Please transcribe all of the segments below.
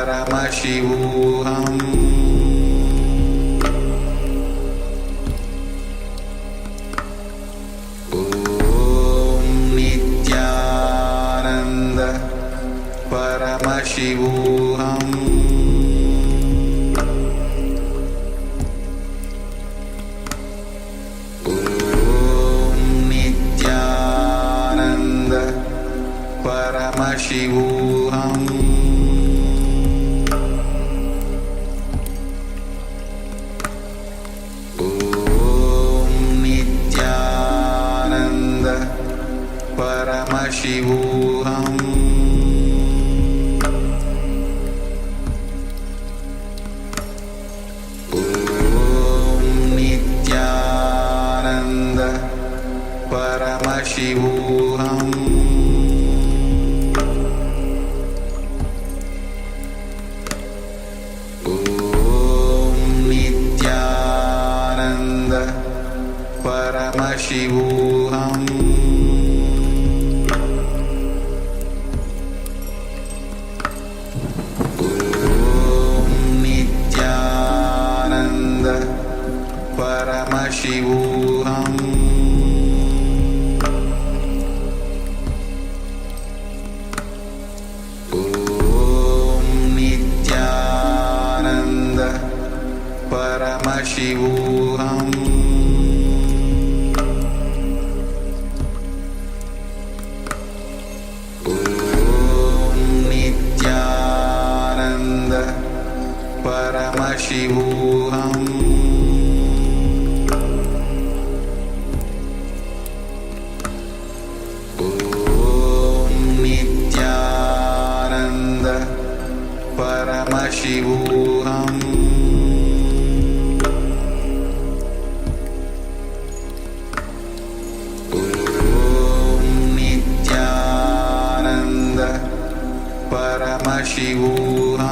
Paramashivoham Om Nithyananda Paramashivoham Om Nithyananda Paramashivoham Paramashivoham Om Nithyananda Paramashivoham Om Nithyananda Paramashivoham Paramashivoham Om Nithyananda Paramashivoham Om Nithyananda Paramashivoham Paramashivoham Om Nithyananda Paramashivoham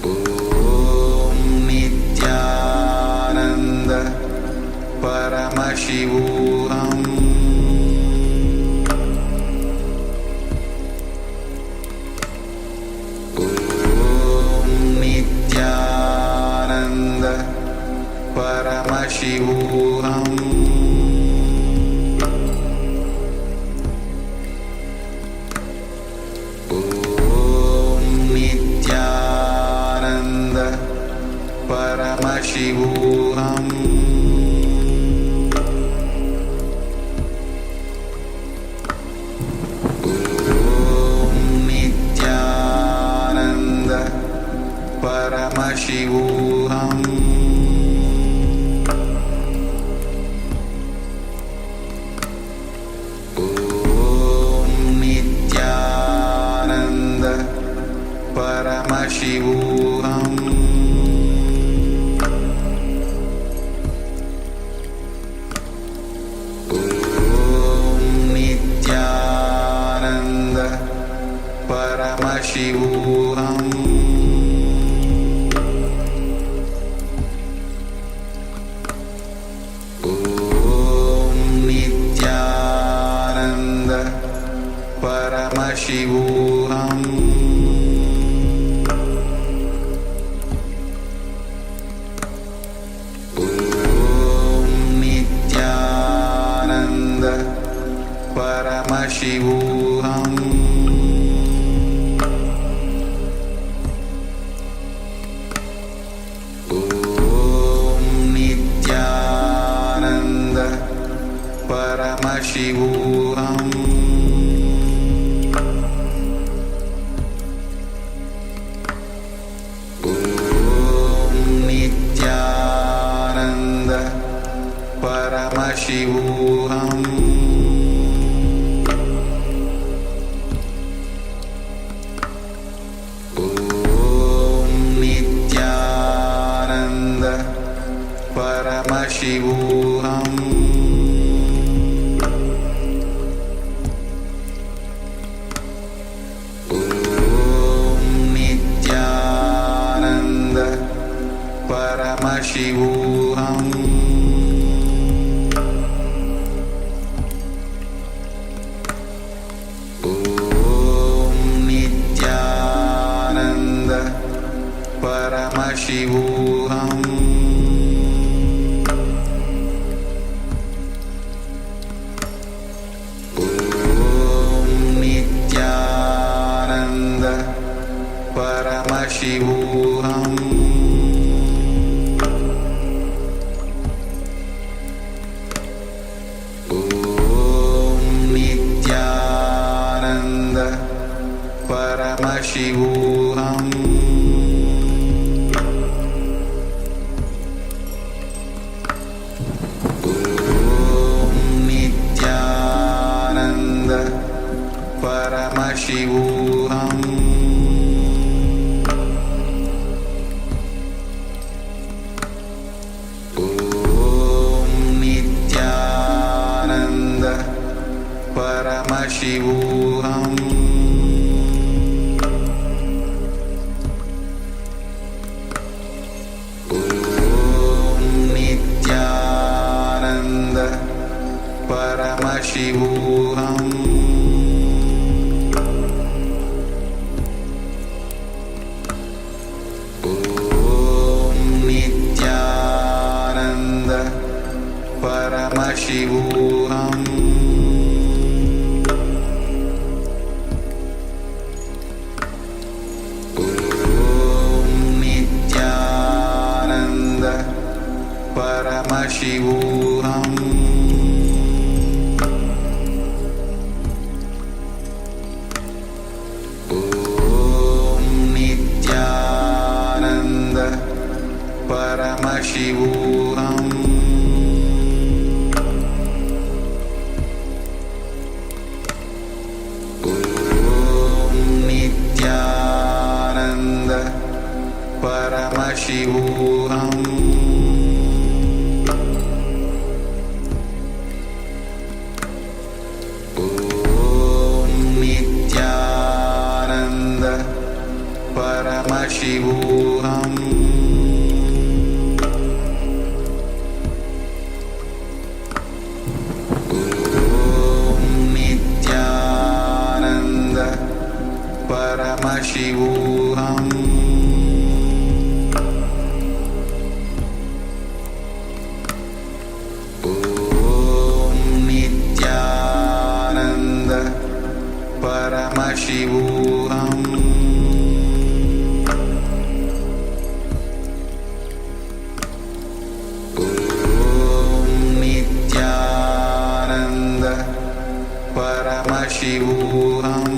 Om Nithyananda Paramashivoham Paramashivoham Om Nithyananda Paramashivoham Om Nithyananda Paramashivoham Paramashivoham Om Nithyananda Paramashivoham Om Nithyananda Paramashivoham Paramashivoham Om Nithyananda Paramashivoham Om Nithyananda Paramashivoham Paramashivoham Om Nithyananda Paramashivoham Paramashivoham Om Nithyananda Paramashivoham Om Nithyananda Paramashivoham Paramashivoham Om Nithyananda Paramashivoham Om Nithyananda Paramashivoham Paramashivoham Om Nithyananda Paramashivoham Om Nithyananda Paramashivoham Paramashivoham Om Nithyananda Paramashivoham Om Nithyananda Paramashivoham Paramashivoham Om Nithyananda Paramashivoham Om Nithyananda Paramashivoham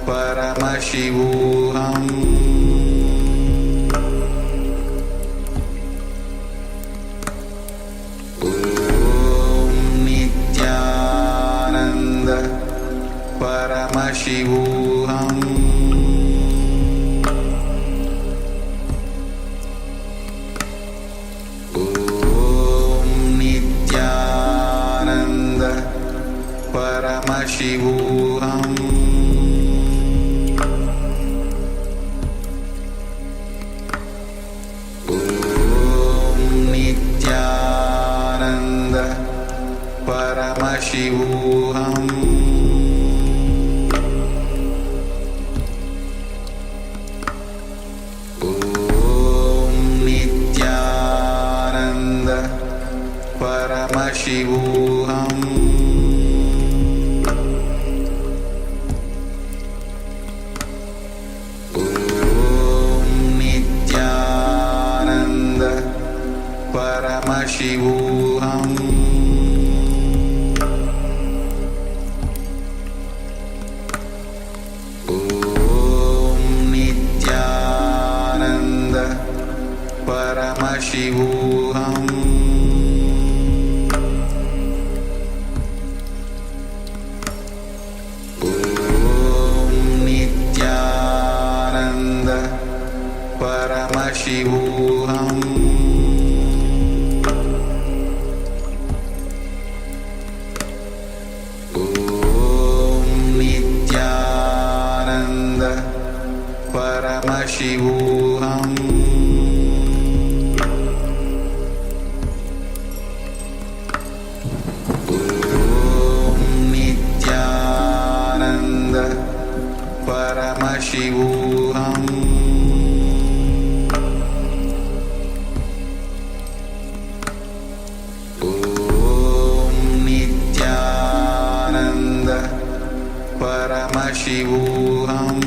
Paramashivoham Om Nithyananda Paramashivoham Om Nithyananda Paramashivoham Paramashivoham Om Nithyananda Paramashivoham Om Nithyananda Paramashivoham Paramashivoham Om Nithyananda Paramashivoham Paramashivoham Om Nithyananda Paramashivoham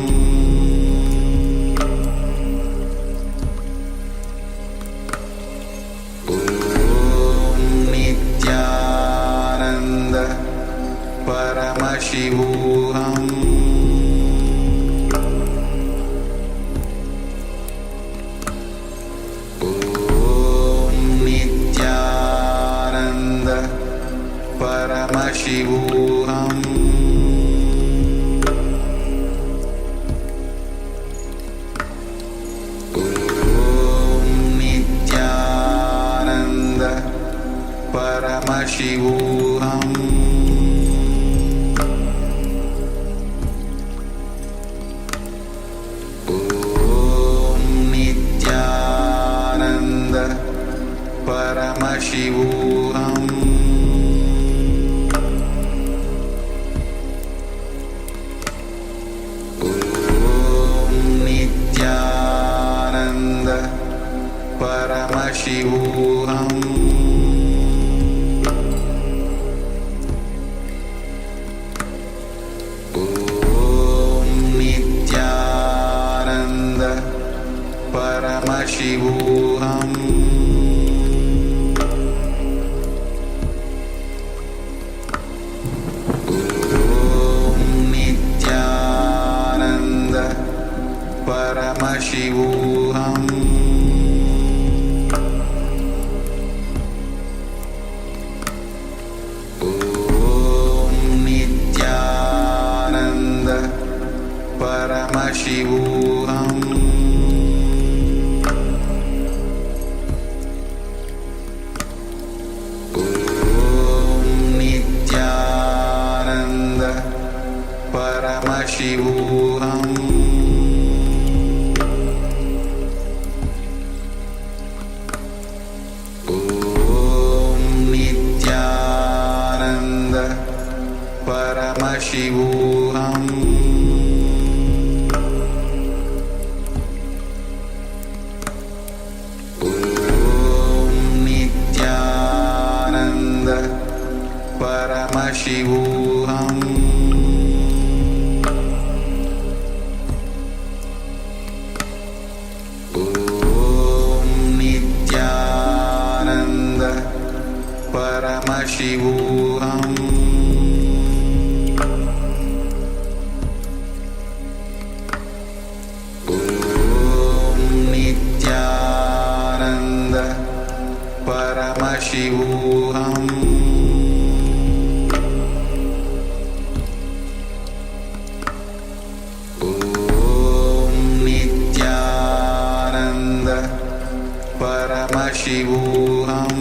Om Nithyananda Paramashivoham Paramashivoham Om Nithyananda Paramashivoham Om Nithyananda Paramashivoham Paramashivoham Om Nithyananda Paramashivoham Om Nithyananda Paramashivoham Paramashivoham Om Nithyananda Paramashivoham Om Nithyananda Paramashivoham Paramashivoham Om Nithyananda Paramashivoham Om Nithyananda Paramashivoham Paramashivoham Om Nithyananda Paramashivoham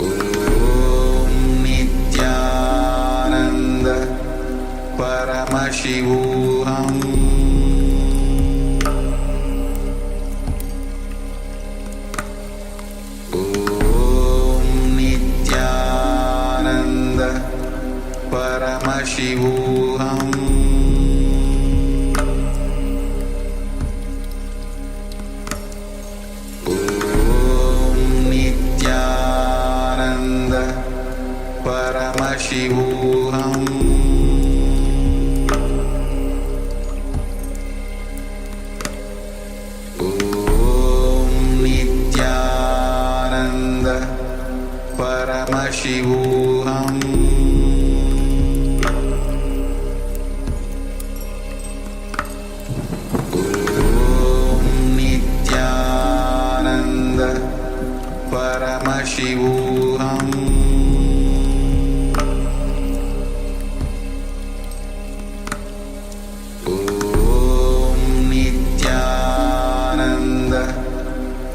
Om Nithyananda Paramashivoham Paramashivoham Om Nithyananda Paramashivoham Om Nithyananda Paramashivoham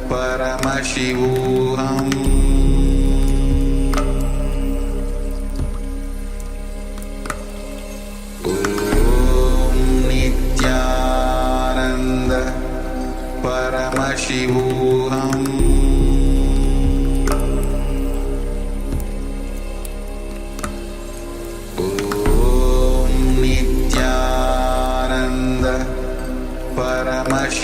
Paramashivoham Om Nithyananda Paramashivoham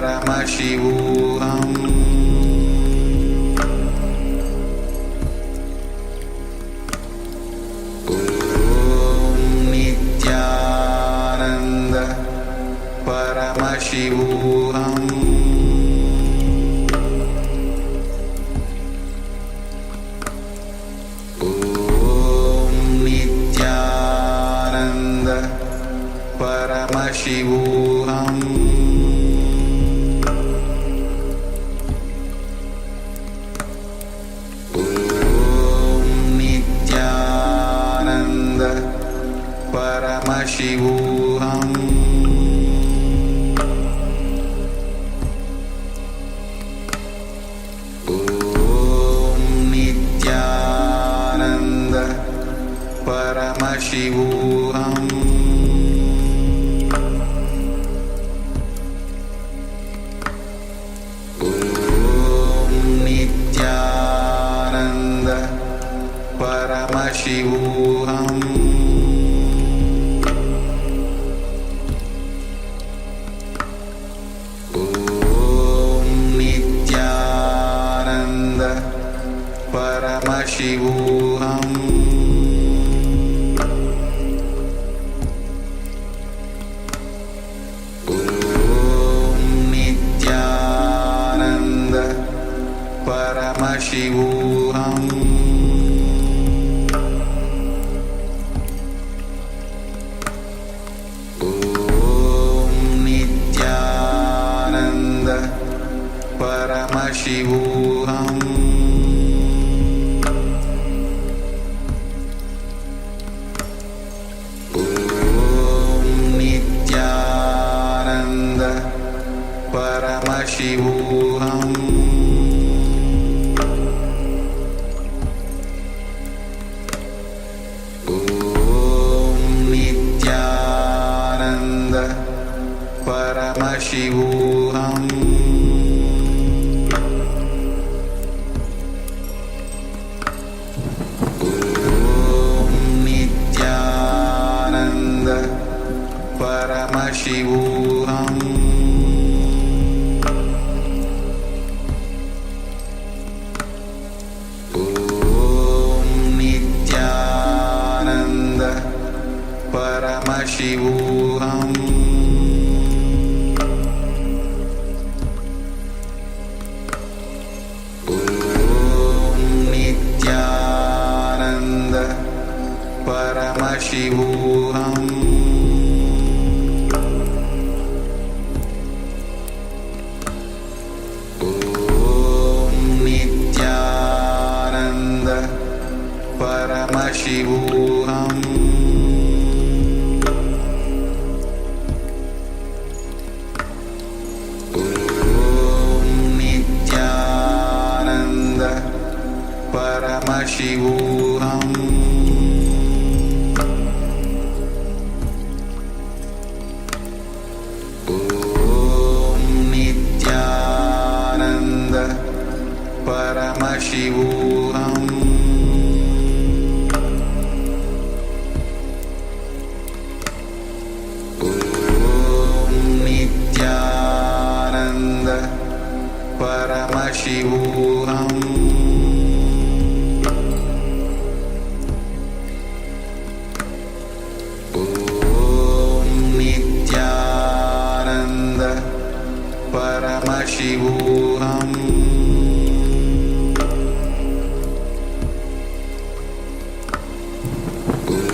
Paramashivoham Om Nithyananda Paramashivoham Om Nithyananda Paramashivoham Paramashivoham Om Nithyananda Paramashivoham Om Nithyananda Paramashivoham Paramashivoham Om Nithyananda Paramashivoham Om Nithyananda Paramashivoham Paramashivoham Om Nithyananda Paramashivoham Om Nithyananda Paramashivoham Paramashivoham Om Nithyananda Paramashivoham Om Nithyananda Paramashivoham Paramashivoham Om Nithyananda Paramashivoham Om Nithyananda Paramashivoham Paramashivoham Om Nithyananda Paramashivoham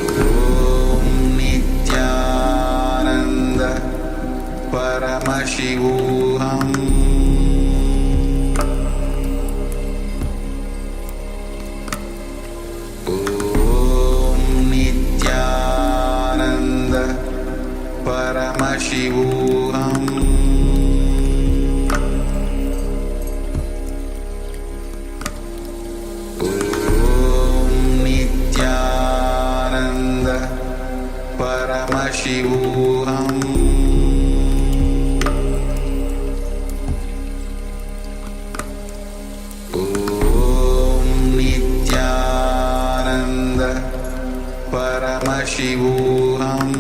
Om Nithyananda Paramashivoham Paramashivoham Om Nithyananda Paramashivoham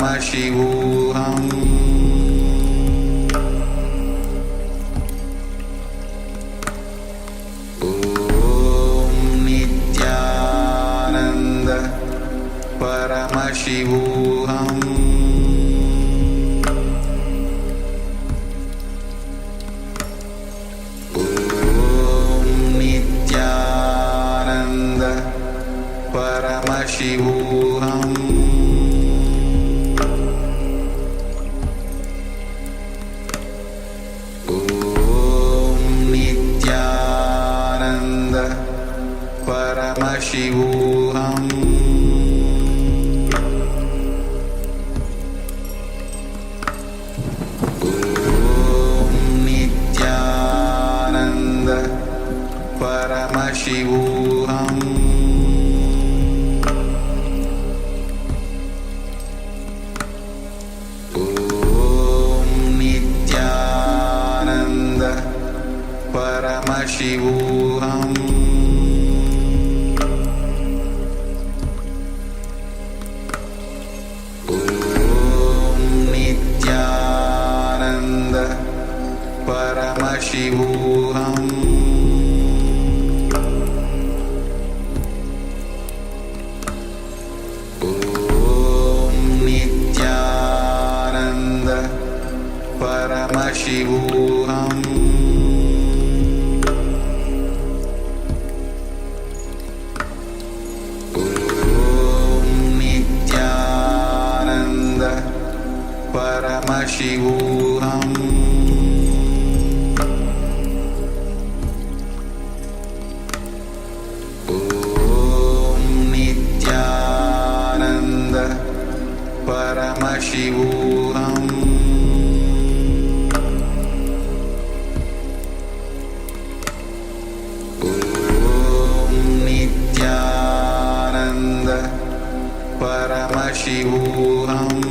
Paramashivoham Om Nithyananda Paramashivoham Om Nithyananda Paramashivoham Paramashivoham Om Nithyananda Paramashivoham Om Nithyananda Paramashivoham Paramashivoham Om Nithyananda Paramashivoham Om Nithyananda Paramashivoham Paramashivoham Om Nithyananda Paramashivoham Om Nithyananda Paramashivoham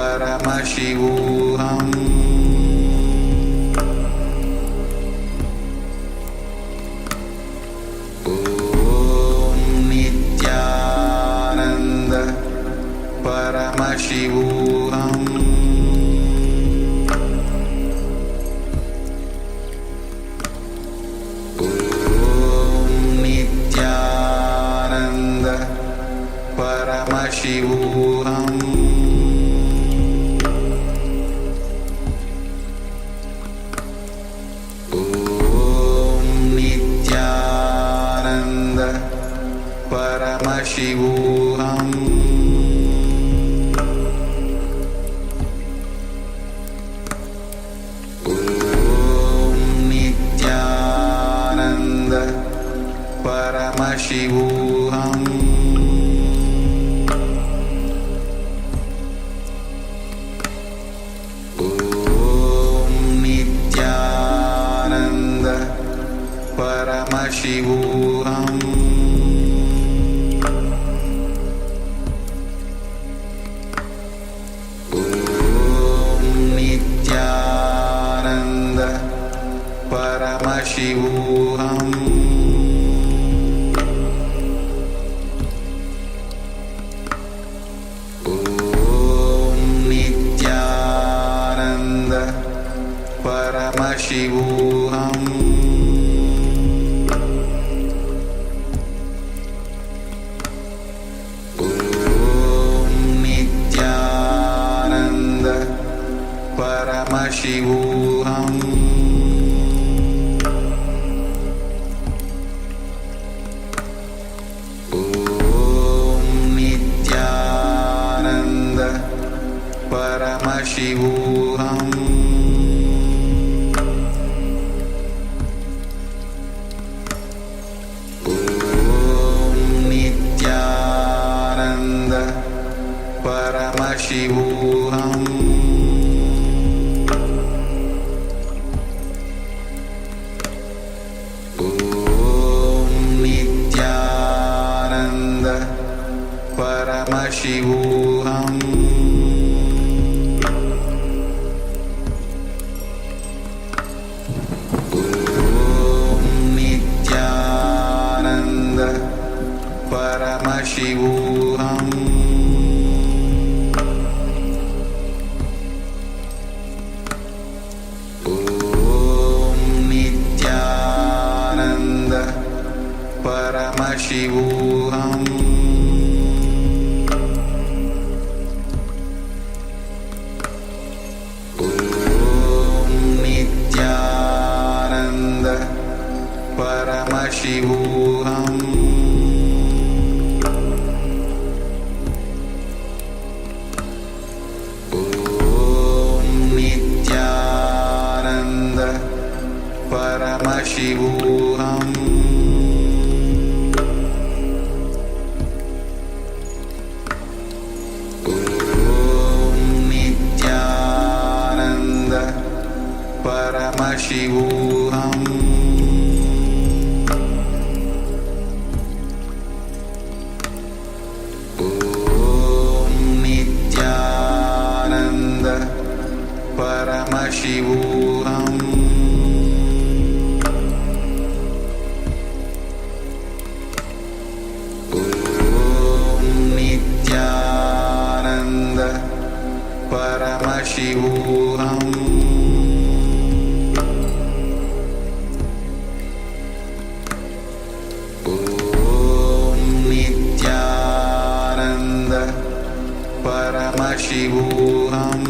Paramashivoham Om Nithyananda Paramashivoham Om Nithyananda Paramashivoham Paramashivoham Om Nithyananda Paramashivoham Om Nithyananda Paramashivoham Paramashivoham Om Nithyananda Paramashivoham Om Nithyananda Paramashivoham Paramashivoham Om Nithyananda Paramashivoham Paramashivoham Om Nithyananda Paramashivoham Paramashivoham Om Nithyananda Paramashivoham Om Nithyananda Paramashivoham Paramashivoham Om Nithyananda Paramashivoham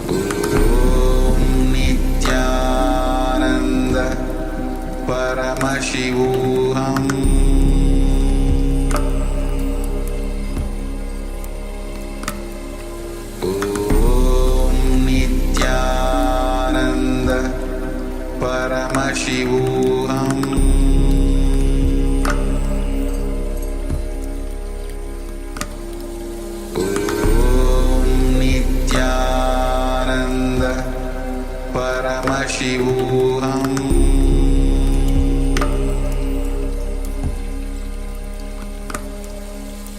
Om Nithyananda Paramashivoham Paramashivoham Om Nithyananda Paramashivoham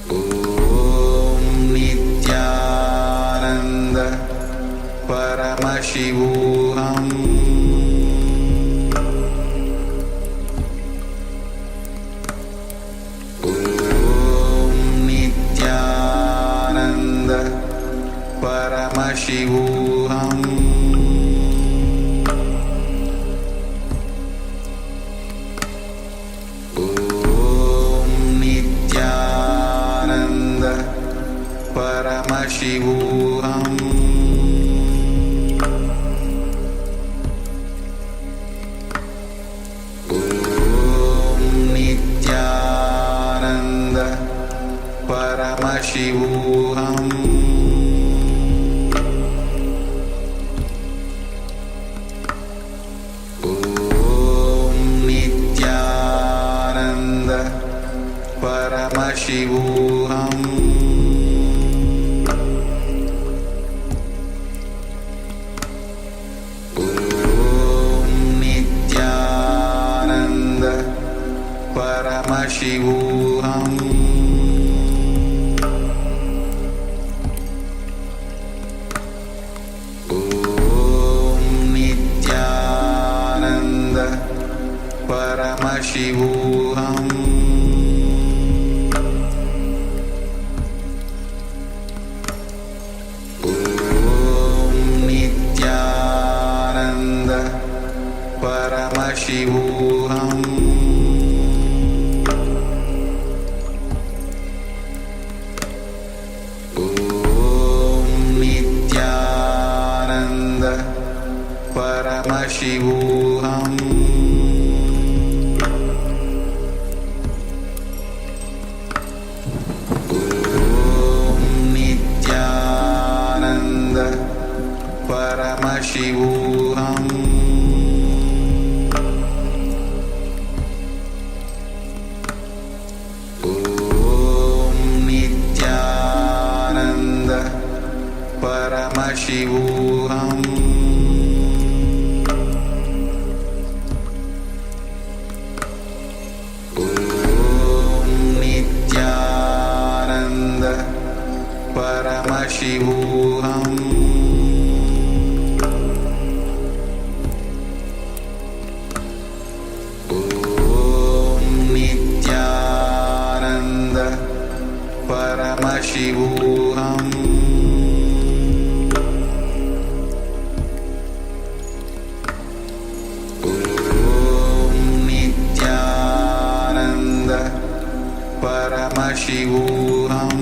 Om Nithyananda Paramashivoham Paramashivoham Om Nithyananda Paramashivoham Om Nithyananda Paramashivoham Paramashivoham Om Nithyananda Paramashivoham Om Nithyananda Paramashivoham Paramashivoham Om Nithyananda Paramashivoham Om Nithyananda Paramashivoham Paramashivoham Om Nithyananda Paramashivoham Om Nithyananda Paramashivoham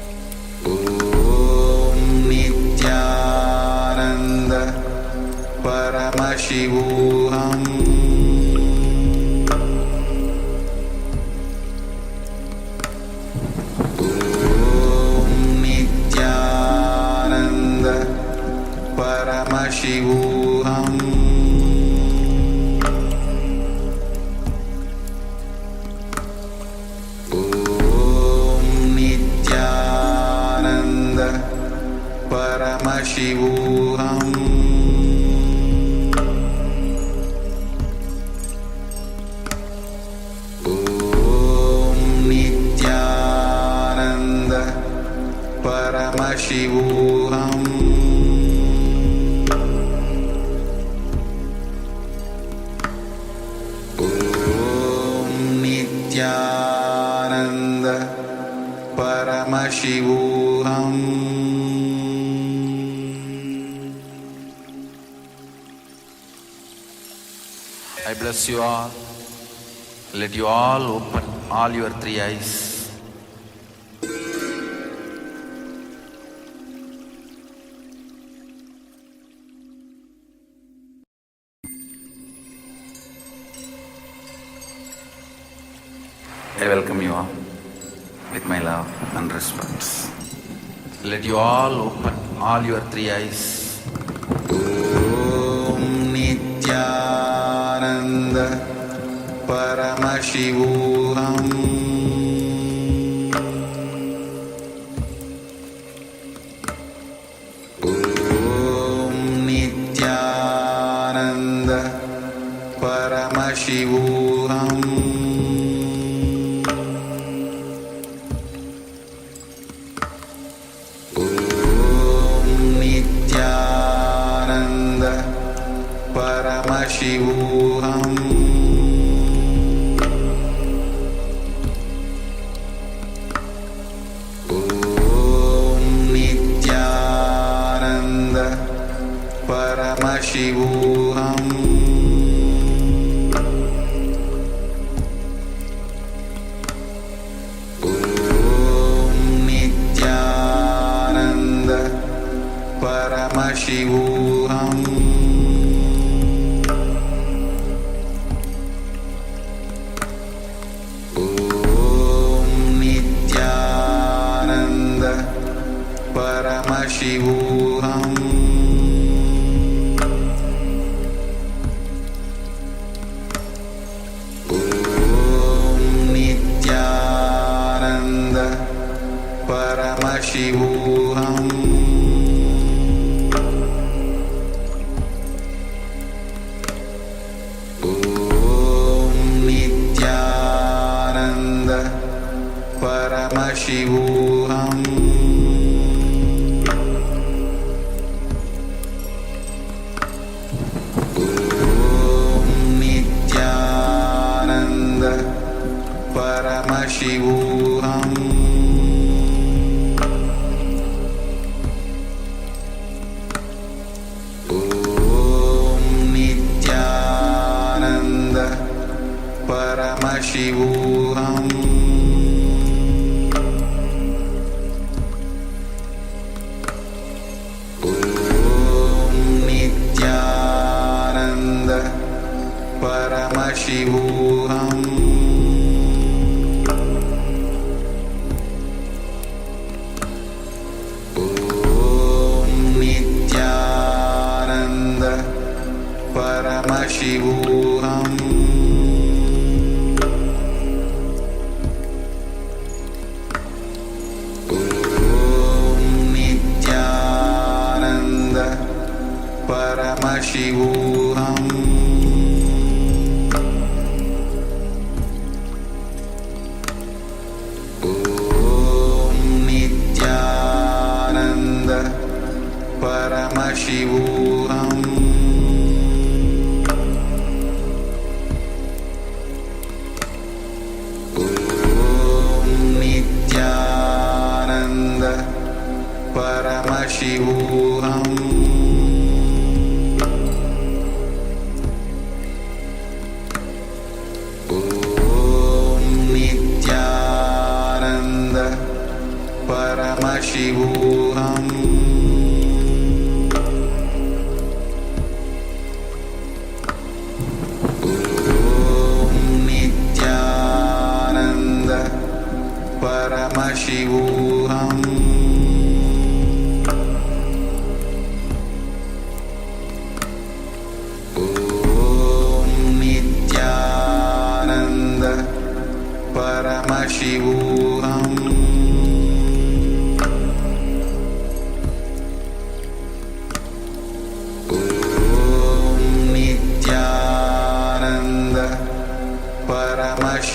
Paramashivoham Nithyananda Paramashivoham Nithyananda Paramashivoham Nithyananda Paramashivoham Nithyananda Paramashivoham. I bless you all. Let you all open all your three eyes. I welcome you all with my love and respect. Let you all open all your three eyes. Om Nithyananda Paramashivoham Om Nithyananda Paramashivoham Nithyananda Paramashivoham Nithyananda Paramashivoham Nithyananda Paramashivoham Nithyananda Paramashivoham Nithyananda Paramashivoham Nithyananda Paramashivoham Nithyananda Paramashivoham Nithyananda Paramashivoham Nithyananda Paramashivoham Nithyananda Paramashivoham Nithyananda Paramashivoham Nithyananda Paramashivoham Nithyananda Paramashivoham Nithyananda Paramashivoham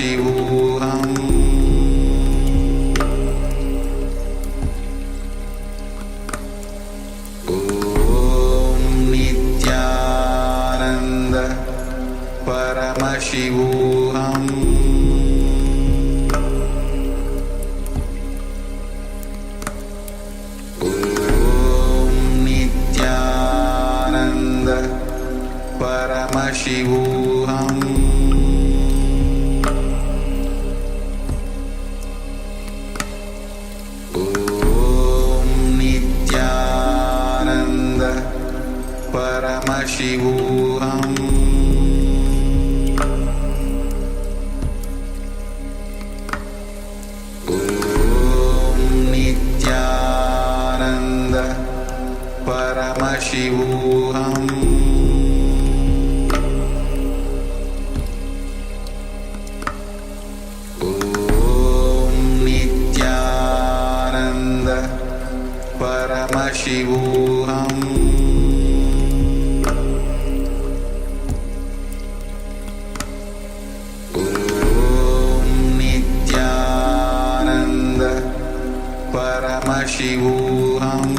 Paramashivoham Om Nithyananda Paramashivoham Paramashivoham Om Nithyananda Paramashivoham Om Nithyananda Paramashivoham Paramashivoham Om Nithyananda Paramashivoham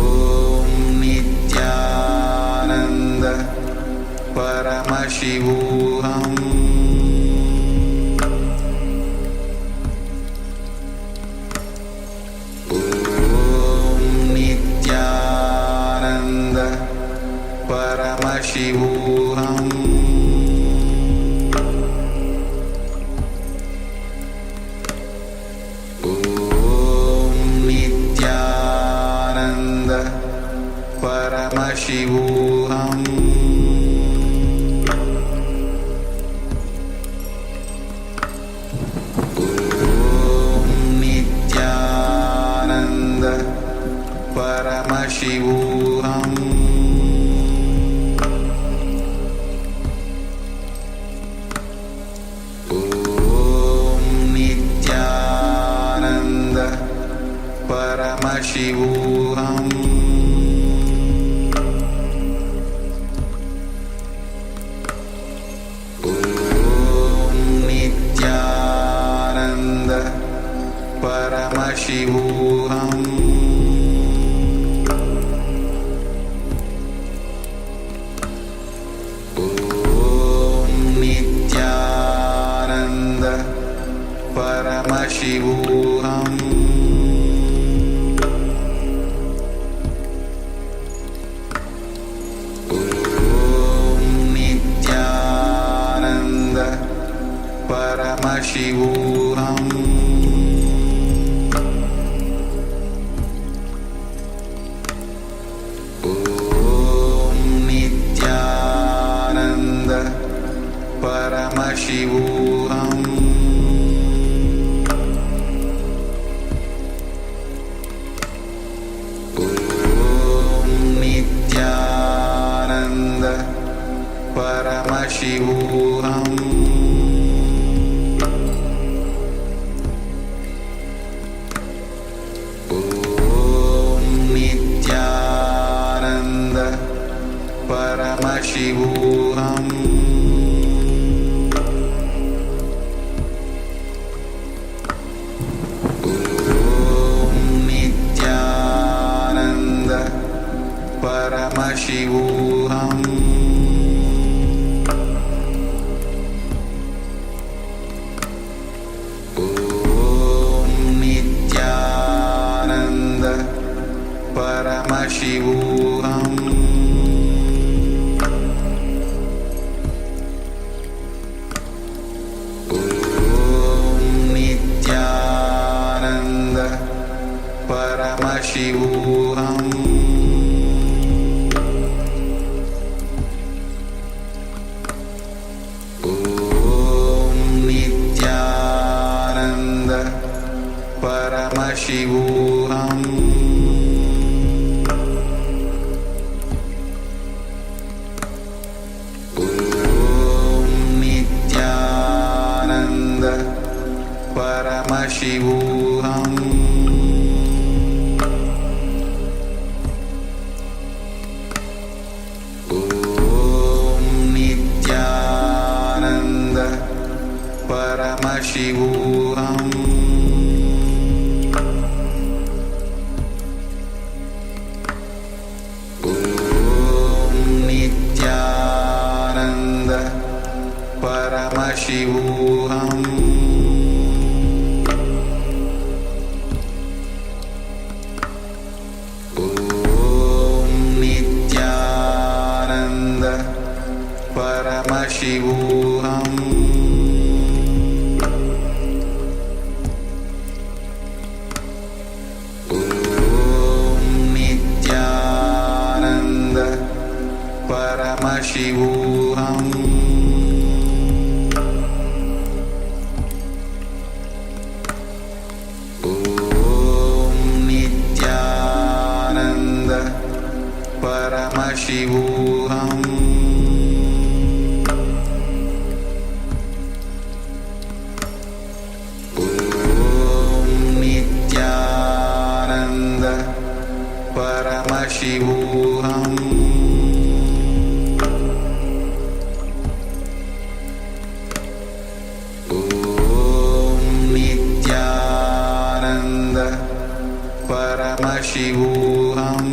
Om Nithyananda Paramashivoham Paramashivoham Om Nithyananda Paramashivoham Om Nithyananda Paramashivoham Paramashivoham Om Nithyananda Paramashivoham Om Nithyananda Paramashivoham Paramashivoham Om Nithyananda Paramashivoham Om Nithyananda Paramashivoham Paramashivoham Om Nithyananda Paramashivoham Om Nithyananda Paramashivoham Paramashivoham Om Nithyananda Paramashivoham Om Nithyananda Paramashivoham Paramashivoham Om Nithyananda Paramashivoham Om Nithyananda Paramashivoham Paramashivoham Om Nithyananda Paramashivoham Om Nithyananda Paramashivoham Paramashivoham Om Nithyananda Paramashivoham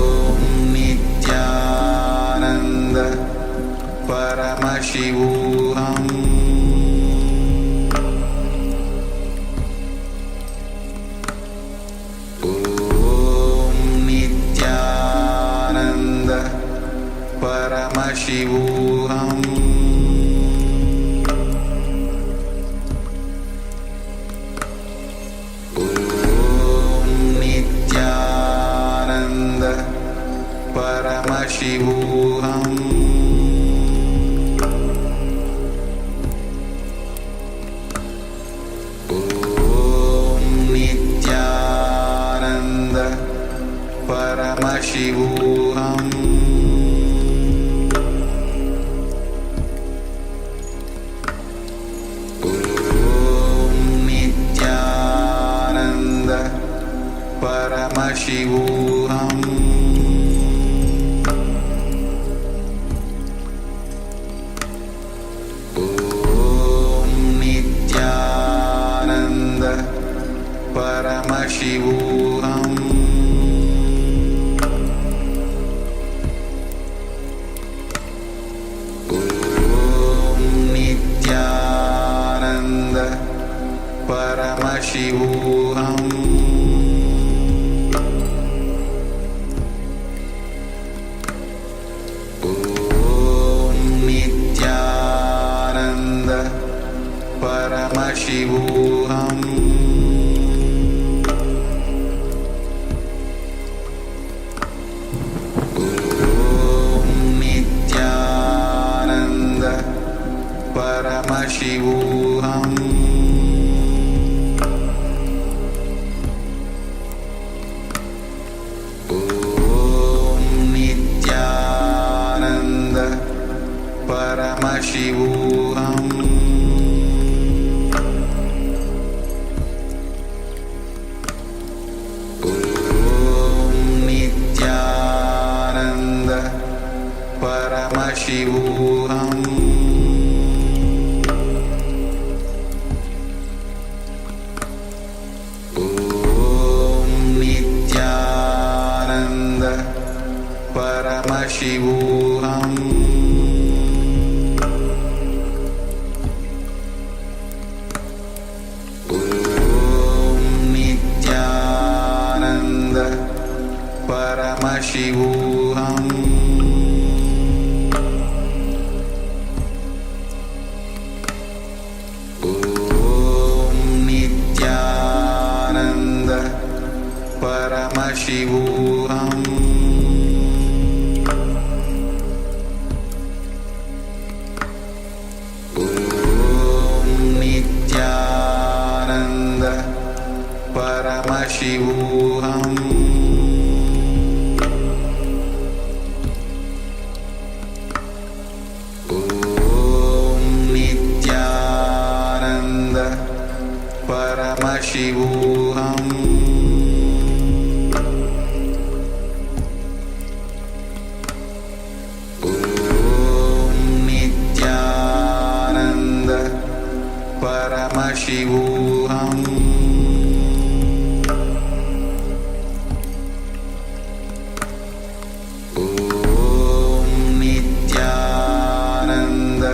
Om Nithyananda Paramashivoham Paramashivoham Om Nithyananda Paramashivoham Om Nithyananda Paramashivoham Paramashivoham Om Nithyananda Paramashivoham Om Nithyananda Paramashivoham Paramashivoham Om Nithyananda Paramashivoham Om Nithyananda Paramashivoham Paramashivoham Om Nithyananda Paramashivoham Om Nithyananda Paramashivoham Paramashivoham Paramashivoham Om Nithyananda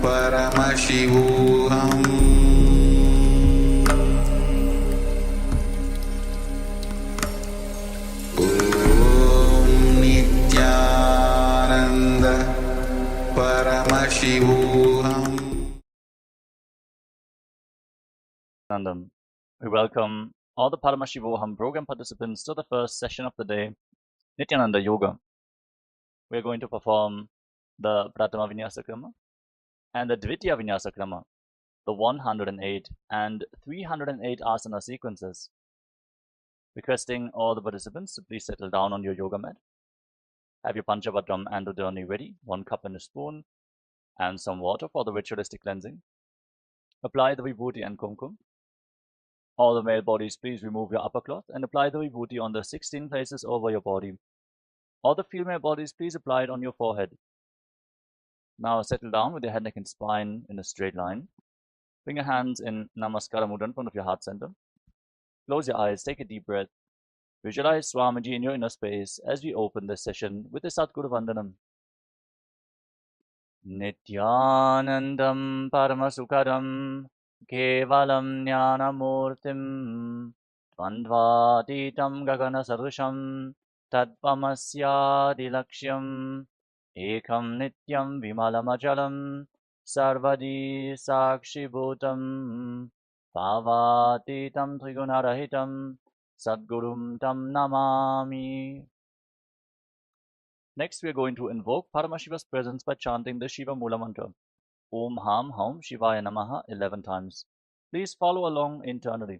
Paramashivoham Om Nithyananda Paramashivoham. Nandam. We welcome all the Paramashivoham program participants to the first session of the day, Nithyananda Yoga. We are going to perform the Pratama Vinyasa Krama and the Dvitiya Vinyasa Krama, the 108 and 308 asana sequences. Requesting all the participants to please settle down on your yoga mat. Have your Panchavatam and Udani ready, 1 cup and a spoon, and some water for the ritualistic cleansing. Apply the Vibhuti and Kumkum. All the male bodies, please remove your upper cloth and apply the Vibhuti on the 16 places over your body. All the female bodies, please apply it on your forehead. Now settle down with your head, neck and spine in a straight line. Bring your hands in Namaskara Mudra in front of your heart center. Close your eyes, take a deep breath. Visualize Swamiji in your inner space as we open this session with the Satguru Vandanam. Nithyanandam Paramasukharam Kevalam Jnanamurtim Dvandvatitam Gagana Sarusham Tatpamasyadilaksham Ekam Nityam Vimalamajalam Sarvadi Sakshibhutam Bhavatitam Trigunarahitam Sadgurum Tam Namami. Next, we are going to invoke Paramashiva's presence by chanting the Shiva Mula mantra. Om Ham Haum Shivaya Namaha 11 times. Please follow along internally.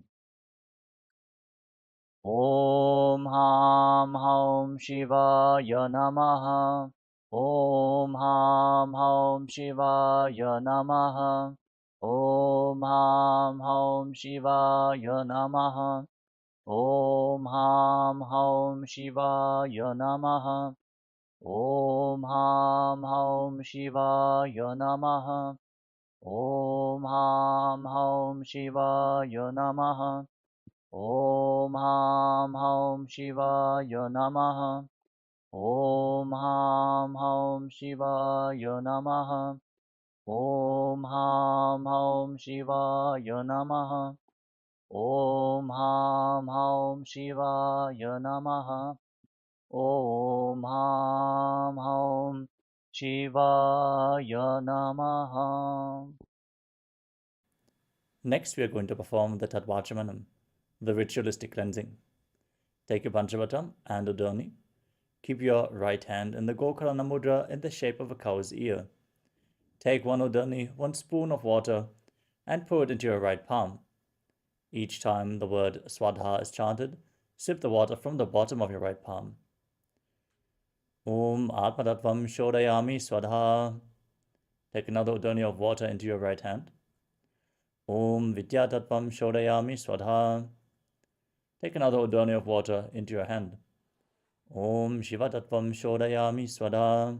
Om Ham Haum Shivaya Namaha. Om Ham Haum Shivaya Namaha. Om Ham Haum Shivaya Namaha. Om Ham Haum Shivaya Namaha. Om Ham Haum Shivaya Namaha. Om Ham Haum Shivaya Namaha. Om Ham Haum Shivaya Namaha. Om Ham Haum Shivaya Namaha. Om Ham Haum Shivaya Namaha. Om Ham Haum Shivaya Namaha. Om Ham Haum Shivaya Namaha. Next, we are going to perform the Tattvachamanam, the ritualistic cleansing. Take your Panchavatam and Udani. Keep your right hand in the Gokarana Mudra in the shape of a cow's ear. Take 1 Udani, 1 spoon of water, and pour it into your right palm. Each time the word Swadha is chanted, sip the water from the bottom of your right palm. Om Atmatattvam Shodayami Swadha. Take another Udani of water into your right hand. Om Vidyatattvam Shodayami Swadha. Take another Udani of water into your hand. Om Shivatattvam Shodayami Swadha.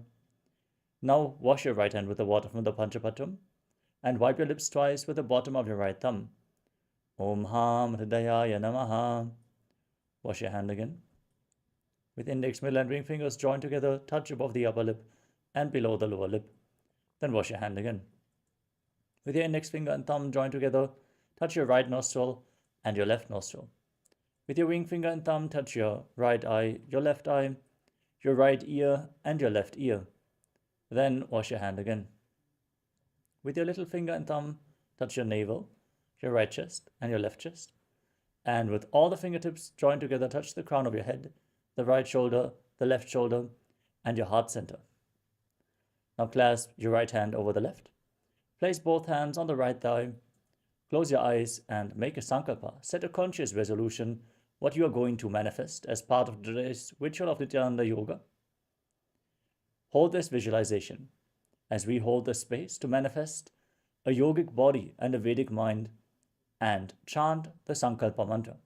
Now wash your right hand with the water from the Panchapatam and wipe your lips twice with the bottom of your right thumb. Om Ham Hridayaya Namaha. Wash your hand again. With index, middle and ring fingers joined together, touch above the upper lip and below the lower lip. Then wash your hand again. With your index finger and thumb joined together, touch your right nostril and your left nostril. With your ring finger and thumb, touch your right eye, your left eye, your right ear and your left ear. Then wash your hand again. With your little finger and thumb, touch your navel, your right chest and your left chest. And with all the fingertips joined together, touch the crown of your head, the right shoulder, the left shoulder, and your heart center. Now clasp your right hand over the left. Place both hands on the right thigh. Close your eyes and make a sankalpa. Set a conscious resolution what you are going to manifest as part of today's ritual of Nithyananda Yoga. Hold this visualization as we hold the space to manifest a yogic body and a Vedic mind and chant the sankalpa mantra.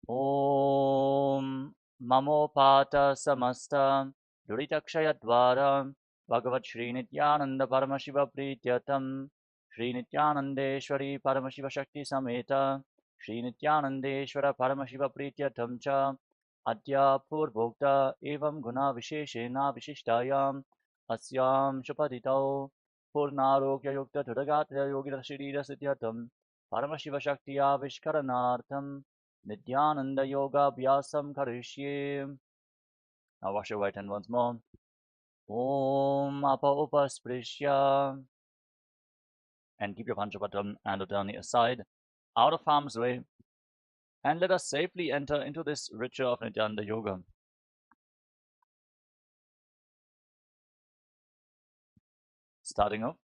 Om Mamopata Samasta Duritakshayadvara Bhagavat Shri Nithyananda Paramashiva Prityatam Shri Nithyanandeshwari Paramashiva Shakti Sameta Shri Nithyanandeshwara Paramashiva Prityatam Cha Adya Purvokta Evam Guna Visheshena Vishishtayam Asyam Shupaditau Purnarokya Yukta Tudagatra Yogita Shirira Sityatam Paramashiva Shaktiya Vishkaranartham Nithyananda Yoga Abhyasam Karishye. Now wash your right hand once more. Om Apa Upasprishya. And keep your Panchapatam and Udani aside, out of harm's way, and let us safely enter into this ritual of Nithyananda Yoga. Starting off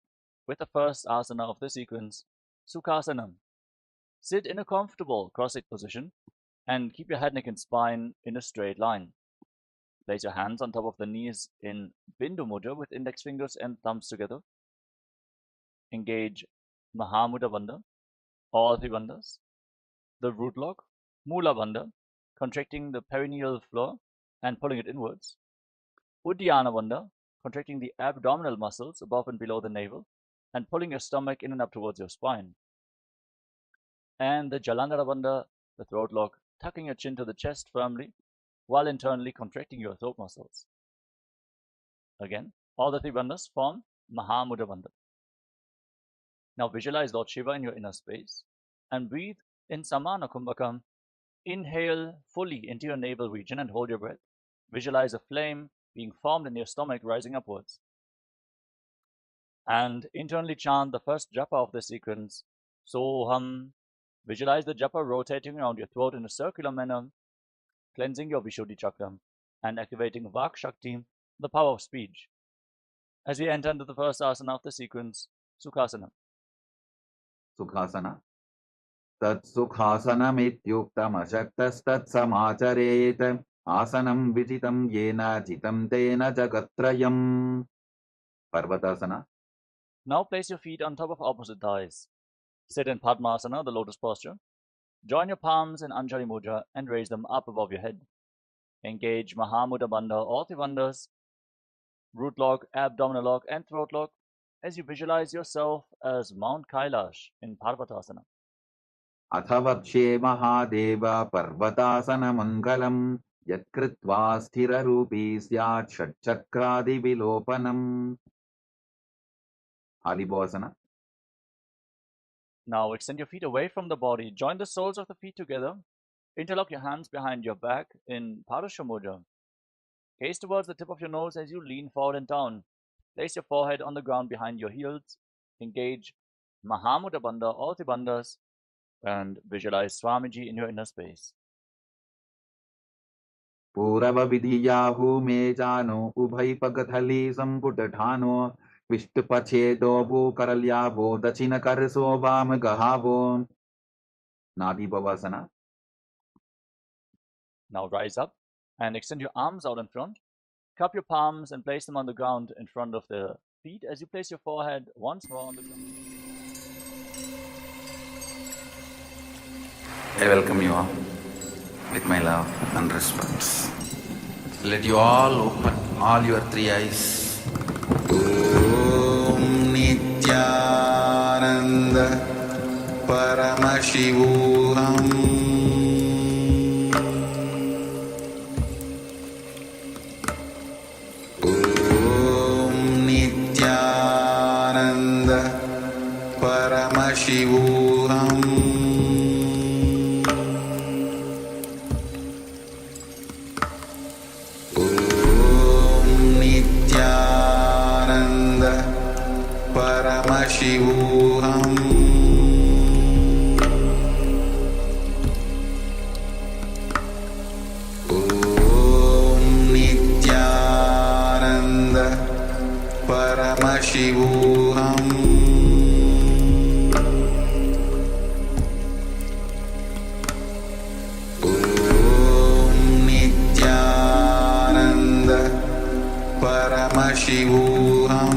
with the first asana of the sequence, Sukhasana. Sit in a comfortable cross-legged position and keep your head, neck and spine in a straight line. Place your hands on top of the knees in Bindu Mudra with index fingers and thumbs together. Engage Mahamudra Bandha, all three bandhas. The root lock, Mula Bandha, contracting the perineal floor and pulling it inwards. Uddiyana Bandha, contracting the abdominal muscles above and below the navel and pulling your stomach in and up towards your spine. And the Jalandhara Bandha, the throat lock, tucking your chin to the chest firmly while internally contracting your throat muscles. Again, all the three bandhas form Mahamudra Bandha. Now visualize Lord Shiva in your inner space and breathe in Samana Kumbhakam. Inhale fully into your navel region and hold your breath. Visualize a flame being formed in your stomach rising upwards. And internally chant the first japa of the sequence, Soham. Visualize the japa rotating around your throat in a circular manner, cleansing your Vishuddhi chakra and activating Vak Shakti, the power of speech. As we enter into the first asana of the sequence, Sukhasana. Sukhasana. Tat sukhasanamityuktam ashaktastat samacharet asanam vijitam yena jitam tena jagatrayam. Parvatasana. Now place your feet on top of opposite thighs. Sit in Padmasana, the lotus posture. Join your palms in Anjali Mudra and raise them up above your head. Engage Mahamudra Bandha, all three bandhas, root lock, abdominal lock, and throat lock as you visualize yourself as Mount Kailash in Parvatasana. Athavakshe Mahadeva Parvatasana Mangalam Yatkritva Sthira Rupi Syat Shatchakradi Vilopanam. Halibhasana. Now extend your feet away from the body. Join the soles of the feet together. Interlock your hands behind your back in Parasha Mudra. Gaze towards the tip of your nose as you lean forward and down. Place your forehead on the ground behind your heels. Engage Mahamudra Bandha, all three bandhas, and visualize Swamiji in your inner space. Purava Vidiyahu Mejano Ubhai Pagathali Samputatano Vishtupachedo Bukaralyavo Dachina Karaso Vamagahavo. Nadi Bhavasana. Now rise up and extend your arms out in front. Cup your palms and place them on the ground in front of the feet as you place your forehead once more on the ground. I welcome you all with my love and respect. Let you all open all your three eyes. Om Nithyananda Paramashivoham Paramashivoham Om Nithyananda Paramashivoham Om Nithyananda Paramashivoham Paramashivoham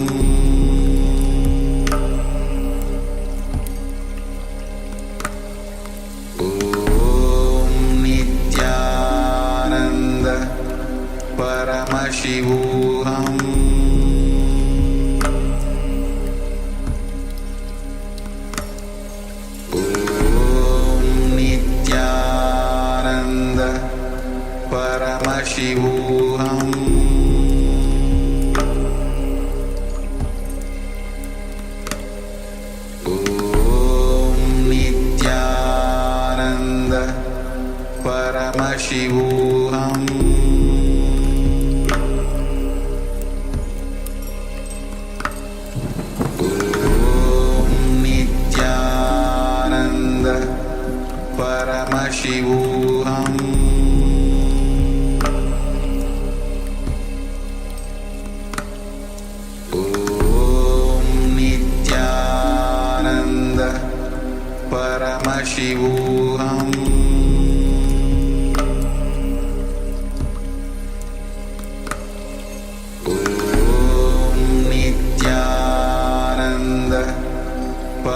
Om Nithyananda Paramashivoham Paramashivoham Om Nithyananda Paramashivoham Om Nithyananda Paramashivoham Om Nithyananda Paramashivoham Om Nithyananda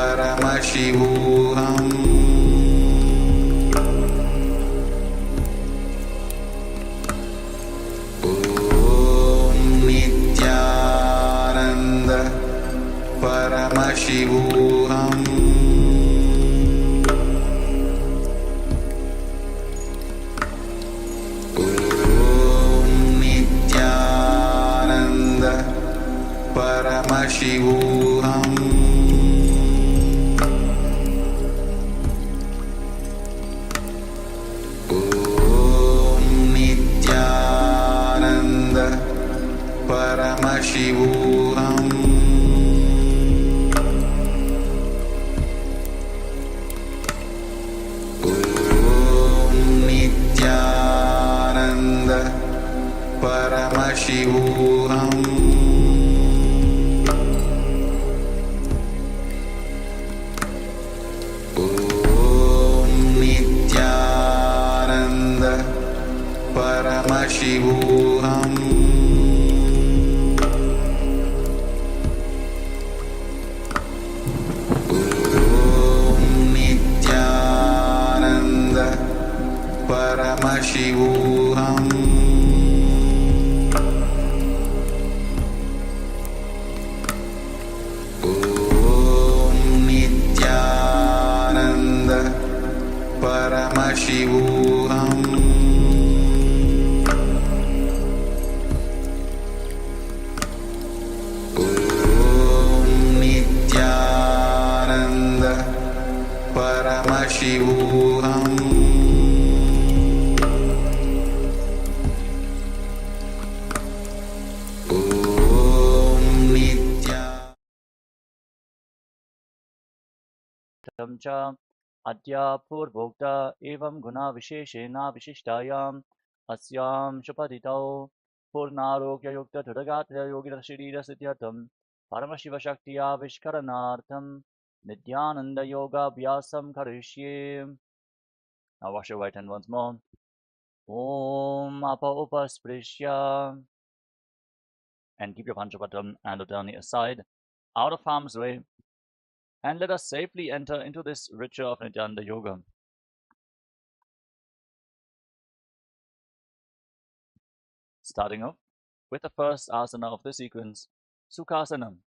Paramashivoham Om Nithyananda Paramashivoham Om Nithyananda Paramashivoham Om Nithyananda Paramashivoham Om Nithyananda Paramashivoham Om Nithyananda Paramashivoham Om Nithyananda Paramashivoham Om Nithyananda Paramashivoham Om Nithyananda Paramashivoham Om Nithyananda cha adya purvokta evam guna visheshena vishishtayam asyam shapaditau purnarogya yukta dhudagatra yogita shirira siddhyatam Paramashiva Shaktiya Vishkaranartham Nithyananda Yoga Abhyasam Karishye. Now wash your right hand once more. Om Apa Upasprishya. And keep your Panchapatam and Udani aside, out of harm's way. And let us safely enter into this ritual of Nithyananda Yoga. Starting off with the first asana of the sequence, Sukhasana.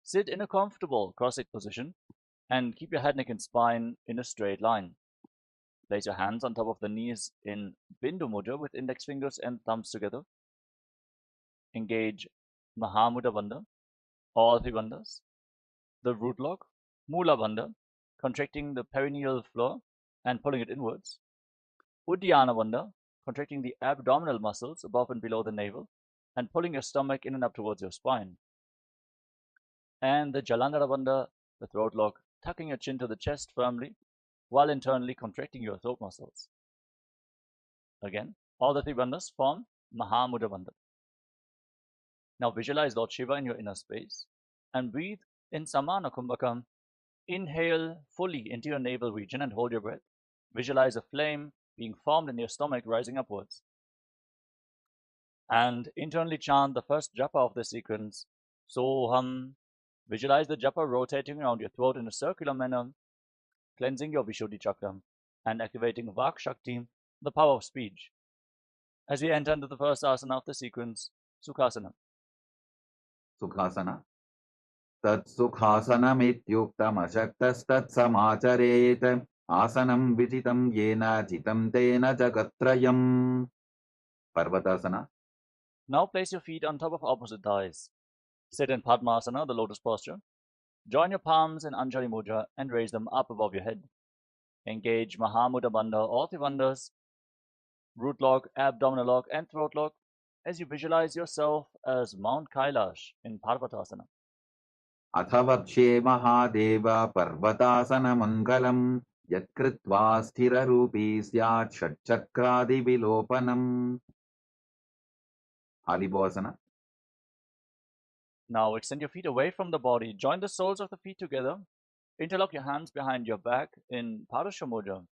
Sit in a comfortable cross-legged position and keep your head, neck and spine in a straight line. Place your hands on top of the knees in Bindu Mudra with index fingers and thumbs together. Engage Mahamudra Bandha, all three bandhas. The root lock, Mula Bandha, contracting the perineal floor and pulling it inwards. Uddiyana Bandha, contracting the abdominal muscles above and below the navel and pulling your stomach in and up towards your spine. And the Jalandhara Bandha, the throat lock, tucking your chin to the chest firmly while internally contracting your throat muscles. Again, all the three bandhas form Mahamudra Bandha. Now visualize Lord Shiva in your inner space and breathe in Samana Kumbhakam. Inhale fully into your navel region and hold your breath. Visualize a flame being formed in your stomach rising upwards. And internally chant the first japa of the sequence, Soham. Visualize the japa rotating around your throat in a circular manner, cleansing your Vishuddhi chakra and activating Vak Shakti, the power of speech. As we enter into the first asana of the sequence, Sukhasana. Sukhasana. Tat Sukhasanamityuktam Ashaktastat Asanam Vijitam Yena Jitam Tena Jagatrayam. Parvatasana. Now place your feet on top of opposite thighs. Sit in Padmasana, the lotus posture. Join your palms in Anjali Mudra and raise them up above your head. Engage Mahamudra Bandha or Tribandhas, root lock, abdominal lock, and throat lock as you visualize yourself as Mount Kailash in Parvatasana. Athavakshe Mahadeva Parvatasana Mangalam Yatkritva Sthira Rupi Syat Shatchakradi Vilopanam. Adibhasana. Now extend your feet away from the body. Join the soles of the feet together. Interlock your hands behind your back in Parasha Mudra.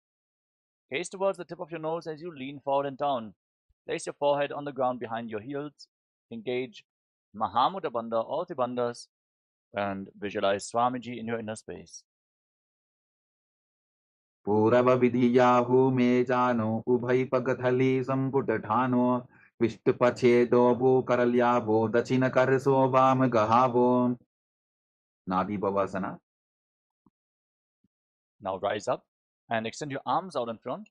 Gaze towards the tip of your nose as you lean forward and down. Place your forehead on the ground behind your heels. Engage Mahamudra Bandha or Tribandhas and visualize Swamiji in your inner space. Purava Vidiyahu Mejano Ubhai Pagathali Samputatano Vishtupachedo Bukaralyavo Dachina Karso Vam Gahavo. Nadi Bhavasana. Now rise up and extend your arms out in front.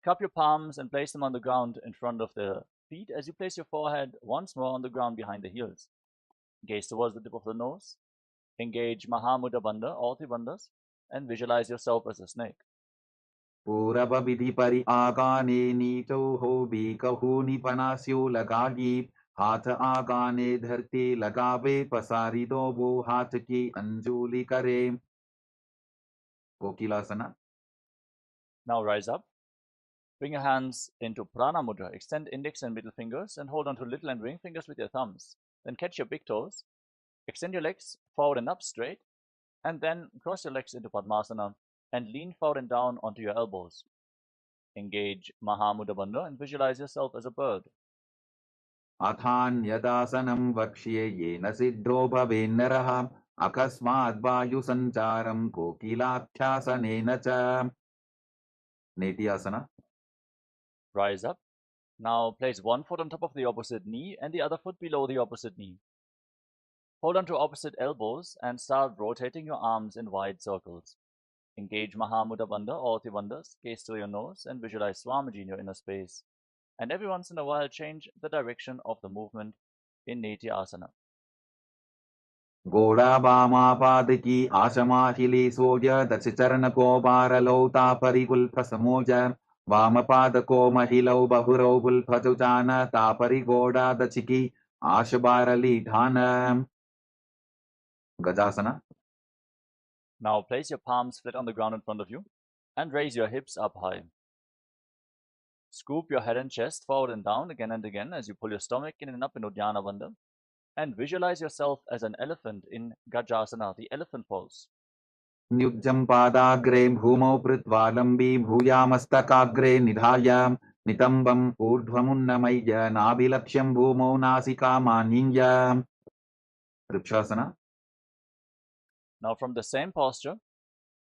Cup your palms and place them on the ground in front of the feet as you place your forehead once more on the ground behind the heels. Gaze towards the tip of the nose. Engage Mahamudra Bandha or Tribandhas and visualize yourself as a snake. Purava Vidhi Pari Agane Nito Ho Bikahu Nipanasyo Lagagi Hatha Agane Dharti Lagave Pasari Dobo Hataki Anjuli Kare. Kokilasana. Now rise up. Bring your hands into Prana Mudra. Extend index and middle fingers and hold on to little and ring fingers with your thumbs. Then catch your big toes. Extend your legs forward and up straight. And then cross your legs into Padmasana and lean forward and down onto your elbows. Engage Mahamudra Bandha and visualize yourself as a bird. Athan Yadasanam Vakshye Yena Siddho Bhavennaraha Akasmad Vayu Sancharam Kokilakshyasanena Cha. Nithyananda. Rise up. Now place one foot on top of the opposite knee and the other foot below the opposite knee. Hold on to opposite elbows and start rotating your arms in wide circles. Engage Mahamudra Bandha or Tribandhas, gaze to your nose and visualize Swamiji in your inner space. And every once in a while change the direction of the movement in Nithyananda. Goda Bama Padiki Ashamahili Soja Dachicharan Kobara Lota Parikul Prasamoja Vama Padako Mahilo Bahuro Pajutana Tapari Goda Dachiki Ashabarali Dhana. Gajasana. Now place your palms flat on the ground in front of you and raise your hips up high. Scoop your head and chest forward and down again and again as you pull your stomach in and up in Uddiyana Bandha. And visualize yourself as an elephant in Gajasana, the elephant pose. Nyujjam Padagre Bhumo Pritvalambi Bhuyamastakaagre Nidhaya Nitambam Urdhvamunnamaya Nabilaksham Bhumo Nasika Maninya. Vrikshasana. Now from the same posture,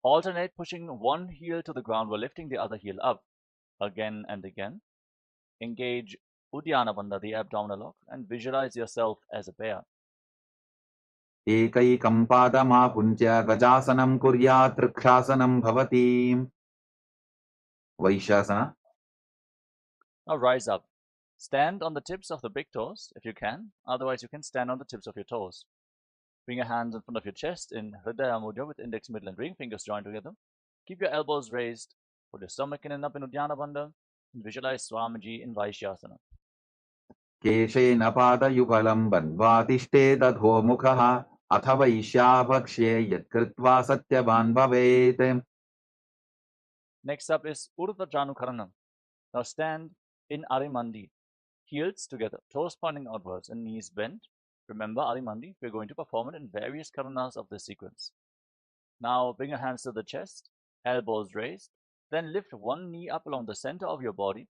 alternate pushing one heel to the ground while lifting the other heel up again and again. Engage Uddiyana Bandha, the abdominal lock, and visualize yourself as a bear. Ekaikam Padamapuncha Gajasanam Kuryat Vrikshasanam Bhavati. Vaishasana. Now rise up. Stand on the tips of the big toes if you can, otherwise you can stand on the tips of your toes. Bring your hands in front of your chest in Hridaya Mudra with index, middle and ring fingers joined together. Keep your elbows raised, put your stomach in and up in Uddiyana Bandha, and visualize Swamiji in Vaishyasana. Keshena Padayugalam Bandvatishte Dadho Mukha Atha Vaishyabakshe Yatkritva Satyavan Bhavet. Next up is Urdhva Janukarana. Now stand in Arimandi, heels together, toes pointing outwards and knees bent. Remember Arimandi, we're going to perform it in various karanas of this sequence. Now bring your hands to the chest, elbows raised, then lift one knee up along the center of your body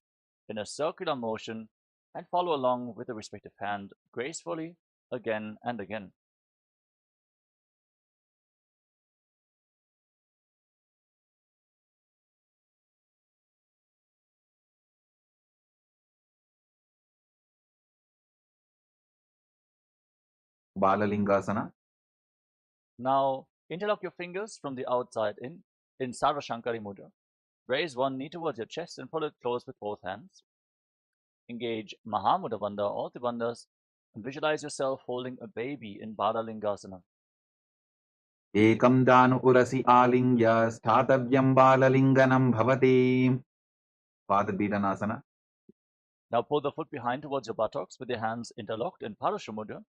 in a circular motion and follow along with the respective hand gracefully again and again. Balalingasana. Now interlock your fingers from the outside in Sarva Shankari Mudra. Raise one knee towards your chest and pull it close with both hands. Engage Mahamudra Bandha, all the bandhas, and visualize yourself holding a baby in Balalingasana. Ekam janu urasi alingya sthatavyam balalinganam bhavati. Padabhidanasana. Now pull the foot behind towards your buttocks with your hands interlocked in Parashamudra.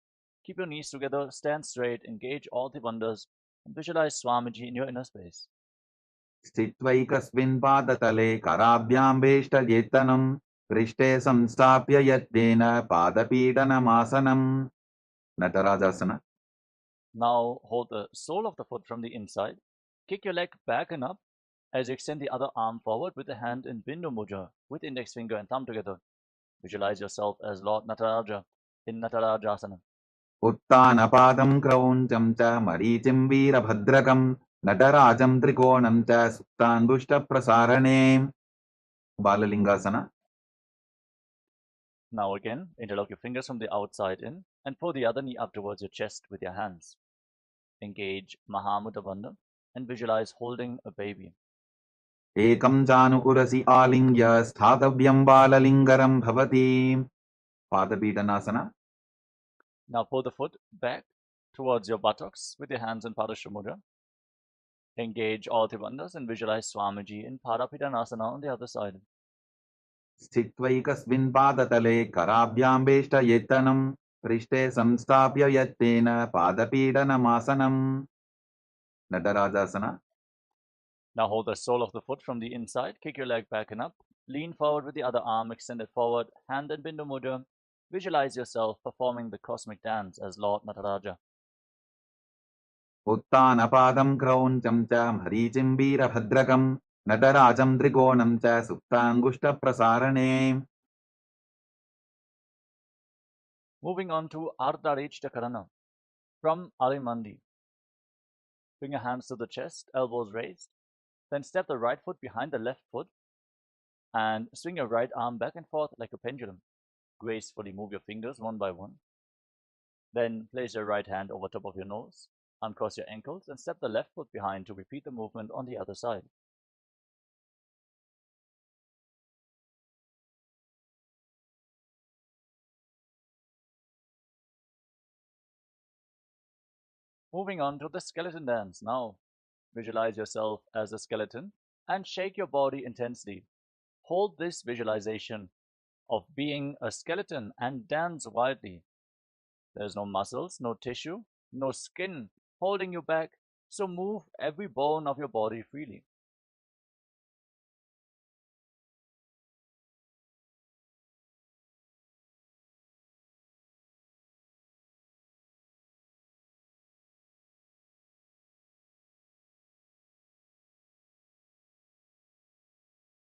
Keep your knees together, stand straight, engage all the bandhas, and visualize Swamiji in your inner space. स्थित्वैकस्मिन् पादतले कराभ्याम्बेष्टजेत्तनं पृष्ठे संस्थाप्य यत्नेन पादपीडनमासनम् नटराजासना. Now hold the sole of the foot from the inside. Kick your leg back and up as you extend the other arm forward with the hand in Bindu Mudra with index finger and thumb together. Visualize yourself as Lord Nataraja in Natarajasana. उत्तानपादं क्रौञ्चं च मरीचिं वीरभद्रकं नटराजं त्रिकोणं च सुप्ताङ्गुष्ठप्रसारणे बाललिङ्गासना. Now again, interlock your fingers from the outside in and pull the other knee up towards your chest with your hands. Engage Mahamudra Bandha and visualize holding a baby. एकं जानु उरसि आलिङ्ग्य स्थातव्यं बाललिङ्गरं भवति. पादपीडनासना. Now pull the foot back towards your buttocks with your hands in Padashamudra. Engage all the bandhas and visualize Swamiji in Parapidanasana on the other side. स्थित्वैकस्मिन् पादतले कराभ्याम्बेष्टयेत्तनं पृष्ठे संस्थाप्य यत्तेन पादपीडनमासनम् नटराजासना. Now hold the sole of the foot from the inside, kick your leg back and up, lean forward with the other arm extended forward, hand in Bindu Mudra. Visualize yourself performing the cosmic dance as Lord Nataraja. उत्तानपादं क्रौञ्चं च मरीचिं वीरभद्रकं नटराजं त्रिकोणं च सुप्ताङ्गुष्ठप्रसारणे. Moving on to Ardharishta Karana from Arimandi. Bring your hands to the chest, elbows raised. Then step the right foot behind the left foot and swing your right arm back and forth like a pendulum. Gracefully move your fingers one by one. Then place your right hand over top of your nose, uncross your ankles, and step the left foot behind to repeat the movement on the other side. Moving on to the skeleton dance. Now, visualize yourself as a skeleton and shake your body intensely. Hold this visualization of being a skeleton and dance wildly. There's no muscles, no tissue, no skin holding you back, so move every bone of your body freely.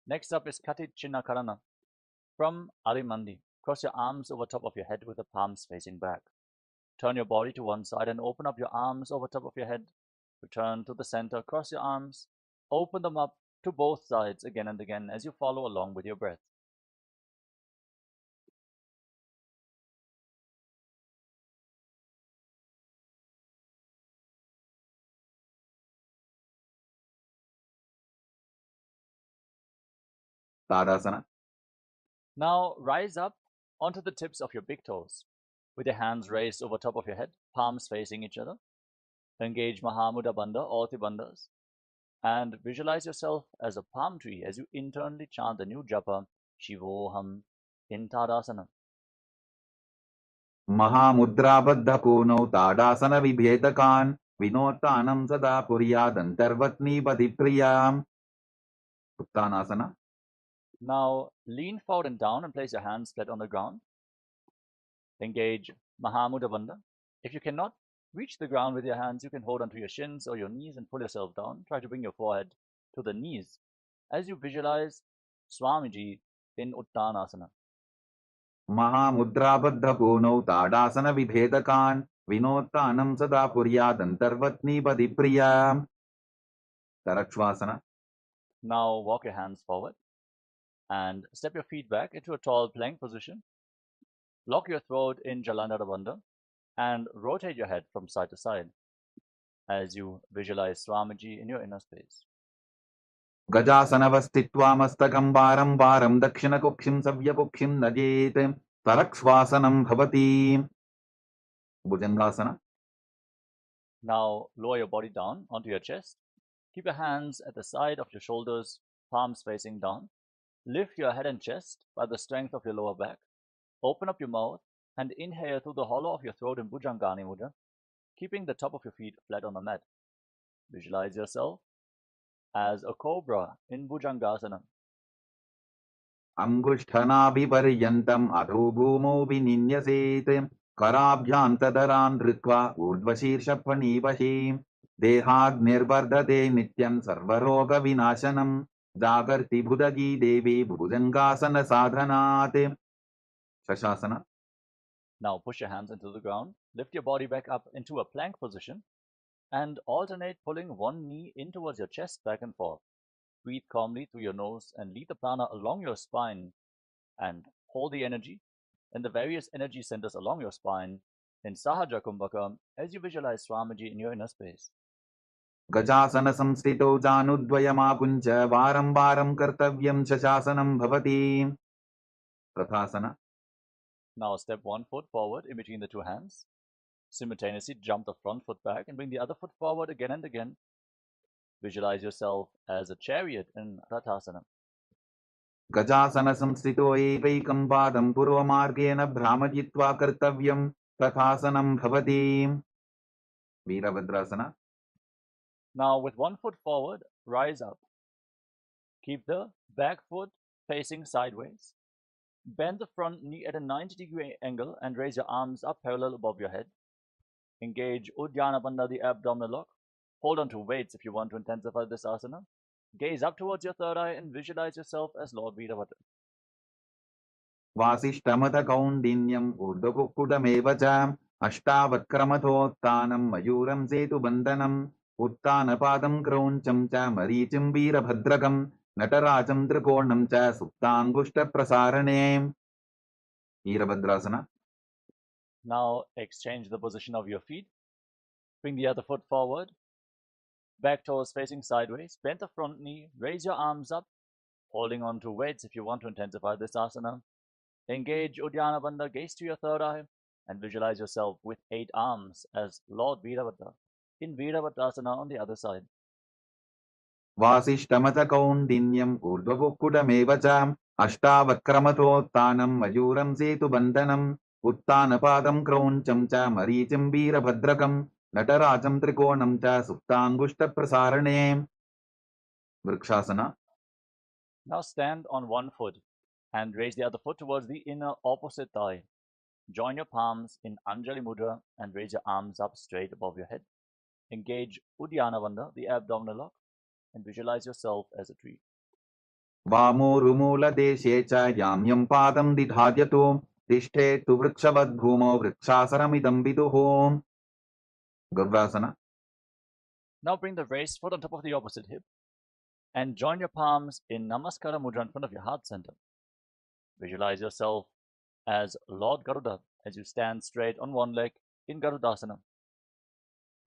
Next up is Kati Chinna Karana from Arimandi. Cross your arms over top of your head with the palms facing back. Turn your body to one side and open up your arms over top of your head. Return to the center, cross your arms, open them up to both sides again and again as you follow along with your breath. Tadasana. Now rise up onto the tips of your big toes with your hands raised over top of your head, palms facing each other. Engage Mahamudra Bandha, all the bandhas, and visualize yourself as a palm tree as you internally chant the new japa, Shivoham, in Tadasana. महामुद्राबद्धपूनौ ताडासनविभेदकान् विनोत्तानं सदा कुर्यादन्तर्वत्नीपतिप्रियाम् उत्तानासना. Now lean forward and down and place your hands flat on the ground. Engage Mahamudra Bandha. If you cannot reach the ground with your hands, you can hold onto your shins or your knees and pull yourself down. Try to bring your forehead to the knees as you visualize Swamiji in Uttanasana. महामुद्राबद्धपूनौ ताडासनविभेदकान् विनोत्तानं सदा कुर्यादन्तर्वत्नीपतिप्रियाम् तरक्ष्वासना. Now walk your hands forward and step your feet back into a tall plank position. Lock your throat in Jalandhara Bandha and rotate your head from side to side as you visualize Swamiji in your inner space. गजासनवस्थित्वा मस्तकं वारं वारं दक्षिणकुक्षिं सव्यकुक्षिं नजेत् तरक्श्वासनं भवति भुजङ्गासन. Now lower your body down onto your chest. Keep your hands at the side of your shoulders, palms facing down. Lift your head and chest by the strength of your lower back. Open up your mouth and inhale through the hollow of your throat in Bhujangani Mudra, keeping the top of your feet flat on the mat. Visualize yourself as a cobra in Bhujangasana. अंगुष्ठनाभिपर्यन्तम् अधो भूमौ विनिन्यसेत् कराभ्यान्तदरान् धृत्वा ऊर्ध्वशीर्षफणीवशे देहाग्निर्वर्धते नित्यं सर्वरोगविनाशनम् जागर्ति भुदगी देवी भुजङ्गासन साधनात् शशासन. Now push your hands into the ground, lift your body back up into a plank position, and alternate pulling one knee in towards your chest back and forth. Breathe calmly through your nose and lead the prana along your spine, and hold the energy in the various energy centers along your spine in Sahaja Kumbhaka as you visualize Swamiji in your inner space. गजासन संस्थितौ जानुद्वयमाकुञ्च वारं वारं कर्तव्यं शशासनं भवति तथासन. Now step one foot forward in between the two hands. Simultaneously jump the front foot back and bring the other foot forward again and again. Visualize yourself as a chariot in Rathasana. गजासन संस्थितो एकैकं पादं पूर्वमार्गेण भ्रामयित्वा कर्तव्यं तथासनं भवति Virabhadrasana. Now with one foot forward, rise up. Keep the back foot facing sideways. Bend the front knee at a 90-degree angle and raise your arms up parallel above your head. Engage Uddiyana Bandha, the abdominal lock. Hold on to weights if you want to intensify this asana. Gaze up towards your third eye and visualize yourself as Lord Veerabhadra. वासिष्ठमथ कौण्डिन्यम् ऊर्ध्वकुक्कुटमेव च अष्टावक्रमथोत्थानं मयूरं सेतुबन्धनम् उत्थानपादं क्रौञ्चं च मरीचिं वीरभद्रकं नटराजं त्रिकोणं च सुप्ताङ्गुष्ठप्रसारणे Virabhadrasana. Now exchange the position of your feet. Bring the other foot forward. Back toes facing sideways. Bend the front knee. Raise your arms up, holding on to weights if you want to intensify this asana. Engage Uddiyana Bandha, gaze to your third eye, and visualize yourself with 8 arms as Lord Veerabhadra in Veerabhadrasana on the other side. वासिष्ठमथ कौण्डिन्यम् ऊर्ध्वकुक्कुटमेव च अष्टावक्रमथोत्थानं मयूरं सेतुबन्धनम् उत्थानपादं क्रौञ्चं च मरीचिं वीरभद्रकं नटराजं त्रिकोणं च सुप्ताङ्गुष्ठप्रसारणे vrikshasana. Now stand on one foot and raise the other foot towards the inner opposite thigh. Join your palms in Anjali Mudra and raise your arms up straight above your head. Engage Uddiyana Bandha, the abdominal lock, and visualize yourself as a tree. वामोरुमूलदेशे च याम्यं पादं दिधार्यतु तिष्ठेत्तु वृक्षवद्भूमौ वृक्षासनमिदं विदुः गव्रासन. Now bring the raised foot on top of the opposite hip and join your palms in Namaskara Mudra in front of your heart center. Visualize yourself as Lord Garuda as you stand straight on one leg in Garudasana.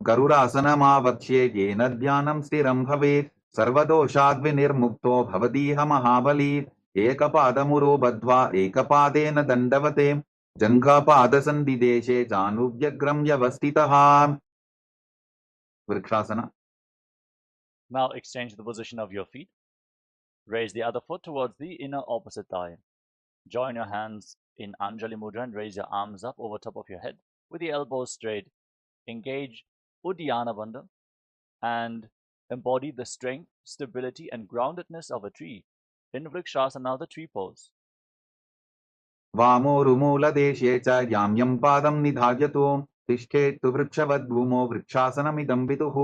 गरुडासनमावक्ष्ये येन ध्यानं स्थिरं भवेत् सर्वदोषाद्विनिर्मुक्तो भवतीह महाबली एकपादमुरो बद्ध्वा एकपादेन दण्डवते जङ्घापादसन्धिदेशे जानुभ्यग्रं व्यवस्थितः vrikshasana. Now exchange the position of your feet. Raise the other foot towards the inner opposite thigh. Join your hands in Anjali Mudra and raise your arms up over top of your head with the elbows straight. Engage Uddiyana Bandha and embody the strength, stability and groundedness of a tree in Vrikshasana, the tree pose. वामोरुमूलदेशे च याम्यं पादं निधार्यतु तिष्ठेत्तु वृक्षवद्भूमौ वृक्षासनमिदं विदुः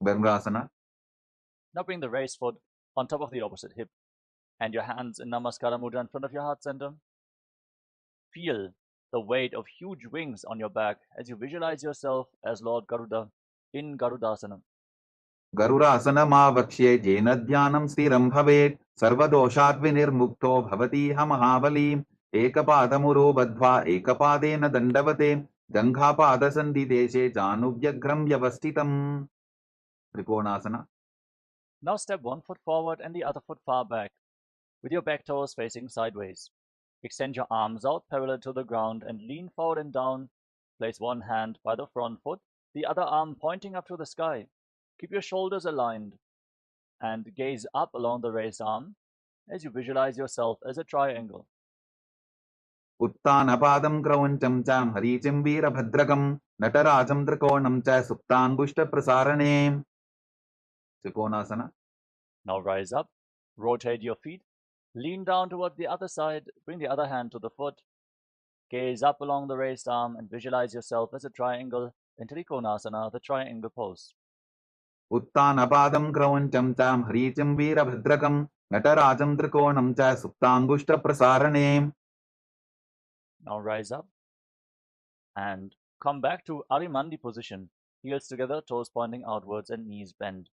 ब्रह्मासन. Now bring the raised foot on top of the opposite hip and your hands in Namaskara Mudra in front of your heart center. Feel the weight of huge wings on your back as you visualize yourself as Lord Garuda in Garudasana. गरुडासनमावक्ष्ये येन ध्यानं स्थिरं भवेत् सर्वदोषाद्विनिर्मुक्तो भवतीह महाबली एकपादमुरो बद्ध्वा एकपादेन दण्डवते जङ्घापादसन्धिदेशे जानुभ्यग्रं व्यवस्थितम् trikonasana. Now step one foot forward and the other foot far back, with your back toes facing sideways. Extend your arms out parallel to the ground and lean forward and down. Place one hand by the front foot, the other arm pointing up to the sky. Keep your shoulders aligned and gaze up along the raised arm as you visualize yourself as a triangle. उत्तानपादं क्रौञ्चं च हरीचिं वीरभद्रकं नटराजं त्रिकोणं च सुप्ताङ्गुष्ठप्रसारणे त्रिकोणासना. Now rise up, rotate your feet, lean down toward the other side, bring the other hand to the foot, gaze up along the raised arm and visualize yourself as a triangle in Trikonasana, the triangle pose. उत्तानपादं क्रौञ्चं च हरीचिं वीरभद्रकं नटराजं त्रिकोणं च सुप्ताङ्गुष्ठप्रसारणे. Now rise up and come back to Arimandi position, heels together, toes pointing outwards and knees bent.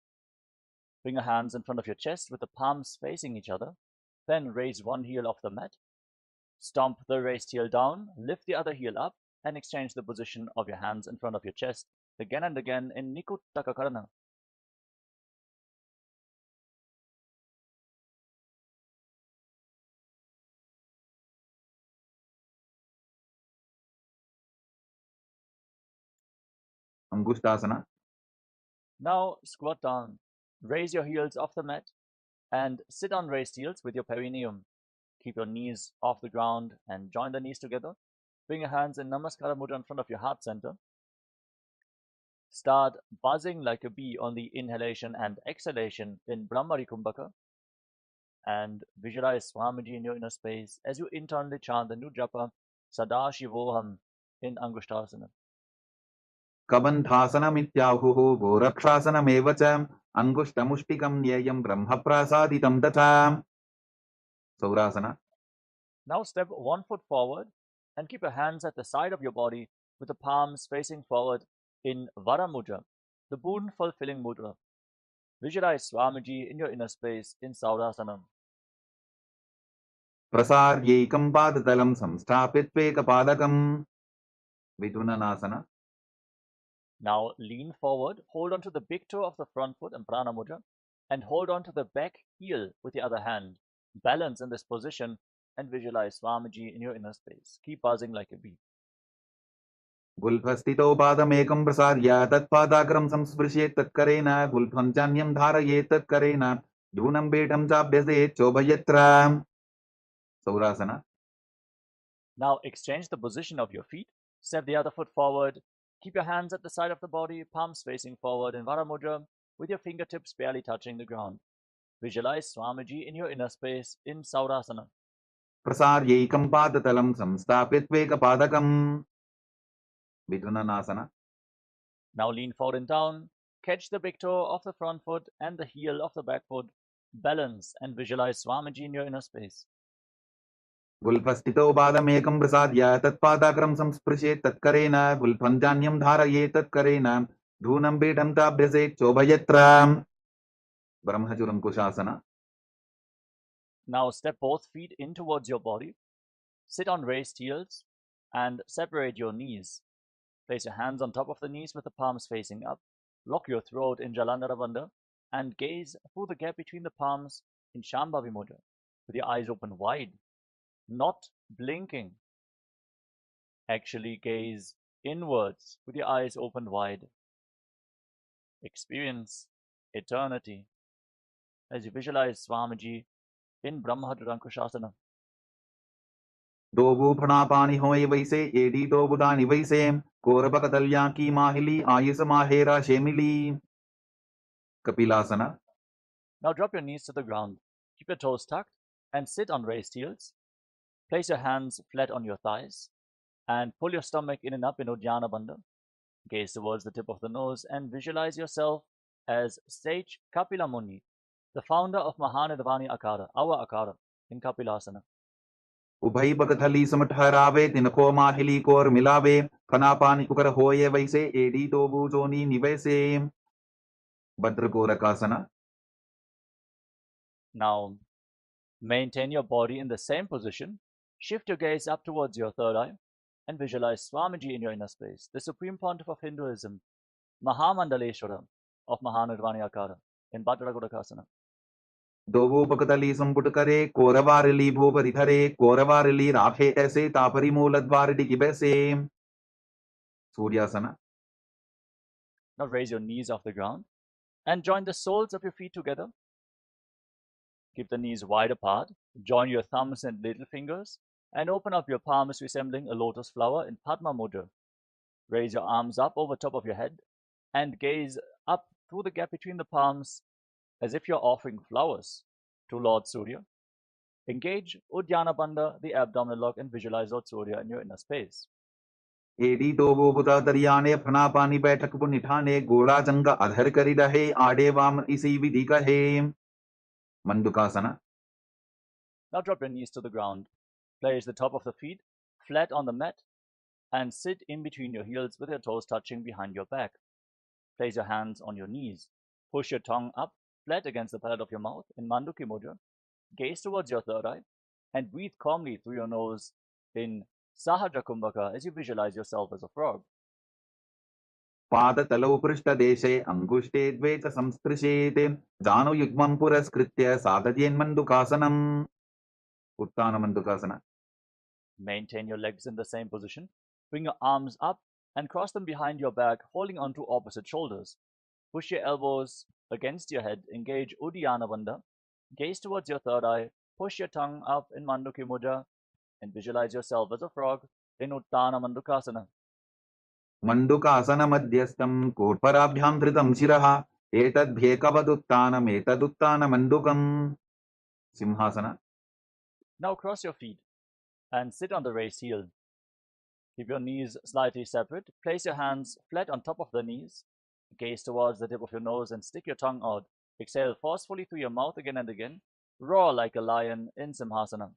Bring your hands in front of your chest with the palms facing each other. Then raise one heel off the mat. Stomp the raised heel down, lift the other heel up, and exchange the position of your hands in front of your chest again and again in Nikuttaka Karana. Angushtasana. Now squat down. Raise your heels off the mat and sit on raised heels with your perineum. Keep your knees off the ground and join the knees together. Bring your hands in Namaskara Mudra in front of your heart center. Start buzzing like a bee on the inhalation and exhalation in Brahmari Kumbhaka. And visualize Swamiji in your inner space as you internally chant the new japa Sadashivoham in Angushtasana. कबन्धासनमित्याहुः गोरक्षासनमेव च अङ्गुष्ठमुष्टिकं न्येयं ब्रह्मप्रासादितं तथा. Saurasana. Now step one foot forward and keep your hands at the side of your body with the palms facing forward in Vara Mudra, the boon-fulfilling mudra. Visualize Swamiji in your inner space in Saurasana. प्रसार्यैकं पादतलं संस्थाप्यत्वेकपादकं विधुननासना. Now lean forward, hold on to the big toe of the front foot in Prana Mudra, and hold on to the back heel with the other hand. Balance in this position and visualize Swamiji in your inner space. Keep buzzing like a bee. गुल्फस्थितो पादमेकं प्रसार्य तत्पादाग्रं संस्पृशेत् तत्करेण गुल्फं चान्यं धारयेत् तत्करेण धूनं पीठं चाभ्यसेत् चोभयत्र. Saurasana. Now exchange the position of your feet. Step the other foot forward. Keep your hands at the side of the body, palms facing forward in Vara Mudra, with your fingertips barely touching the ground. Visualize Swamiji in your inner space in Saurasana. प्रसार्यैकं पादतलं संस्थाप्यत्वेकपादकं विधुननासना. Now lean forward and down. Catch the big toe of the front foot and the heel of the back foot. Balance and visualize Swamiji in your inner space. गुल्फस्थितो पादमेकं प्रसार्य तत्पादाग्रं संस्पृशेत् तत्करेण गुल्फं चान्यं धारयेत् तत्करेण धूनं पीठं चाभ्यसेत् चोभयत्र. ब्रह्मचुरङ्कुशासना. Now step both feet in towards your body. Sit on raised heels and separate your knees. Place your hands on top of the knees with the palms facing up. Lock your throat in Jalandhara Bandha and gaze through the gap between the palms in Shambhavi Mudra with your eyes open wide, not blinking. Actually gaze inwards with your eyes open wide. Experience eternity as you visualize Swamiji in Brahmadrankashasana. दोबू फणापानी होए वैसे AD तो बुदानी वैसे कोरबक दलिया की माहिली Ayush माहेरा शेमिली. कपिलासना. Now drop your knees to the ground. Keep your toes tucked and sit on raised heels. Place your hands flat on your thighs and pull your stomach in and up in Uddiyana Bandha. Gaze towards the tip of the nose and visualize yourself as sage Kapila Muni, the founder of Mahanidvani Akara, our Akara, in Kapilasana. उभई पकथली समठहरावे तिनको माहिली core मिलावे फनापानी cooker होए वैसे AD तो बूजोनी निवैसे. भद्रकोरकासना. Now, maintain your body in the same position. Shift your gaze up towards your third eye and visualize Swamiji in your inner space, the Supreme Pontiff of Hinduism, Mahamandaleshwara of Mahanidvani Akara, in Bhadragodakasana. दोवोपकतली संपुट करे कोरवारली भूपरि धरे कोरवारली Rafe ऐसे तापरी मूलद्वार डिगी बैसे सूर्यासना. Now raise your knees off the ground and join the soles of your feet together. Keep the knees wide apart. Join your thumbs and little fingers and open up your palms resembling a lotus flower in Padma Mudra. Raise your arms up over top of your head and gaze up through the gap between the palms as if you're offering flowers to Lord Surya. Engage Uddiyana Bandha, the abdominal lock, and visualize Lord Surya in your inner space. एडी दोवो बुता दरियाने फना पानी बैठक पुन निठाने गोड़ा जंगा अधर करी रहे आडे वाम इसी विधि कहे मंडुकासना. Now drop your knees to the ground. Place the top of the feet flat on the mat and sit in between your heels with your toes touching behind your back. Place your hands on your knees. Push your tongue up flat against the palate of your mouth in Manduki Mudra. Gaze towards your third eye and breathe calmly through your nose in Sahadra Kumbhaka as you visualize yourself as a frog. पाद तलौ पृष्ठ देशे अंगुष्टे द्वे च संस्पृशेत् जानु युग्मं पुरस्कृत्य साधयेन्मण्डुकासनम्. उत्तान मंडुकासना. Maintain your legs in the same position. Bring your arms up and cross them behind your back, holding onto opposite shoulders. Push your elbows against your head. Engage Uddiyana Bandha. Gaze towards your third eye. Push your tongue up in Manduki Mudra and visualize yourself as a frog in Uttana Mandukasana. मंडुकासन मध्यस्थं कोटपराभ्यां धृतं शिरः एतद्भ्येकवदुत्तानम् एतदुत्तान मंडुकम्. सिंहासना. Now cross your feet and sit on the raised heel. Keep your knees slightly separate. Place your hands flat on top of the knees. Gaze towards the tip of your nose and stick your tongue out. Exhale forcefully through your mouth again and again. Roar like a lion in Simhasana.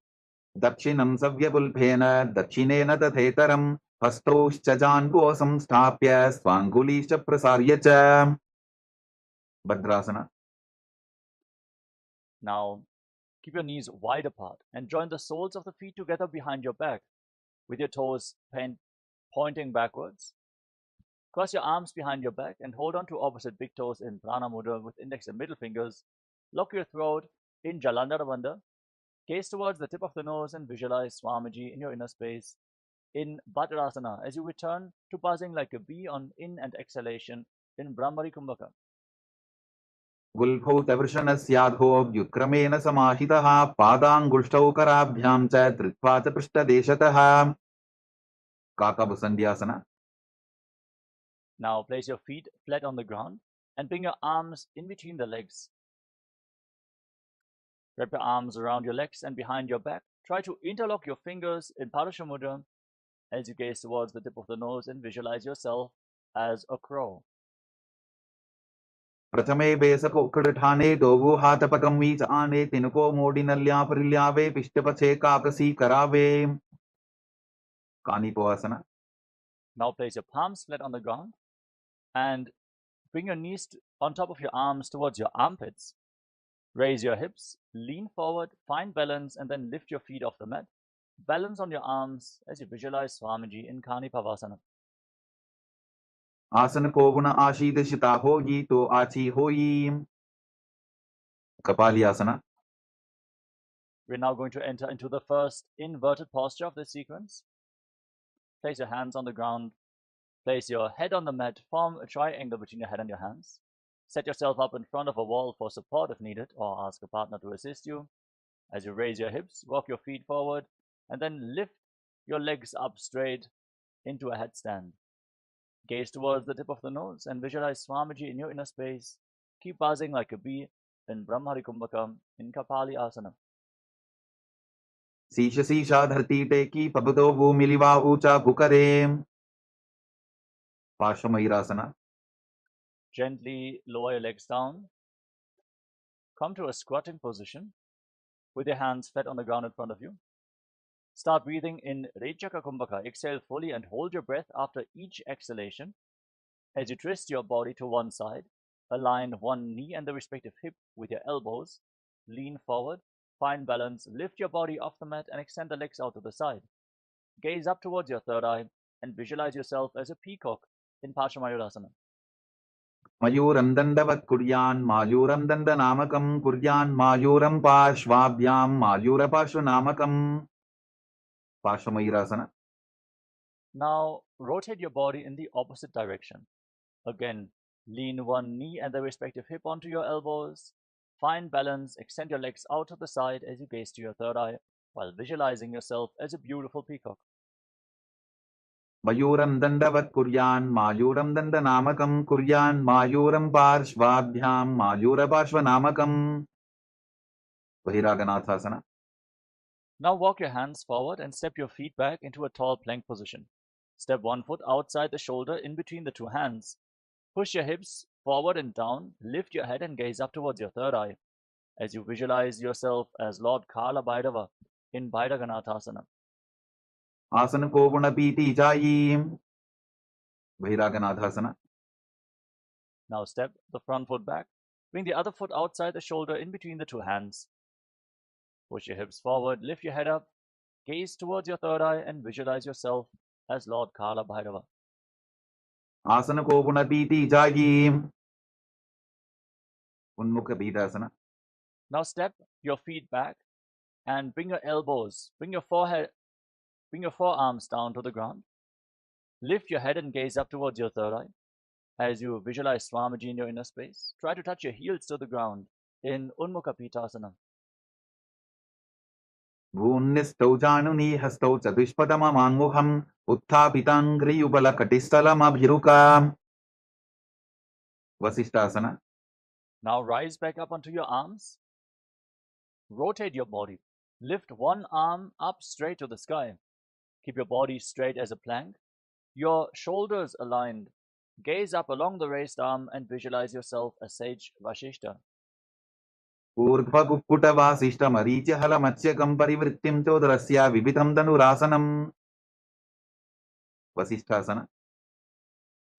दक्षिणं सव्यपुल्भेन दक्षिणेन तथेतरम् हस्तौश्च जान्वो संस्थाप्य स्वाङ्गुलीश्च प्रसार्य च. भद्रासना. Now, keep your knees wide apart and join the soles of the feet together behind your back with your toes pointing backwards. Cross your arms behind your back and hold on to opposite big toes in Prana Mudra with index and middle fingers. Lock your throat in Jalandhara Bandha. Gaze towards the tip of the nose and visualize Swamiji in your inner space in Bhadrasana as you return to buzzing like a bee on in and exhalation in Brahmari Kumbhaka. गुल्फौ तवृषणस्याधो व्युत्क्रमेण समाहितः पादाङ्गुष्ठौ कराभ्यां च धृत्वा च पृष्ठदेशतः. काकाबुसन्ध्यासना. Now place your feet flat on the ground and bring your arms in between the legs. Wrap your arms around your legs and behind your back. Try to interlock your fingers in Parasha Mudra as you gaze towards the tip of the nose and visualize yourself as a crow. प्रथमे बेसकोकड़ठाने दोवो हाथ पकम वीच आने तिनको मोड़ी नल्या परिल्यावे पिष्टपछे काकसी करावे. कानिपोआसना. Now place your palms flat on the ground and bring your knees on top of your arms towards your armpits. Raise your hips, lean forward, find balance, and then lift your feet off the mat. Balance on your arms as you visualize Swamiji in Kanipavasana. आसन को गुण आशीर्षिता होगी तो आची होई. कपालियासना. We're now going to enter into the first inverted posture of this sequence. Place your hands on the ground. Place your head on the mat. Form a triangle between your head and your hands. Set yourself up in front of a wall for support if needed, or ask a partner to assist you. As you raise your hips, walk your feet forward, and then lift your legs up straight into a headstand. Gaze towards the tip of the nose and visualize Swamiji in your inner space. Keep buzzing like a bee in Brahmari Kumbhaka in Kapali Asana. शीश शीशा धरती टेकी पबदो वो मिलिवा ऊंचा भुकरे. पार्श्वमयूरासना. Gently lower your legs down. Come to a squatting position with your hands flat on the ground in front of you. Start breathing in Rechaka Kumbhaka. Exhale fully and hold your breath after each exhalation. As you twist your body to one side, align one knee and the respective hip with your elbows. Lean forward, find balance, lift your body off the mat and extend the legs out to the side. Gaze up towards your third eye and visualize yourself as a peacock in Parshamayurasana. मयूरं दण्डवत् कुर्यान् मायूरं दण्डनामकं कुर्यान् मायूरं पार्श्वाभ्यां मायूरपार्श्वनामकम् पार्श्वमयूरासना. Now rotate your body in the opposite direction. Again, lean one knee and the respective hip onto your elbows. Find balance, extend your legs out to the side as you gaze to your third eye while visualizing yourself as a beautiful peacock. मयूरं दण्डवत् कुर्यान् मायूरं दण्डनामकं कुर्यान् मायूरं पार्श्वाभ्यां मायूरपार्श्वनामकम् बहिरागनाथासना. Now walk your hands forward and step your feet back into a tall plank position. Step one foot outside the shoulder in between the two hands. Push your hips forward and down, lift your head and gaze up towards your third eye as you visualize yourself as Lord Kala Bhairava in Bhairaganathasana. आसन को गुणपीति जायी बहिरागनाथासना. Now step the front foot back. Bring the other foot outside the shoulder in between the two hands. Push your hips forward, lift your head up, gaze towards your third eye and visualize yourself as Lord Kala Bhairava. आसन को गुणपीति जायी उन्मुख बीदासना. Now step your feet back and bring your elbows, bring your forearms down to the ground. Lift your head and gaze up towards your third eye. As you visualize Swamiji in your inner space, try to touch your heels to the ground in Unmukha Pitasana. भून्निष्ठौ जानुनी हस्तौ चतुष्पदममाङ्मुखम् उत्थापिताङ्घ्रियुगलकटिस्थलमभिरुका वसिष्ठासना. Now rise back up onto your arms. Rotate your body. Lift one arm up straight to the sky. Keep your body straight as a plank. Your shoulders aligned. Gaze up along the raised arm and visualize yourself as Sage Vashishta. ऊर्ध्वकुक्कुटवासिष्ठमरीचिहलमत्स्यकं परिवृत्तिं चोदरस्य विविधं धनुरासनम् वसिष्ठासना.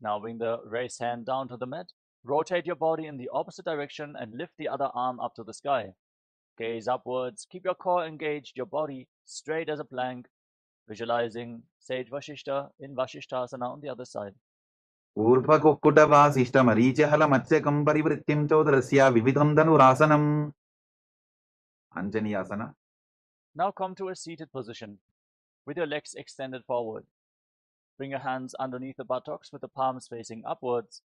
Now bring the raised hand down to the mat. Rotate your body in the opposite direction and lift the other arm up to the sky. Gaze upwards. Keep your core engaged, your body straight as a plank. Visualizing Sage Vashishta in Vashishthasana on the other side. ऊर्ध्वकुक्कुटवासिष्ठमरीचिहलमत्स्यकं परिवृत्तिं चोदरस्य विविधं धनुरासनम् अंजनीयासना. Now come to a seated position with your legs extended forward. Bring your hands underneath the buttocks with the palms facing upwards.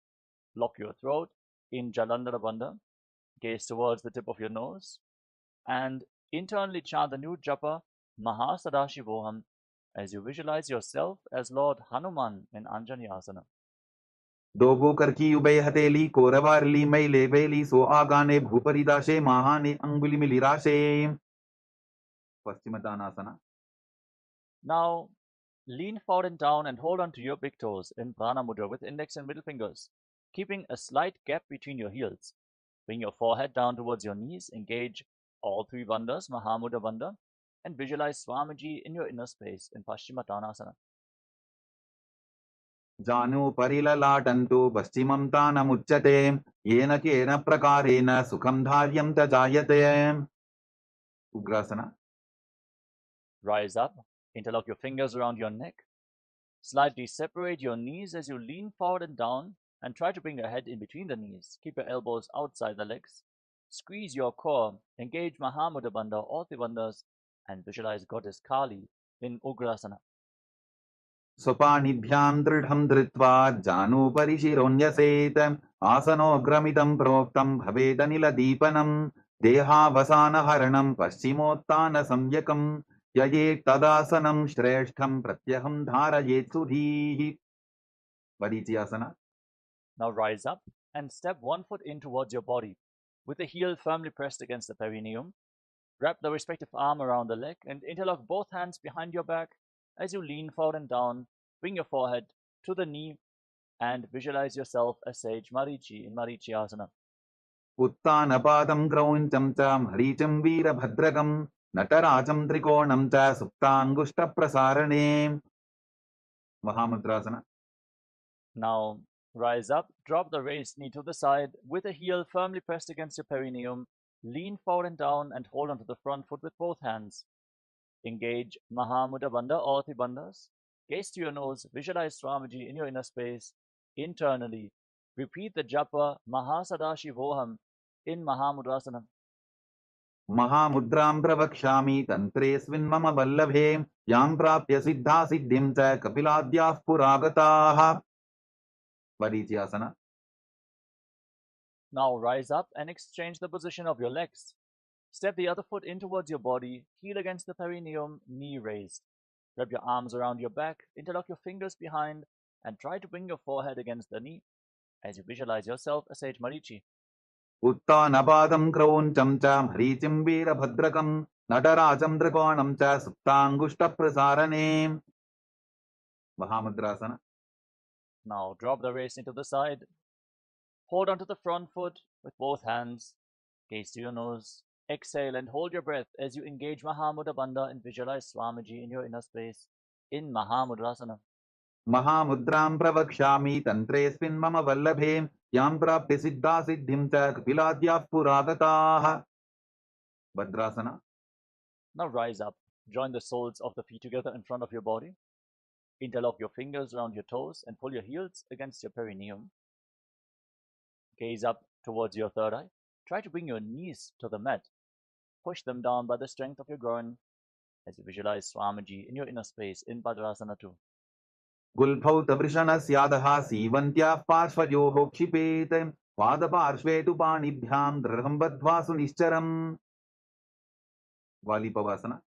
Lock your throat in Jalandhara Bandha. Gaze towards the tip of your nose and internally chant the new japa Mahasadashivoham as you visualize yourself as Lord Hanuman in Anjaneyasana. दोबो करकी उबय हथेली कोरवारली मैले बेली सो आगाने भूपरिदाशे महाने अंगुली मिलिराशे पश्चिमतानासना. Now lean forward and down and hold on to your big toes in Prana Mudra with index and middle fingers, keeping a slight gap between your heels. Bring your forehead down towards your knees, engage all three bandhas, Mahamudra Bandha, and visualize Swamiji in your inner space in Paschimottanasana. जानु परिललाटन्तु पश्चिमं तानमुच्यते येन केन प्रकारेण सुखं धार्यं च जायते ugrasana. Rise up, interlock your fingers around your neck. Slightly separate your knees as you lean forward and down and try to bring your head in between the knees. Keep your elbows outside the legs. Squeeze your core, engage Mahamudra Bandha, all three bandhas, and visualize Goddess Kali in Ugrasana. स्वपाणिभ्यां दृढं धृत्वा जानुपरि शिरोन्यसेत् आसनोग्रमिदं प्रोक्तं भवेदनिलदीपनं देहावसानहरणं पश्चिमोत्तानसंज्ञकं ययेत्तदासनं श्रेष्ठं प्रत्यहं धारयेत् सुधीः वरीचियासना. Now rise up and step one foot in towards your body with the heel firmly pressed against the perineum. Wrap the respective arm around the leg and interlock both hands behind your back as you lean forward and down. Bring your forehead to the knee and visualize yourself as Sage Marichi in Marichiyasana. उत्तानपादं क्रौञ्चं च मरीचिं वीरभद्रकं नटराजं त्रिकोणं च सुप्ताङ्गुष्ठप्रसारणे महामुद्रासना. Now rise up, drop the raised knee to the side with the heel firmly pressed against your perineum. Lean forward and down and hold onto the front foot with both hands. Engage Mahamudra Bandha, all three bandhas. Gaze to your nose, visualize Swamiji in your inner space. Internally, Repeat the japa Mahasadashivoham in Mahamudrasana. महामुद्रां प्रवक्ष्यामि तन्त्रेऽस्मिन् मम वल्लभे यां प्राप्य सिद्धा सिद्धिं च कपिलाद्याः पुरागताः. Varityasana. Now rise up and exchange the position of your legs. Step the other foot in towards your body, heel against the perineum, knee raised. Wrap your arms around your back, interlock your fingers behind, and try to bring your forehead against the knee as you visualize yourself as Sage Marichi. उत्तानपादं क्रौञ्चं च मरीचिं वीरभद्रकं नटराजं त्रिकोणं च सुप्ताङ्गुष्ठप्रसारणे. Mahamudrasana. Now drop the waist into the side. Hold onto the front foot with both hands. Gaze to your nose. Exhale and hold your breath as you engage Mahamudra Bandha and visualize Swamiji in your inner space in Mahamudrasana. महामुद्रां प्रवक्ष्यामि तन्त्रेऽस्मिन् मम वल्लभे यां प्राप्य सिद्धा सिद्धिं च कपिलाद्याः पुरागताः. Bhadrasana. Now rise up. Join the soles of the feet together in front of your body. Interlock your fingers around your toes and pull your heels against your perineum. Gaze up towards your third eye. Try to bring your knees to the mat. Push them down by the strength of your groin as you visualize Swamiji in your inner space in Bhadrasana 2. गुल्फौ तवृषणस्यादः सीवन्त्याः पार्श्वयोः क्षिपेत् पादपार्श्वे तु पाणिभ्यां दृढं बद्ध्वा सुनिश्चरम्. Valipavasana.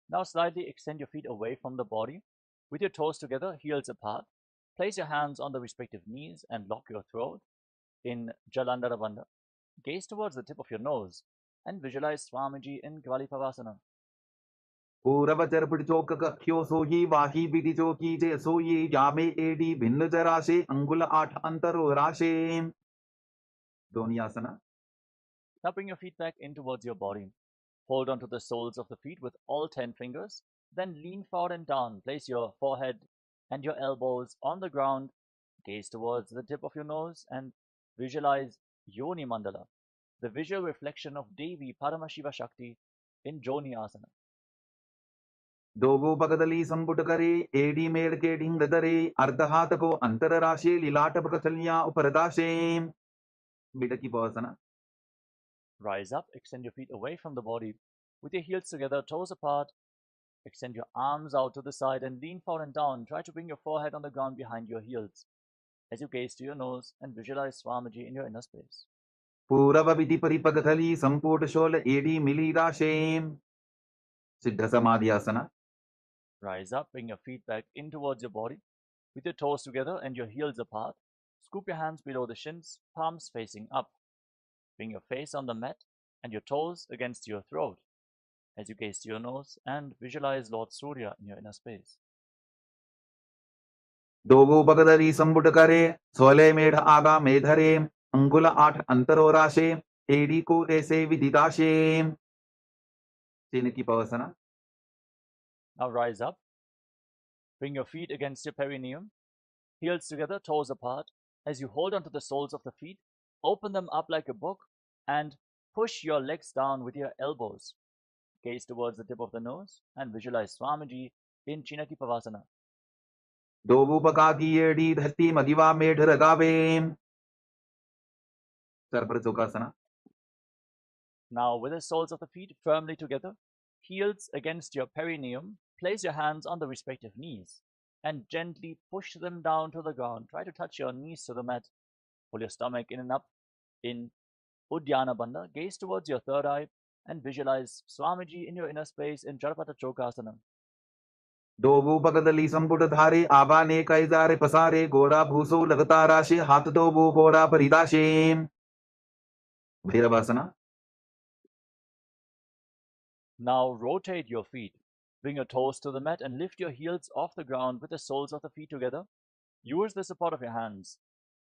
Now slightly extend your feet away from the body with your toes together, heels apart. Place your hands on the respective knees and lock your throat in Jalandhara Bandha. Gaze towards the tip of your nose and visualize Swamiji in Valipavasana. पूरवचर पिटचोक कख्यो सोही वाही बिटी चोकी जे सोई जामे AD भिन्न जराशे अंगुल 8 अंतरो राशे. Donyasana. Now bring your feet back in towards your body. Hold onto the soles of the feet with all 10 fingers. Then lean forward and down. Place your forehead and your elbows on the ground. Gaze towards the tip of your nose and visualize Yoni Mandala, the visual reflection of Devi Paramashiva Shakti in Joni Asana. दोगो पगदली संपुट करे AD मेड़ के ढिंग दरे अर्धहात को अंतर राशे लीलाट पकचलिया उपरदाशे. बिडकी पवसना. Rise up, extend your feet away from the body with your heels together, toes apart. Extend your arms out to the side and lean forward and down. Try to bring your forehead on the ground behind your heels as you gaze to your nose and visualize Swamiji in your inner space. पूरव विधि परिपगथली संपुट शोल एडी मिली राशे. सिद्ध समाधियासना. Rise up, bring your feet back in towards your body with your toes together and your heels apart. Scoop your hands below the shins, palms facing up. Bring your face on the mat and your toes against your throat as you gaze to your nose and visualize Lord Surya in your inner space. दोगो पगदली संपुट करे सोले मेढ़ आगा मेधरे अंगुल 8 अंतरो राशे AD को ऐसे विदिताशे. की पवसना. Now rise up. Bring your feet against your perineum, heels together, toes apart. As you hold onto the soles of the feet, open them up like a book and push your legs down with your elbows. Gaze towards the tip of the nose and visualize Swamiji in Chinaki Pavasana. दोगुपका की AD धरती मदिवा मेढ़ रगावे. सर्पचोकासना. Now with the soles of the feet firmly together, heels against your perineum, place your hands on the respective knees and gently push them down to the ground. Try to touch your knees to the mat. Pull your stomach in and up in Uddiyana Bandha. Gaze towards your third eye and visualize Swamiji in your inner space in Jarapata Chokasana. दोगो पगदली संपुट धारे आबाने कैजारे पसारे गोड़ा भूसो लगता राशे हाथ दोगो गोड़ा परिदाशे. भैरवासना. Now rotate your feet. Bring your toes to the mat and lift your heels off the ground with the soles of the feet together. Use the support of your hands.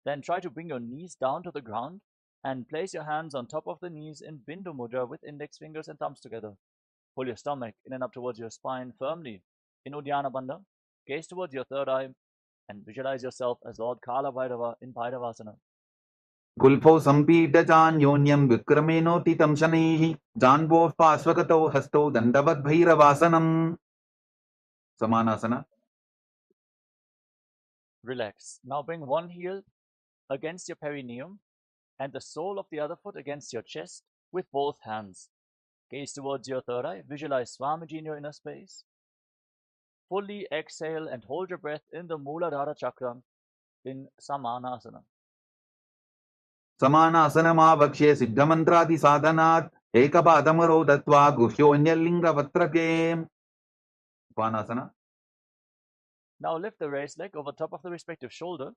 Then try to bring your knees down to the ground and place your hands on top of the knees in Bindu Mudra with index fingers and thumbs together. Pull your stomach in and up towards your spine firmly in Uddiyana Bandha. Gaze towards your third eye and visualize yourself as Lord Kala Bhairava in Bhairavasana. गुल्फौ संपीड्य चान्योन्यं विक्रमेणोत्थितं शनैः जान्वोः पार्श्वगतौ हस्तौ दण्डवद् भैरवासनम्. Samanasana. Relax. Now bring one heel against your perineum and the sole of the other foot against your chest with both hands. Gaze towards your third eye. Visualize Swamiji in your inner space. Fully exhale and hold your breath in the Muladhara Chakra in Samanasana. समानासनमावक्ष्ये सिद्धमन्त्रादिसाधनात् एकपादमरो दत्त्वा गुह्योऽन्यलिङ्गवत्रके उपानासना. Now lift the raised leg over top of the respective shoulder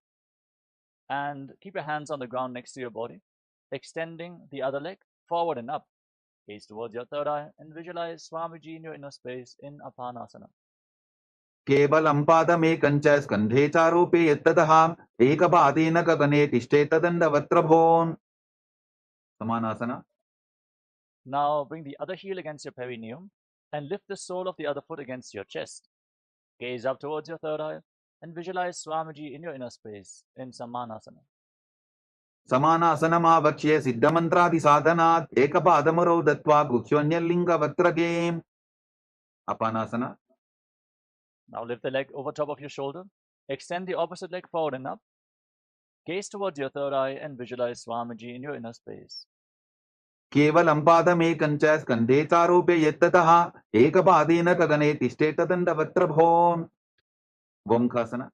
and keep your hands on the ground next to your body, extending the other leg forward and up. Gaze towards your third eye and visualize Swamiji in your inner space in Apanasana. केवलं पादमेकञ्च स्कन्धे चारोपे यत्ततः एकपादेन गगने तिष्ठेत्तदण्डवत्रभोन्. समानासना. Now bring the other heel against your perineum and lift the sole of the other foot against your chest. Gaze up towards your third eye and visualize Swamiji in your inner space in Samanasana. समानासनमावक्ष्ये सिद्धमन्त्रादिसाधनात् एकपादमरो दत्त्वा गुह्योऽन्यलिङ्गवत्रके. अपानासना. Now lift the leg over top of your shoulder, extend the opposite leg forward and up. Gaze towards your third eye and visualize Swamiji in your inner space. केवलं पादमेकञ्च स्कन्धे चारोपे यत्ततः एकपादेन गगने तिष्ठेत्तदण्डवत्रभोन्. गोमुखासना.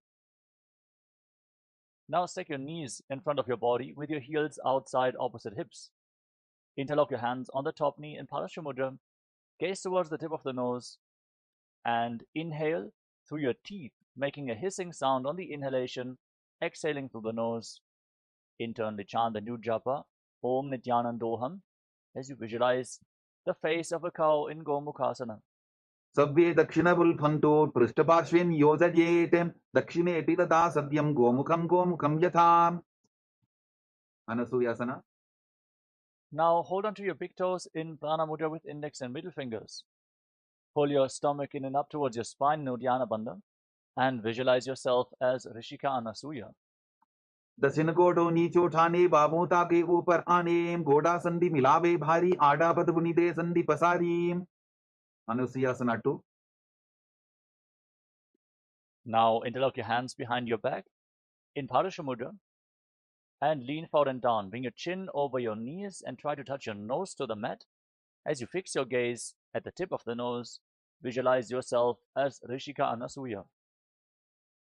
Now stack your knees in front of your body with your heels outside opposite hips. Interlock your hands on the top knee in Paramashivoham. Gaze towards the tip of the nose and inhale through your teeth, making a hissing sound on the inhalation, exhaling through the nose. Internally chant the new japa, Om Nithyanandoham, as you visualize the face of a cow in Gomukhasana. सव्ये दक्षिणबुल्फन्तो पृष्ठपार्श्वेन योजयेत् दक्षिणेऽपि तथा सद्यं गोमुखं गोमुखं यथा. अनसूयासना. Now hold on to your big toes in Prana Mudra with index and middle fingers. Pull your stomach in and up towards your spine in Uddiyana Bandha and visualize yourself as Rishika Anasuya. दक्षिण कोटो नीचो ठाने बाबोता के ऊपर आने घोड़ा संधि मिलावे भारी आडा पद बुनिदे संधि पसारी. अनुसुयासना 2. Now interlock your hands behind your back in Parasha Mudra and lean forward and down. Bring your chin over your knees and try to touch your nose to the mat. As you fix your gaze at the tip of the nose, visualize yourself as Rishika Anasuya.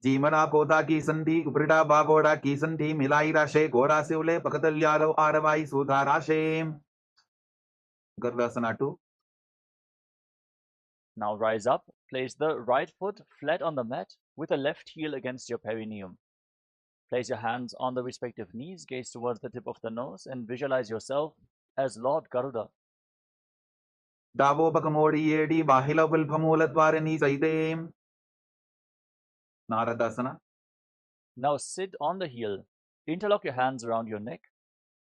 जीमना पोता की संधि उपरिटा बागोड़ा की संधि मिलाई राशे घोड़ा से उले पकतल्यारो आरवाई सुधा राशे. गर्भासना 2. Now rise up, place the right foot flat on the mat with the left heel against your perineum. Place your hands on the respective knees, gaze towards the tip of the nose and visualize yourself as Lord Garuda. दावो बकमोड़ी येडी बाहिला बुल्फमूलद्वारनी सैदे. नारदासना. Now sit on the heel, interlock your hands around your neck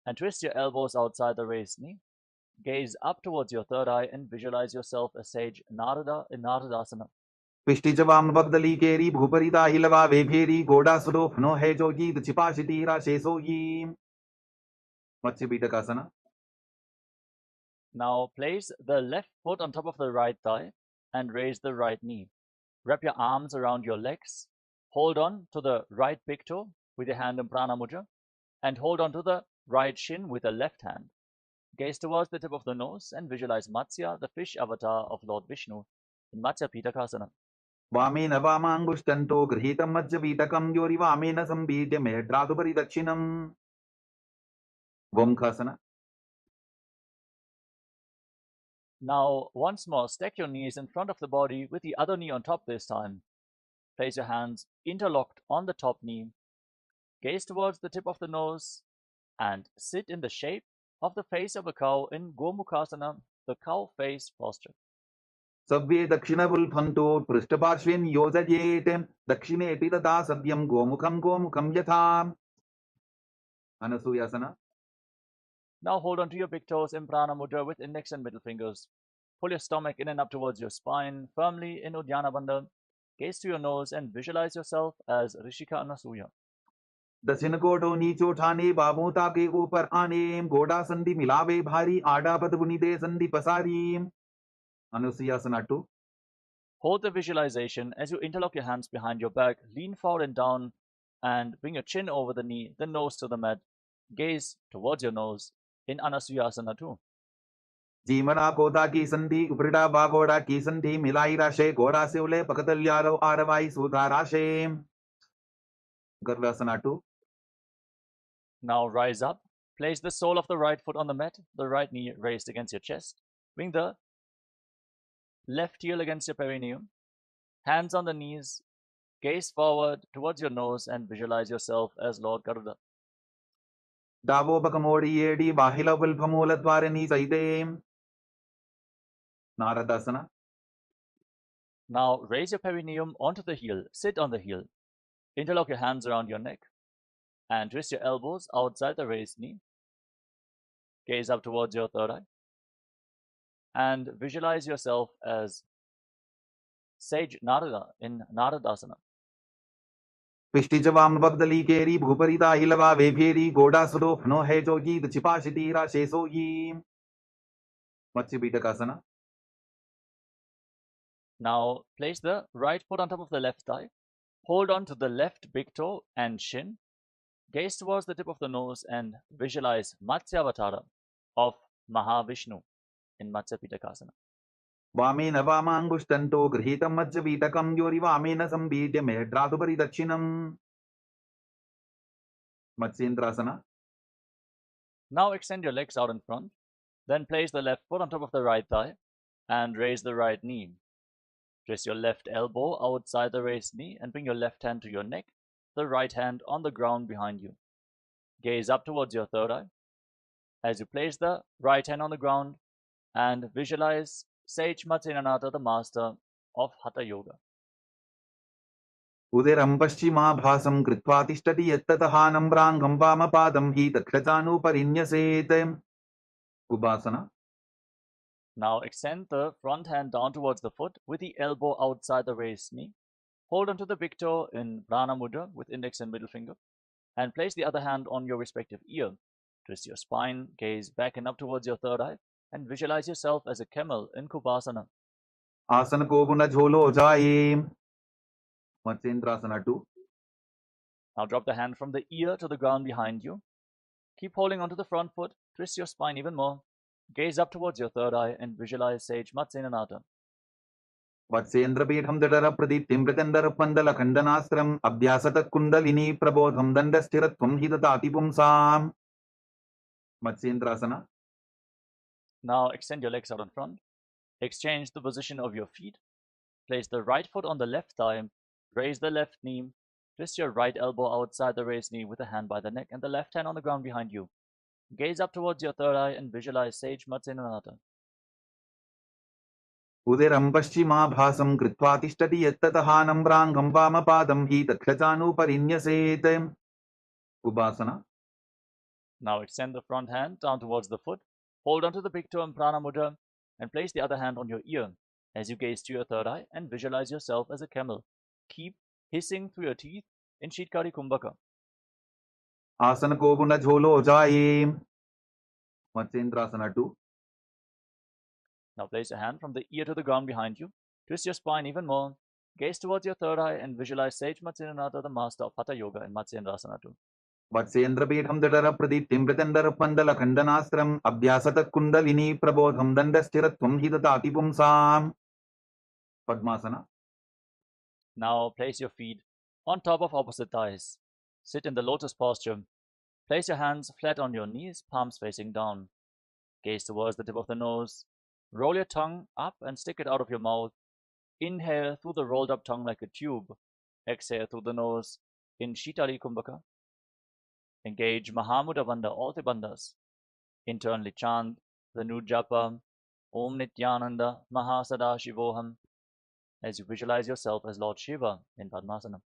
and twist your elbows outside the raised knee. Gaze up towards your third eye and visualize yourself as sage Narada in Naradasana. पिष्टिजवाम बगदली केरी भूपरिता हिलवा वेभेरी घोड़ा सुरोफनो है जोगी छिपाशिती राशे सोगी. मत्स्यपीठकासना. Now place the left foot on top of the right thigh and raise the right knee. Wrap your arms around your legs. Hold on to the right big toe with your hand in Prana Mudra and hold on to the right shin with the left hand. Gaze towards the tip of the nose and visualize Matsya, the fish avatar of Lord Vishnu, in Matsya Pitakasana. वामेन वामाङ्गुष्टन्तो गृहीतं मज्जपीठकं योरि वामेन संबीज्य मेढ्रादुपरि दक्षिणम्. Gomukhasana. Now, once more, stack your knees in front of the body with the other knee on top this time. Place your hands interlocked on the top knee. Gaze towards the tip of the nose and sit in the shape of the face of a cow in Gomukhasana, the cow face posture. सव्ये दक्षिणबुल्फन्तो पृष्ठपार्श्वेन योजयेत् दक्षिणेऽपि तथा सद्यं गोमुखं गोमुखं यथा. अनसूयासना. Now hold on to your big toes in Prana Mudra with index and middle fingers. Pull your stomach in and up towards your spine, firmly in Uddiyana Bandha. Gaze to your nose and visualize yourself as Rishika Anasuya. दक्षिण कोटो नीचो ठाने बाबोता के ऊपर आने घोड़ा संधि मिलावे भारी आडा पद बुनिदे संधि पसारी. अनुसुयासना 2. Hold the visualization as you interlock your hands behind your back, lean forward and down, and bring your chin over the knee, the nose to the mat. Gaze towards your nose in Anasuyasana 2. जीमना कोदा की संधि उपरिटा बागोड़ा की संधि मिलाई राशे घोड़ा से उले पकतलियारो आरवाई सुधा राशे गर्भासना 2. Now rise up. Place the sole of the right foot on the mat, the right knee raised against your chest. Bring the left heel against your perineum. Hands on the knees. Gaze forward towards your nose and visualize yourself as Lord Garuda. Davo bakamodi edi bahila vilpamula dwarani saide. Naradasana. Now raise your perineum onto the heel. Sit on the heel. Interlock your hands around your neck and twist your elbows outside the raised knee. Gaze up towards your third eye and visualize yourself as Sage Narada in Naradasana. Pishtijavam Bagdali Keri Bhuparita Hilava Veperi Goda Sudo no Hejogi the Chipashiti Rashe Soyi Matsubita. Now place the right foot on top of the left thigh. Hold on to the left big toe and shin. Gaze towards the tip of the nose and visualize Matsyavatara of Mahavishnu in Matsya Pitakasana. Vamena Vamangustanto Grihitam Matsyavitakam Yori Vamena Sambidya Medratubari Dakshinam Matsendrasana. Now extend your legs out in front. Then place the left foot on top of the right thigh and raise the right knee. Twist your left elbow outside the raised knee and bring your left hand to your neck, the right hand on the ground behind you. Gaze up towards your third eye. As you place the right hand on the ground and visualize Sage Nithyananda, the master of Hatha Yoga. Uderam Paschima Bhasam Kritva Tishtati Yattatahanam Brangam Vamapadam Hi Takratanu Parinyaset. Ubasana. Now extend the front hand down towards the foot with the elbow outside the raised knee. Hold onto the big toe in Prana Mudra with index and middle finger and place the other hand on your respective ear. Twist your spine, gaze back and up towards your third eye and visualize yourself as a camel in Kubasana. Asana Koguna Jholo Jaye Matsendrasana 2. Now drop the hand from the ear to the ground behind you. Keep holding onto the front foot, twist your spine even more. Gaze up towards your third eye and visualize Sage Matsenanata. Vatsendra Pitham Dadara Pradiptim Pratandara Pandala Khandanastram Abhyasata Kundalini Prabodham Dandastiratvam Hidatati Pumsam Matsendrasana. Now extend your legs out in front. Exchange the position of your feet. Place the right foot on the left thigh. Raise the left knee. Twist your right elbow outside the raised knee with a hand by the neck and the left hand on the ground behind you. Gaze up towards your third eye and visualize Sage Matsenanata. Uderam Paschima Bhasam Kritva Tishtati Yattatahanam Brangam Vamapadam Hi Takratanu Parinyaset. Ubasana. Now extend the front hand down towards the foot. Hold onto the big toe in Prana Mudra and place the other hand on your ear as you gaze to your third eye and visualize yourself as a camel. Keep hissing through your teeth in Shitkari Kumbhaka. Asana Koguna Jholo Jaye Matsendrasana 2. Now place your hand from the ear to the ground behind you. Twist your spine even more. Gaze towards your third eye and visualize Sage Matsenanata, the master of Hatha Yoga in Matsyendrasana 2. Vatsendra Pitham Dadara Pradiptim Pratandara Pandala Khandanastram Abhyasata Kundalini Prabodham Dandastiratvam Hidatati Pumsam Padmasana. Now place your feet on top of opposite thighs. Sit in the lotus posture. Place your hands flat on your knees, palms facing down. Gaze towards the tip of the nose. Roll your tongue up and stick it out of your mouth. Inhale through the rolled up tongue like a tube. Exhale through the nose in Shitali Kumbhaka. Engage Mahamudra Bandha, all the bandhas. Internally chant the new japa, Om Nithyananda Mahasadashivoham, as you visualize yourself as Lord Shiva in Padmasana.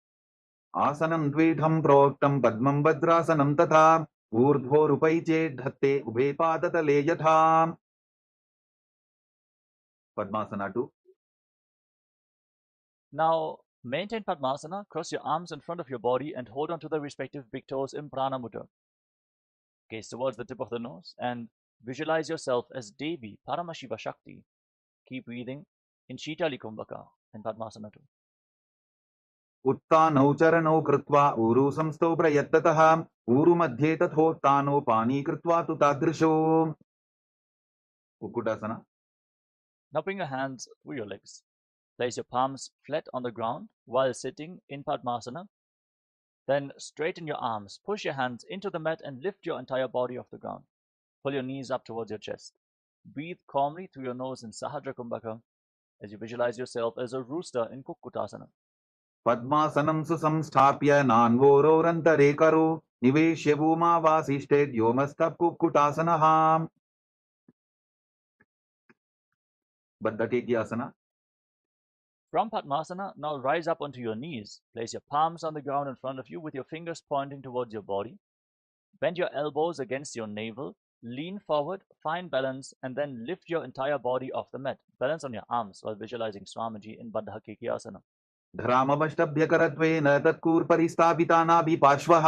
Asanam Dvidham Proktam Padmam Vadrasanam Tatha Urdhvo Rupaiche Dhatte Ubhe Padatale Yatha. Padmasana 2. Now maintain Padmasana, cross your arms in front of your body and hold on to the respective big toes in Prana Mudra. Gaze towards the tip of the nose and visualize yourself as Devi, Paramashiva Shakti. Keep breathing in Shitali Kumbhaka in Padmasana 2. उत्तानौ चरणौ कृत्वा ऊरु संस्थौ प्रयत्ततः ऊरु मध्ये तथोत्तानो पानी कृत्वा तु तादृशो कुक्कुटासना. Now bring your hands through your legs. Place your palms flat on the ground while sitting in Padmasana. Then straighten your arms, push your hands into the mat and lift your entire body off the ground. Pull your knees up towards your chest. Breathe calmly through your nose in Sahadra Kumbhaka as you visualize yourself as a rooster in Kukkutasana. पद्मासनं सुसंस्थाप्य नान्वोरोरन्तरे करो निवेश्य भूमावासिष्ठे व्योमस्तः कुक्कुटासनः. बद्धटेक्यासना. From Padmasana, now rise up onto your knees. Place your palms on the ground in front of you with your fingers pointing towards your body. Bend your elbows against your navel. Lean forward, find balance, and then lift your entire body off the mat. Balance on your arms while visualizing Swamiji in Baddha Kikyasana. धरामवष्टभ्यकरत्वेन तत्कूर्परिस्थापितानाभिपार्श्वः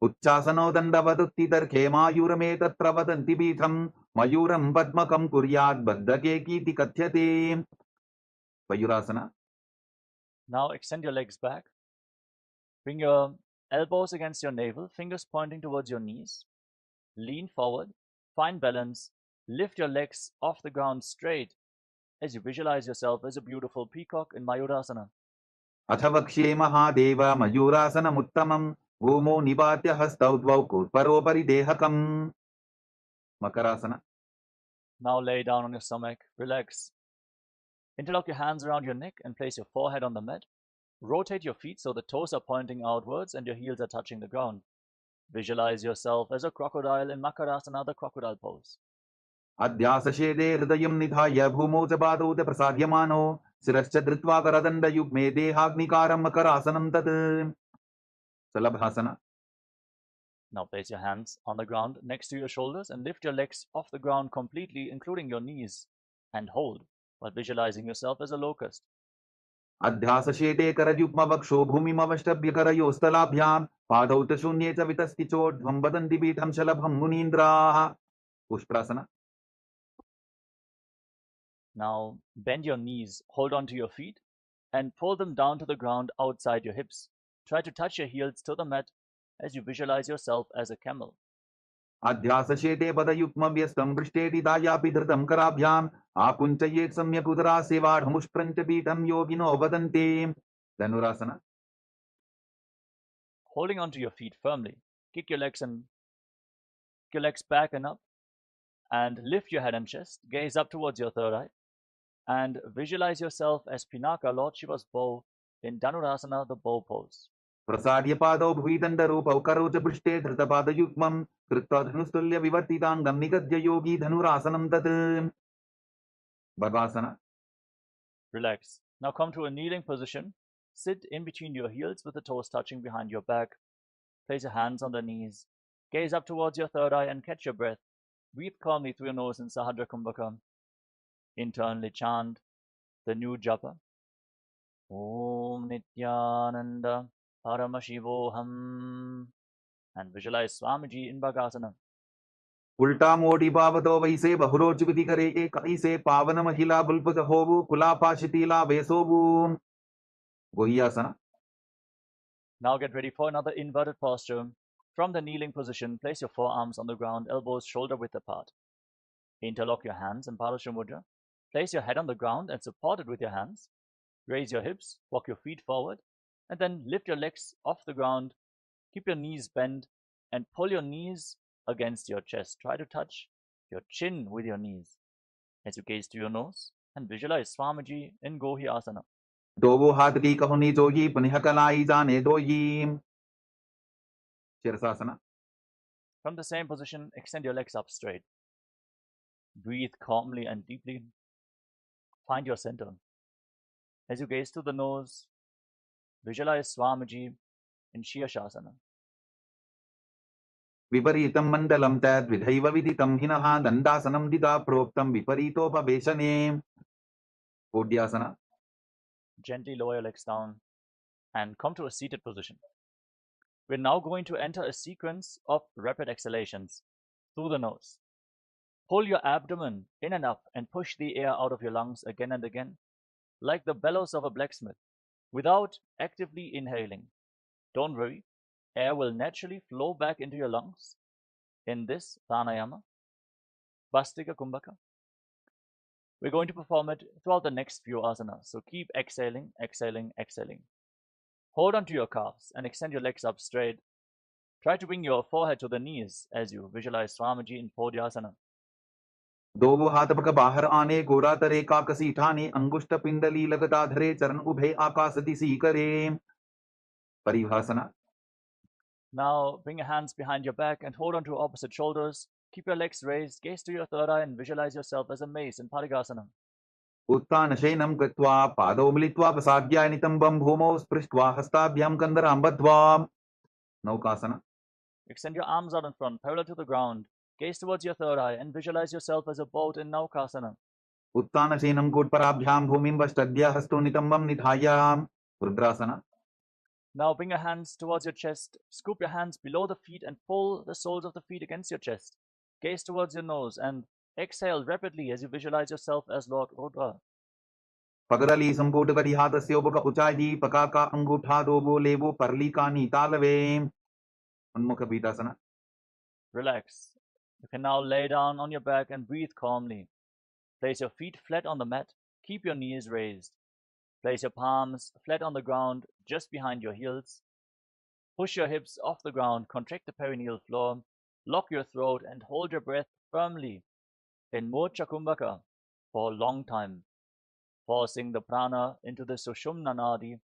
उच्चासनो दण्डवदुत्थितर्खे मायूरमे तत्र वदन्ति पीठम् मयूरं पद्मकं कुर्यात् बद्धकेकीति कथ्यते. Mayurasana. Now extend your legs back. Bring your elbows against your navel, fingers pointing towards your knees. Lean forward, find balance, lift your legs off the ground straight as you visualize yourself as a beautiful peacock in Mayurasana. अथ वक्ष्ये महादेव मयूरासनमुत्तमम् भूमौ निपात्य हस्तौ द्वौ कूर्परोपरि देहकम्. Makarasana. Now lay down on your stomach, relax. Interlock your hands around your neck and place your forehead on the mat. Rotate your feet so the toes are pointing outwards and your heels are touching the ground. Visualize yourself as a crocodile in Makarasana, the crocodile pose. अध्यासशेदे हृदयं निधाय भूमौ च पादौ च प्रसाद्यमानो शिरश्च धृत्वा करदण्डयुग्मे देहाग्निकारं मकरासनं तत्. Salabhasana. Now place your hands on the ground next to your shoulders and lift your legs off the ground completely, including your knees, and hold while visualizing yourself as a locust. अध्यासशेते करयुग्मवक्षो भूमिमवष्टभ्यकरयोस्तलाभ्यां पादौ च शून्ये च वितस्ति चोर्ध्वं वदन्ति पीठं शलभं मुनीन्द्राः. पुष्प्रासना. Now bend your knees, hold onto your feet, and pull them down to the ground outside your hips. Try to touch your heels to the mat as you visualize yourself as a camel. अध्यासशेते पदयुग्मव्यस्तं पृष्ठेटिदायापि धृतं कराभ्याम् आकुञ्चयेत् सम्यक् उदरासेवाढमुष्प्रञ्च पीठं योगिनो वदन्ति. Dhanurasana. Holding onto your feet firmly, kick your legs back and up, and lift your head and chest. Gaze up towards your third eye, and visualize yourself as Pinaka, Lord Shiva's bow, in Dhanurasana, the bow pose. प्रसाद्य पादौ भुविदण्डरूपौ करौ च पृष्ठे धृतपादयुग्मं कृत्वा धनुस्तुल्य विवर्तिताङ्गं निगद्य योगी धनुरासनं तत्. बर्वासना. Relax. Now come to a kneeling position. Sit in between your heels with the toes touching behind your back. Place your hands on the knees. Gaze up towards your third eye and catch your breath. Breathe calmly through your nose in Sahadra Kumbhaka. Internally chant the new japa. Om Nithyananda Paramashivoham. And visualize Swamiji in Bhagasana. उल्टा मोटी पावतो वैसे बहुरोचुविधि करे एक ऐसे पावन महिला बुल्पुज होवु कुलापाशितीला वेसोवु. गुह्यासना. Now get ready for another inverted posture. From the kneeling position, place your forearms on the ground, elbows shoulder width apart. Interlock your hands in Padasha Mudra. Place your head on the ground and support it with your hands. Raise your hips, walk your feet forward, and then lift your legs off the ground. Keep your knees bent and pull your knees against your chest. Try to touch your chin with your knees as you gaze to your nose and visualize Swamiji in Gohi Asana. दोवो हाथ की कहुनी जोगी पुनः कलाई जाने दोई. Shirshasana. From the same position, extend your legs up straight. Breathe calmly and deeply. Find your center. As you gaze to the nose, visualize Swamiji in Shirshasana. विपरीतं मण्डलं तद्विधैव विदितं हिनः दण्डासनं दिदा प्रोक्तं विपरीतोपवेशने. कोड्यासना. Gently lower your legs down and come to a seated position. We're now going to enter a sequence of rapid exhalations through the nose. Pull your abdomen in and up and push the air out of your lungs again and again, like the bellows of a blacksmith. without actively inhaling. Don't worry, air will naturally flow back into your lungs in this pranayama, Vastika Kumbhaka. We're going to perform it throughout the next few asanas, so keep exhaling, exhaling, exhaling. Hold on to your calves and extend your legs up straight. Try to bring your forehead to the knees as you visualize Swamiji in Podhyasana. दो हाथ पग बाहर आने, गोरा तरे काकसी ठाने, अंगुष्ठ पिंडली लगता धरे, चरण उभे आकाश दिशी करे. Paribhasana. Now bring your hands behind your back and hold on to your opposite shoulders. Keep your legs raised, gaze to your third eye and visualize yourself as a mace in Parigasana. उत्तानशयनं कृत्वा पादौ मिलित्वा प्रसाद्याय नितम्बं भूमौ स्पृष्ट्वा हस्ताभ्यां कन्दरां बद्ध्वा. Naukasana. Extend your arms out in front, parallel to the ground. Gaze towards your third eye and visualize yourself as a boat in Naukasana. उत्तानशयनं कोट्पराभ्यां भूमिं वष्टद्य हस्तो नितम्बं निधाय. Rudrasana. Now bring your hands towards your chest, scoop your hands below the feet and pull the soles of the feet against your chest. Gaze towards your nose and exhale rapidly as you visualize yourself as Lord Rudra. पगडली संपुट करी हातस्य उपक उचाई पकाका अंगूठा दोबो लेबो परलिका नीतालवे. उन्मुख पीठासना. Relax. You can now lay down on your back and breathe calmly. Place your feet flat on the mat. Keep your knees raised. Place your palms flat on the ground just behind your heels. Push your hips off the ground, contract the perineal floor, lock your throat and hold your breath firmly in Mocha Kumbhaka for a long time, forcing the prana into the Sushumna Nadi,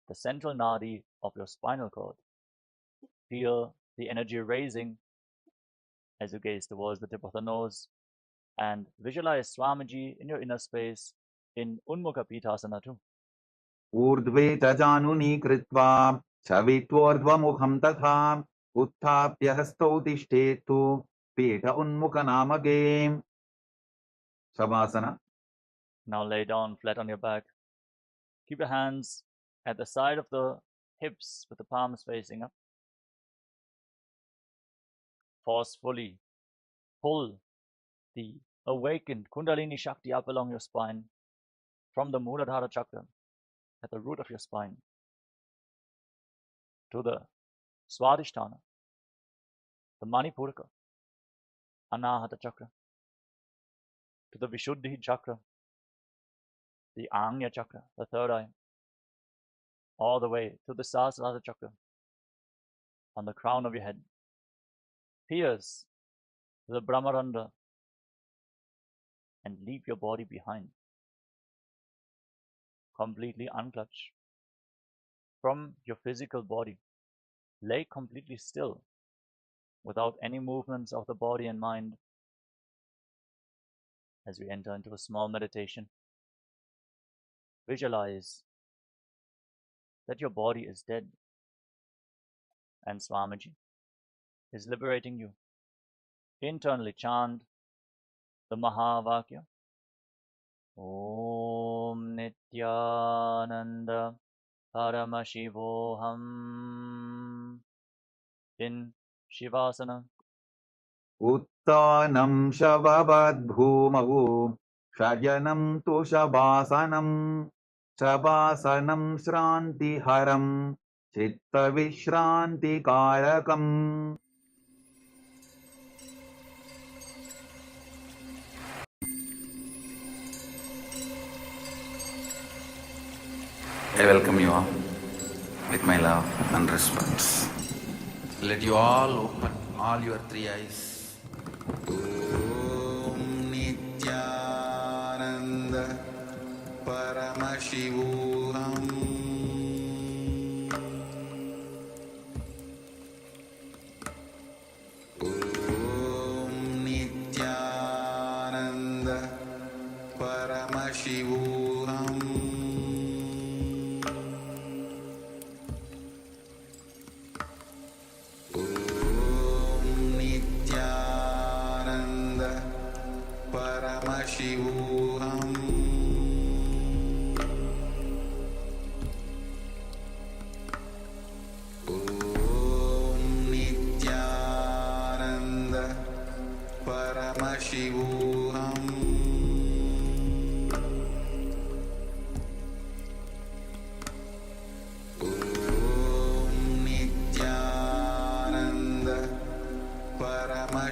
the central nadi of your spinal cord. Feel the energy raising as you gaze towards the tip of the nose and visualize Swamiji in your inner space in Unmukha Pithasana too. ऊर्ध्वे च जानुनी कृत्वा छवित्वोर्ध्वमुखं तथा उत्थाप्य हस्तौ तिष्ठेतु पीठ उन्मुखनामके. Shavasana. Now lay down flat on your back. Keep your hands at the side of the hips with the palms facing up. Forcefully pull the awakened Kundalini Shakti up along your spine from the Muladhara chakra at the root of your spine to the Swadhisthana, the Manipuraka, Anahata chakra, to the Vishuddhi chakra, the Anya chakra, the third eye, all the way to the Sahasrara chakra on the crown of your head. Pierce the Brahmarandha and leave your body behind. Completely unclutch from your physical body. Lay completely still without any movements of the body and mind as we enter into a small meditation. Visualize that your body is dead and Swamiji is liberating you. Internally chant the Mahavakya. Om Nithyananda Paramashivoham in Shivasana. उत्तानं शववद्भूमौ शयनं तु शवासनं. शवासनं श्रान्तिहरं चित्तविश्रान्तिकारकम्. I welcome you all with my love and respect. Let you all open all your three eyes. Om Nithyananda Paramashivoham Om Nithyananda Paramashivoham Paramashivoham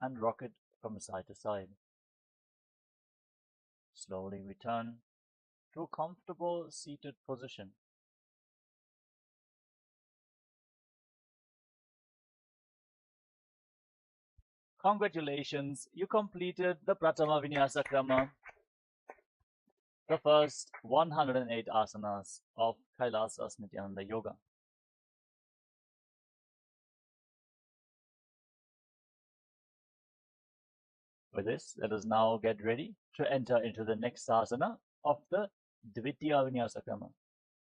and rock it from side to side. Slowly return to a comfortable seated position. Congratulations, you completed the Pratama Vinyasa Krama, the first 108 asanas of Kailasa's Nithyananda Yoga. With this, let us now get ready to enter into the next asana of the Dvitiya Vinyasa Krama,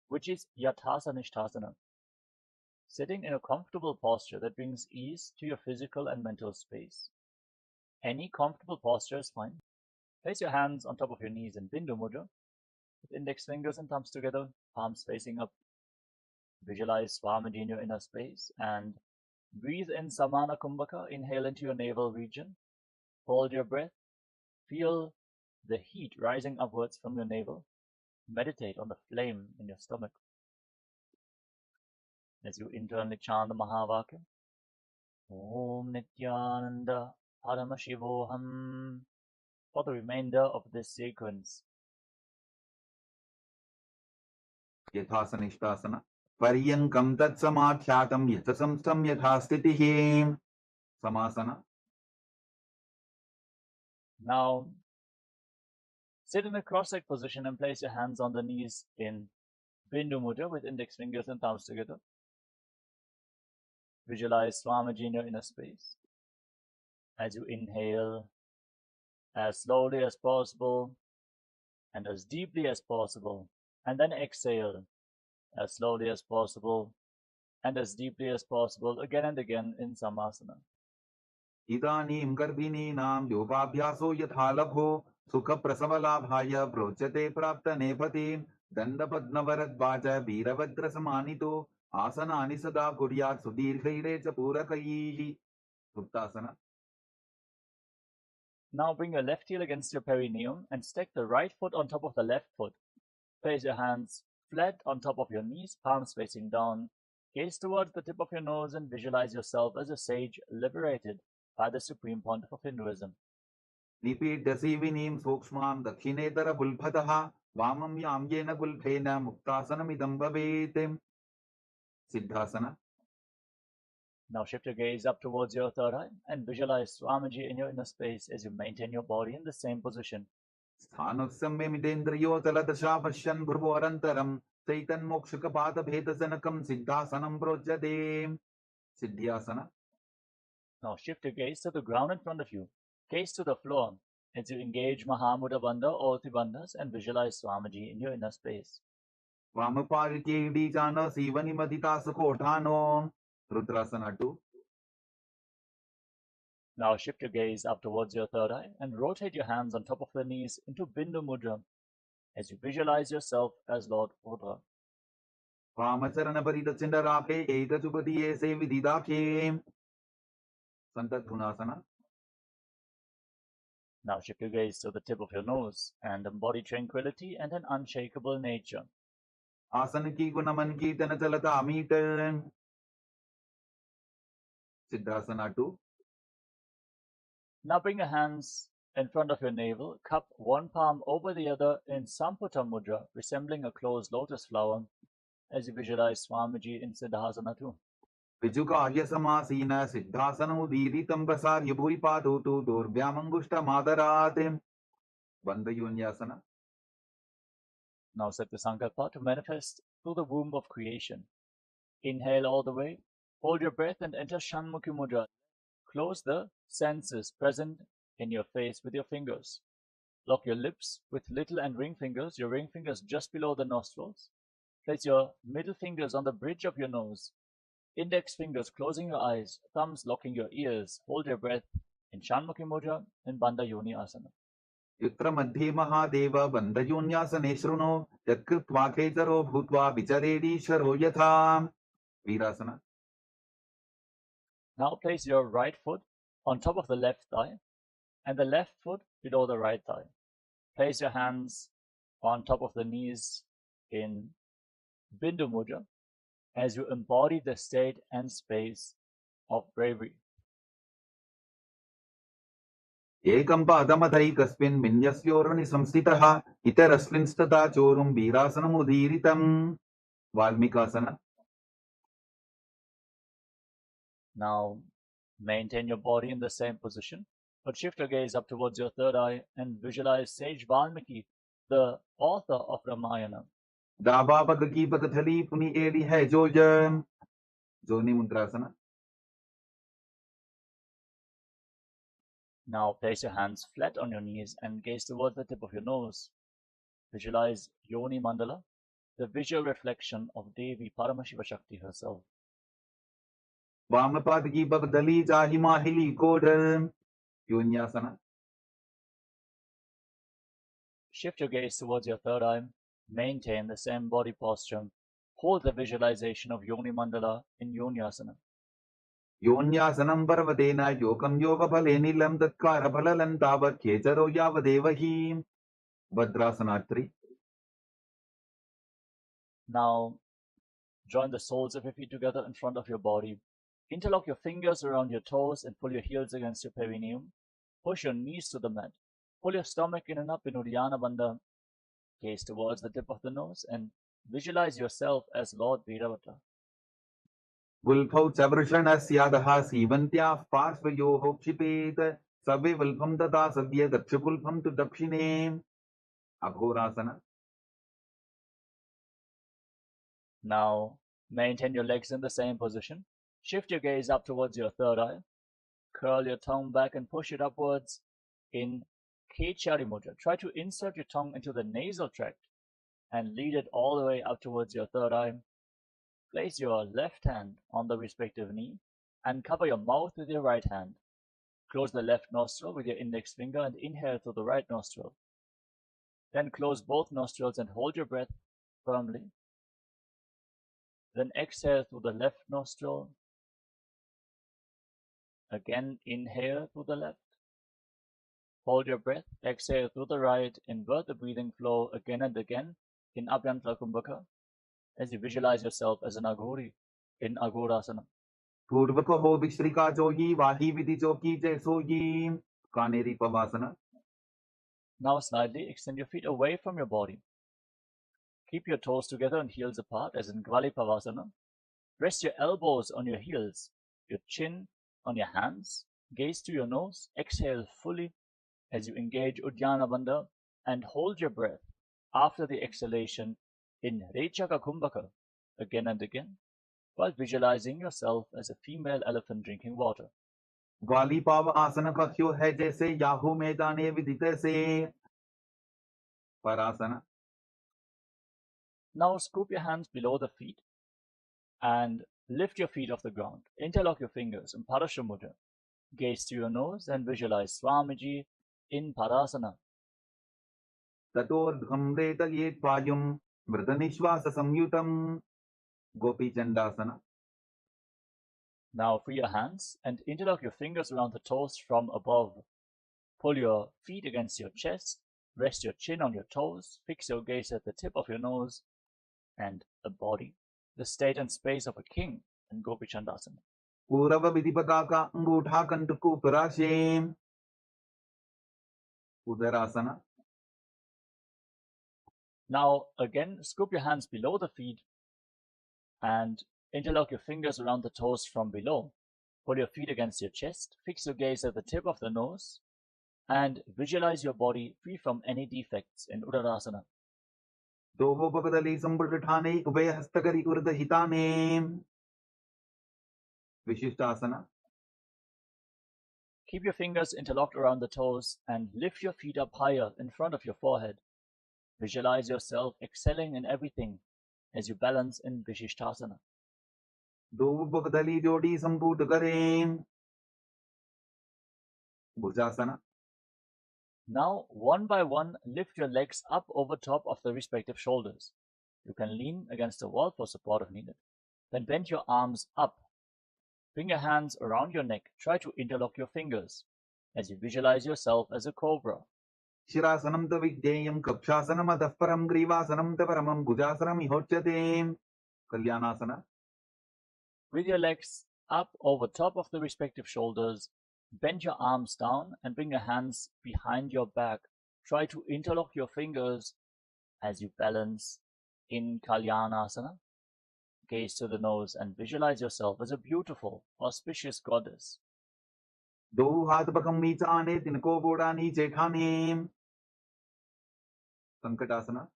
which is Yathasana Nishthasana. Sitting in a comfortable posture that brings ease to your physical and mental space. Any comfortable posture is fine. Place your hands on top of your knees in Bindu Mudra, with index fingers and thumbs together, palms facing up. Visualize Swamiji in your inner space and breathe in Samana Kumbhaka. Inhale into your navel region. Hold your breath. Feel the heat rising upwards from your navel. Meditate on the flame in your stomach. As you internally chant the Mahavakya, Om Nithyananda Paramashivoham, for the remainder of this sequence. Yathasana Paryankam Tatsamadhyatam Yathasamstam Yathastitihi. Samasana. Now, sit in a cross-legged position and place your hands on the knees in Bindu Mudra with index fingers and thumbs together. Visualize Swamiji in your inner space. As you inhale, as slowly as possible and as deeply as possible, and then exhale as slowly as possible and as deeply as possible, again and again in Samasana. Idanim Garbhinam Yogabhyaso Yathalabho Sukha Prasavalabhaya Prochate Prapta Nepati Dandapadnavaradvaja Veerabhadra Samanito Asanani Sada Kuryat Sudirghaire Chapurakaihi. Suptasana. Now bring your left heel against your perineum and stack the right foot on top of the left foot. Place your hands flat on top of your knees, palms facing down. Gaze towards the tip of your nose and visualize yourself as a sage liberated by the Supreme Pontiff of Hinduism. Repeat Dasivinim Sokshmam Dakshinetara Bulphataha Vamam Yamyena Gulphena Muktasanam Idam Bhavetem. Siddhasana. Now shift your gaze up towards your third eye and visualize Swamiji in your inner space as you maintain your body in the same position. Sthanussamyamidendriyo taladasha pashyan bhurvarantaram Saitan mokshakapata bhedasanakam siddhasanam projyate. Siddhyasana. Now shift your gaze to the ground in front of you. Gaze to the floor as you engage Mahamudra Bandha or Tribandhas and visualize Swamiji in your inner space. Vamaparitye Jana Sivani Madita Sukothano. Rudrasana 2. Now shift your gaze up towards your third eye and rotate your hands on top of the knees into Bindu Mudra as you visualize yourself as Lord Rudra. Vamacharana Paritachindaraphe Eta Chupatiye Se Vididakhe. Santadhunasana. Now shift your gaze to the tip of your nose and embody tranquility and an unshakable nature. Asana ki gunaman ki tanachalata amita. Siddhasana 2. Now bring your hands in front of your navel, cup one palm over the other in Samputa Mudra, resembling a closed lotus flower, as you visualize Swamiji in Siddhasana 2. Vijukarya Samasina Siddhasana Udiritam Prasarya Bhuripadu Durvyamangushta Madaratim. Bandayunyasana. Now set the Sankalpa to manifest through the womb of creation. Inhale all the way, hold your breath and enter Shanmukhi Mudra. Close the senses present in your face with your fingers. Lock your lips with little and ring fingers, your ring fingers just below the nostrils. Place your middle fingers on the bridge of your nose. Index fingers closing your eyes, thumbs locking your ears. Hold your breath in Shanmukhi Mudra in Bandha Yoni Asana. Yutra Madhye Mahadeva Bandayunyasane Shruno Yatkritva Ketaro Bhutva Vicharedi Sharo Yatha. Virasana. Now place your right foot on top of the left thigh and the left foot below the right thigh. Place your hands on top of the knees in Bindu Mudra as you embody the state and space of bravery. एकं पादमथैकस्मिन् विन्यस्योर्नि संस्थितः इतरस्मिंस्तथा चोरुं वीरासनमुदीरितम्. Valmikasana. Now, maintain your body in the same position, but shift your gaze up towards your third eye and visualize sage Valmiki, the author of Ramayana. दाबापगकीपकथली पुनि एड़ी है जोजम. Joni Mundrasana. Now place your hands flat on your knees and gaze towards the tip of your nose. Visualize Yoni Mandala, the visual reflection of Devi Paramashiva Shakti herself. Vamapadakipakadali jahimahili kodam. Yonyasana. Shift your gaze towards your third eye. Maintain the same body posture. Hold the visualization of Yoni Mandala in Yonyasana. Yonyasanam parvatena yokam yogapale nilam tatkara palalan tavat khecharo yavadevahi. Vadrasana 3. Now, join the soles of your feet together in front of your body. Interlock your fingers around your toes and pull your heels against your perineum. Push your knees to the mat. Pull your stomach in and up in Uddiyana Bandha. Gaze towards the tip of the nose and visualize yourself as Lord Viravata. Vulpau chavrishanasyadah sivantya parsvayoho kshipet. Sabe vulpam tata sadhya dakshapulpam tu dakshine. Aghorasana. Now, maintain your legs in the same position. Shift your gaze up towards your third eye. Curl your tongue back and push it upwards in Kechari Mudra. Try to insert your tongue into the nasal tract and lead it all the way up towards your third eye. Place your left hand on the respective knee and cover your mouth with your right hand. Close the left nostril with your index finger and inhale through the right nostril. Then close both nostrils and hold your breath firmly. Then exhale through the left nostril. Again, inhale through the left. Hold your breath, exhale through the right, invert the breathing flow again and again in Abhyantara Kumbhaka as you visualize yourself as an Aghori in Aghorasana. Purvakaho vishrika jogi vahi vidhi joki jaisogi. Kaneri pavasana. Now slightly extend your feet away from your body. Keep your toes together and heels apart as in Gvali Pavasana. Rest your elbows on your heels, your chin on your hands. Gaze to your nose. Exhale fully as you engage Uddiyana Bandha and hold your breath after the exhalation in Rechaka Kumbhaka again and again while visualizing yourself as a female elephant drinking water. Vali pav asana kakhyo hai jaise yahu maidane vidite se. Parasana. Now scoop your hands below the feet and lift your feet off the ground. Interlock your fingers in Parasha Mudra. Gaze to your nose and visualize Swamiji in Parasana. Tatordham retayet payum vritanishvasa samyutam. Gopi Chandasana. Now free your hands and interlock your fingers around the toes from above. Pull your feet against your chest, rest your chin on your toes, fix your gaze at the tip of your nose and the body, the state and space of a king in Gopi Chandasana. Purava vidipataka angutha kantuku parashem. Udarasana. Now again, scoop your hands below the feet and interlock your fingers around the toes from below. Pull your feet against your chest, fix your gaze at the tip of the nose, and visualize your body free from any defects in Udarasana. Doho pakadali sambhutthane ubaya hastakari urdhitane. Vishishtasana. Keep your fingers interlocked around the toes and lift your feet up higher in front of your forehead. Visualize yourself excelling in everything as you balance in Vishishtasana. Doho pakadali jodi sambhut kare. Bhujasana. Now, one by one, lift your legs up over top of the respective shoulders. You can lean against the wall for support if needed. Then bend your arms up. Bring your hands around your neck. Try to interlock your fingers as you visualize yourself as a cobra. Shirasanam ta vidyayam kapshasanam adh param grivasanam ta paramam bhujasanam ihochyate. Kalyanasana. With your legs up over top of the respective shoulders, Bend your arms down and bring your hands behind your back. Try to interlock your fingers as you balance in Kalyanasana. Gaze to the nose and visualize yourself as a beautiful, auspicious goddess. दो हाथ पकम नीचे आने, तिनको बोड़ा नीचे ठाने. Sankatasana.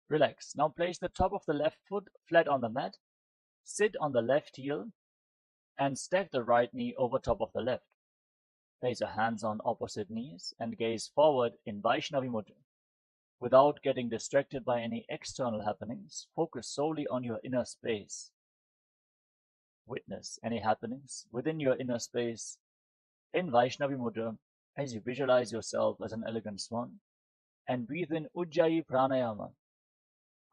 Relax. Now place the top of the left foot flat on the mat. Sit on the left heel and stack the right knee over top of the left. Place your hands on opposite knees and gaze forward in Vaishnavi Mudra. Without getting distracted by any external happenings, focus solely on your inner space. Witness any happenings within your inner space in Vaishnavi Mudra as you visualize yourself as an elegant swan and breathe in Ujjayi Pranayama.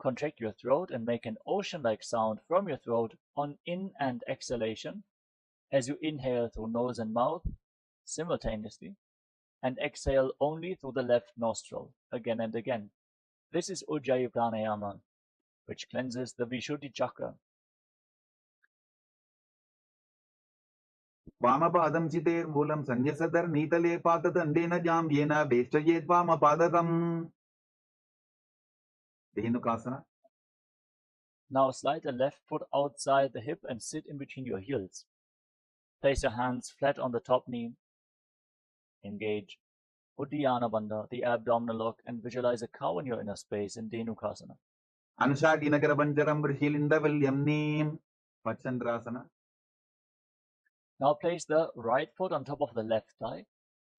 Contract your throat and make an ocean-like sound from your throat on in and exhalation as you inhale through nose and mouth simultaneously and exhale only through the left nostril again and again. This is Ujjayi Pranayama, which cleanses the Vishuddhi chakra. वामपादं चितेर्मूलं सन्न्यसधर्नीतले पातदण्डेन जाम्येन वेष्टयेत् वामपादकम्. Dhenukasana. Now slide the left foot outside the hip and sit in between your heels. Place your hands flat on the top knee. Engage Uddiyana Bandha, the abdominal lock, and visualize a cow in your inner space in Dhenukasana. Anushakinakarabanjaram Vrishilindavalyamnim. Machandrasana. Now place the right foot on top of the left thigh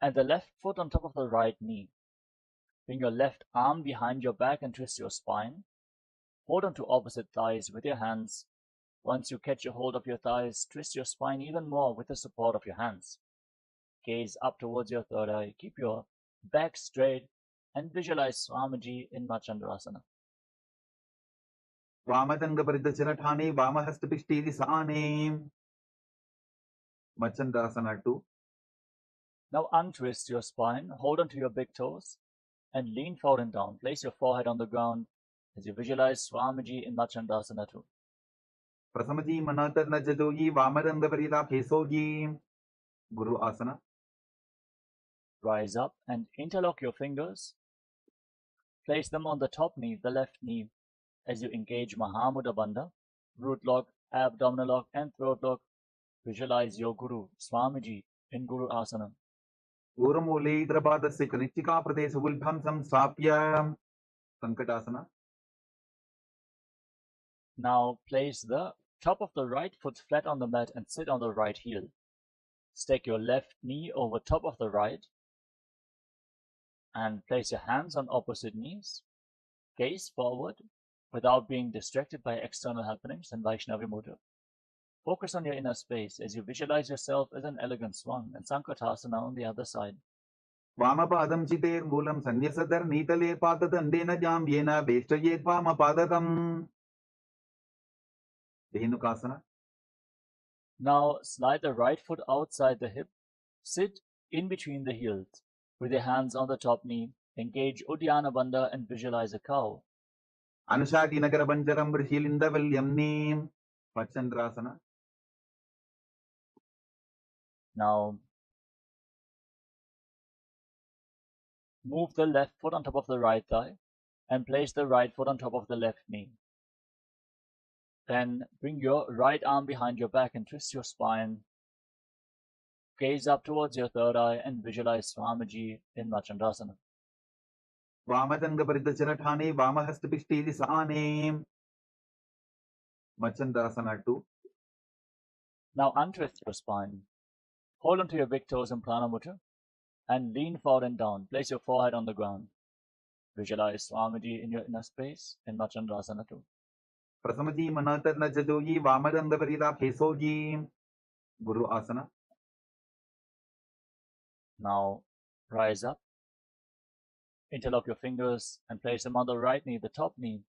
and the left foot on top of the right knee. Bring your left arm behind your back and twist your spine. Hold on to opposite thighs with your hands. Once you catch a hold of your thighs, twist your spine even more with the support of your hands. Gaze up towards your third eye. Keep your back straight and visualize Swamiji in Machandrasana. Vamatangaparidacharatane Vamahastapishti Sane. Machandrasana 2. Now untwist your spine, hold onto your big toes, and lean forward and down. Place your forehead on the ground as you visualize Swamiji in Machandrasana 2. Prasamaji Manatarna Jadoyi Vamaranga Kesoji. Guru Asana. Rise up and interlock your fingers. Place them on the top knee, the left knee, as you engage Mahamudra Bandha, root lock, abdominal lock, and throat lock. Visualize your Guru, Swamiji, in Guru Asana. Uramule Drapadasya Kanichika Pradesh Vulbham Samstapya. Sankatasana. Now place the top of the right foot flat on the mat and sit on the right heel. Stack your left knee over top of the right and place your hands on opposite knees. Gaze forward without being distracted by external happenings in Vaishnavi Mudra. Focus on your inner space as you visualize yourself as an elegant swan and Sankatasana on the other side. Vamapadam Chitermulam Sannyasadarnitale Patadandena Jamyena Veshtayet Vamapadakam. Dhenukasana. Now slide the right foot outside the hip. Sit in between the heels with your hands on the top knee. Engage Uddiyana Bandha and visualize a cow. Anushakinakarabanjaram Vrishilindavalyamnim. Machandrasana. Now move the left foot on top of the right thigh and place the right foot on top of the left knee. Then bring your right arm behind your back and twist your spine. Gaze up towards your third eye and visualize Swamiji in Machandrasana. Vamatangaparidacharatane Vamahastapishti Sane. Machandrasana 2. Now untwist your spine. Hold onto your big toes in Prana Mudra and lean forward and down. Place your forehead on the ground. Visualize Swamiji in your inner space in Machandrasana 2. Prasamaji Manatarna Jadoyi Vamaranga Kesoji. Guru Asana. Now rise up. Interlock your fingers and place them on the right knee, the top knee.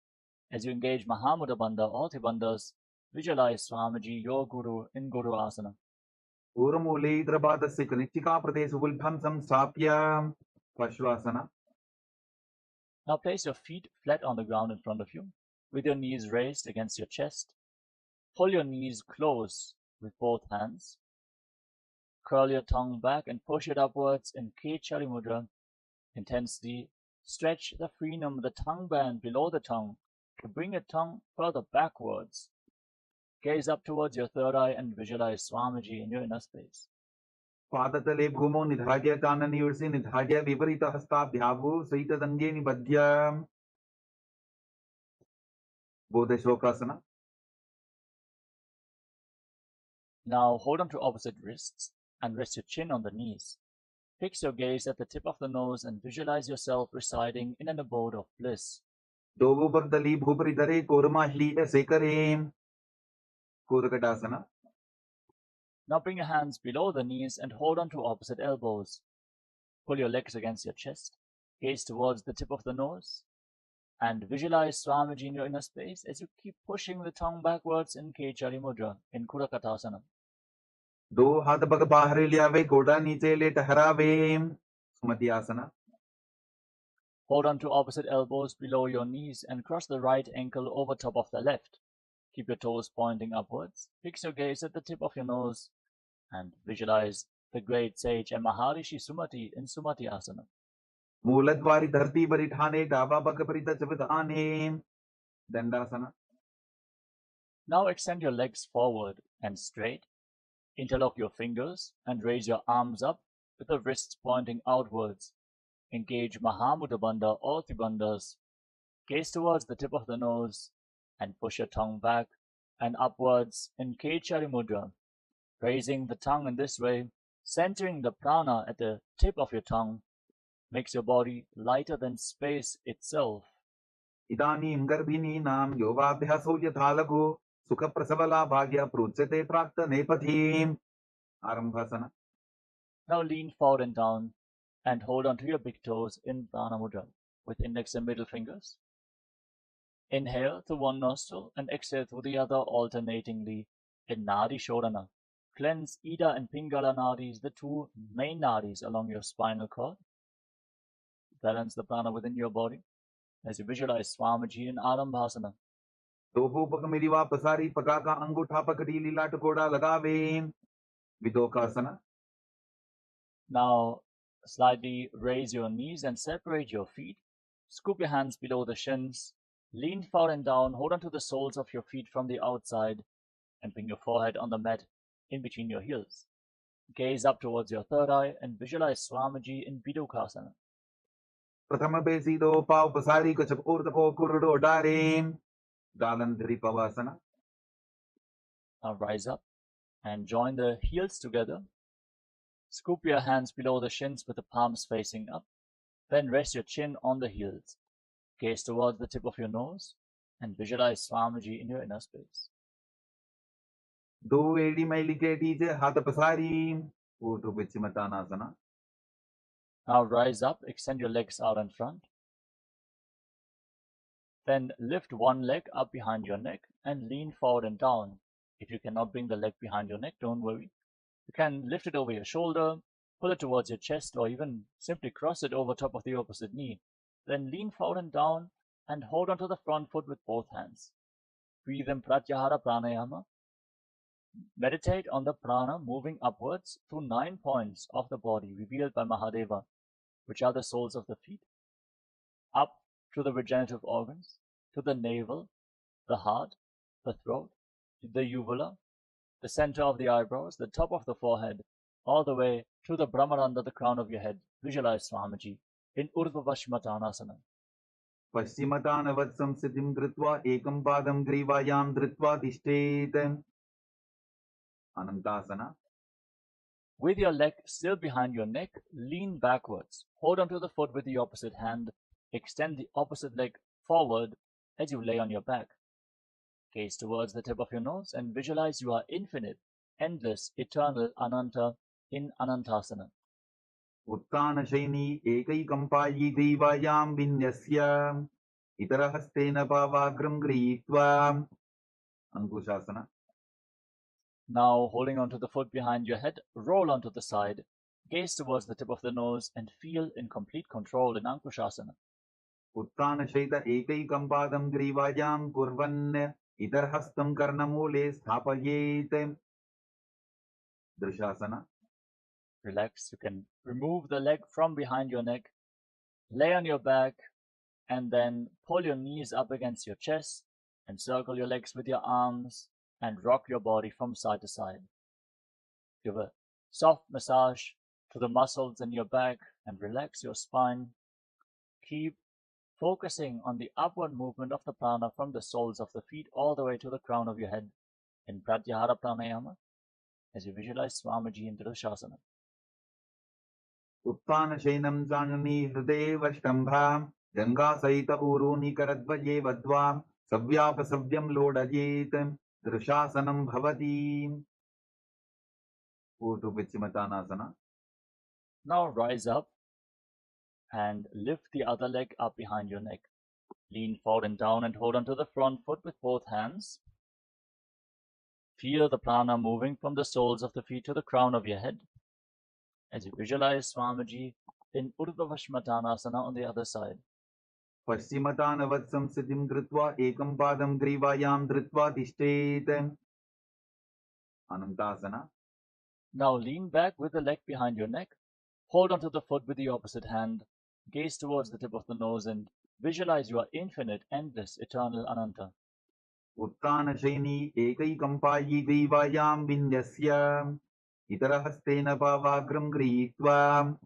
As you engage Mahamudra Bandha, all three bandhas, visualize Swamiji, your Guru, in Guru Asana. Uramule Drapadasya Kanichika Pradesh Vulbham Samstapya. Pashvasana. Now place your feet flat on the ground in front of you, with your knees raised against your chest. Pull your knees close with both hands. curl your tongue back and push it upwards in Kechari Mudra. Intensely stretch the frenum, the tongue band below the tongue, to bring your tongue further backwards. Gaze up towards your third eye and visualize Swamiji in your inner space. पादतले भूमौ निधार्य काननयूर्षि निधार्य विपरीत हस्ताभ्याभू सहितदङ्गे निबध्य बोधशोकासना. Now hold on to opposite wrists and rest your chin on the knees. Fix your gaze at the tip of the nose and visualize yourself residing in an abode of bliss. दोगोपर्दली भूपरिधरे कोरमाह्लीय सेकरे कोरकटासना. Now bring your hands below the knees and hold on to opposite elbows. Pull your legs against your chest. Gaze towards the tip of the nose and visualize Swamiji in your inner space as you keep pushing the tongue backwards in Kechari Mudra, in Kurakatasana. दो हाथ पग बाहर लियावे घोड़ा नीचे ले ठहरावे सुमति आसना. Hold on to opposite elbows below your knees and cross the right ankle over top of the left. Keep your toes pointing upwards. Fix your gaze at the tip of your nose and visualize the great sage and Maharishi Sumati in Sumati Asana. मूलद्वारी धरती परिठाने डाबा पग परित चविधाने दंडासना. Now extend your legs forward and straight. Interlock your fingers and raise your arms up with the wrists pointing outwards. Engage Mahamudra Bandha or Tribandhas. Gaze towards the tip of the nose and push your tongue back and upwards in Kechari Mudra. Raising the tongue in this way, centering the prana at the tip of your tongue, makes your body lighter than space itself. इदानीं गर्भिणीनां योगाभ्यासो यथा लघु सुखप्रसवला भाग्य प्रोच्यते प्राक्त नेपथीम्. आरंभासना. Now lean forward and down and hold on to your big toes in Prana Mudra with index and middle fingers. Inhale through one nostril and exhale through the other alternatingly in Nadi Shodhana. Cleanse Ida and Pingala Nadis, the two main nadis along your spinal cord. Balance the prana within your body as you visualize Swamiji in Arambhasana. Deepak मिलिवा पसारी पका का अंगूठा पकड़ी लीला टकोड़ा लगावे विदोकासना. Now slightly raise your knees and separate your feet. Scoop your hands below the shins. Lean forward and down. Hold on to the soles of your feet from the outside and bring your forehead on the mat in between your heels. Gaze up towards your third eye and visualize Swamiji in Bidukasana. प्रथम बेसी दो पाव पसारी को चपोर तको कुरडो डारे दालंधरी पवासना. Now rise up and join the heels together. Scoop your hands below the shins with the palms facing up. Then rest your chin on the heels. Gaze towards the tip of your nose and visualize Swamiji in your inner space. दो एड़ी मैली केटी जे हाथ पसारी ऊटु बिचिमतानासना. Now rise up, extend your legs out in front. Then lift one leg up behind your neck and lean forward and down. If you cannot bring the leg behind your neck, don't worry. You can lift it over your shoulder, pull it towards your chest, or even simply cross it over top of the opposite knee. Then lean forward and down and hold onto the front foot with both hands. Breathe in Pratyahara Pranayama. Meditate on the prana moving upwards through 9 points of the body revealed by Mahadeva, which are the soles of the feet, up to the regenerative organs, to the navel, the heart, the throat, the uvula, the center of the eyebrows, the top of the forehead, all the way to the Brahmaranda, the crown of your head. Visualize Swamiji in Urdhva Vashmatanasana. पश्चिमतानवत् संस्थितिं कृत्वा एकं पादं ग्रीवायां धृत्वा तिष्ठेत्. अनन्तासना. With your leg still behind your neck, lean backwards. Hold onto the foot with the opposite hand. Extend the opposite leg forward as you lay on your back. Gaze towards the tip of your nose and visualize you are infinite, endless, eternal, Ananta in Anantasana. उत्तानशयनी एकैकम्पायी ग्रीवायां विन्यस्य इतरहस्तेन पावाग्रं गृहीत्वा. अंकुशासना. Now, holding onto the foot behind your head, roll onto the side. Gaze towards the tip of the nose and feel in complete control in Ankushasana. उत्तानशयित एकैकं पादं ग्रीवायां कुर्वन् इतरहस्तं कर्णमूले स्थापयेत्. दृशासना. relax. You can remove the leg from behind your neck, lay on your back, and then pull your knees up against your chest, encircle your legs with your arms, and rock your body from side to side. Give a soft massage to the muscles in your back and relax your spine. Keep focusing on the upward movement of the prana from the soles of the feet all the way to the crown of your head in Pratyahara Pranayama as you visualize Swamiji into the Shasana. उत्थानशयनं जाननी हृदयेवष्टम्भां गङ्गासहितपूरोनिकरद्वये वध्वां सव्यापसव्यं लोडयेत् दृशासनं भवति. Urdhva Vichimatanasana. Now rise up and lift the other leg up behind your neck. Lean forward and down and hold onto the front foot with both hands. Feel the prana moving from the soles of the feet to the crown of your head as you visualize Swamiji in Urdhva Vichimatanasana on the other side. पश्चिमतानवत् संस्थितिं कृत्वा एकं पादं ग्रीवायां धृत्वा तिष्ठेत्. Anantasana. Now lean back with the leg behind your neck. Hold onto the foot with the opposite hand. Gaze towards the tip of the nose and visualize you are infinite, endless, eternal Ananta. उत्थानशयनी एकैकम्पायी ग्रीवायां विन्यस्य इतरहस्तेन पावाग्रं गृहीत्वा.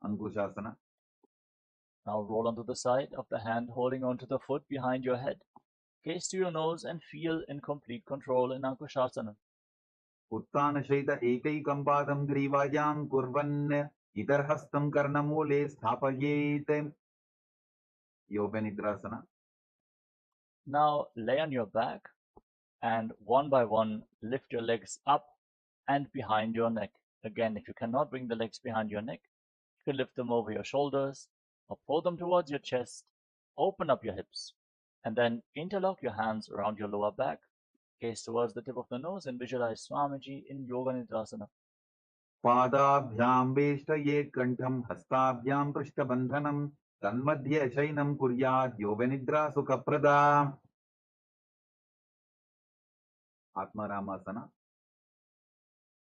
Ankushasana. Now roll onto the side of the hand, holding onto the foot behind your head. Gaze to your nose and feel in complete control in Ankushasana. उत्थानशयित एकैकं पादं ग्रीवायां कुर्वन् इतरहस्तं कर्णमूले स्थापयेत्. Yoganidrasana. Now lay on your back and one by one lift your legs up and behind your neck. Again, if you cannot bring the legs behind your neck, you can lift them over your shoulders or pull them towards your chest, open up your hips, and then interlock your hands around your lower back. Gaze towards the tip of the nose and visualize Swamiji in Yoga Nidrasana. पादाभ्यां वेष्टयेत् कण्ठं हस्ताभ्यां पृष्ठबन्धनं तन्मध्ये शयनं कुर्यात् योगनिद्रा सुखप्रदा. Atmaramasana.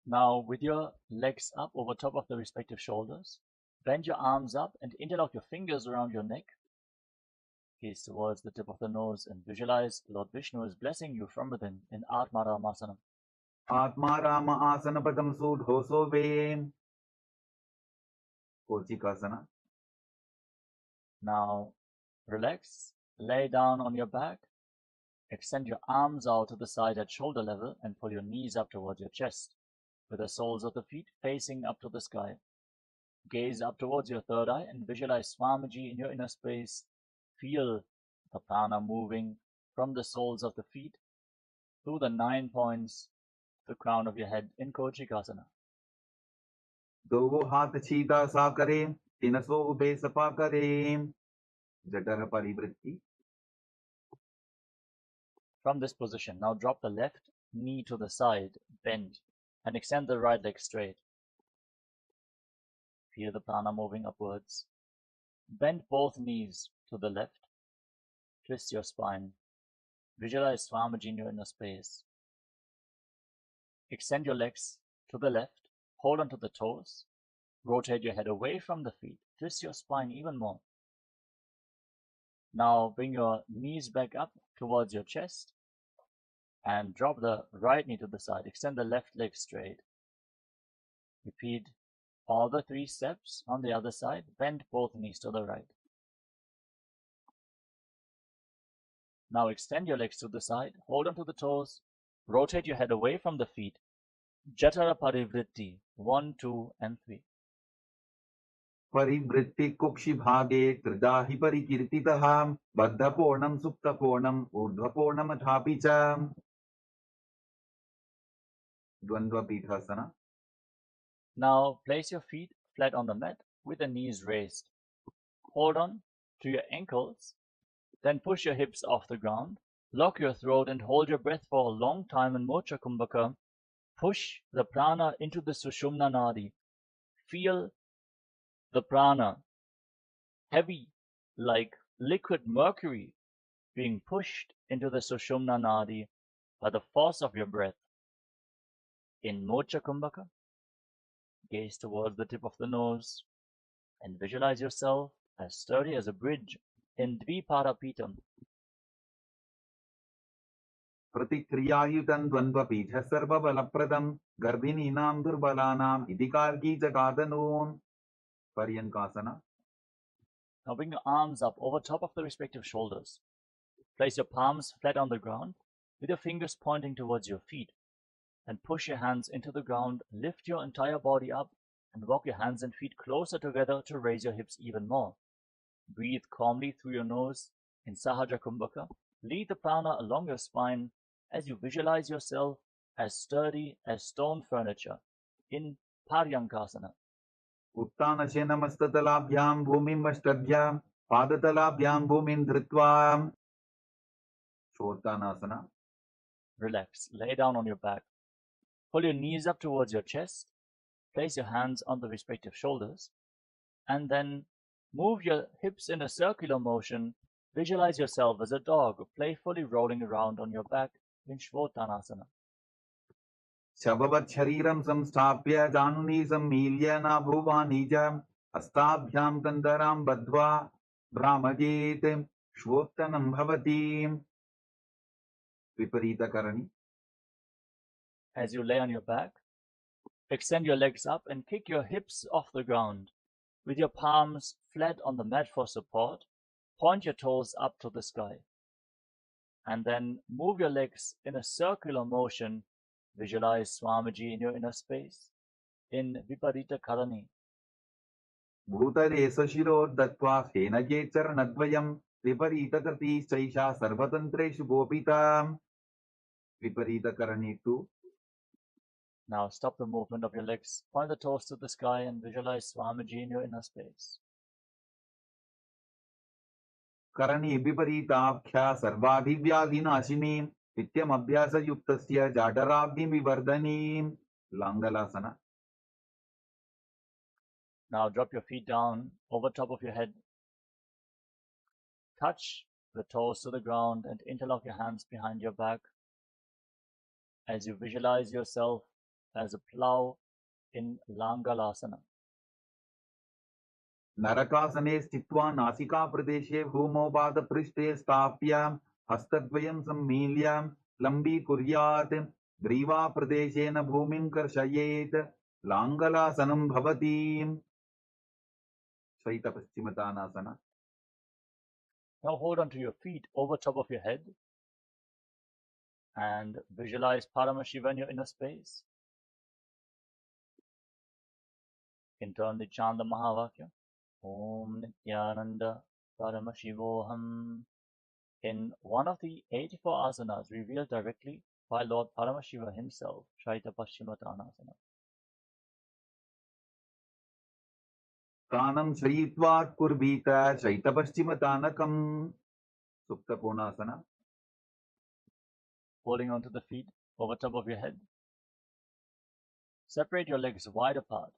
Now, with your legs up over top of the respective shoulders, bend your arms up and interlock your fingers around your neck. Gaze towards the tip of the nose and visualize Lord Vishnu is blessing you from within in Atmaramasana. Atmarama asana padam sudhoso ve. Kochikasana. Now, relax, lay down on your back, extend your arms out to the side at shoulder level and pull your knees up towards your chest, with the soles of the feet facing up to the sky. Gaze up towards your third eye and visualize Swamiji in your inner space. Feel the prana moving from the soles of the feet through the 9 points to the crown of your head in Kochikasana. दो हाथ सीधा सा करें, तिनसो उभे सपा करें. जठर परिवृत्ति. From this position, now drop the left knee to the side, bend, and extend the right leg straight. Feel the prana moving upwards. Bend both knees to the left. Twist your spine. Visualize Swamiji in your inner space. Extend your legs to the left. Hold onto the toes. Rotate your head away from the feet. Twist your spine even more. Now bring your knees back up towards your chest and drop the right knee to the side. Extend the left leg straight. Repeat all the 3 steps on the other side. Bend both knees to the right. Now extend your legs to the side. Hold onto the toes. Rotate your head away from the feet. Jatara Parivritti, 1, 2, and 3. परिवृत्ति कुक्षि भागे त्रिदाहि परिकीर्तितः बद्धपूर्णं सुप्तपूर्णं ऊर्ध्वपूर्णमथापि च. Dvandva Pithasana. Now place your feet flat on the mat with the knees raised. Hold on to your ankles, then push your hips off the ground. Lock your throat and hold your breath for a long time in Mocha Kumbhaka. Push the prana into the Sushumna Nadi. Feel the prana heavy like liquid mercury being pushed into the Sushumna Nadi by the force of your breath. In Mocha Kumbhaka, Gaze towards the tip of the nose and visualize yourself as sturdy as a bridge in Dviparapitam. प्रतिक्रियायुतं द्वन्द्वपीठः सर्वबलप्रदं गर्भिणीनां दुर्बलानाम् इति कार्गीजगादनून् पर्यङ्कासना. Now bring your arms up over top of the respective shoulders. Place your palms flat on the ground with your fingers pointing towards your feet, and push your hands into the ground. Lift your entire body up and walk your hands and feet closer together to raise your hips even more. Breathe calmly through your nose in Sahaja Kumbhaka. Lead the prana along your spine as you visualize yourself as sturdy as stone furniture in Paryankasana. उत्तानशयनमस्ततलाभ्यां भूमिं अष्टभ्यां पादतलाभ्यां भूमिं धृत्वा शोत्तानासना. Relax. Lay down on your back. Pull your knees up towards your chest. Place your hands on the respective shoulders. And then move your hips in a circular motion. Visualize yourself as a dog, playfully rolling around on your back in Shvottanasana. शववत् शरीरं संस्थाप्य जानुनी सम्मील्य नाभुवानी च हस्ताभ्यां कन्दरां बद्ध्वा भ्रामयेत् श्वोत्तनं भवति. विपरीतकरणी. As you lay on your back, extend your legs up and kick your hips off the ground. With your palms flat on the mat for support, point your toes up to the sky. And then move your legs in a circular motion. Visualize Swamiji in your inner space in Viparita Karani. भूतले सशिरोर्दत्त्वा फेनके चरणद्वयं विपरीतकृती चैषा सर्वतन्त्रेषु गोपिता. विपरीतकरणी तु. Now stop the movement of your legs, point the toes to the sky and visualize Swamiji in your inner space. Karni विपरीताख्या सर्वाभिव्याधिनाशिनी नित्यमभ्यासयुक्तस्य जाठराग्निविवर्धनीं. लाङ्गलासना. Now drop your feet down over top of your head. Touch the toes to the ground and interlock your hands behind your back as you visualize yourself as a plow in Langalasana. नरकासने स्थित्वा नासिकाप्रदेशे भूमौ पादपृष्ठे स्थाप्य हस्तद्वयं सम्मील्य लम्बीकुर्यात् ग्रीवाप्रदेशेन भूमिं कर्षयेत्. लाङ्गलासनं भवति. शयितपश्चिमतानासना. Now hold on to your feet over top of your head and visualize Paramashiva in your inner space. Internally chant the Mahavakya. Om Nithyananda Paramashivoham. In one of the 84 asanas revealed directly by Lord Paramashiva himself, Shaita Paschimottanasana. स्थानं शयित्वा कुर्वीत शयितपश्चिमतानकम्. सुप्तकोणासना. Holding onto the feet over top of your head. Separate your legs wide apart.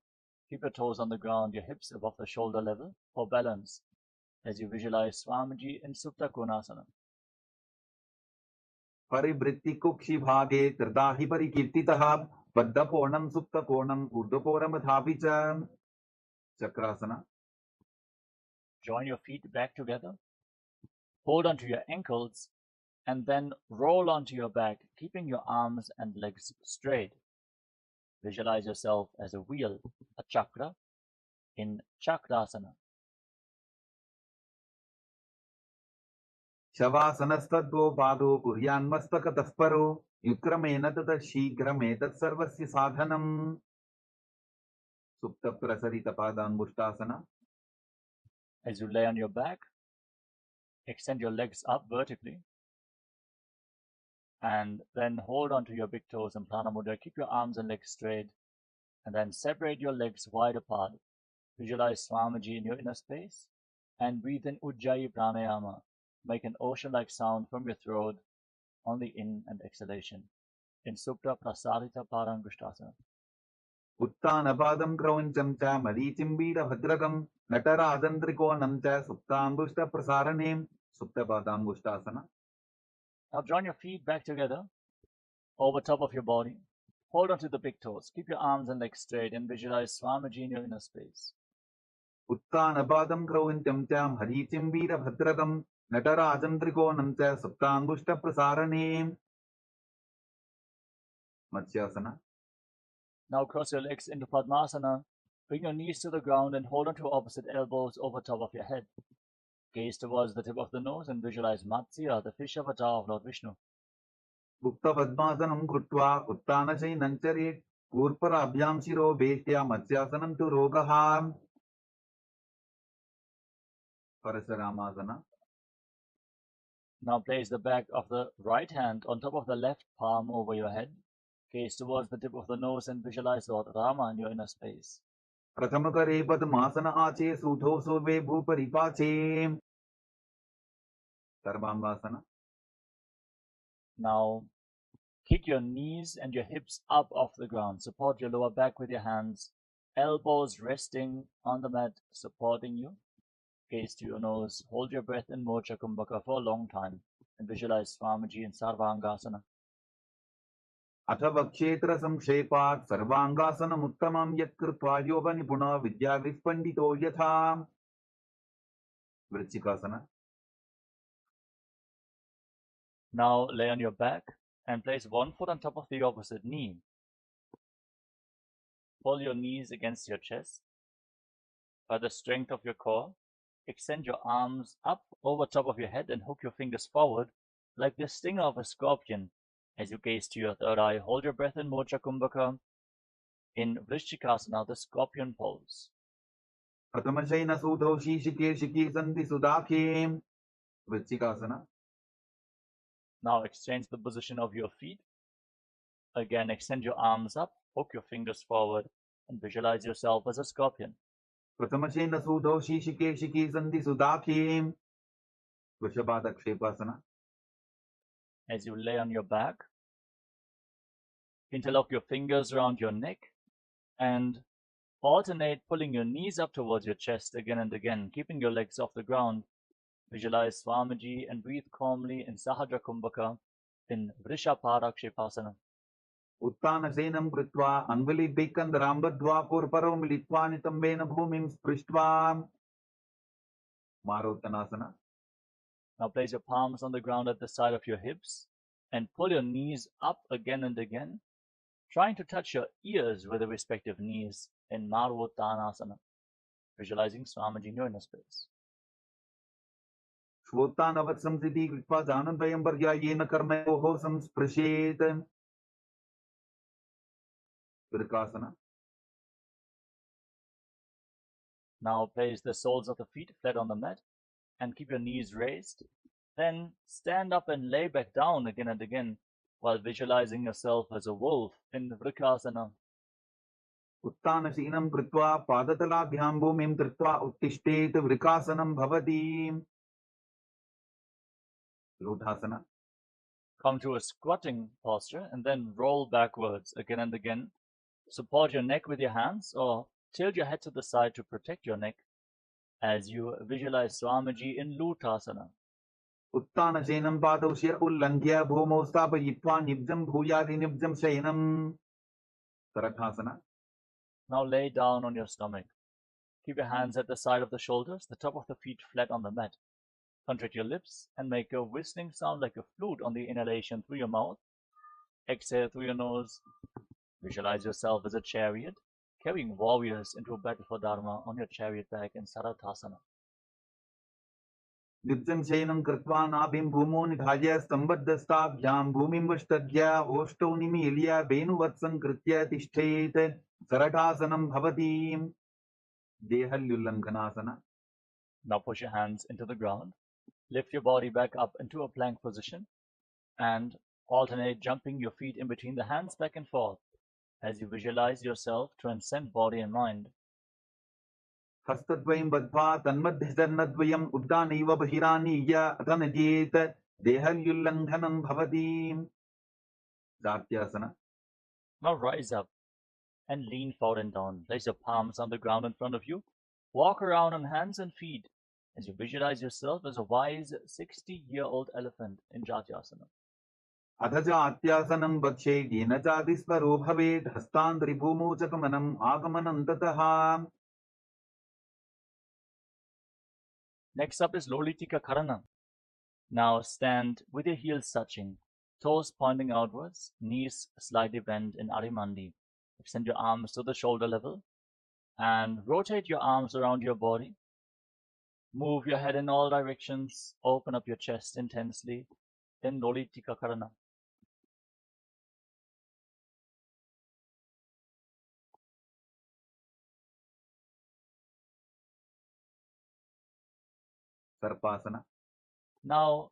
Keep your toes on the ground, your hips above the shoulder level for balance as you visualize Swamiji in Supta Konasana. परिवृत्तिकुक्षिभागे त्रिदाहि परिकीर्तितः बद्धकोणं सुप्तकोणम् ऊर्ध्वकोणमथापि च. Chakrasana. Join your feet back together. Hold onto your ankles and then roll onto your back, keeping your arms and legs straight. Visualize yourself as a wheel, a chakra, in Chakrasana. शवासनस्तद्वो पादो कुर्यान्मस्तकतः परो युक्रमेण ततः शीघ्रमेतत् सर्वस्य साधनम्. सुप्तप्रसरितपादाङ्गुष्ठासना. As you lay on your back, extend your legs up vertically and then hold onto your big toes in Prana Mudra. Keep your arms and legs straight and then separate your legs wide apart. Visualize Swamiji in your inner space and breathe in Ujjayi Pranayama. Make an ocean-like sound from your throat on the in and exhalation in Supta Prasarita Parangushtasana. उत्तानपादं क्रौञ्चं च मरीचिम्बीरभद्रकं नटराजन्त्रिकोणं च सुप्ताङ्गुष्ठप्रसारणे. सुप्तपादाङ्गुष्ठासना. Now join your feet back together over top of your body. hold on to the big toes. Keep your arms and legs straight and visualize Swamiji in your inner space. उत्तानपादं क्रौन्त्यं च हरीचिं वीरभद्रकं नटराजं त्रिकोणं च सप्ताङ्गुष्ठप्रसारणे मत्स्यासना. Now cross your legs into Padmasana. Bring your knees to the ground and hold on to opposite elbows over top of your head. Gaze towards the tip of the nose and visualize Matsya, the fish avatar of Lord Vishnu. उक्तपद्मासनं कृत्वा उत्तानशयनं चरेत् कूर्पराभ्यां शिरो वेष्ट्या मत्स्यासनं तु रोगः. परशुरामासना. Now place the back of the right hand on top of the left palm over your head. Gaze towards the tip of the nose and visualize Lord Rama in your inner space. प्रथमकरे पद्मासन आचे सूधौ सोवे भूपरिपाचे. सर्वांगासना. Now kick your knees and your hips up off the ground. Support your lower back with your hands. Elbows resting on the mat, supporting you. Gaze to your nose. Hold your breath in Mocha Kumbhaka for a long time and visualize Swamiji in Sarvangasana. अथ वक्षेत्र संक्षेपात् सर्वांगासनमुत्तमं यत्कृत्वा योगनिपुणो विद्यावित्पण्डितो यथा. वृश्चिकासना. Now lay on your back and place one foot on top of the opposite knee. Pull your knees against your chest. By the strength of your core, extend your arms up over top of your head and hook your fingers forward like the stinger of a scorpion. As you gaze to your third eye, hold your breath in Mocha Kumbhaka. In Vrishchikasana, the scorpion pose. प्रथमशयनसूतौ शीशिके सन्ति सुदाखे. वृश्चिकासना. Now exchange the position of your feet. Again, extend your arms up, hook your fingers forward, and visualize yourself as a scorpion. प्रथमशयनसूतौ शीशिके सन्ति सुदाखे. वृषभादक्षेपासना. As you lay on your back, interlock your fingers around your neck and alternate pulling your knees up towards your chest again and again, keeping your legs off the ground. Visualize Swamiji and breathe calmly in Sahadra Kumbhaka in Vrishabhadakshepasana. उत्तानशयनं कृत्वा अङ्गुलिभ्यैकन्दरां बद्ध्वा पूर्वपरौ मिलित्वा नितम्बेन भूमिं स्पृष्ट्वा. मारोत्तनासना. Now place your palms on the ground at the side of your hips and pull your knees up again and again, trying to touch your ears with the respective knees in Marvottanasana, visualizing Swamiji in your inner space. श्वोत्तानवत्संसिद्धि कृत्वा जानद्वयं पर्यायेन कर्मयोः संस्पृशेत्. वृकासना. Now place the soles of the feet flat on the mat and keep your knees raised. Then stand up and lay back down again and again while visualizing yourself as a wolf in Vrikasana. उत्तानशीनं कृत्वा पादतलाभ्यां भूमिं धृत्वा उत्तिष्ठेत्. वृकासनं भवति. लूढासना. Come to a squatting posture and then roll backwards again and again. Support your neck with your hands or tilt your head to the side to protect your neck as you visualize Swamiji in Lutasana. उत्तानशयनं पादौ शिर उल्लङ्घ्य भूमौ स्थापयित्वा निब्जं भूयादिनिब्जं शयनम्. सरठासना. Now lay down on your stomach. Keep your hands at the side of the shoulders, the top of the feet flat on the mat. Contract your lips and make a whistling sound like a flute on the inhalation through your mouth. Exhale through your nose. Visualize yourself as a chariot, carrying warriors into a battle for Dharma on your chariot back in Sarathasana. निब्जं शयनं कृत्वा नाभिं भूमौ निधाय स्तम्भद्धस्ताभ्यां भूमिं वष्टद्य ओष्ठौ निमील्य वेणुवत्सं कृत्य तिष्ठेत्. सरठासनं भवति. देहल्युल्लङ्घनासना. Now push your hands into the ground. Lift your body back up into a plank position and alternate jumping your feet in between the hands back and forth as you visualize yourself transcend body and mind. हस्तद्वयं बद्ध्वा तन्मध्यचरणद्वयम् उड्डानैव बहिरानीय अथनजेत्. देहल्युल्लङ्घनं भवति. जात्यासना. Now rise up and lean forward and down. Place your palms on the ground in front of you. Walk around on hands and feet as you visualize yourself as a wise 60-year-old elephant in Jatyasana. अथ चात्यासनं वक्षे येन चातिस्वरो भवेत् हस्तान्त्रिभूमौ च गमनम् आगमनं ततः. Next up is Lolitika Karana. Now stand with your heels touching, toes pointing outwards, knees slightly bent in Arimandi. Extend your arms to the shoulder level and rotate your arms around your body. Move your head in all directions, open up your chest intensely in Lolitika Karana. सर्पासना. Now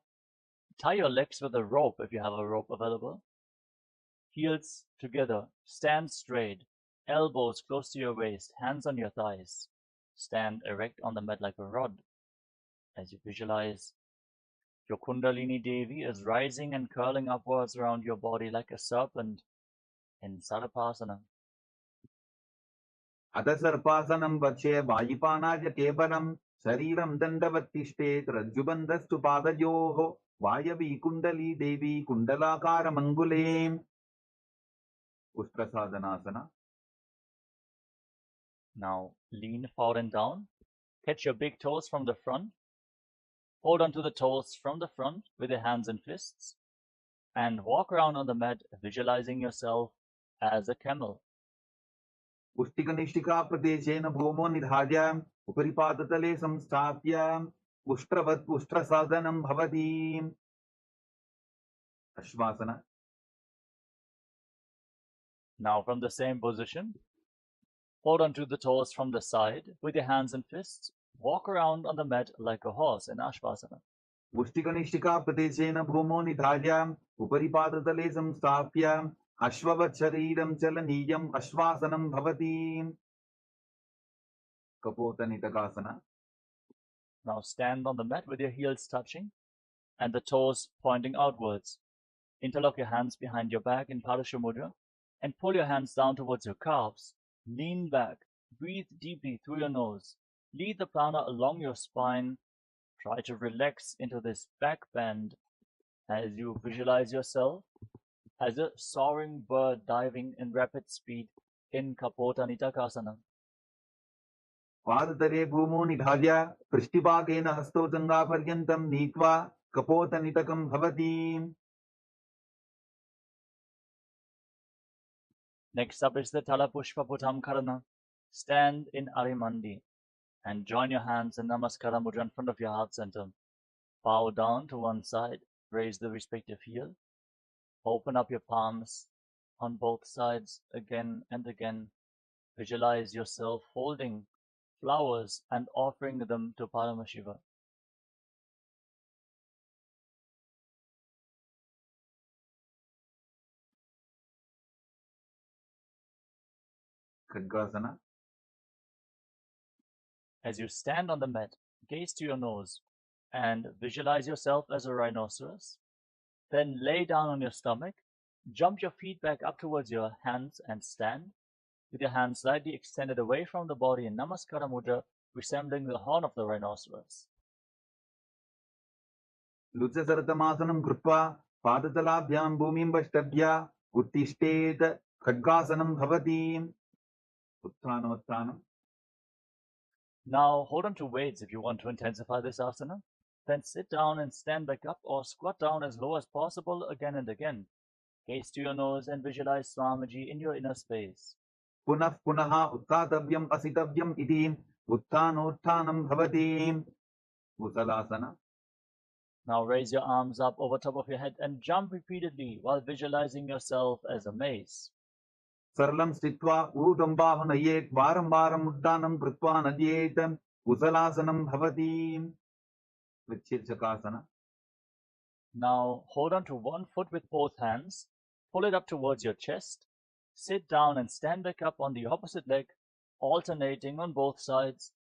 tie your legs with a rope if you have a rope available. Heels together, stand straight, elbows close to your waist, hands on your thighs. Stand erect on the mat like a rod. As you visualize, your Kundalini Devi is rising and curling upwards around your body like a serpent in Sarapasana. अथ सर्पासनं वक्षे वायुपानाय केवलं शरीरं दण्डवत्तिष्ठेत् रज्जुबन्धस्तु पादयोः वायवी कुण्डली देवी कुण्डलाकारमङ्गुले. उष्ट्रसाधनासना. Now lean forward and down. Catch your big toes from the front. Hold onto the toes from the front with your hands and fists. And walk around on the mat, visualizing yourself as a camel. उष्टिकनिष्ठिकाप्रदेशेन भूमौ निधाय उपरिपादतले संस्थाप्य उष्ट्रवत् उष्ट्रसाधनं भवति. अश्वासना. Now from the same position, hold onto the toes from the side with your hands and fists. Walk around on the mat like a horse in Ashvasana. उष्टिकनिष्ठिकाप्रदेशेन भूमौ निधाय उपरिपादतले संस्थाप्य अश्ववत् शरीरं चलनीयम् अश्वासनं भवति. कपोतनितकासना. Now stand on the mat with your heels touching and the toes pointing outwards. Interlock your hands behind your back in Padasha Mudra and pull your hands down towards your calves. Lean back, breathe deeply through your nose. Lead the prana along your spine. Try to relax into this back bend as you visualize yourself as a soaring bird diving in rapid speed in Kapota Nitakasana. पादतले भूमौ निधाय पृष्ठिपाकेन हस्तौ जङ्घापर्यन्तं नीत्वा कपोतनितकं भवति. Next up is the Talapushpaputam Karana. Stand in Arimandi and join your hands in Namaskara Mudra in front of your heart center. Bow down to one side, raise the respective heel. Open up your palms on both sides again and again. Visualize yourself holding flowers and offering them to Paramashiva. खड्गासना. As you stand on the mat, gaze to your nose and visualize yourself as a rhinoceros. Then lay down on your stomach, jump your feet back up towards your hands and stand with your hands slightly extended away from the body in Namaskara Mudra, resembling the horn of the rhinoceros. लुचसरतमासनं कृत्वा पादतलाभ्यां भूमिं वष्टभ्य उत्तिष्ठेत् खड्गासनं भवति. उत्थानोत्थानम्. Now hold on to weights if you want to intensify this asana. Then sit down and stand back up or squat down as low as possible again and again. Gaze to your nose and visualize Swamiji in your inner space. पुनः पुनः उत्थातव्यम् असितव्यम् इति उत्थानोत्थानं भवति. कुशलासना. Now raise your arms up over top of your head and jump repeatedly while visualizing yourself as a mace. सरलं स्थित्वा ऊर्ध्वं बाहु नयेत् वारं वारम् उड्डानं कृत्वा नद्येत् कुशलासनं भवति. विच्छेदकआसना. Now hold on to one foot with both hands, pull it up towards your chest, sit down and stand back up on the opposite leg, alternating on both sides.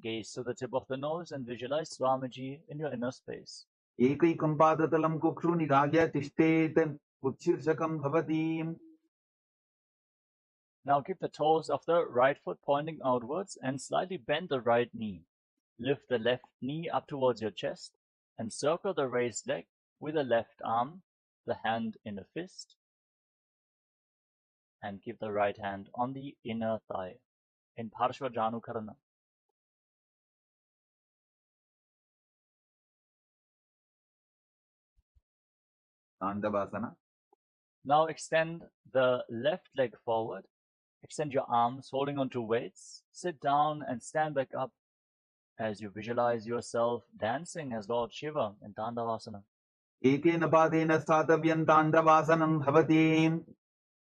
Gaze to the tip of the nose and visualize Swamiji in your inner space. एकैकं पादतलं कुक्षु निधाय तिष्ठेत् उत्शीर्षकं भवति. Now keep the toes of the right foot pointing outwards and slightly bend the right knee. Lift the left knee up towards your chest and circle the raised leg with the left arm, the hand in a fist and keep the right hand on the inner thigh in Parshvajanukarana. Dandavasana. Now extend the left leg forward. Extend your arms, holding onto weights. Sit down and stand back up as you visualize yourself dancing as Lord Shiva in Dandavasana. Ekena padena sthatavyan Dandavasanam bhavati.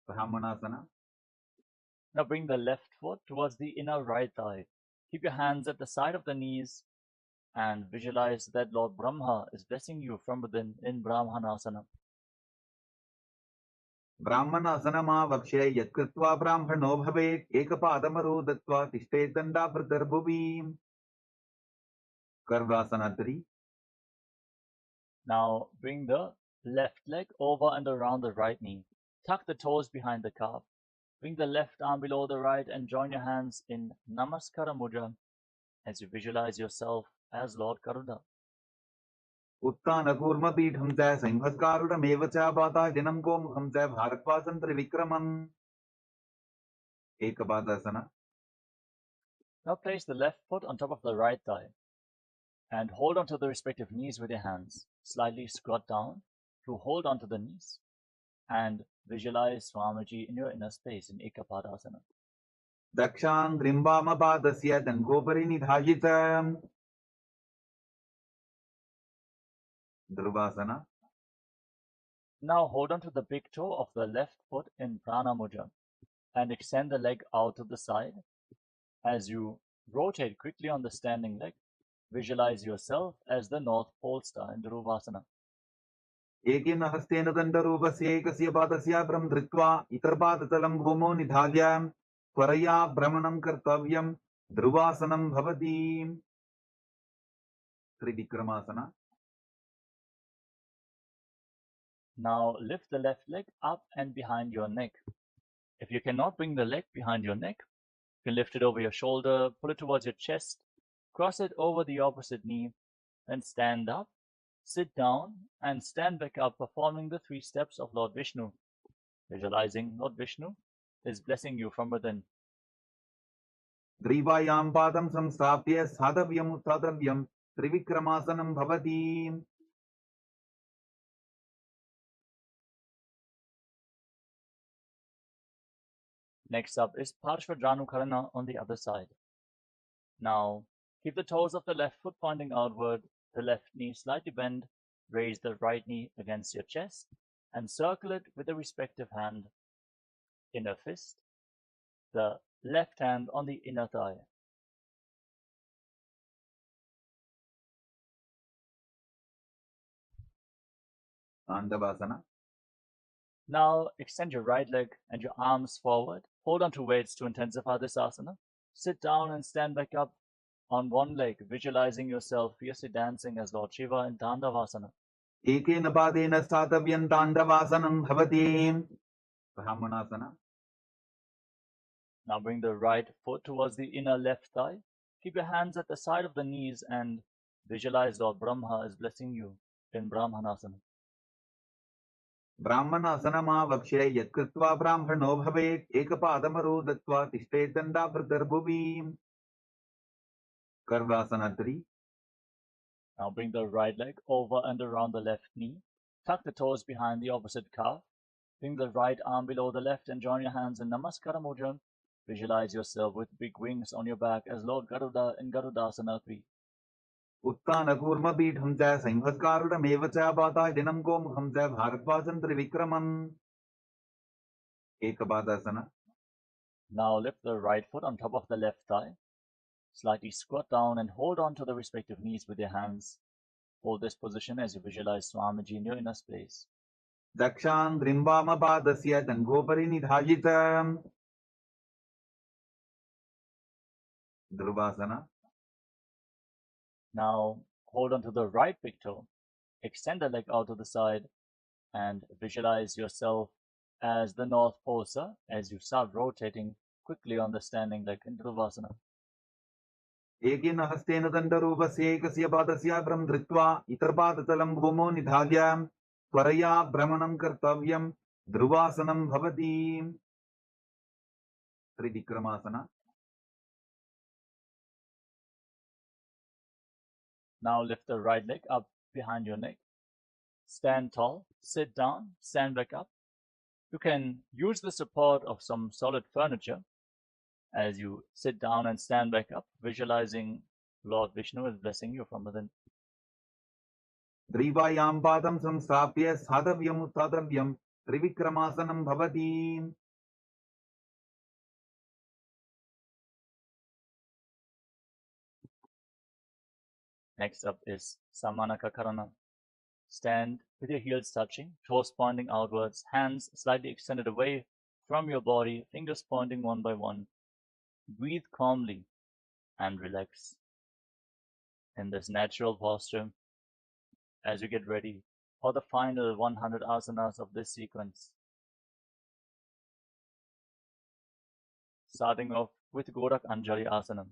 Brahmanasana. Now bring the left foot towards the inner right thigh. Keep your hands at the side of the knees and visualize that Lord Brahma is blessing you from within in Brahmanasana. Brahmanasana yatkritva brahmano bhavet ekapadamaro dattva tishtet dandavritarbuvi. Karvasana 3. Now bring the left leg over and around the right knee. Tuck the toes behind the calf. Bring the left arm below the right and join your hands in Namaskara Mudra as you visualize yourself as Lord Garuda. Uttana kurma pitham cha saimhaskarudamev cha patajanam gomukham cha bharatvasan trivikramam. Ekapadasana. Now place the left foot on top of the right thigh and hold onto the respective knees with your hands. Slightly squat down to hold onto the knees and visualize Swamiji in your inner space in Ekapadasana. Dakshan drimbama padasya dangopari nidhayita. Dhruvasana. Now hold onto the big toe of the left foot in Prana Mudra and extend the leg out to the side. As you rotate quickly on the standing leg, visualize yourself as the North Pole Star in Dhruvasana. Ekena hastena dandarupasya ekasya padasya brahm dhritva itarpadatalam bhumo nidhalya tvaraya brahmanam kartavyam dhruvasanam bhavati. Trivikramasana. Now lift the left leg up and behind your neck. If you cannot bring the leg behind your neck, you can lift it over your shoulder, pull it towards your chest, cross it over the opposite knee, then stand up, sit down, and stand back up, performing the 3 steps of Lord Vishnu. Visualizing Lord Vishnu is blessing you from within. Drivayam padam samstapya sadhavyam uttadavyam trivikramasanam bhavati. Next up is Parshvajanukarana on the other side. Now, keep the toes of the left foot pointing outward, the left knee slightly bend, raise the right knee against your chest, and circle it with the respective hand in a fist, the left hand on the inner thigh. Dandavasana. Now, extend your right leg and your arms forward. Hold on to weights to intensify this asana. Sit down and stand back up on one leg, visualizing yourself fiercely dancing as Lord Shiva in Dandavasana. Ekena padena sthatavyan Dandavasanam bhavati. Brahmanasana. Now bring the right foot towards the inner left thigh. Keep your hands at the side of the knees and visualize Lord Brahma is blessing you in Brahmanasana. Brahmanasana yatkritva brahmano bhavet ekapadamaro dattva tishtet dandavritarbuvi. Karvasana 3. Now bring the right leg over and around the left knee. Tuck the toes behind the opposite calf. Bring the right arm below the left and join your hands in Namaskara Mudra. Visualize yourself with big wings on your back as Lord Garuda in Garudasana 3. Uttana kurma pitham cha saimhaskarudamev cha patajanam gomukham cha bharatvasan trivikramam. Ekapadasana. Now lift the right foot on top of the left thigh. Slightly squat down and hold on to the respective knees with your hands. Hold this position as you visualize Swamiji in your inner space. Dakshan drimbama padasya dangopari nidhayita. Dhruvasana. Now hold on to the right big toe. Extend the leg out to the side and visualize yourself as the North Pole Star as you start rotating quickly on the standing leg in Dhruvasana. Ekena hastena dandarupasya ekasya padasya brahm dhritva itarpadatalam bhumo nidhalya त्वरया भ्रमणं कर्तव्यं ध्रुवासनं भवति त्रिविक्रमासना. Now lift the right leg up behind your neck. Stand tall, sit down, stand back up. You can use the support of some solid furniture as you sit down and stand back up, visualizing Lord Vishnu is blessing you from within. ग्रीवायां पादं संस्थाप्य स्थातव्यम् उत्थातव्यं त्रिविक्रमासनं भवति. Next up is Samanaka Karana. Stand with your heels touching, toes pointing outwards, hands slightly extended away from your body, fingers pointing one by one. Breathe calmly and relax in this natural posture as you get ready for the final 100 asanas of this sequence. Starting off with Gorak Anjali Asana.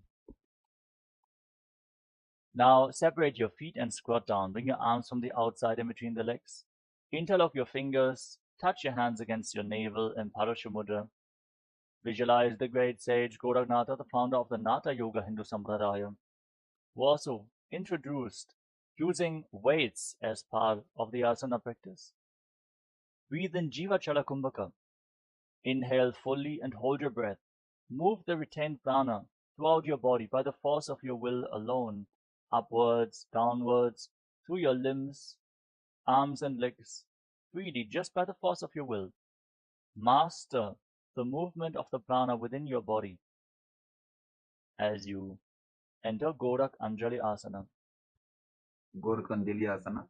Now separate your feet and squat down. Bring your arms from the outside in between the legs. Interlock your fingers. Touch your hands against your navel in Parashu Mudra. Visualize the great sage Goraknatha, the founder of the Natha Yoga Hindu Sampradaya, who also introduced using weights as part of the asana practice. Breathe in Jiva Chala Kumbhaka. Inhale fully and hold your breath. Move the retained prana throughout your body by the force of your will alone, upwards, downwards, through your limbs, arms and legs, freely just by the force of your will. Master the movement of the prana within your body as you enter Gorak Anjali Asana. गोरखंजलि आसना.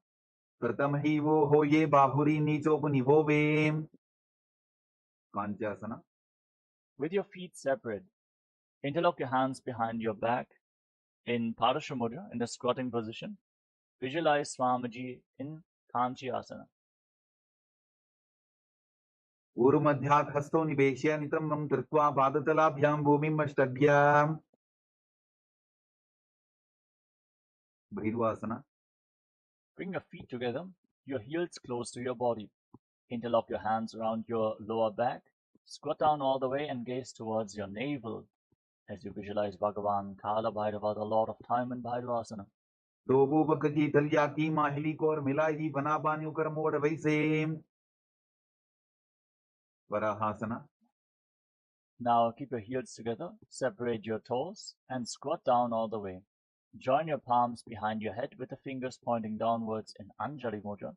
प्रथम ही वो हो ये बाहुरी नीचोपनिभो वे. कांच्यासना. With your feet separate, interlock your hands behind your back in Parashu Mudra in the squatting position. Visualize Swamiji in Kanchi Asana. ऊरुमध्यात् हस्तौ निवेश्य नितम्बं कृत्वा पादतलाभ्यां भूमिम् अष्टभ्याम्. भैरवासना. Bring your feet together, your heels close to your body. Interlock your hands around your lower back. Squat down all the way and gaze towards your navel as you visualize Bhagavan Kala Bhairava, the Lord of Time in Bhairavasana. दो बक की तलिया की माहिली को और मिलाई बना बानियों कर मोड़ वैसे. वराहासना. Now keep your heels together, separate your toes, and squat down all the way. Join your palms behind your head with the fingers pointing downwards in Anjali Mudra.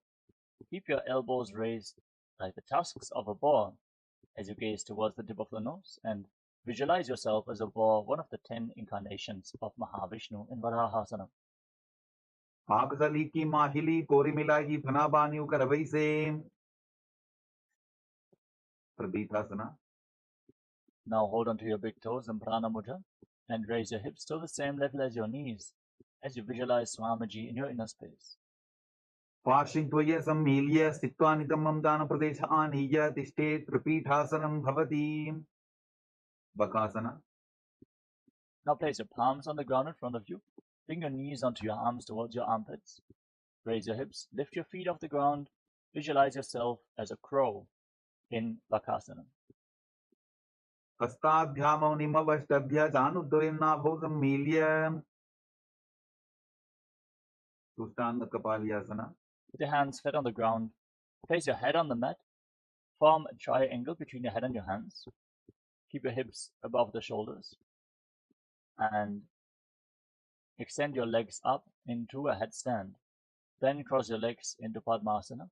Keep your elbows raised like the tusks of a boar as you gaze towards the tip of the nose and visualize yourself as a boar, one of the 10 incarnations of Mahavishnu in Varahasana. आगसली की माहिली कोरी मिलाई बना बानियों कर वैसे. प्रदीपासना. Now hold onto your big toes in Prana Mudra and raise your hips to the same level as your knees as you visualize Swamiji in your inner space. पार्श्वद्वय सम्मील्य स्थित्वा नितम्बं दानप्रदेश आनीय तिष्ठेत् त्रिपीठासनं भवति. Bakasana. Now place your palms on the ground in front of you. Bring your knees onto your arms towards your armpits. Raise your hips, lift your feet off the ground. Visualize yourself as a crow in Bakasana. हस्ताभ्यामौ निमवष्टभ्य जानुद्वयन्नाभौ सम्मील्य. तुष्टांग कपाल्यासना. With your hands flat on the ground, place your head on the mat. Form a triangle between your head and your hands. Keep your hips above the shoulders. And extend your legs up into a headstand. Then cross your legs into Padmasana.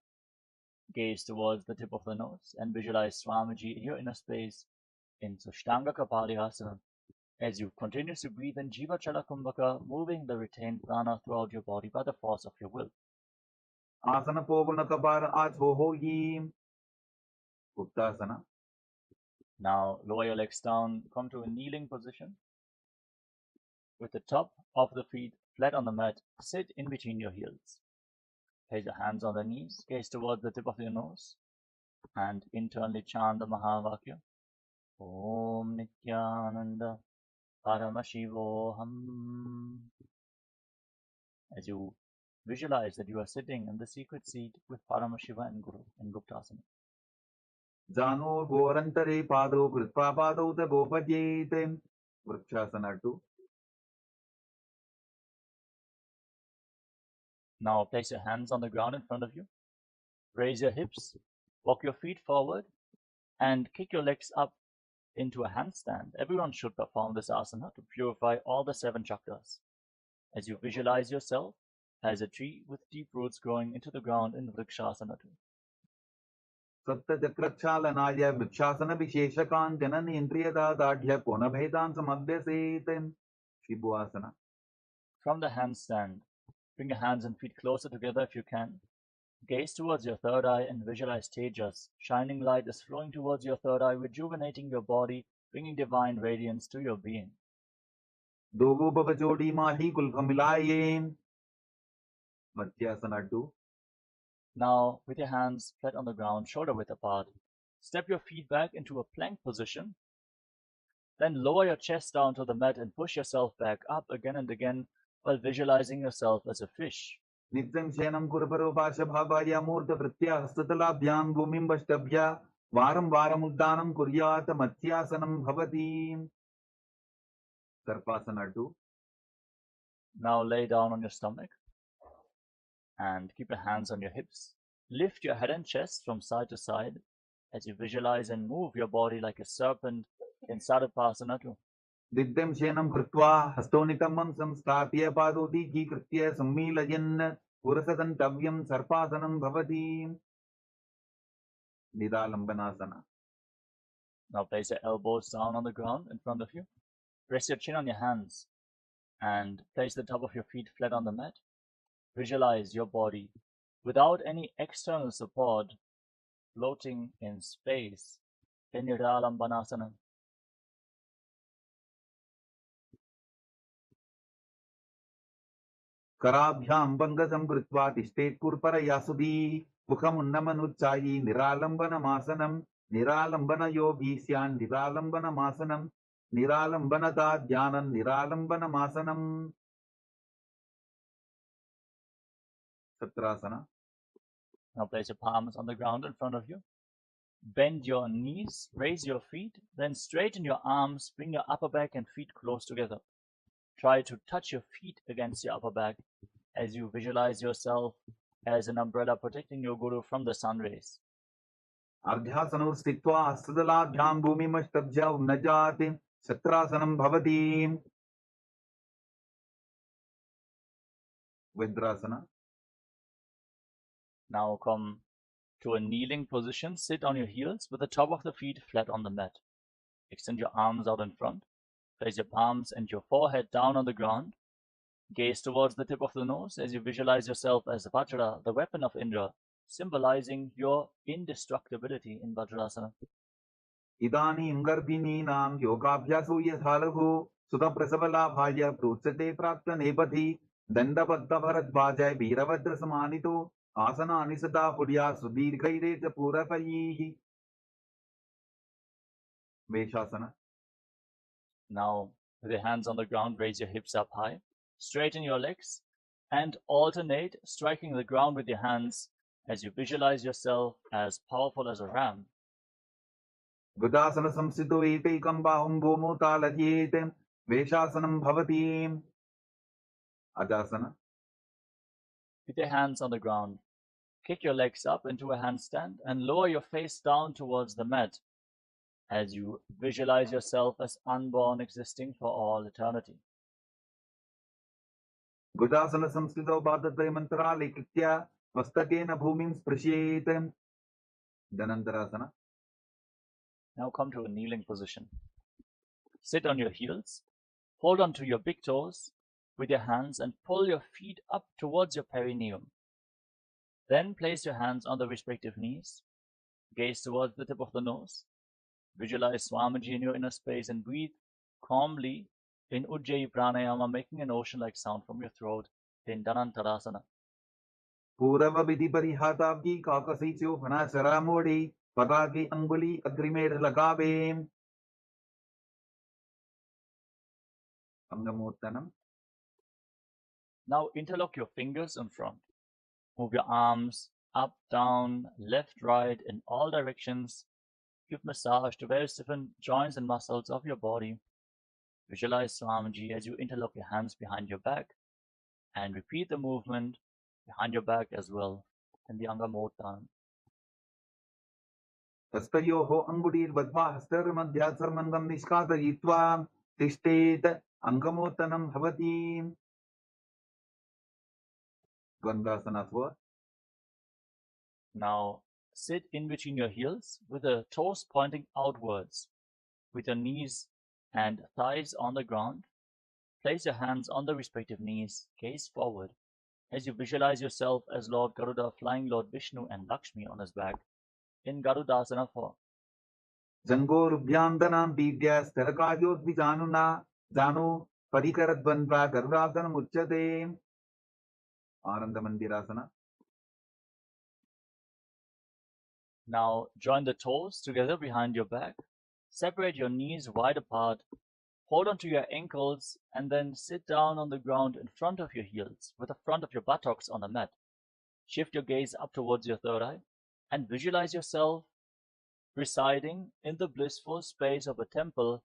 Gaze towards the tip of the nose and visualize Swamiji in your inner space in Sushtanga Kapalyasana as you continuously breathe in Jiva Chala Kumbhaka, moving the retained prana throughout your body by the force of your will. आसन पोगुण कपार आछो होगी. उत्तासना. Now lower your legs down, come to a kneeling position. With the top of the feet flat on the mat, sit in between your heels. Place your hands on the knees, gaze towards the tip of your nose, and internally chant the Mahavakya. Om Nithyananda Paramashivoham. As you visualize that you are sitting in the secret seat with Paramashiva and Guru in Guptasana. Jano Gorantare Pado Kritva Pado the Gopajete. Vrikshasana 2. Now place your hands on the ground in front of you. Raise your hips, walk your feet forward, and kick your legs up into a handstand. Everyone should perform this asana to purify all the 7 chakras. As you visualize yourself as a tree with deep roots growing into the ground in Vrikshasana 2. Sattachakrakshalanaya Vrikshasana Visheshakan Janan Indriyadadadhya Konabhedan Samadhyasetem. Shibhuasana. From the handstand, bring your hands and feet closer together if you can. Gaze towards your third eye and visualize Tejas. Shining light is flowing towards your third eye, rejuvenating your body, bringing divine radiance to your being. Dogo Baba Jodi Mahi Kulkamilaye. Madhyasana 2. Now, with your hands flat on the ground, shoulder width apart, step your feet back into a plank position. Then lower your chest down to the mat and push yourself back up again and again while visualizing yourself as a fish. Nityam Shenam Kurparo Pasha Bhavaya Murta Vritya Hastatalabhyam Bhumim Vashtabhya Varam Varam Uddanam Kuryata Mathyasanam Bhavati. Sarpasana 2. Now lay down on your stomach and keep your hands on your hips. Lift your head and chest from side to side as you visualize and move your body like a serpent in Sarpasana 2. Didyam Shenam Krutva Hastonitamam Samstapya Padoti Ki Kritya Sammilayan Purasadantavyam Sarpasanam Bhavati. Nidalambanasana. Now place your elbows down on the ground in front of you. Rest your chin on your hands and place the top of your feet flat on the mat. Visualize your body without any external support floating in space in Nidalambanasana. Karabhyam Bangasam Kritva Tishtet Kurpara Yasudi Mukhamunnamanutchayi Niralambana Masanam Niralambana Yogisyan Niralambana Masanam Niralambana Dhyanan Niralambana Masanam. Satrasana. Now place your palms on the ground in front of you. Bend your knees, raise your feet, then straighten your arms, bring your upper back and feet close together. Try to touch your feet against your upper back as you visualize yourself as an umbrella protecting your Guru from the sun rays. Ardhyasanur Stitva Astadaladhyam Bhumimashtabhya Unnajati Satrasanam Bhavati. Vedrasana. Now come to a kneeling position. Sit on your heels with the top of the feet flat on the mat. Extend your arms out in front. Place your palms and your forehead down on the ground. Gaze towards the tip of the nose as you visualize yourself as Vajra, the weapon of Indra, symbolizing your indestructibility in Vajrasana. Idani Imgarbini Nam Yogabhyasu Yathalahu Sudha Prasavala Bhaya Prutsate Prakta Nepati Dandabadda Bharat Bhajay Veeravadra Samanito Asana Anisada Pudya Sudirghaire Purapayihi. Veshasana. Now, with your hands on the ground, raise your hips up high, straighten your legs, and alternate striking the ground with your hands as you visualize yourself as powerful as a ram. Gudasana Samsito Ekam Bahum Bhomo Taladyete Veshasanam Bhavati. Ajasana. With your hands on the ground, kick your legs up into a handstand and lower your face down towards the mat as you visualize yourself as unborn, existing for all eternity. Gudasana Samsito Bhadate Mantrale Kritya Vastakena Bhumim Sprashyete. Dhanantarasana. Now come to a kneeling position. Sit on your heels, hold on to your big toes with your hands and pull your feet up towards your perineum. Then place your hands on the respective knees, gaze towards the tip of the nose, visualize Swamiji in your inner space and breathe calmly in Ujjayi Pranayama, making an ocean-like sound from your throat in Dhanantarasana. Purava Vidhi Parihatavki Kakasicho Panasharamodi Pataki Anguli Agrimed Lagave. Angamurtanam. Now interlock your fingers in front. Move your arms up, down, left, right, in all directions. Give massage to various different joints and muscles of your body. Visualize Swamiji as you interlock your hands behind your back and repeat the movement behind your back as well in the Angamotana. हस्तयोः अङ्गुलीर्बद्ध्वा हस्तयोर्मध्यात् सर्वङ्गं निष्कासयित्वा तिष्ठेत् अङ्गमोत्तनं भवति. Dvandasana for. Now sit in between your heels with the toes pointing outwards, with your knees and thighs on the ground. Place your hands on the respective knees, gaze forward, as you visualize yourself as Lord Garuda flying Lord Vishnu and Lakshmi on his back in Garudasana 4. जङ्गोरुभ्यान्दनां पीड्य स्थलकार्योद्विजानुना जानु परिकरद्वन्द्वा गरुडासनमुच्यते. आनन्दमन्दिरासना. Now join the toes together behind your back. Separate your knees wide apart. Hold onto your ankles and then sit down on the ground in front of your heels with the front of your buttocks on the mat. Shift your gaze up towards your third eye and visualize yourself residing in the blissful space of a temple,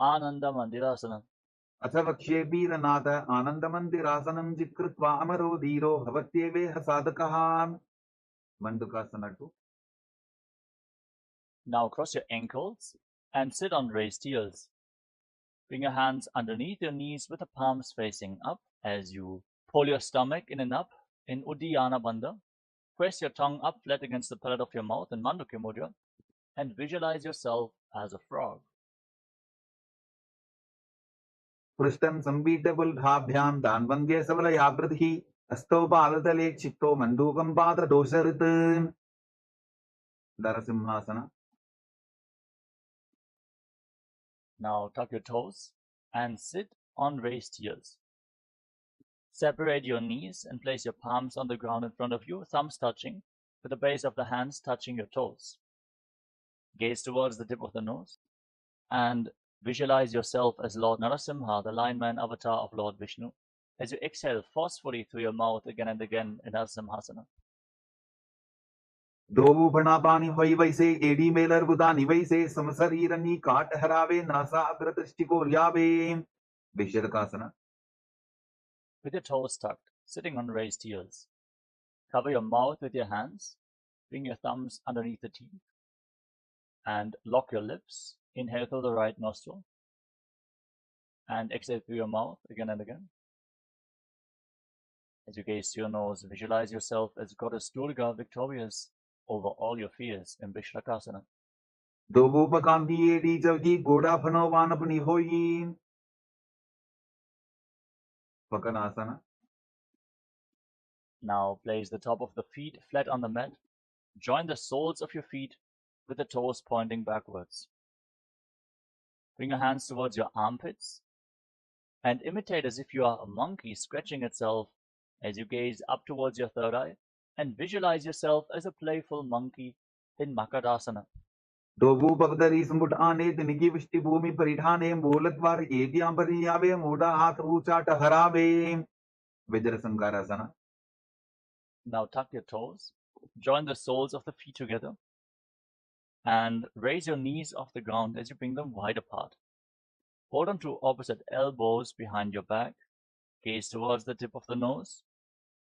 Ananda Mandirasana. अथ वक्ष्ये वीरनाथ आनन्दमन्दिरासनं जित्कृत्वा अमरो धीरो भवत्येवेह साधकः. मण्डुकासना 2. Now cross your ankles and sit on raised heels. Bring your hands underneath your knees with the palms facing up as you pull your stomach in and up in Uddiyana Bandha. Press your tongue up flat against the palate of your mouth in Mandukya Mudra and visualize yourself as a frog. पृष्ठं संपीड्यपुल्ढाभ्यां दान्वन्द्ये सबलयाकृतिः हस्तौ पादतले क्षिप्तो मण्डूकं पाददोषऋत्. नरसिंहासना. Now tuck your toes and sit on raised heels. Separate your knees and place your palms on the ground in front of you, thumbs touching, with the base of the hands touching your toes. Gaze towards the tip of the nose and visualize yourself as Lord Narasimha, the Lion Man avatar of Lord Vishnu, as you exhale forcefully through your mouth again and again in Narasimhasana. दोभुभणापानि वै वैसे AD Mailer बुदानि वैसे समशरीरनी काट हरावे NASA अग्रदृष्टिकोर्यावे. विशर्कासना. With your toes tucked, sitting on raised heels. Cover your mouth with your hands. Bring your thumbs underneath the teeth. And lock your lips. Inhale through the right nostril. And exhale through your mouth again and again. As you gaze to your nose, visualize yourself as Goddess Durga victorious over all your fears in Vishrakaasana. दोभुपकांति एडी जवजी गोड़ा फनोवान अपनी होई. Pakanasana. Now place the top of the feet flat on the mat. Join the soles of your feet with the toes pointing backwards. Bring your hands towards your armpits and imitate as if you are a monkey scratching itself as you gaze up towards your third eye and visualize yourself as a playful monkey in Makarasana. दोभुपकदरी समुट आने तिनकी विष्टि भूमि परिधाने मूलद्वार एदियां परियावे मूढ़ा हाथ ऊंचा टहरावे. Vajrasankarasana. Now tuck your toes, join the soles of the feet together, and raise your knees off the ground as you bring them wide apart. Hold on to opposite elbows behind your back, gaze towards the tip of the nose,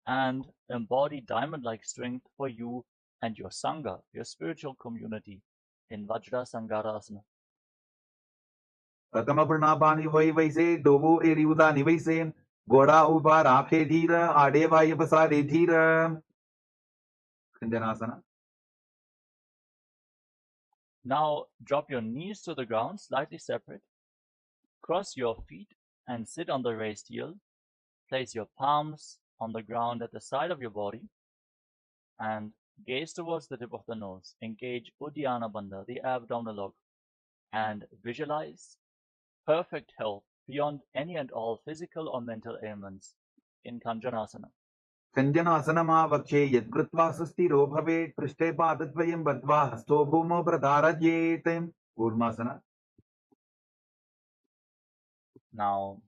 and embody diamond-like strength for you and your Sangha, your spiritual community, in Vajrasankarasana. प्रथम प्रणापानि होई वैसे दोबो AD उदानि वैसे गोड़ा ऊपर आफे धीर आडे वाय पसारे धीर. खंजनासना. Now drop your knees to the ground, slightly separate. Cross your feet and sit on the raised heel. Place your palms on the ground at the side of your body and gaze towards the tip of the nose. Engage Uddiyana Bandha, the abdominal log, and visualize perfect health beyond any and all physical or mental ailments in Kanjanasana. खंजनासनमा वक्षे यत्कृत्वा सुस्थिरो भवेत् पृष्ठे पादद्वयं बद्ध्वा हस्तो भूमौ प्रधारयेत्. Kurmasana. Now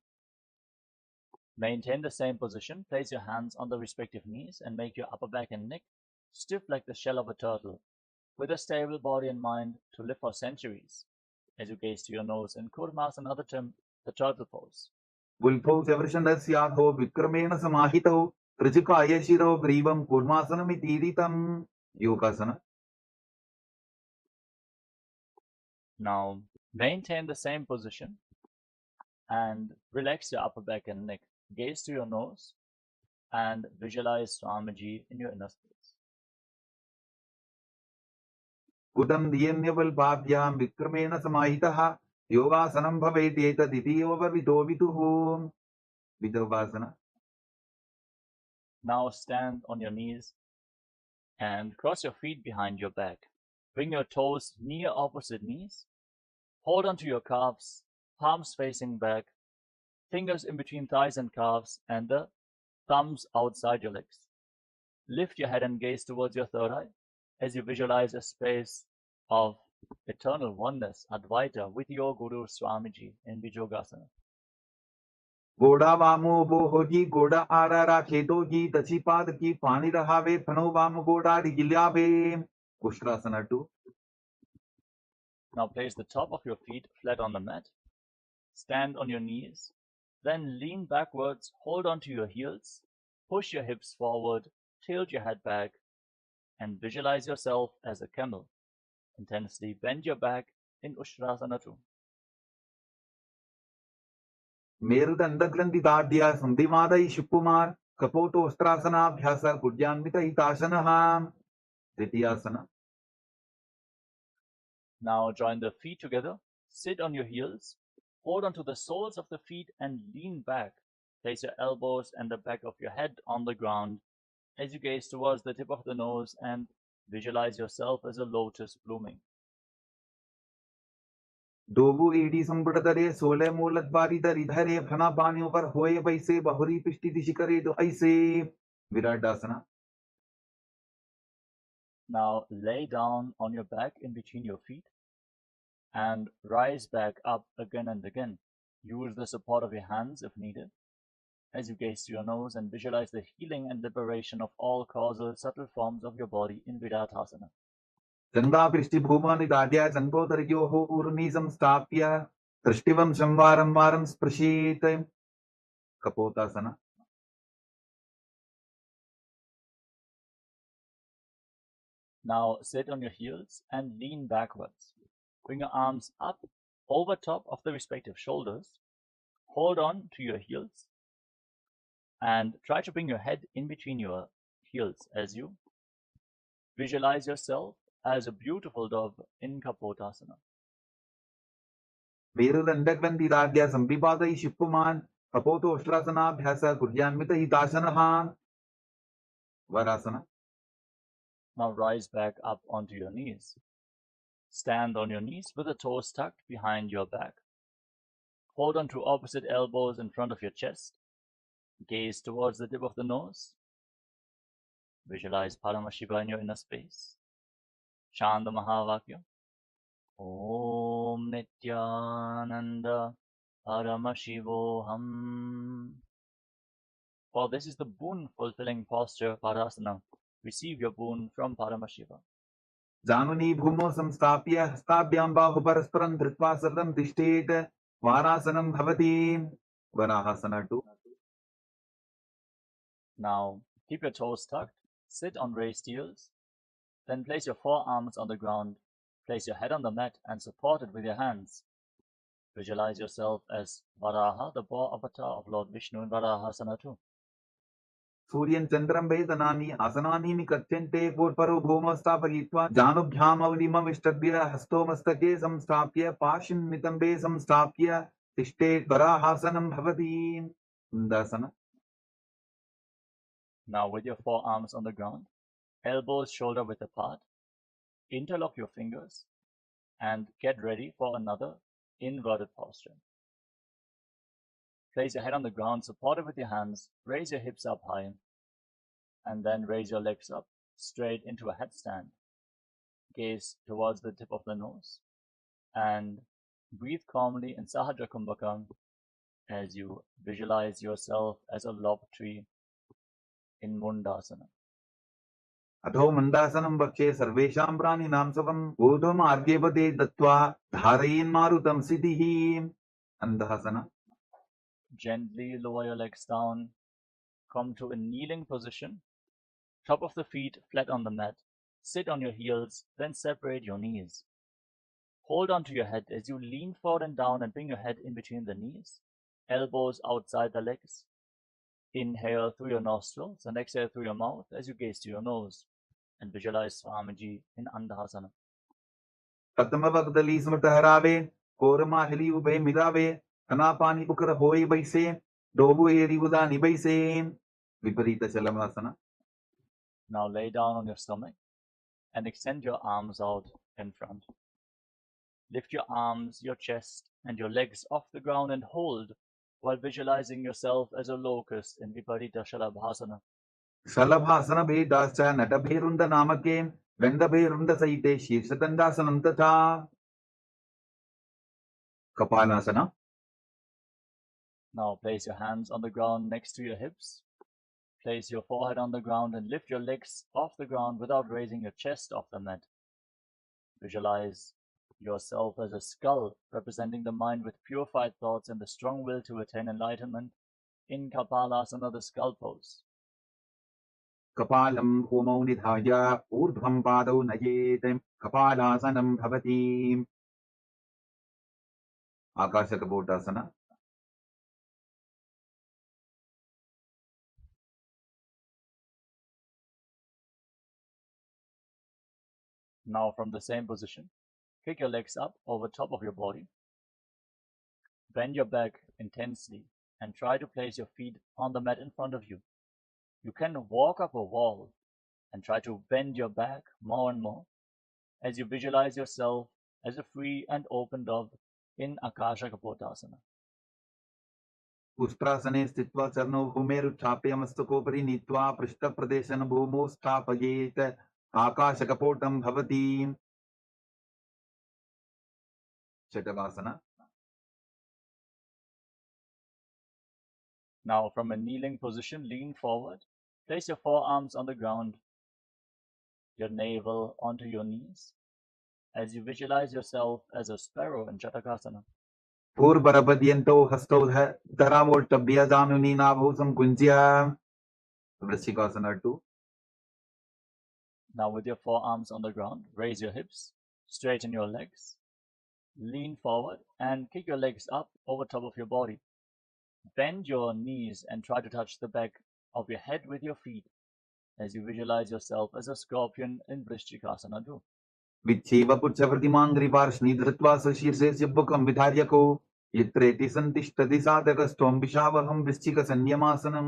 Maintain the same position. Place your hands on the respective knees and make your upper back and neck stiff like the shell of a turtle, with a stable body and mind to live for centuries, as you gaze to your nose in Kurmasana, another term, the turtle pose. Ulpau Sevarshandasyaho Vikramena Samahito Trajikaya Shiro Grivam Kurmasanamiti Yogasana. Now, maintain the same position and relax your upper back and neck. Gaze to your nose and visualize Swamiji in your inner space. Kudam Diyamyaval Bhavyam Vikramena Samahitaha Yogasanam Bhaveti Etaditiyova Vidovituhu Vidovasana. Now stand on your knees and cross your feet behind your back. Bring your toes near opposite knees. Hold onto your calves, palms facing back, fingers in between thighs and calves, and the thumbs outside your legs. Lift your head and gaze towards your third eye as you visualize a space of eternal oneness, Advaita, with your Guru Swamiji in Vijogasana. Goda Vamo Bohoji Goda Arara Chetoji Tachipad Ki Pani Rahave Pano Vamo Goda Rigilave Kushtrasana 2. Now place the top of your feet flat on the mat. Stand on your knees. Then lean backwards, hold onto your heels, push your hips forward, tilt your head back, and visualize yourself as a camel. Intensely bend your back in Ushtrasana 2. Merudandagranthi Dadya Sandhimadai Shupumar Kapoto Ostrasana Bhyasa Kudyanmita Hitasana Ditiyasana. Now join the feet together, sit on your heels, hold onto the soles of the feet and lean back. Place your elbows and the back of your head on the ground as you gaze towards the tip of the nose and visualize yourself as a lotus blooming. Dobu Edi Sambudatare Sole Mulat Bari Dhare Phana Bani over Hoye Paise Bahuri Pishti Dishikare do Aise Viradasana. Now lay down on your back in between your feet and rise back up again and again. Use the support of your hands if needed as you gaze to your nose and visualize the healing and liberation of all causal subtle forms of your body in Viradhasana. Janga Prishti Bhumani Dadya Jankotaryoho Urni Samstapya Trishtivam Shamvaram Varam Sprashit Kapotasana. Now sit on your heels and lean backwards. Bring your arms up over top of the respective shoulders. Hold on to your heels and try to bring your head in between your heels as you visualize yourself as a beautiful dove in Kapotasana. Merudandagranthi Dadya Sambipadai Shipuman Kapoto Ostrasana Bhyasa Kudyanmita Hitasana Varasana. Now rise back up onto your knees. Stand on your knees with the toes tucked behind your back. Hold on to opposite elbows in front of your chest. Gaze towards the tip of the nose. Visualize Paramashiva in your inner space. Chant the Mahavakya. Om Nithyananda Paramashivoham. For this is the boon-fulfilling posture, Parasana. Receive your boon from Paramashiva. Januni Bhumo Samstapya Hastabhyam Bahu Parasparam Dhritva Satam Tishtet Varasanam Bhavati Varahasana 2. Now, keep your toes tucked, sit on raised heels, then place your forearms on the ground, place your head on the mat and support it with your hands. Visualize yourself as Varaha, the boar avatar of Lord Vishnu in Varahasana 2. Suryan Chandram Vedanani Asanani Nikatyante Purparo Bhumastapayitva Janubhyam Avlimam Ishtadya Hastomastake Samstapya Pashin Nitambe Samstapya Tishtet Varahasanam Bhavati Dasana. Now with your forearms on the ground, elbows shoulder width apart, interlock your fingers and get ready for another inverted posture. Place your head on the ground, support it with your hands, raise your hips up high, and then raise your legs up straight into a headstand. Gaze towards the tip of the nose and breathe calmly in Sahaja Kumbhaka as you visualize yourself as a lob tree in Mundasana. अथो मन्दासनं वक्षे सर्वेषां प्राणिनां सुखम् ऊर्ध्वमार्गे पदे दत्त्वा धारयेन्मारुतं सिद्धिः अन्धासना. Gently lower your legs down. Come to a kneeling position. Top of the feet flat on the mat. Sit on your heels, then separate your knees. Hold onto your head as you lean forward and down and bring your head in between the knees. Elbows outside the legs. Inhale through your nostrils and exhale through your mouth as you gaze to your nose. And visualize Swamiji in Andhasana. कतमवगदली स्मृतहरावे कोरमाहली उभे मिलावे अनापानी Booker होई बैसे डोबु एरी उदानी बैसे विपरीत चलमासना. Now lay down on your stomach and extend your arms out in front. Lift your arms, your chest, and your legs off the ground and hold while visualizing yourself as a locust in Viparita Shalabhasana. शलभासन भेदाश्च नटभेरुंद नामके गंधभेरुंद सहिते शीर्षदंडासनं तथा कपालासना. Now place your hands on the ground next to your hips. Place your forehead on the ground and lift your legs off the ground without raising your chest off the mat. Visualize yourself as a skull representing the mind with purified thoughts and the strong will to attain enlightenment in Kapalasana, the skull pose. कपालं होमौ निधाय ऊर्ध्वं पादौ नयेत् कपालासनं भवति. आकाशकपोटासना. Now from the same position, kick your legs up over top of your body. Bend your back intensely and try to place your feet on the mat in front of you. You can walk up a wall and try to bend your back more and more as you visualize yourself as a free and open dove in Akasha Kapotasana. पुष्टासने स्थित्वा चरणौ भूमेरुत्थाप्य मस्तकोपरि नीत्वा पृष्ठप्रदेशेन भूमौ स्थापयेत् आकाशकपोटं भवति. शटवासना. Now from a kneeling position, lean forward. Place your forearms on the ground, your navel onto your knees as you visualize yourself as a sparrow in Jatakasana. पूर्वरपद्यन्तौ हस्तौ धरावोल्टभ्य जानुनी नाभौ संकुञ्ज्य वृश्चिकासना 2. Now with your forearms on the ground, raise your hips, straighten your legs, lean forward and kick your legs up over top of your body. Bend your knees and try to touch the back of your head with your feet as you visualize yourself as a scorpion in Vrishchikasana 2. विच्छेव पुच्छप्रतिमाङ्घ्रिपार्ष्णि धृत्वा स्वशीर्षे चिब्बुकं विधार्यको यत्रेति सन्तिष्ठति साधकस्त्वं विशावहं वृश्चिकसंयमासनं.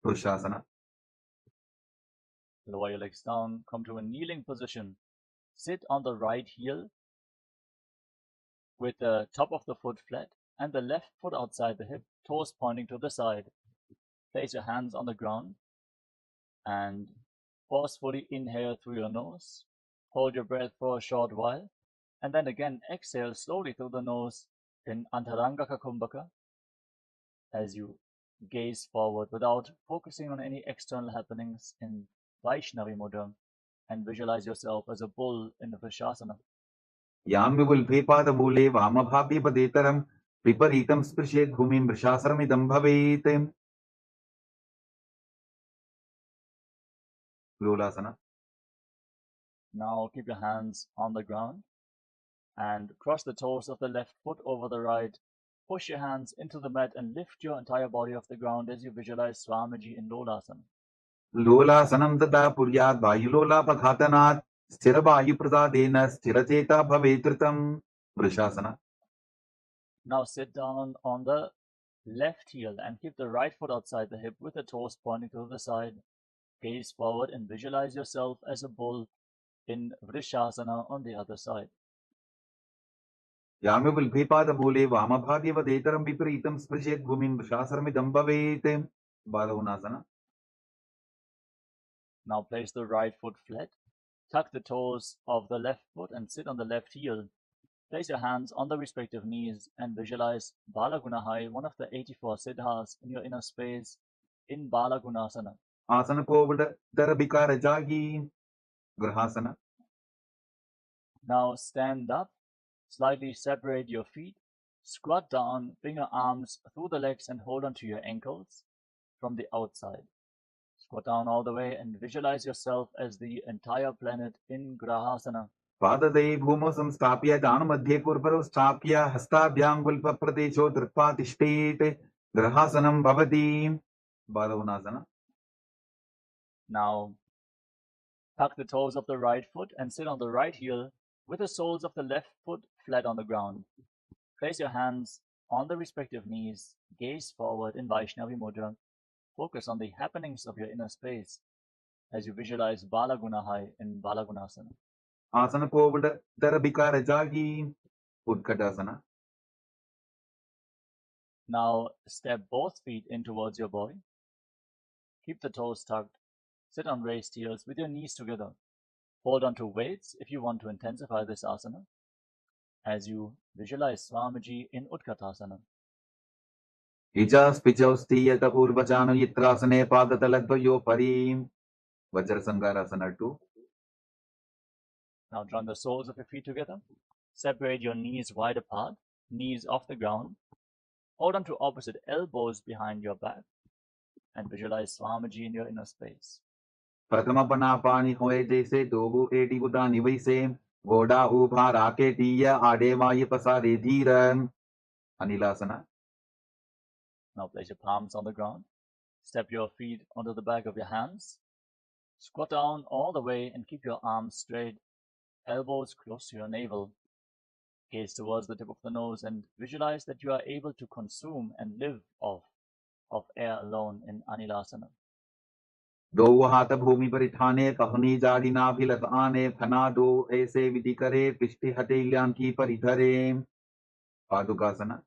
पुरुषासना. Lower your legs down, come to a kneeling position. Sit on the right heel with the top of the foot flat and the left foot outside the hip, toes pointing to the side. Place your hands on the ground and forcefully inhale through your nose. Hold your breath for a short while and then again exhale slowly through the nose in Antarangaka Kumbhaka as you gaze forward without focusing on any external happenings in Vaishnavi mudra and visualize yourself as a bull in the Vrishasana. यां विपुल्भे पादमूले वामभागे पदेतरं विपरीतं स्पृशेत् भूमिं वृषासनमिदं भवेत्. लोलासना. Now keep your hands on the ground and cross the toes of the left foot over the right. Push your hands into the mat and lift your entire body off the ground as you visualize Swamiji in Lolasana. लोलासनं तदा पुर्यात् वायुलोलापघातनात् स्थिरवायुप्रसादेन स्थिरचेता भवेत् ऋतं. वृषासना. Now sit down on the left heel and keep the right foot outside the hip with the toes pointing to the side. Gaze forward and visualize yourself as a bull in Vrishasana on the other side. यां विपुल्भे पादमूले वामभागे पदेतरं विपरीतं स्पृशेत् भूमिं वृषासनमिदं भवेत्. बालवनासना. Now place the right foot flat, tuck the toes of the left foot and sit on the left heel. Place your hands on the respective knees and visualize Balagunahai, one of the 84 siddhas in your inner space, in Balagunasana. आसन को उधर बिकार जागी ग्रहासना. Now stand up, slightly separate your feet, squat down, bring your arms through the legs and hold onto your ankles from the outside. Squat down all the way and visualize yourself as the entire planet in Grahasana. पाददये भूमौ संस्थाप्य जानुमध्ये कुर्वरौ स्थाप्य हस्ताभ्याङ्गुल्पप्रदेशो धृत्वा तिष्ठेत् ग्रहासनं भवति. बालवनासना. Now tuck the toes of the right foot and sit on the right heel with the soles of the left foot flat on the ground. Place your hands on the respective knees, gaze forward in Vaishnavi Mudra. Focus on the happenings of your inner space as you visualize Balagunahai in Balagunasana. आसन को उधर बिकार जागी उत्कटासना. Now step both feet in towards your body. Keep the toes tucked. Sit on raised heels with your knees together. Hold on to weights if you want to intensify this asana as you visualize Swamiji in Utkatasana. इजास् पिचौस्तीयत पूर्वजानु यत्रासने पादतलद्वयो परीं वज्रसंगारासना 2. Now join the soles of your feet together. Separate your knees wide apart, knees off the ground. Hold on to opposite elbows behind your back and visualize Swamiji in your inner space. प्रथम पना पानी होए जैसे Dogu AD बुदानी वैसे घोड़ा उभा राके टीया आडे माये पसारे Dhiran. अनिलासना. Now place your palms on the ground. Step your feet onto the back of your hands. Squat down all the way and keep your arms straight, elbows close to your navel. Gaze towards the tip of the nose and visualize that you are able to consume and live off of air alone in Anilasana. दो हाथ भूमि पर ठाने कहनी जाड़ी नाभिलत आने फना दो ऐसे विधि करे पिष्टि हटे ज्ञान की परिधरे. पादुकासना.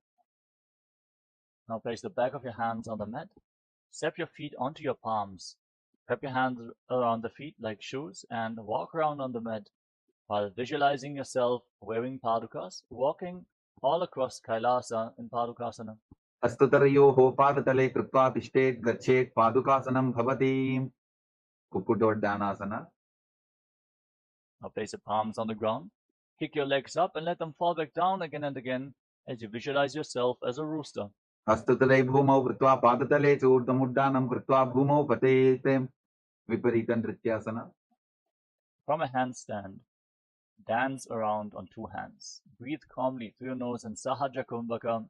Now place the back of your hands on the mat. Step your feet onto your palms. Wrap your hands around the feet like shoes and walk around on the mat while visualizing yourself wearing padukas, walking all across Kailasa in Padukasana. हस्ततरयोः पादतले कृत्वा तिष्ठेत् गच्छेत् पादुकासनं भवति. कुक्कुटोड्डानासना. Now place your palms on the ground. Kick your legs up and let them fall back down again and again as you visualize yourself as a rooster. हस्ततले भूमौ कृत्वा पादतले च ऊर्ध्वमुड्डानं कृत्वा भूमौ पतेत्. विपरीतनृत्यासना. From a handstand, dance around on two hands. Breathe calmly through your nose in Sahaja Kumbhaka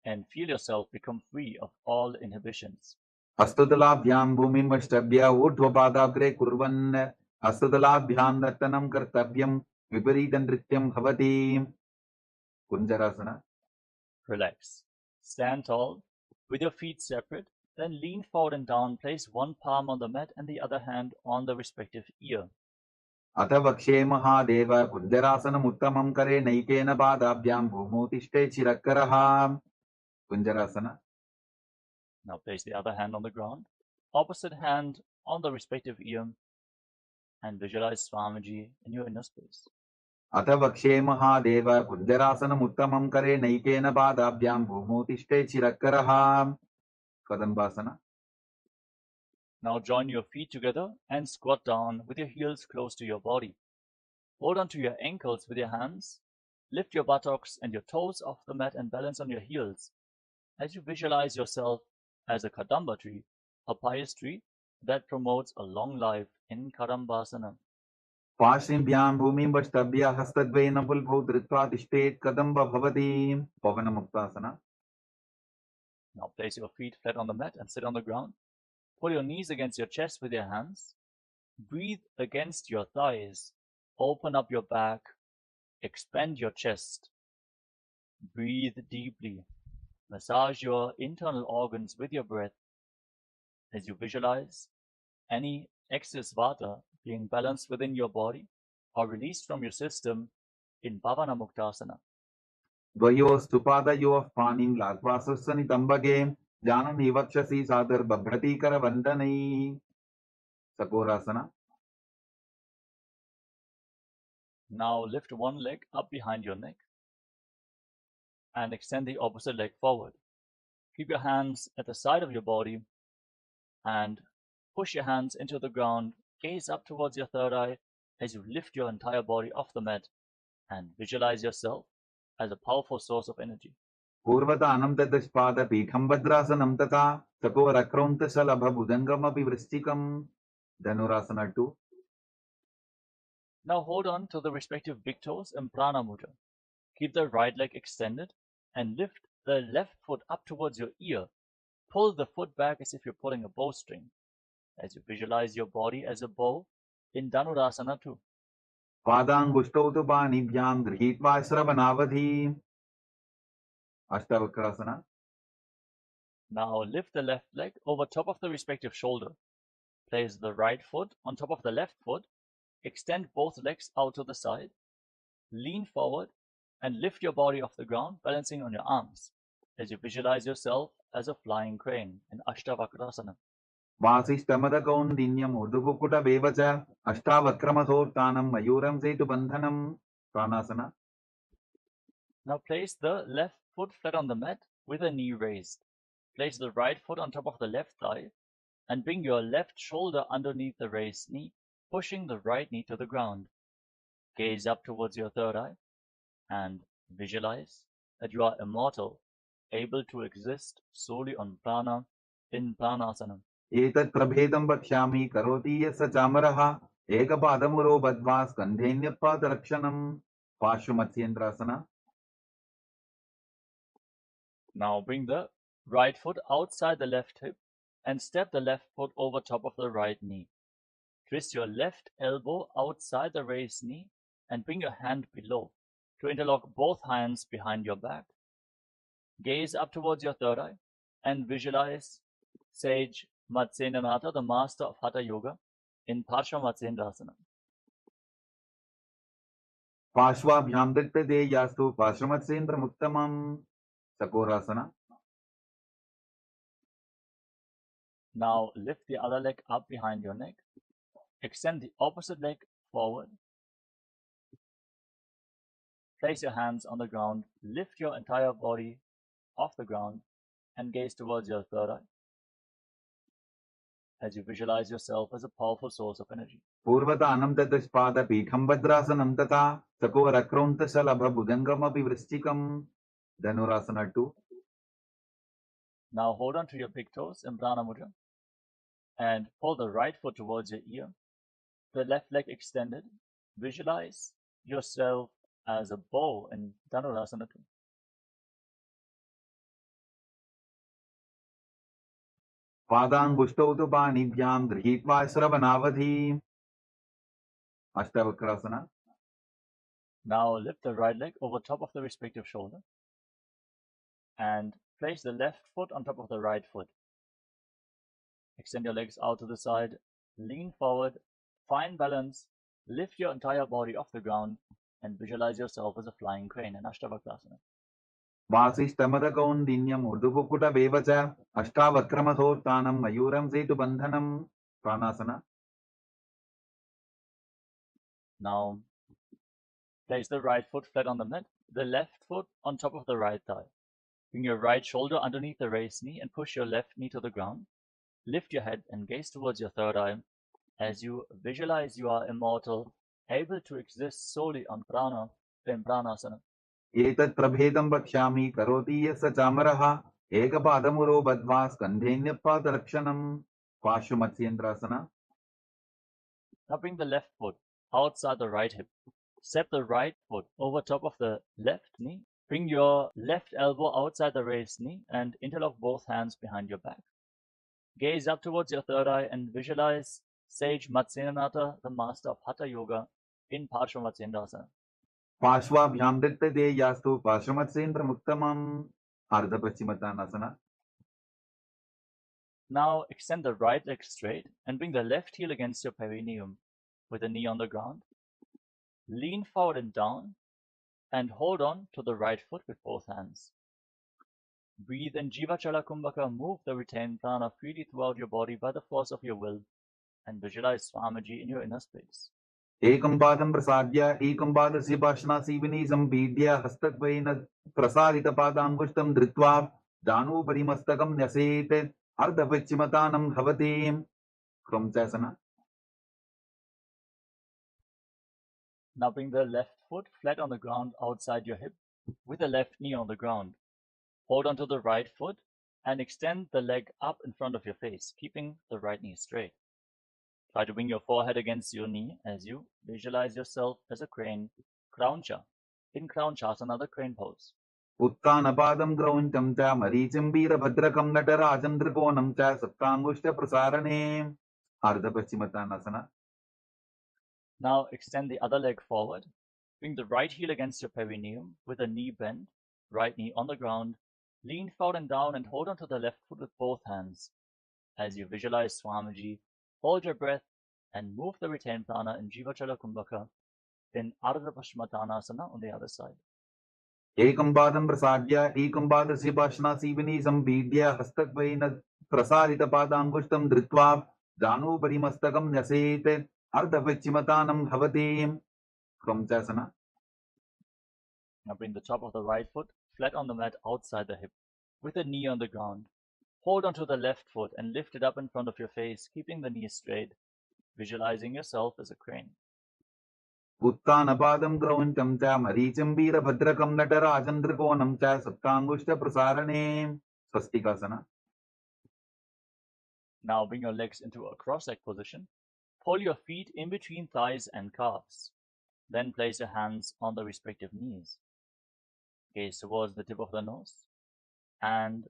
and feel yourself become free of all inhibitions. हस्ततलाभ्यां भूमिं वष्टभ्य ऊर्ध्वपादाग्रे कुर्वन् हस्ततलाभ्यां नर्तनं कर्तव्यं विपरीतनृत्यं भवति. कुञ्जरासना. Relax. Stand tall with your feet separate, then lean forward and down. Place one palm on the mat and the other hand on the respective ear. अथ वक्षे महादेव कुञ्जरासनम् उत्तमं करे नैकेन पादाभ्यां भूमौ तिष्ठे चिरकरः. कुञ्जरासना. Now place the other hand on the ground, opposite hand on the respective ear, and visualize Swamiji in your inner space. अथ वक्षे महादेव कुञ्जरासनम् उत्तमं करे नैकेन पादाभ्यां भूमौ तिष्ठे चिरकरः. कदम्बासना. Now join your feet together and squat down with your heels close to your body. Hold onto your ankles with your hands. Lift your buttocks and your toes off the mat and balance on your heels as you visualize yourself as a Kadamba tree, a pious tree that promotes a long life in Kadambasana. पार्श्विभ्यां भूमिं वष्टभ्य हस्तद्वयेन पुल्भौ धृत्वा तिष्ठेत् कदम्ब भवति. पवनमुक्तासना. Now place your feet flat on the mat and sit on the ground. Pull your knees against your chest with your hands. Breathe against your thighs. Open up your back. Expand your chest. Breathe deeply. Massage your internal organs with your breath as you visualize any excess vata being balanced within your body or released from your system in Pavana Muktasana. द्वयोस्तु पादयोः पाणिं लात्वा सुस्वनितम्बके जानन् वक्षसि सादरभ्रतीकरवन्दनैः. सकोरासना. Now lift one leg up behind your neck. and extend the opposite leg forward. Keep your hands at the side of your body and push your hands into the ground. Gaze up towards your third eye as you lift your entire body off the mat and visualize yourself as a powerful source of energy. पूर्वतानं ततस्पादपीठं भद्रासनं तथा चकोरक्रौन्तशलभभुजङ्गमपि वृश्चिकं Dhanurasana 2. Now hold on to the respective big toes in Prana Mudra. Keep the right leg extended and lift the left foot up towards your ear. Pull the foot back as if you're pulling a bowstring as you visualize your body as a bow in Dhanurasana 2. पादाङ्गुष्ठौ तु पाणिभ्यां गृहीत्वा श्रवणावधि अष्टावक्रासना. Now lift the left leg over top of the respective shoulder. Place the right foot on top of the left foot. Extend both legs out to the side. Lean forward and lift your body off the ground, balancing on your arms as you visualize yourself as a flying crane in Ashtavakrasana. वासिष्ठमदकौन्दिन्यम् ऊर्ध्वकुकुटमेव च अष्टावक्रमसोत्थानं मयूरं सेतुबन्धनं प्राणासना. Now place the left foot flat on the mat with a knee raised. Place the right foot on top of the left thigh and bring your left shoulder underneath the raised knee, pushing the right knee to the ground. Gaze up towards your third eye and visualize that you are immortal, able to exist solely on prana in pranasana. एतत् प्रभेदं वक्ष्यामि करोति यः स चामरः एकपादमुरो बद्ध्वा स्कन्धेऽन्यपादरक्षणं पार्श्वमत्स्येन्द्रासना. Now bring the right foot outside the left hip and step the left foot over top of the right knee. Twist your left elbow outside the raised knee and bring your hand below to interlock both hands behind your back. Gaze up towards your third eye and visualize Sage Matsyendranath, the master of Hatha Yoga, in Parshvamatsendrasana. पार्श्वाभ्यां दृप्यते यास्तु पार्श्वमत्स्येन्द्रमुत्तमं चकोरासना. Now lift the other leg up behind your neck. Extend the opposite leg forward. Place your hands on the ground. Lift your entire body off the ground and gaze towards your third eye as you visualize yourself as a powerful source of energy. पूर्वतानं ततस्पादपीठं भद्रासनं तथा चकोरक्रौन्तशलभभुजङ्गमपि वृश्चिकं Dhanurasana 2. Now hold on to your big toes in Prana Mudra and pull the right foot towards your ear, the left leg extended. Visualize yourself as a bow in Dhanurasana 2. पादाङ्गुष्ठौ तु पाणिभ्यां गृहीत्वा श्रवणावधि अष्टावक्रासना. Now lift the right leg over top of the respective shoulder and place the left foot on top of the right foot. Extend your legs out to the side, lean forward, find balance, lift your entire body off the ground and visualize yourself as a flying crane in Ashtavakrasana. वासिष्ठमदकौन्दिन्यम् ऊर्ध्वकुकुटमेव च अष्टावक्रमसोत्थानं मयूरं सेतुबन्धनं प्राणासना. Now place the right foot flat on the mat, the left foot on top of the right thigh. Bring your right shoulder underneath the raised knee and push your left knee to the ground. Lift your head and gaze towards your third eye as you visualize you are immortal, able to exist solely on prana in pranasana. एतत् प्रभेदं वक्ष्यामि करोति यः स चामरः एकपादमुरो बद्ध्वा स्कन्धेऽन्यपादरक्षणं पार्श्वमत्स्येन्द्रासना. Now bring the left foot outside the right hip. Step the right foot over top of the left knee. Bring your left elbow outside the raised knee and interlock both hands behind your back. Gaze up towards your third eye and visualize Sage Matsyendranath, the master of Hatha Yoga, in Parshvamatsendrasana. पार्श्वाभ्यां दृप्यते यास्तु पार्श्वमत्स्येन्द्रमुत्तमं अर्धपश्चिमोत्तानासना. Now extend the right leg straight and bring the left heel against your perineum with the knee on the ground. Lean forward and down and hold on to the right foot with both hands. Breathe in Jivachala Kumbhaka, move the retained prana freely throughout your body by the force of your will and visualize Swamiji in your inner space. एकं पादं प्रसाद्य एकं पादस्य पार्श्वनासीविनी सम्पीड्य हस्तद्वयेन प्रसारितपादाङ्गुष्ठं धृत्वा जानुभरि मस्तकं न्यसेत् अर्धपश्चिमतानं भवति क्रमचासना. Now bring the left foot flat on the ground outside your hip with the left knee on the ground. Hold onto the right foot and extend the leg up in front of your face, keeping the right knee straight. Try to bring your forehead against your knee as you visualize yourself as a crane, Krauncha. In Kraunchasana, the crane pose. उत्तानपादं क्रौञ्चं च मरीचिं वीरभद्रकं नटराजं त्रिकोणं च सप्ताङ्गुष्ठप्रसारणे अर्धपश्चिमतानासना. Now extend the other leg forward. Bring the right heel against your perineum with the knee bent, right knee on the ground. Lean forward and down and hold onto the left foot with both hands. As you visualize Swamiji, hold your breath and move the retained prana in Jivachala Kumbhaka in Ardha Pashmatanasana on the other side. एकं पादं प्रसाद्य एकं पादस्य पार्श्वनासीविनी सम्पीड्य हस्तद्वयेन प्रसारितपादाङ्गुष्ठं धृत्वा जानुभरि मस्तकं न्यसेत् अर्धपश्चिमतानं भवति क्रमचासना. Now bring the top of the right foot flat on the mat outside the hip with the knee on the ground. Hold onto the left foot and lift it up in front of your face, keeping the knee straight, visualizing yourself as a crane. उत्तानपादं क्रौञ्चं च मरीचिं वीरभद्रकं नटराजं त्रिकोणं च सप्ताङ्गुष्ठप्रसारणे स्वस्तिकासना. Now bring your legs into a cross-leg position. Pull your feet in between thighs and calves. Then place your hands on the respective knees. Gaze towards the tip of the nose and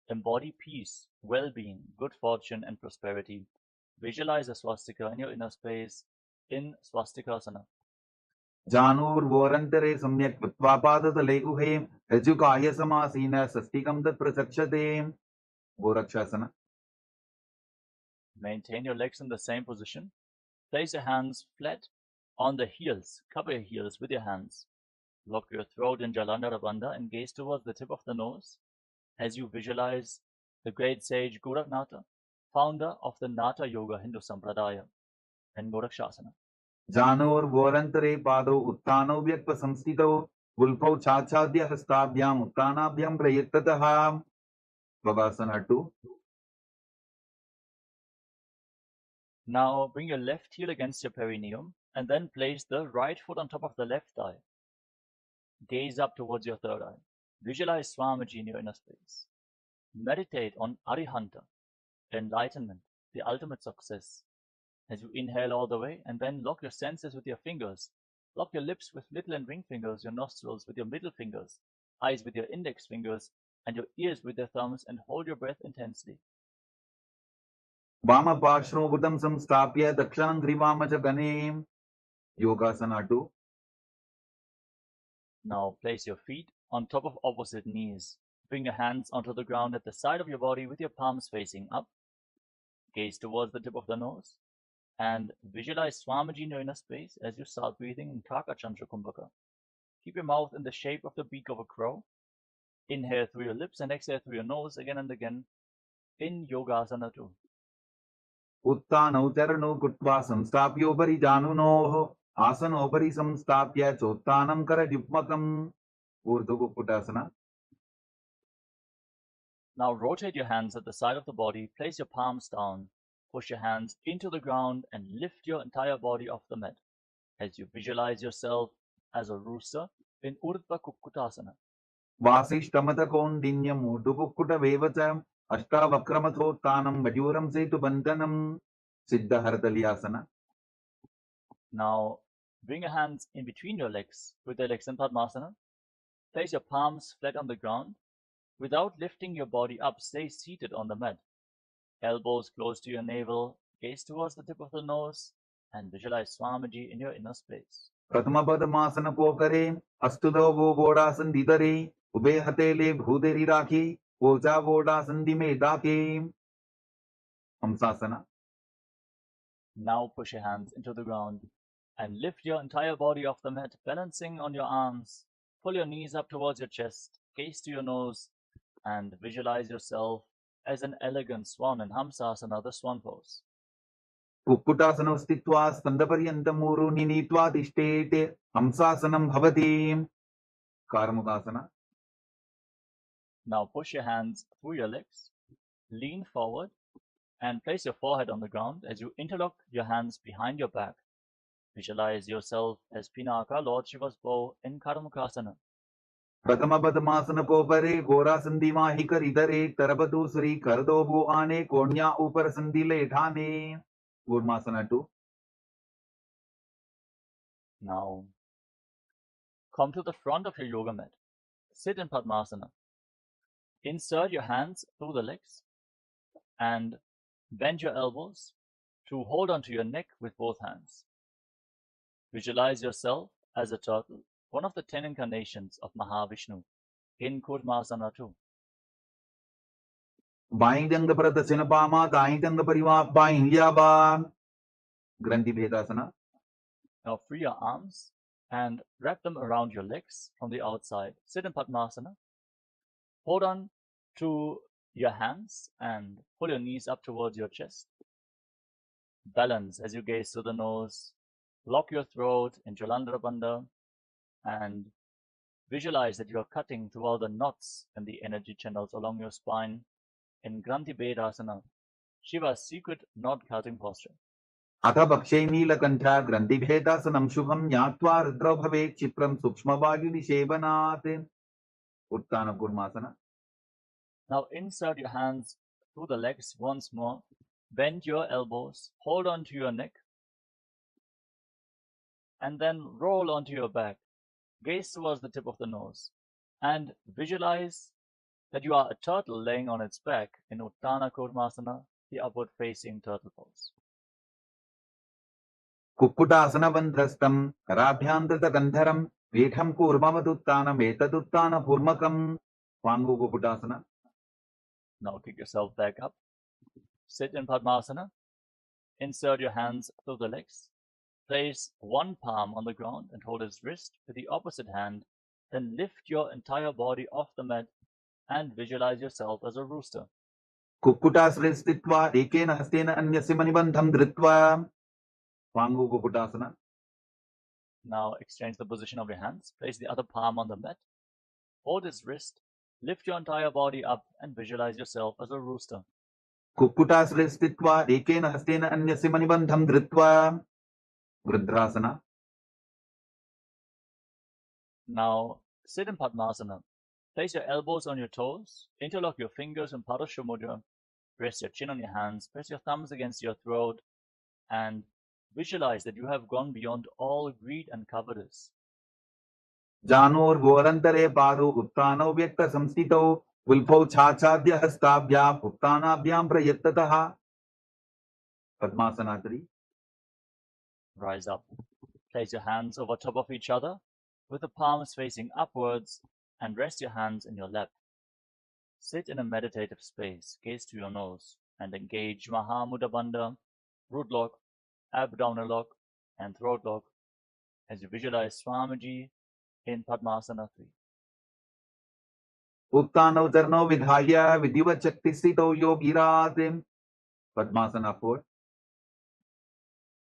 embody peace, well-being, good fortune, and prosperity. Visualize a swastika in your inner space in swastikasana. जानुर्वोरन्तरे सम्यक् कृत्वा पादतले गुहे रज्जुकाय समासीन स्वस्तिकं तत् प्रचक्षते गोरक्षासना. Maintain your legs in the same position. Place your hands flat on the heels. Cover your heels with your hands. Lock your throat in Jalandhara Bandha and gaze towards the tip of the nose as you visualize the great sage Goraknatha, founder of the Natha Yoga Hindu Sampradaya, and Gorakshasana. जानुर्वोरन्तरे पादौ उत्थानौ व्यक्तसंस्थितौ गुल्फौ छाछाद्य हस्ताभ्याम् उत्थानाभ्यां प्रयत्ततः Vavasana 2. Now bring your left heel against your perineum and then place the right foot on top of the left thigh. Gaze up towards your third eye. Visualize Swamiji in your inner space. Meditate on Arihanta, enlightenment, the ultimate success. As you inhale all the way and then lock your senses with your fingers. Lock your lips with little and ring fingers, your nostrils with your middle fingers, eyes with your index fingers, and your ears with your thumbs, and hold your breath intensely. वामपार्श्वभुतं संस्थाप्य दक्षिणं ग्रीवाम च गणे Yogasana 2. Now place your feet on top of opposite knees. Bring your hands onto the ground at the side of your body with your palms facing up. Gaze towards the tip of the nose and visualize Swamiji in your inner space as you start breathing in Kakachandra Kumbhaka. Keep your mouth in the shape of the beak of a crow. Inhale through your lips and exhale through your nose again and again in Yogasana 2. उत्थानौ चरणौ कृत्वा संस्थाप्योपरि जानुनोः आसनोपरि संस्थाप्य चोत्थानं करयुग्मकम् ऊर्ध्वकुक्कुटासना. Now rotate your hands at the side of the body, place your palms down, push your hands into the ground and lift your entire body off the mat as you visualize yourself as a rooster in Urdhva Kukkutasana. वासिष्ठमतकौण्डिन्यम् ऊर्ध्वकुक्कुटमेव च अष्टावक्रमथोत्थानं मयूरं सेतुबन्धनं सिद्धहरतलियासना. Now bring your hands in between your legs with your legs in Padmasana. Place your palms flat on the ground. Without lifting your body up, stay seated on the mat. Elbows close to your navel, gaze towards the tip of the nose, and visualize Swamiji in your inner space. प्रथमपदमासन पोकरे Astuto वो वोडासन दितरे उभे हतेले भूदेरी राखी ओजा वोडासन दिमे दाके Hamsasana. Now push your hands into the ground and lift your entire body off the mat, balancing on your arms. Pull your knees up towards your chest, gaze to your nose, and visualize yourself as an elegant swan in Hamsasana, the swan pose. कुक्कुटासनौ स्थित्वा स्कन्दपर्यन्तं ऊरूनि नीत्वा तिष्ठेत् हंसासनं भवति कार्मुकासना Now push your hands through your legs, lean forward, and place your forehead on the ground as you interlock your hands behind your back. Visualize yourself as Pinaka, Lord Shiva's bow in Karmukasana. प्रथम पद्मासन पोपरे घोरासंधि माहि कर इधरे तरबतु श्री कर दो भू आने कोण्या ऊपर संधि ले ठाने Kurmasana 2 Now come to the front of your yoga mat. Sit in Padmasana. Insert your hands through the legs and bend your elbows to hold onto your neck with both hands. Visualize yourself as a turtle, one of the 10 incarnations of Mahavishnu, in Kurmasana 2. बाईं जंग पर दक्षिण पामा दाईं जंग परिवा बाईं याबा ग्रंथि भेदासना Now free your arms and wrap them around your legs from the outside. Sit in Padmasana. Hold on to your hands and pull your knees up towards your chest. Balance as you gaze through the nose. Lock your throat in Jalandhara Bandha and visualize that you are cutting through all the knots in the energy channels along your spine in Granthi Bedasana, Shiva's secret knot cutting posture. अथ भक्षे नीलकण्ठा ग्रंथि भेदासनं शुभं ज्ञात्वा रुद्रो भवेत् क्षिप्रं सूक्ष्मवायु निषेवनात् उत्तान Kurmasana Now insert your hands through the legs once more. Bend your elbows, hold onto your neck, and then roll onto your back. Gaze towards the tip of the nose and visualize that you are a turtle laying on its back in Uttana Kurmasana, the upward facing turtle pose. कुक्कुटासनबन्धस्थं कराभ्यान्तरगन्धरं पीठं कूर्मवदुत्तानम् एतदुत्तानपूर्वकं वाङ्गु कुक्कुटासना Now kick yourself back up. Sit in Padmasana. Insert your hands through the legs. Place one palm on the ground and hold its wrist with the opposite hand. Then lift your entire body off the mat and visualize yourself as a rooster. कुक्कुटासने स्थित्वा एकेन हस्तेन अन्यस्य मणिबन्धं धृत्वा वाङ्गु कुक्कुटासना Now exchange the position of your hands. Place the other palm on the mat. Hold its wrist. Lift your entire body up and visualize yourself as a rooster. कुक्कुटासने स्थित्वा एकेन हस्तेन अन्यस्य मणिबन्धं धृत्वा वृद्धासना Now sit in Padmasana. Place your elbows on your toes. Interlock your fingers in Padasha Mudra. Rest your chin on your hands. Press your thumbs against your throat and visualize that you have gone beyond all greed and covetous. जानोर्घोरन्तरे पादौ उत्तानौ व्यक्तसंस्थितौ उल्फौ छाछाद्य हस्ताभ्याम् उत्तानाभ्यां प्रयत्ततः padmasana 3 Rise up. Place your hands over top of each other with the palms facing upwards and rest your hands in your lap. Sit in a meditative space, gaze to your nose and engage Mahamudra Bandha, root lock, abdominal lock and throat lock as you visualize Swamiji in Padmasana 3. उत्तानौ चरणौ विधाय विधिवत् शक्तिस्थितौ योगिरात् padmasana 4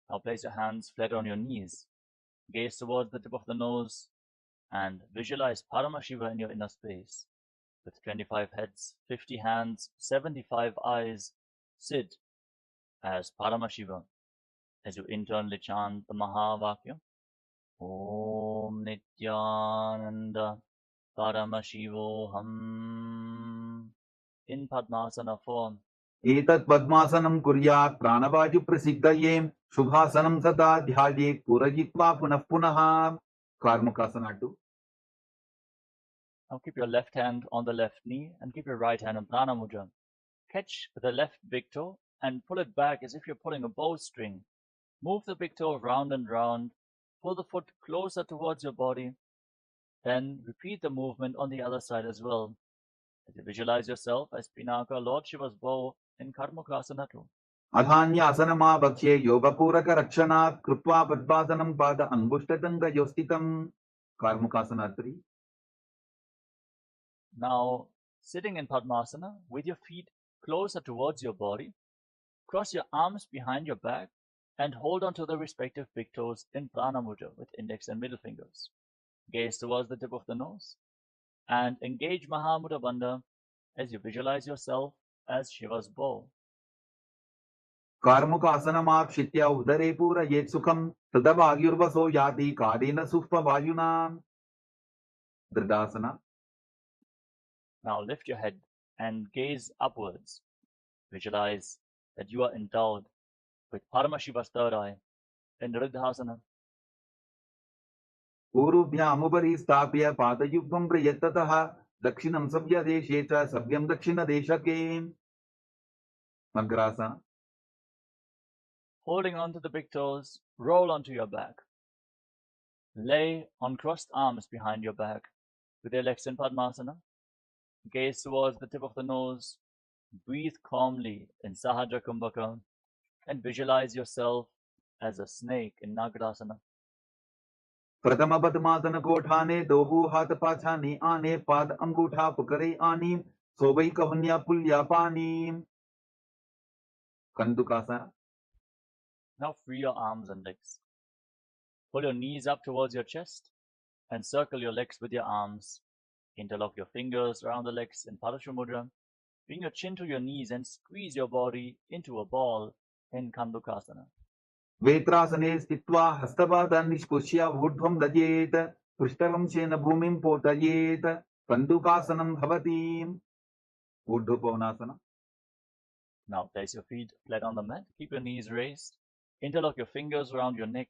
Now place your hands flat on your knees. Gaze towards the tip of the nose and visualize Paramashiva in your inner space. With 25 heads, 50 hands, 75 eyes, sit as Paramashiva as you internally chant the Mahavakya. Om Nithyananda Paramashivoham in Padmasana form. एतत् पद्मासनं कुर्यात् प्राणवायु प्रसिद्धये शुभासनं सदा ध्यायेत् पूरयित्वा पुनः पुनः कार्मुकासना 2 Now keep your left hand on the left knee and keep your right hand on Prana Mudra. Catch the left big toe and pull it back as if you're pulling a bowstring. Move the big toe round and round. Pull the foot closer towards your body. Then repeat the movement on the other side as well. As you visualize yourself as Pinaka, Lord Shiva's bow in Karmukasana 2. अधान्यासनमावक्ष्ये योगपूरकरक्षणात् कृत्वा पद्मासनं पाद अङ्गुष्ठतङ्गयोस्थितं कार्मुकासना 3 Now, sitting in Padmasana with your feet closer towards your body, cross your arms behind your back and hold on to the respective big toes in Prana Mudra with index and middle fingers. Gaze towards the tip of the nose and engage Mahamudra Bandha as you visualize yourself as Shiva's bow. कार्मुकासनमाक्षित्य उदरे पूरयेत् सुखं तदभाग्युर्वसो याति कालेन सुष्पवायुना. Dridasana. Now lift your head and gaze upwards. Visualize that you are endowed with Paramashiva's third eye in Dridasana. पूर्वभ्यामुपरि स्थाप्य पादयुग्मं प्रयत्ततः दक्षिणं सव्यदेशे च सव्यं दक्षिणदेशके. Magrasana. Holding on to the big toes, roll onto your back. Lay on crossed arms behind your back with your legs in Padmasana. Gaze towards the tip of the nose. Breathe calmly in Sahajra Kumbhaka and visualize yourself as a snake in Nagarasana. प्रथम पद्मासन कोठाने दोहु हाथ पाछाने आने पाद अंगूठा पकड़े आनी सोबई कहन्या पुल्या पानी. Kandukasana. Now free your arms and legs. Pull your knees up towards your chest and circle your legs with your arms. Interlock your fingers around the legs in Padashu Mudra. Bring your chin to your knees and squeeze your body into a ball in Kandukasana. वेत्रासने स्थित्वा हस्तपादान् निष्कुष्य ऊर्ध्वं दजेत् पृष्ठवंशेन भूमिं पोतयेत्. कन्दुकासनं भवति. ऊर्ध्वकोणासना. Now place your feet flat on the mat. Keep your knees raised. Interlock your fingers around your neck.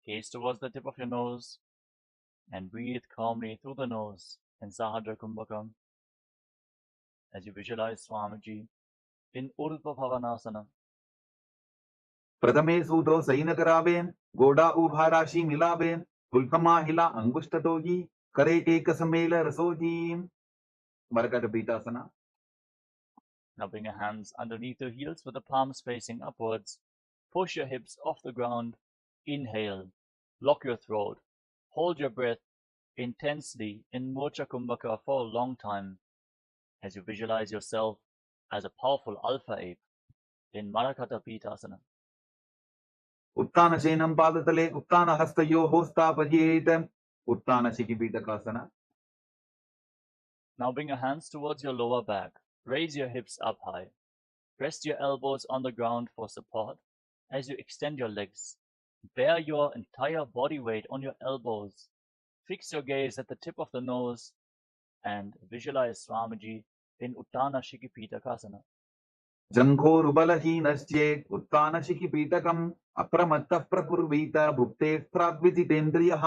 Gaze towards the tip of your nose and breathe calmly through the nose in Sahadra Kumbhaka as you visualize Swamiji in Urdhva Bhavanasana. प्रथमे सूतो San करावेन गोडा उभा राशि मिलावेन फुलकमा हिला अंगुष्ठतोजी करे एक समेल रसोजी. मरकट पीठासना. Now bring your hands underneath your heels with the palms facing upwards. Push your hips off the ground. Inhale. Lock your throat. Hold your breath intensely in Mocha Kumbhaka for a long time as you visualize yourself as a powerful alpha ape in Marakata Pītāsana. उत्तानशयनं पादतले उत्तानहस्तयोः स्थापयेत्. उत्तानशिखिपीठकासना. Now bring your hands towards your lower back. Raise your hips up high. Rest your elbows on the ground for support as you extend your legs. Bear your entire body weight on your elbows. Fix your gaze at the tip of the nose and visualize Swamiji in Uttana Shikipītakasana. जङ्घोरुबलहीनश्चेत् उत्तानशिखिपीठकम् अप्रमत्तः प्रकुर्वीत भुक्ते प्राग्विजितेन्द्रियः.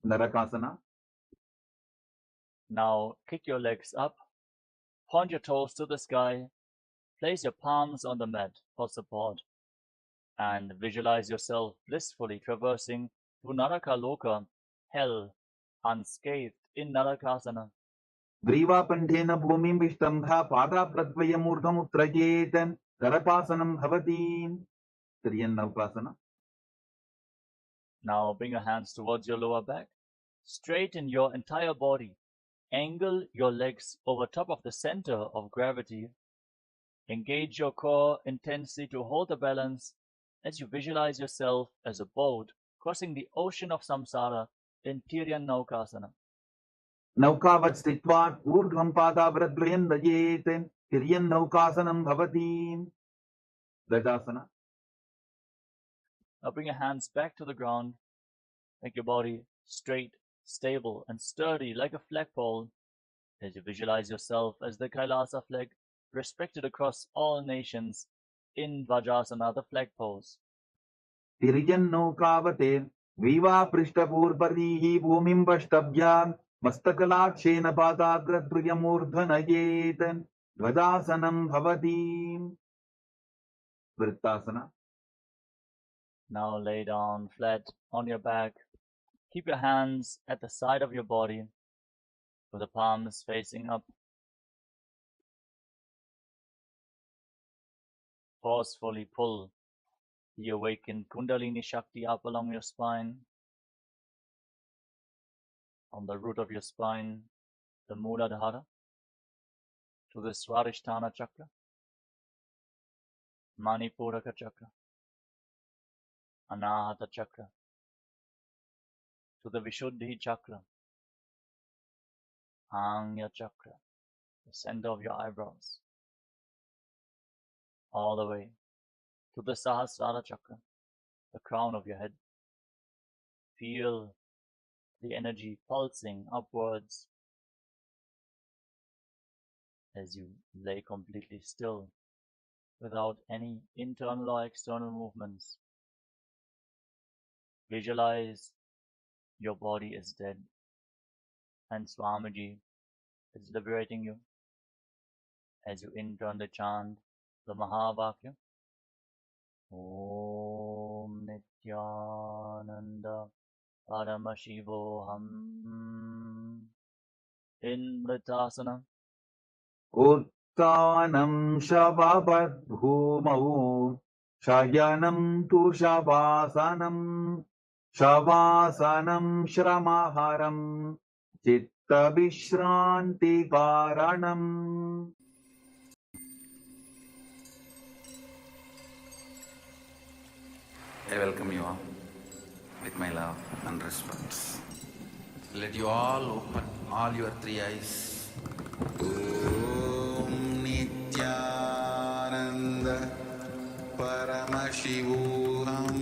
नरकासना. Now kick your legs up. Point your toes to the sky. Place your palms on the mat for support. And visualize yourself blissfully traversing through Narakaloka, hell, unscathed in Narakasana. ग्रीवापण्डेन भूमिं विष्टम्भा पादाप्रद्वयमूर्धमुत्रयेत्. करपासनं भवति. त्रियन्नौकासना. Now bring your hands towards your lower back. Straighten your entire body. Angle your legs over top of the center of gravity. Engage your core intensely to hold the balance as you visualize yourself as a boat crossing the ocean of samsara in Tiryannaukasana. नौकावत् स्थित्वा ऊर्ध्वं पादावृद्वयं नयेत्. तिर्यन्नौकासनं भवति. दशासना. Now bring your hands back to the ground. Make your body straight, stable, and sturdy like a flagpole as you visualize yourself as the Kailasa flag, respected across all nations in Vajrasana, the flag pose. तिर्यन्नौकावते विवापृष्ठपूर्वरीः भूमिं वष्टभ्यां मस्तकलाक्षेन पादाग्रद्वयमूर्ध्वनयेत्. ध्वजासनं भवति. वृत्तासना. Now lay down flat on your back. Keep your hands at the side of your body with the palms facing up. Forcefully pull the awakened Kundalini Shakti up along your spine, from the root of your spine, the Muladhara, to the Swadhisthana Chakra, Manipuraka Chakra, Anahata Chakra, to the Vishuddhi Chakra, Anya Chakra, the center of your eyebrows, all the way to the Sahasrara Chakra, the crown of your head. Feel the energy pulsing upwards as you lay completely still, without any internal or external movements. Visualize your body is dead and Swamiji is liberating you as you internally chant the Mahavakya. Om Nithyananda Paramashivoham in Vritasana. उत्तानं शववद्भूमौ शयनं तु शवासनं शवासनं श्रमहरं चित्तविश्रान्तिकारणम् I welcome you all with my love and respect. Let you all open all your three eyes. Om Nithyananda Paramashivoham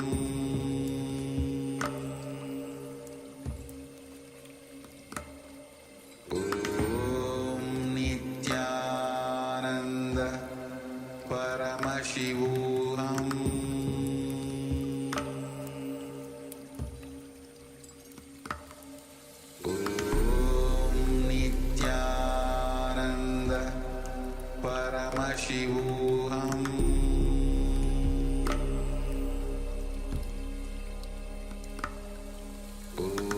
Om Nithyananda Paramashivoham Paramashivoham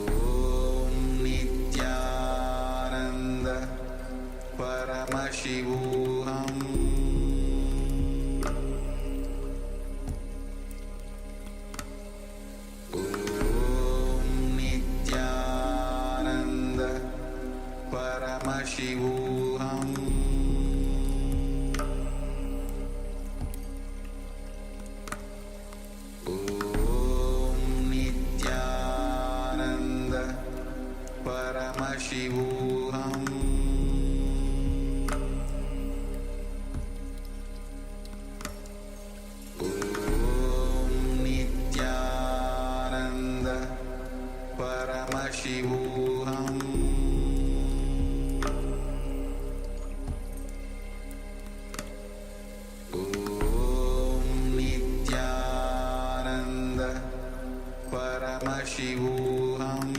Om Nithyananda Paramashivoham Om Nithyananda Paramashivoham Paramashivoham Om Nithyananda Paramashivoham Om Nithyananda Paramashivoham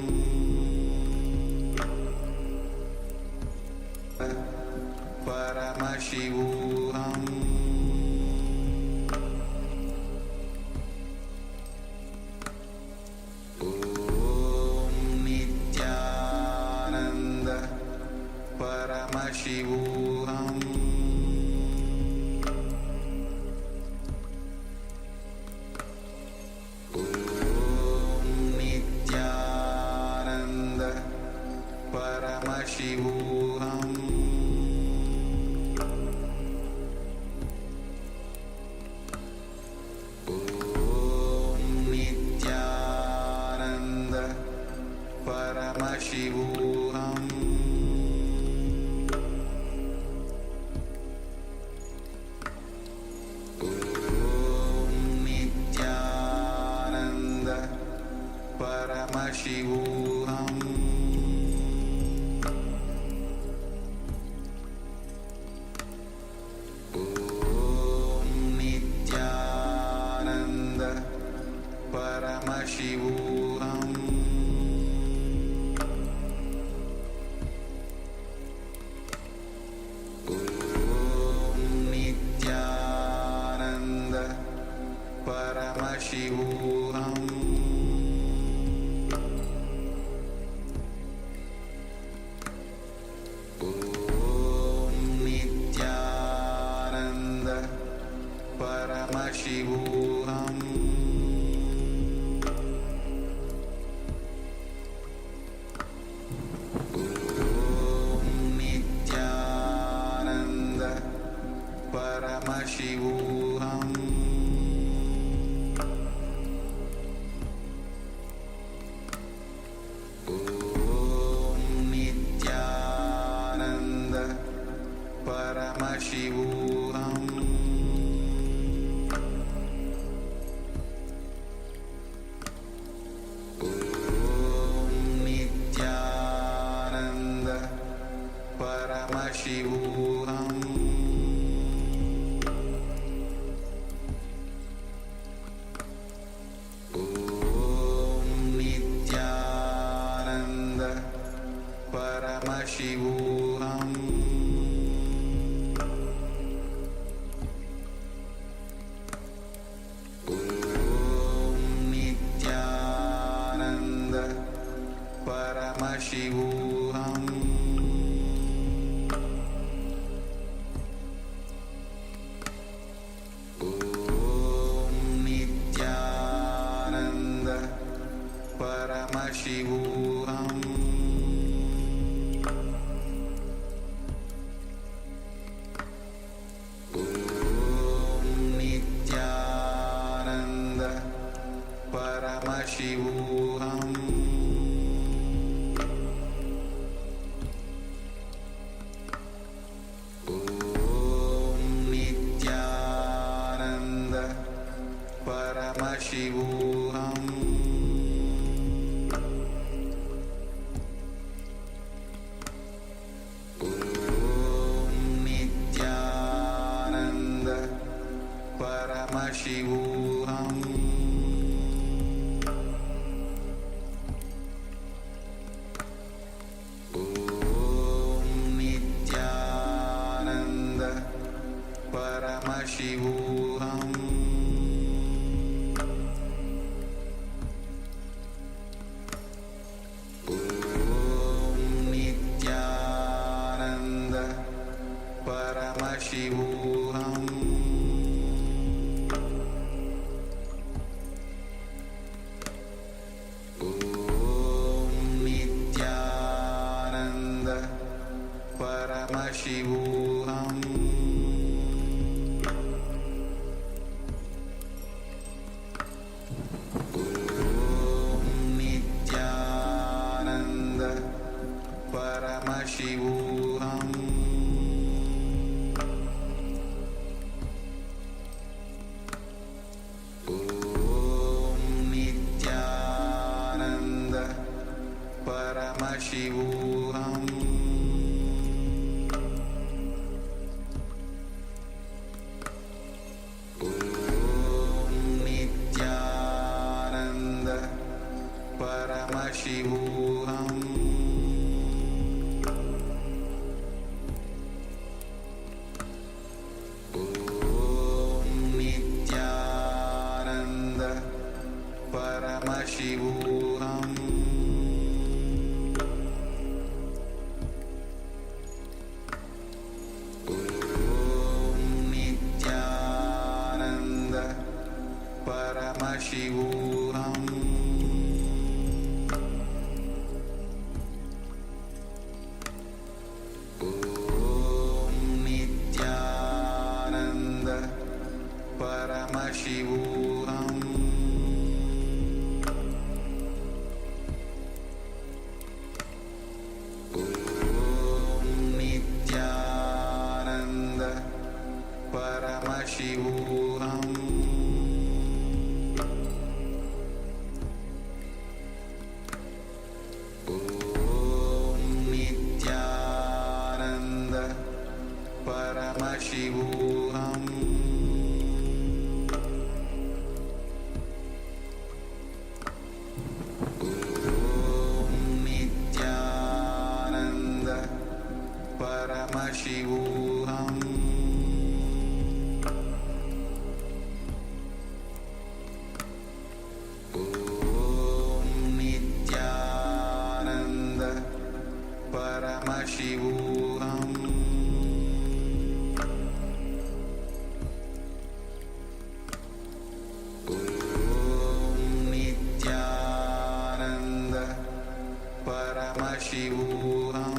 Paramashivoham Om Nithyananda Paramashivoham Om Nithyananda Paramashivoham Paramashivoham Om Nithyananda Paramashivoham Om Nithyananda Paramashivoham Paramashivoham Om Nithyananda Paramashivoham Om Nithyananda Paramashivoham Paramashivoham Om Nithyananda Paramashivoham Om Nithyananda Paramashivoham Paramashivoham Om Nithyananda Paramashivoham Om Nithyananda Paramashivoham Paramashivoham Om Nithyananda Paramashivoham Om Nithyananda Paramashivoham Paramashivoham Om Nithyananda Paramashivoham Om Nithyananda Paramashivoham Paramashivoham Om Nithyananda Paramashivoham Om Nithyananda Paramashivoham Paramashivoham Om Nithyananda Paramashivoham Om Nithyananda Paramashivoham Paramashivoham Om Nithyananda Paramashivoham Om Nithyananda Paramashivoham Paramashivoham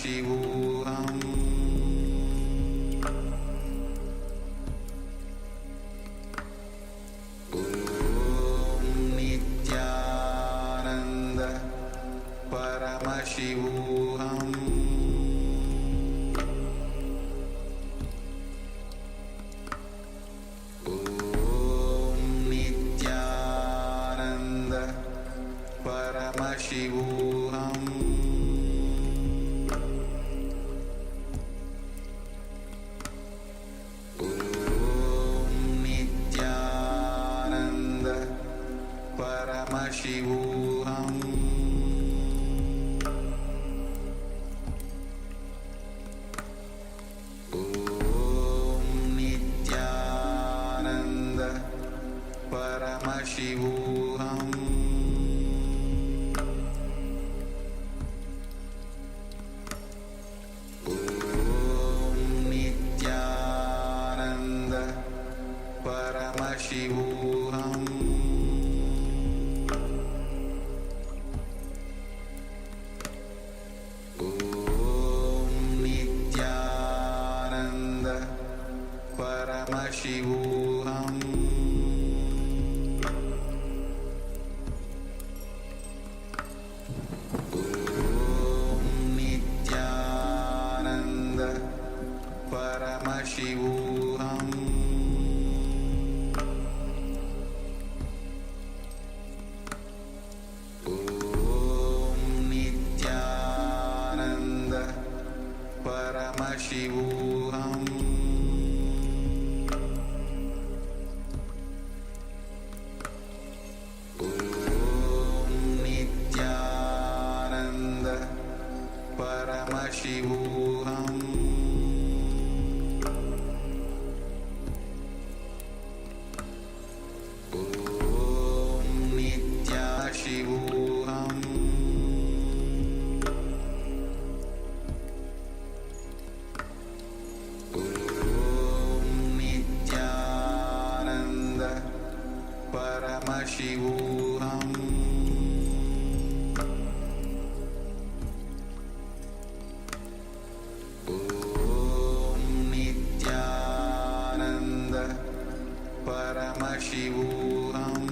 Paramashivoham Om Nithyananda Paramashivoham Om Nithyananda Paramashivoham Om Nithyananda Paramashivoham Om Nithyananda Paramashivoham Om Nithyananda Paramashivoham Om Nithyananda Paramashivoham Om Nithyananda Paramashivoham Om Nithyananda Paramashivoham Om Nithyananda Paramashivoham Om Nithyanashivoham Om Nithyananda Paramashivoham Om Nithyananda Paramashivoham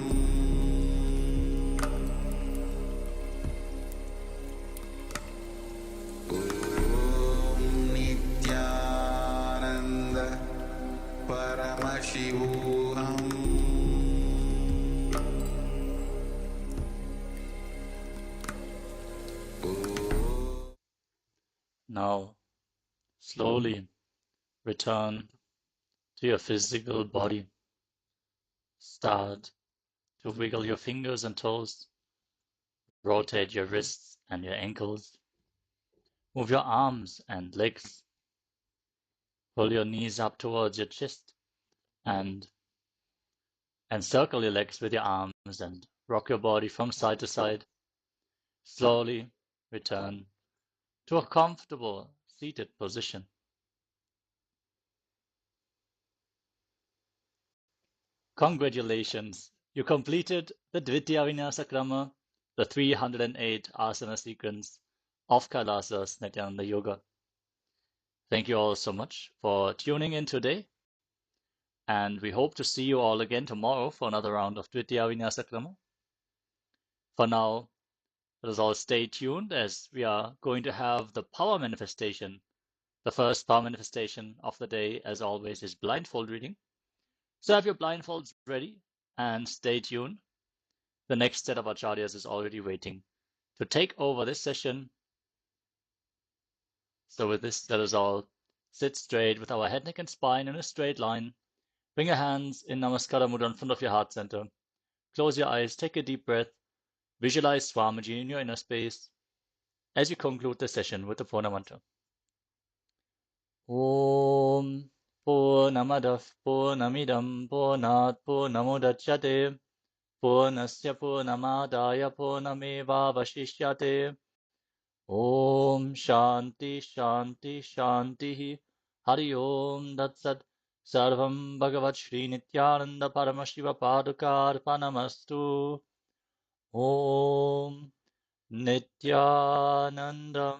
Om Nithyananda Paramashivoham Now, slowly return to your physical body. Start to wiggle your fingers and toes. Rotate your wrists and your ankles. Move your arms and legs. Pull your knees up towards your chest and circle your legs with your arms and rock your body from side to side. Slowly return to a comfortable seated position. Congratulations! You completed the Dvitiya Vinyasa Krama, the 308 asana sequence of Kailasa's Nithyananda Yoga. Thank you all so much for tuning in today, and we hope to see you all again tomorrow for another round of Dvitiya Vinyasa Krama. For now, let us all stay tuned as we are going to have the power manifestation. The first power manifestation of the day, as always, is blindfold reading. So have your blindfolds ready and stay tuned. The next set of acharyas is already waiting to take over this session. So with this, let us all sit straight with our head, neck, and spine in a straight line. Bring your hands in Namaskara Mudra in front of your heart center. Close your eyes, take a deep breath. Visualize Swamiji in your inner space as you conclude the session with the Purna mantra. Om Purnamadav Purnamidam Purnat Purnamudachyate Purnasya Purnamadaya Purnamevavashishyate Om Shanti Shanti Shanti Hari Om Datsat Sarvam Bhagavat Shri Nithyananda Paramashiva Padukar Panamastu Om Nithyanandam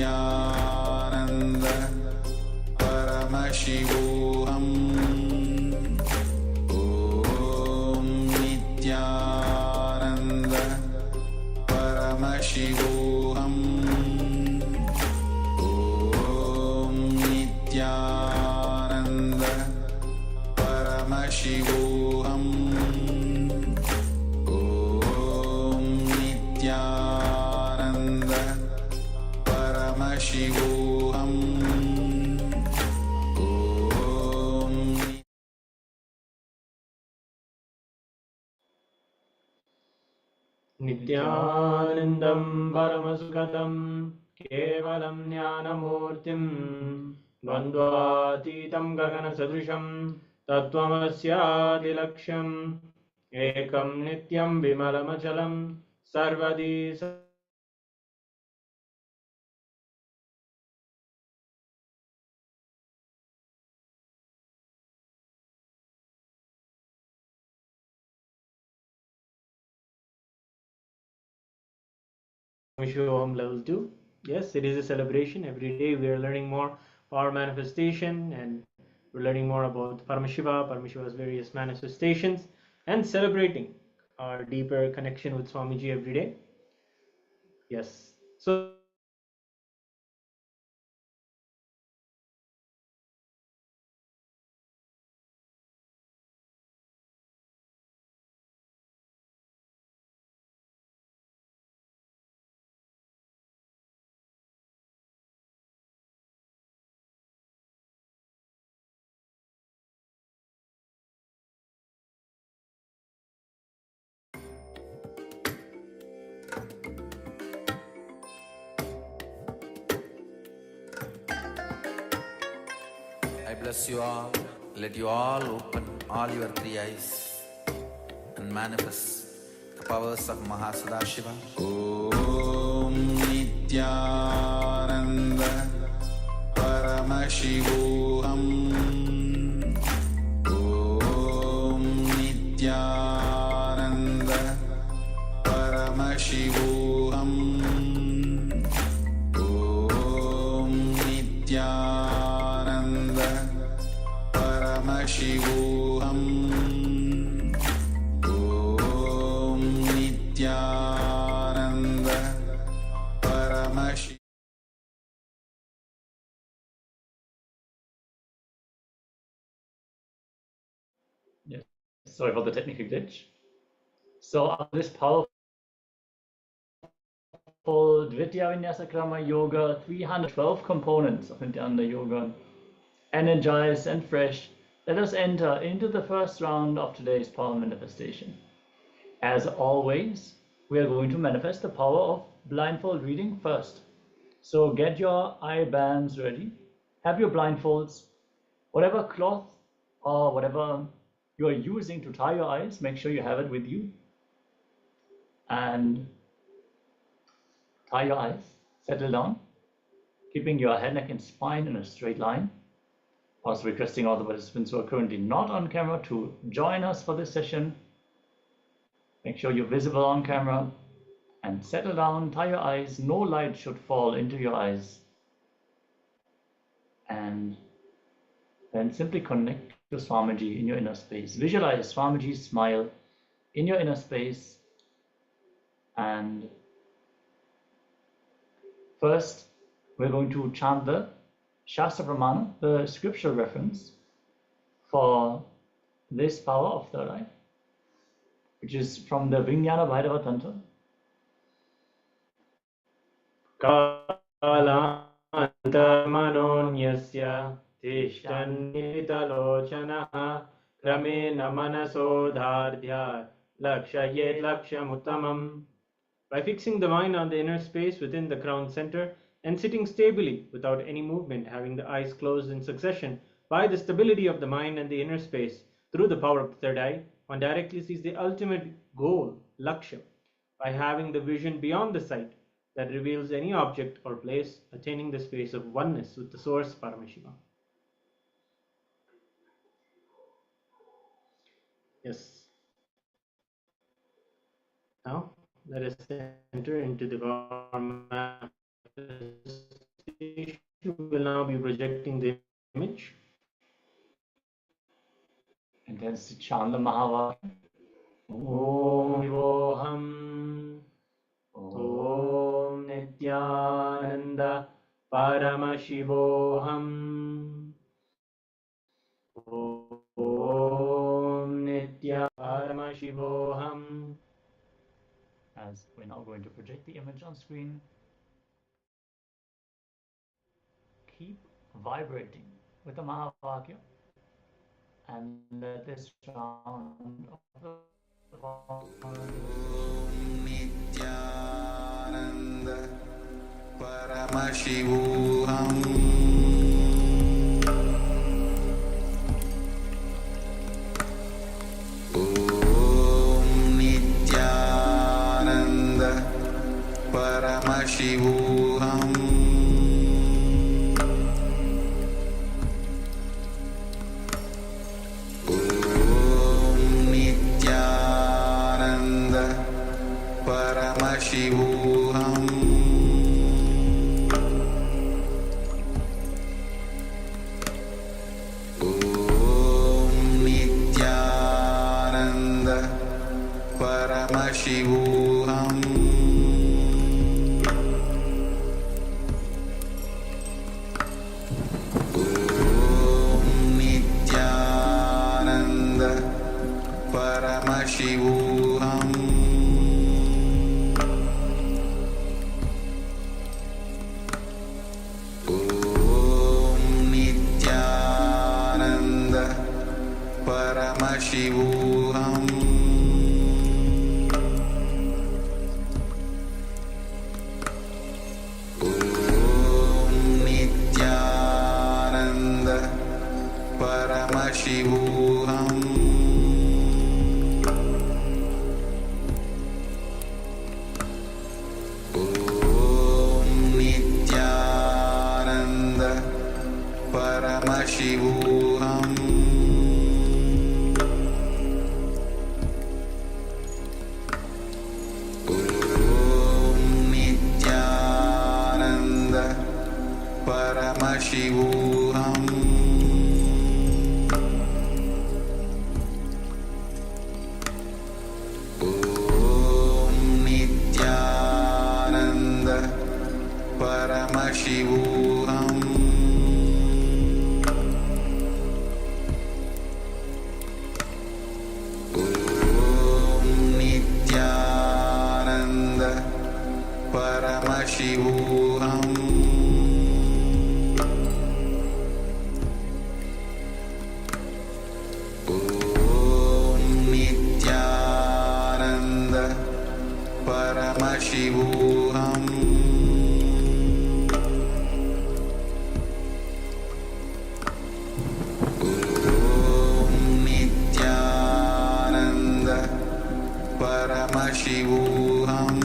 Nithyananda Paramashivoham Om Nithyananda Paramashivoham Om Nithyananda Paramashivoham Om Nithyananda Paramashivoham Om नित्यानन्दं परमसुखदं केवलं ज्ञानमूर्तिं द्वन्द्वातीतं गगनसदृशं तत्त्वमस्यादिलक्ष्यम् एकं नित्यं विमलमचलं सर्वदी Paramashivoham Level 2. Yes, it is a celebration. Every day we are learning more power manifestation, and we're learning more about Paramashiva's various manifestations, and celebrating our deeper connection with Swamiji every day. Yes. So I bless you all. Let you all open all your three eyes and manifest the powers of Mahasadashiva. Om Nithyananda Paramashivoham Om Nithyananda Paramashivoham Om Nithyananda Paramashivoham Om Nithyananda Paramashivoham. Yes. Sorry for the technical glitch. So this powerful Dvitya Vinyasa Krama Yoga, 312 components of Nithyananda Yoga, energized and fresh, let us enter into the first round of today's power manifestation. As always, we are going to manifest the power of blindfold reading first. So get your eye bands ready, have your blindfolds, whatever cloth or whatever you are using to tie your eyes, make sure you have it with you, and tie your eyes, settle down, keeping your head, neck and spine in a straight line. Also requesting all the participants who are currently not on camera to join us for this session. Make sure you're visible on camera and settle down, tie your eyes. No light should fall into your eyes. And then simply connect to Swamiji in your inner space. Visualize Swamiji's smile in your inner space. And first, we're going to chant the Shastra Pramana, the scriptural reference for this power of third eye, which is from the Vijnana Bhairava Tantra. कालान्तर्मनोऽन्यस्य तिष्ठन्निहितलोचनः क्रमेण मनसोऽधार्ध्य लक्ष्येत् लक्ष्यमुत्तमम्. By fixing the mind on the inner space within the crown center and sitting stably without any movement, having the eyes closed in succession, by the stability of the mind and the inner space through the power of the third eye, one directly sees the ultimate goal, lakshya, by having the vision beyond the sight that reveals any object or place, attaining the space of oneness with the source Paramashiva. Yes. Now let us enter into the power manifestation. will now be projecting the image. And then chant the Mahavakya. Om Vivoham Om Nithyananda Paramashivoham Om Nitya Paramashivoham. As we're now going to project the image on screen, keep vibrating with the Mahavakya and let this sound of the Nithyananda Paramashivoham Om Nithyananda Paramashivoham Paramashivoham Om Nithyananda Paramashivoham Om Nithyananda Paramashivoham Paramashivoham Om Nithyananda Paramashivoham Om Nithyananda Paramashivoham Paramashivoham Om Nithyananda Paramashivoham Om Nithyananda Paramashivoham Paramashivoham Om Nithyananda Paramashivoham Om Nithyananda Paramashivoham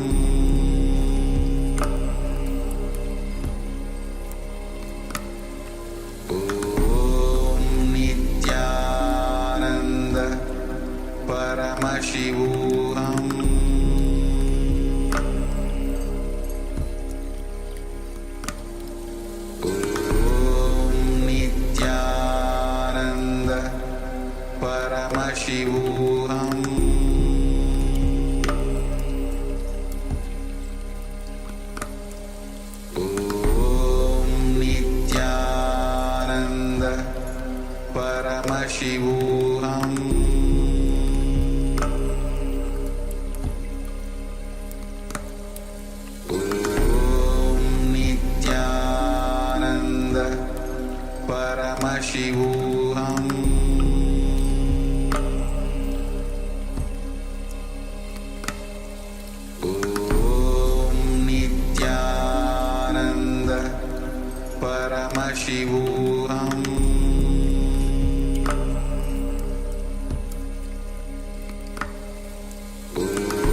Paramashivoham Om Nithyananda Paramashivoham Om Nithyananda Paramashivoham Paramashivoham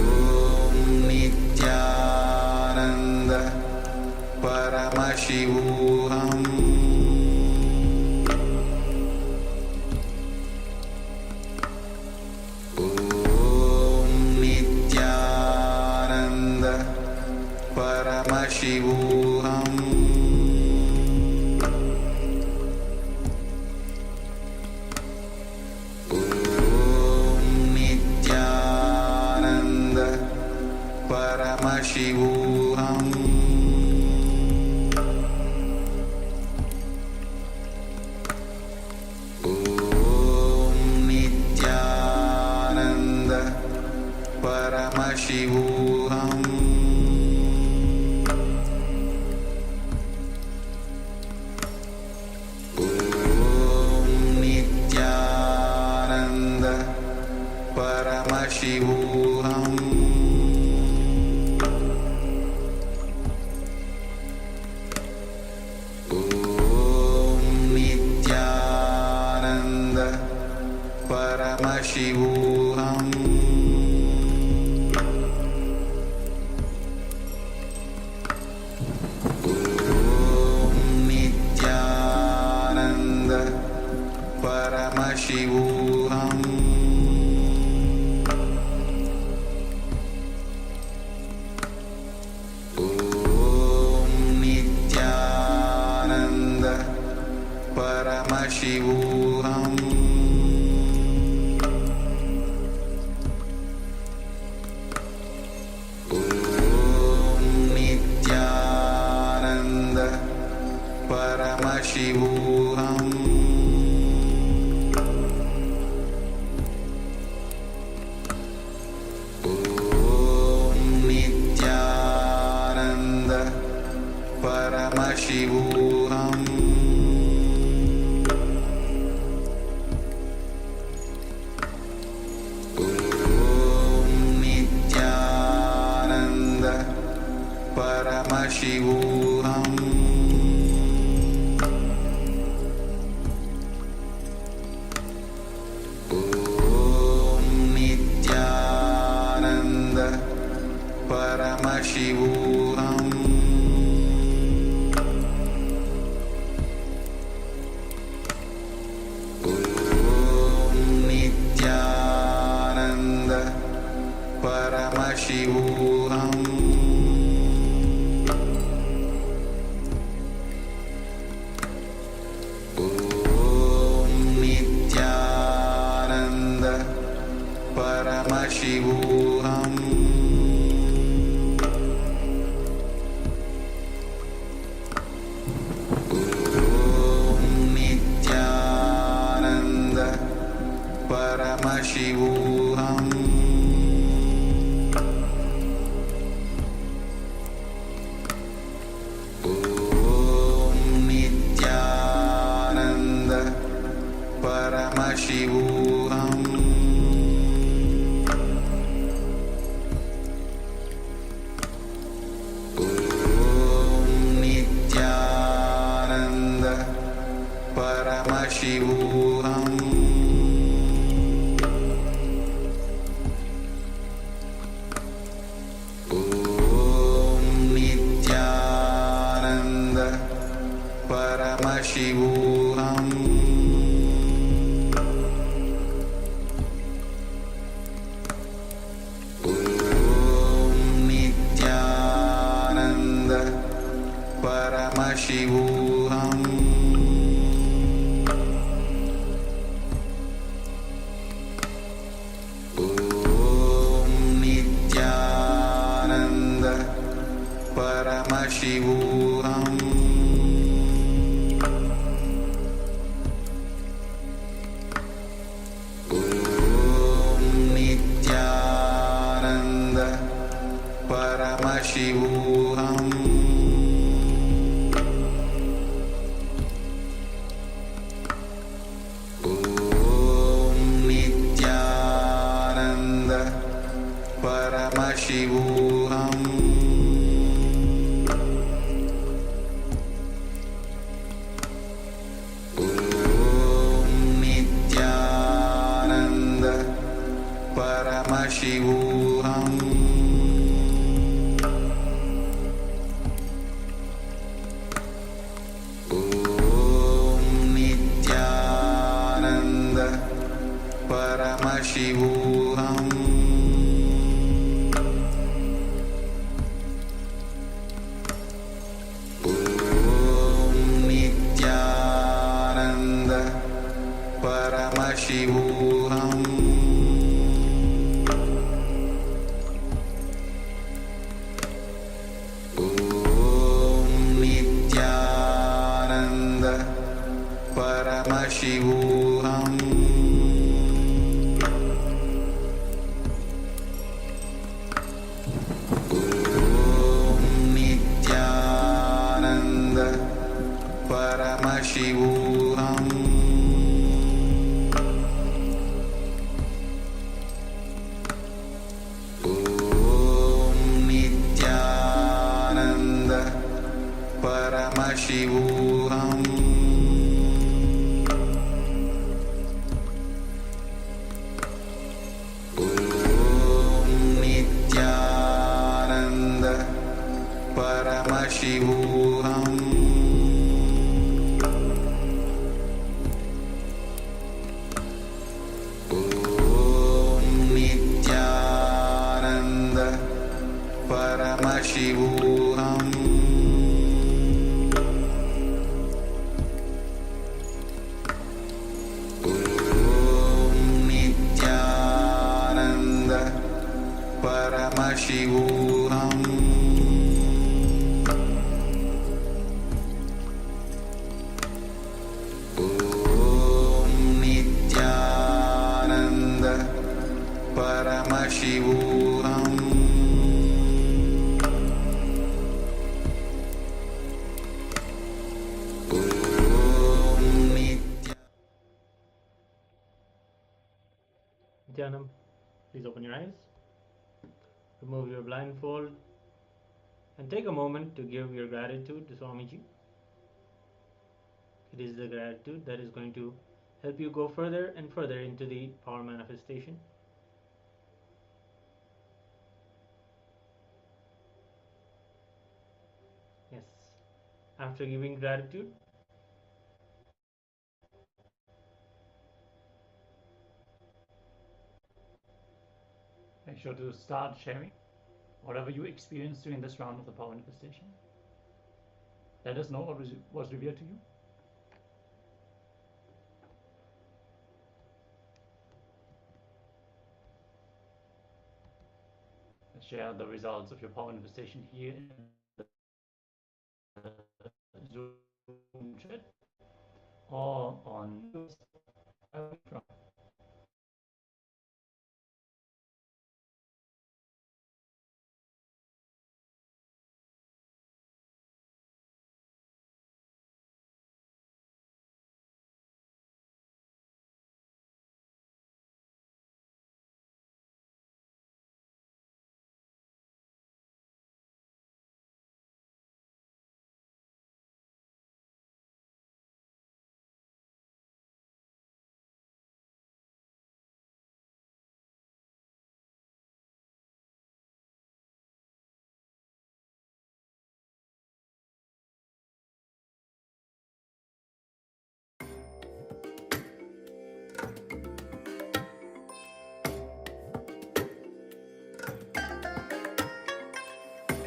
Om Nithyananda Paramashivoham Om Nithyananda Paramashivoham Paramashivoham Om Nithyananda Paramashivoham Om Nithyananda Paramashivoham Paramashivoham Om Nithyananda Paramashivoham Om Nithyananda Paramashivoham Paramashivoham Om Nithyananda Paramashivoham Om Nithyananda Paramashivoham Paramashivoham Om Nithyananda Paramashivoham Om Nithyananda Paramashivoham Paramashivoham Om Nithyananda Paramashivoham Om Nithyananda Paramashivoham Paramashivoham Om Nithyananda Paramashivoham Om Nithyananda Paramashivoham Paramashivoham Om Nithyananda Paramashivoham Om Nithyananda Paramashivoham Paramashivoham Om Nithyananda Paramashivoham Om Paramashivoham Om Nithyananda Paramashivoham Om Nithyananda Paramashivoham Om Nithyananda Paramashivoham Om Nithyanam, please open your eyes, remove your blindfold, and take a moment to give your gratitude to Swamiji. It is the gratitude that is going to help you go further and further into the power manifestation. Yes. After giving gratitude, make sure to start sharing whatever you experienced during this round of the power manifestation. Let us know what was revealed to you. Share the results of your power manifestation here in the Zoom chat or on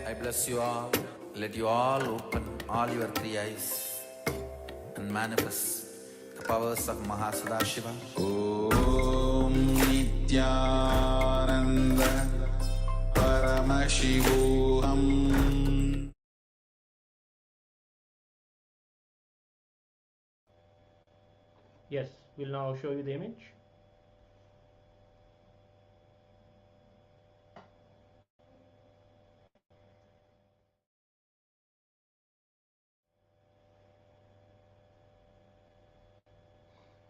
I bless you all. Let you all open all your three eyes and manifest the powers of Mahasudashiva. Om Nithyananda Paramashivoham. yes, we'll now show you the image.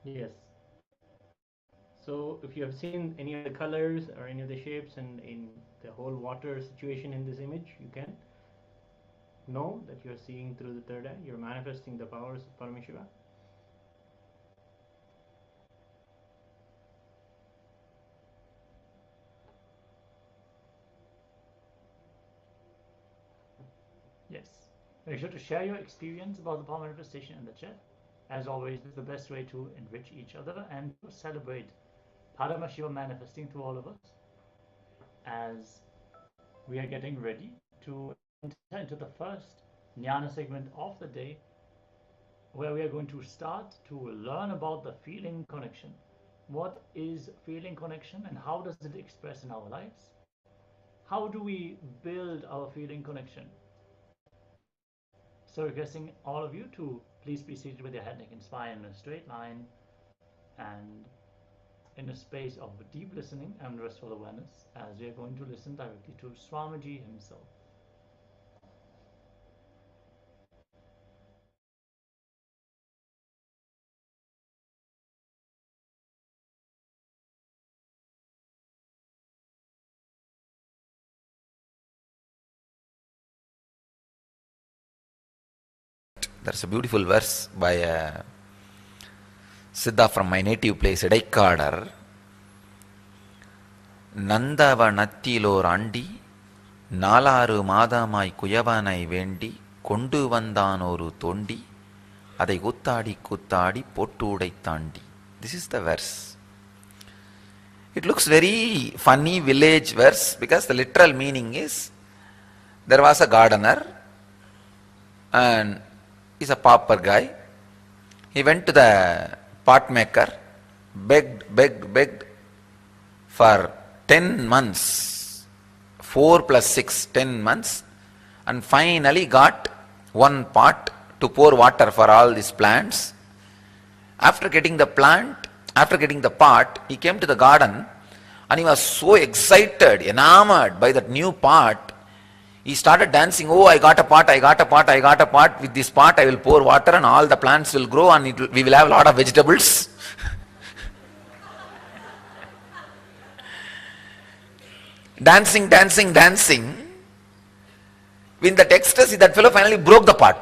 Yes. So if you have seen any of the colors or any of the shapes and in the whole water situation in this image, you can know that you're seeing through the third eye. You're manifesting the powers of Paramashiva. Yes. Make sure to share your experience about the power manifestation in the chat. As always, it's the best way to enrich each other and to celebrate Paramashiva manifesting through all of us as we are getting ready to enter into the first Jnana segment of the day, where we are going to start to learn about the feeling connection. What is feeling connection and how does it express in our lives? How do we build our feeling connection? So requesting all of you to please be seated with your head, neck and spine in a straight line and in a space of deep listening and restful awareness, as we are going to listen directly to Swamiji himself. There's a beautiful verse by a Siddha from my native place, Idaikadar. நந்தவனத்திலோர் ஆண்டி நாலாறு மாதமாய் குயவனை வேண்டி கொண்டு வந்தான் ஒரு தோண்டி அதை கூத்தாடி கூத்தாடி போட்டு உடைத்தாண்டி. This is the verse. It looks very funny village verse because the literal meaning is there was a gardener and he's a pauper guy. He went to the pot maker, begged for 10 months, 4 plus 6, 10 months, and finally got one pot to pour water for all these plants. After getting the pot, he came to the garden and he was so excited, enamored by that new pot. He started dancing. Oh, I got a pot. With this pot I will pour water and all the plants will grow and we will have a lot of vegetables. Dancing. In that ecstasy, that fellow finally broke the pot.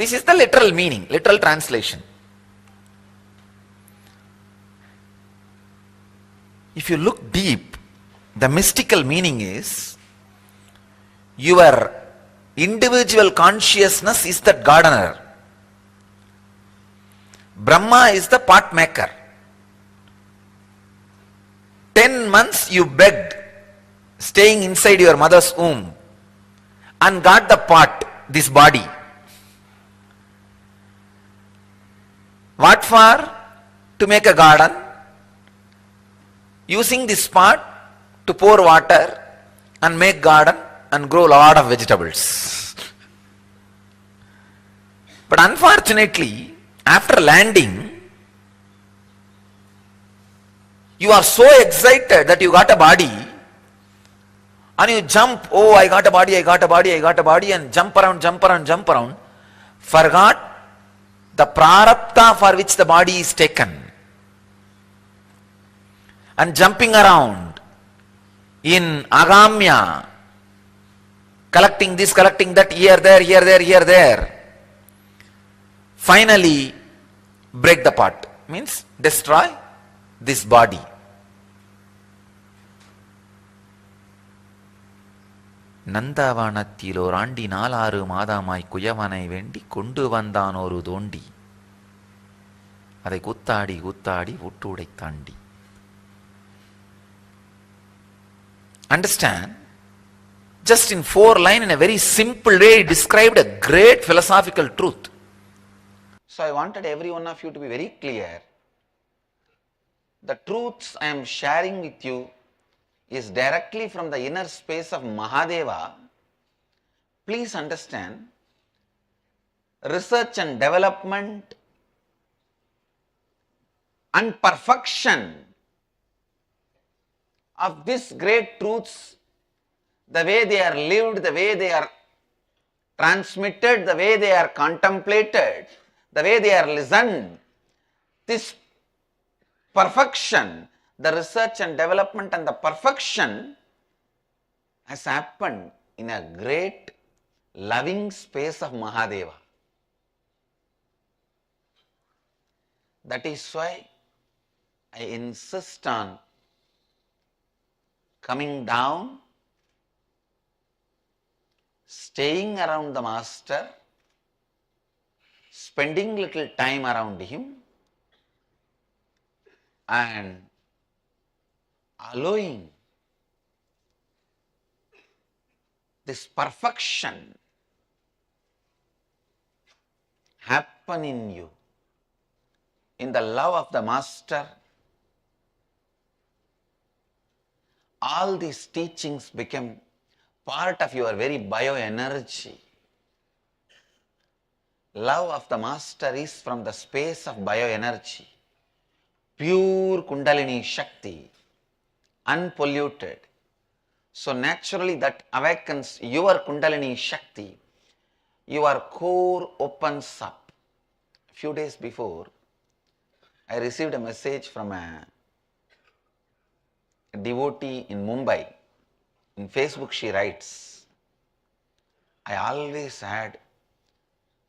This is the literal meaning, literal translation. If you look deep, the mystical meaning is your individual consciousness is that gardener. Brahma is the pot maker. 10 months you begged, staying inside your mother's womb, and got the pot, this body. What for? To make a garden. Using this pot to pour water and make garden and grow a lot of vegetables. But unfortunately, after landing, you are so excited that you got a body and you jump, oh, I got a body, and jump around, forgot the prarabdha for which the body is taken. And jumping around in agamya, collecting this, collecting that, here, there. Finally, break the pot. Means destroy this body. நந்தவனத்திலோராண்டி 4 மாதமாய் குயவனை வேண்டி கொண்டு வந்தான் ஒரு தோண்டி அதை கூத்தாடி போட்டு உடைத்தாண்டி. Understand? Just in 4 lines, in a very simple way, he described a great philosophical truth. So I wanted every one of you to be very clear. The truths I am sharing with you is directly from the inner space of Mahadeva. Please understand, research and development and perfection of these great truths, the way they are lived, the way they are transmitted, the way they are contemplated, the way they are listened, this perfection, the research and development and the perfection has happened in a great loving space of Mahadeva. That is why I insist on coming down, staying around the master, spending little time around him, and allowing this perfection happen in you. In the love of the master, all these teachings become part of your very bioenergy. Love of the master is from the space of bioenergy, pure Kundalini Shakti, unpolluted. So naturally that awakens your Kundalini Shakti, your core opens up. A few days before, I received a message from a devotee in Mumbai. In Facebook she writes, I always had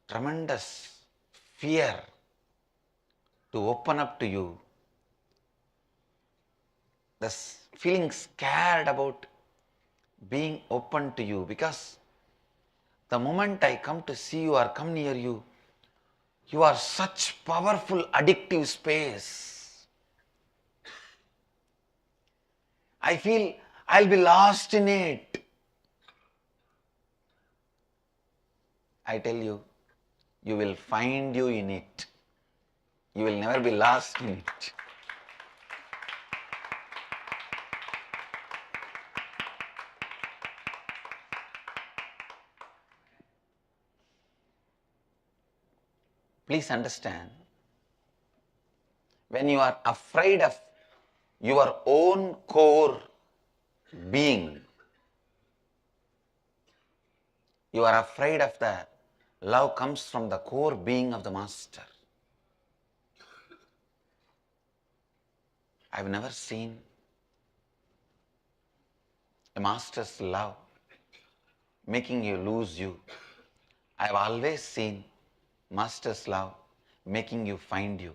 tremendous fear to open up to you. The feeling scared about being open to you because The moment I come to see you or come near you, you are such powerful addictive space. I feel I'll be lost in it. I tell you, you will find you in it. You will never be lost in it. Please understand, when you are afraid of your own core being, you are afraid of the love comes from the core being of the Master. I've never seen a Master's love making you lose you. I've always seen Master's love making you find you.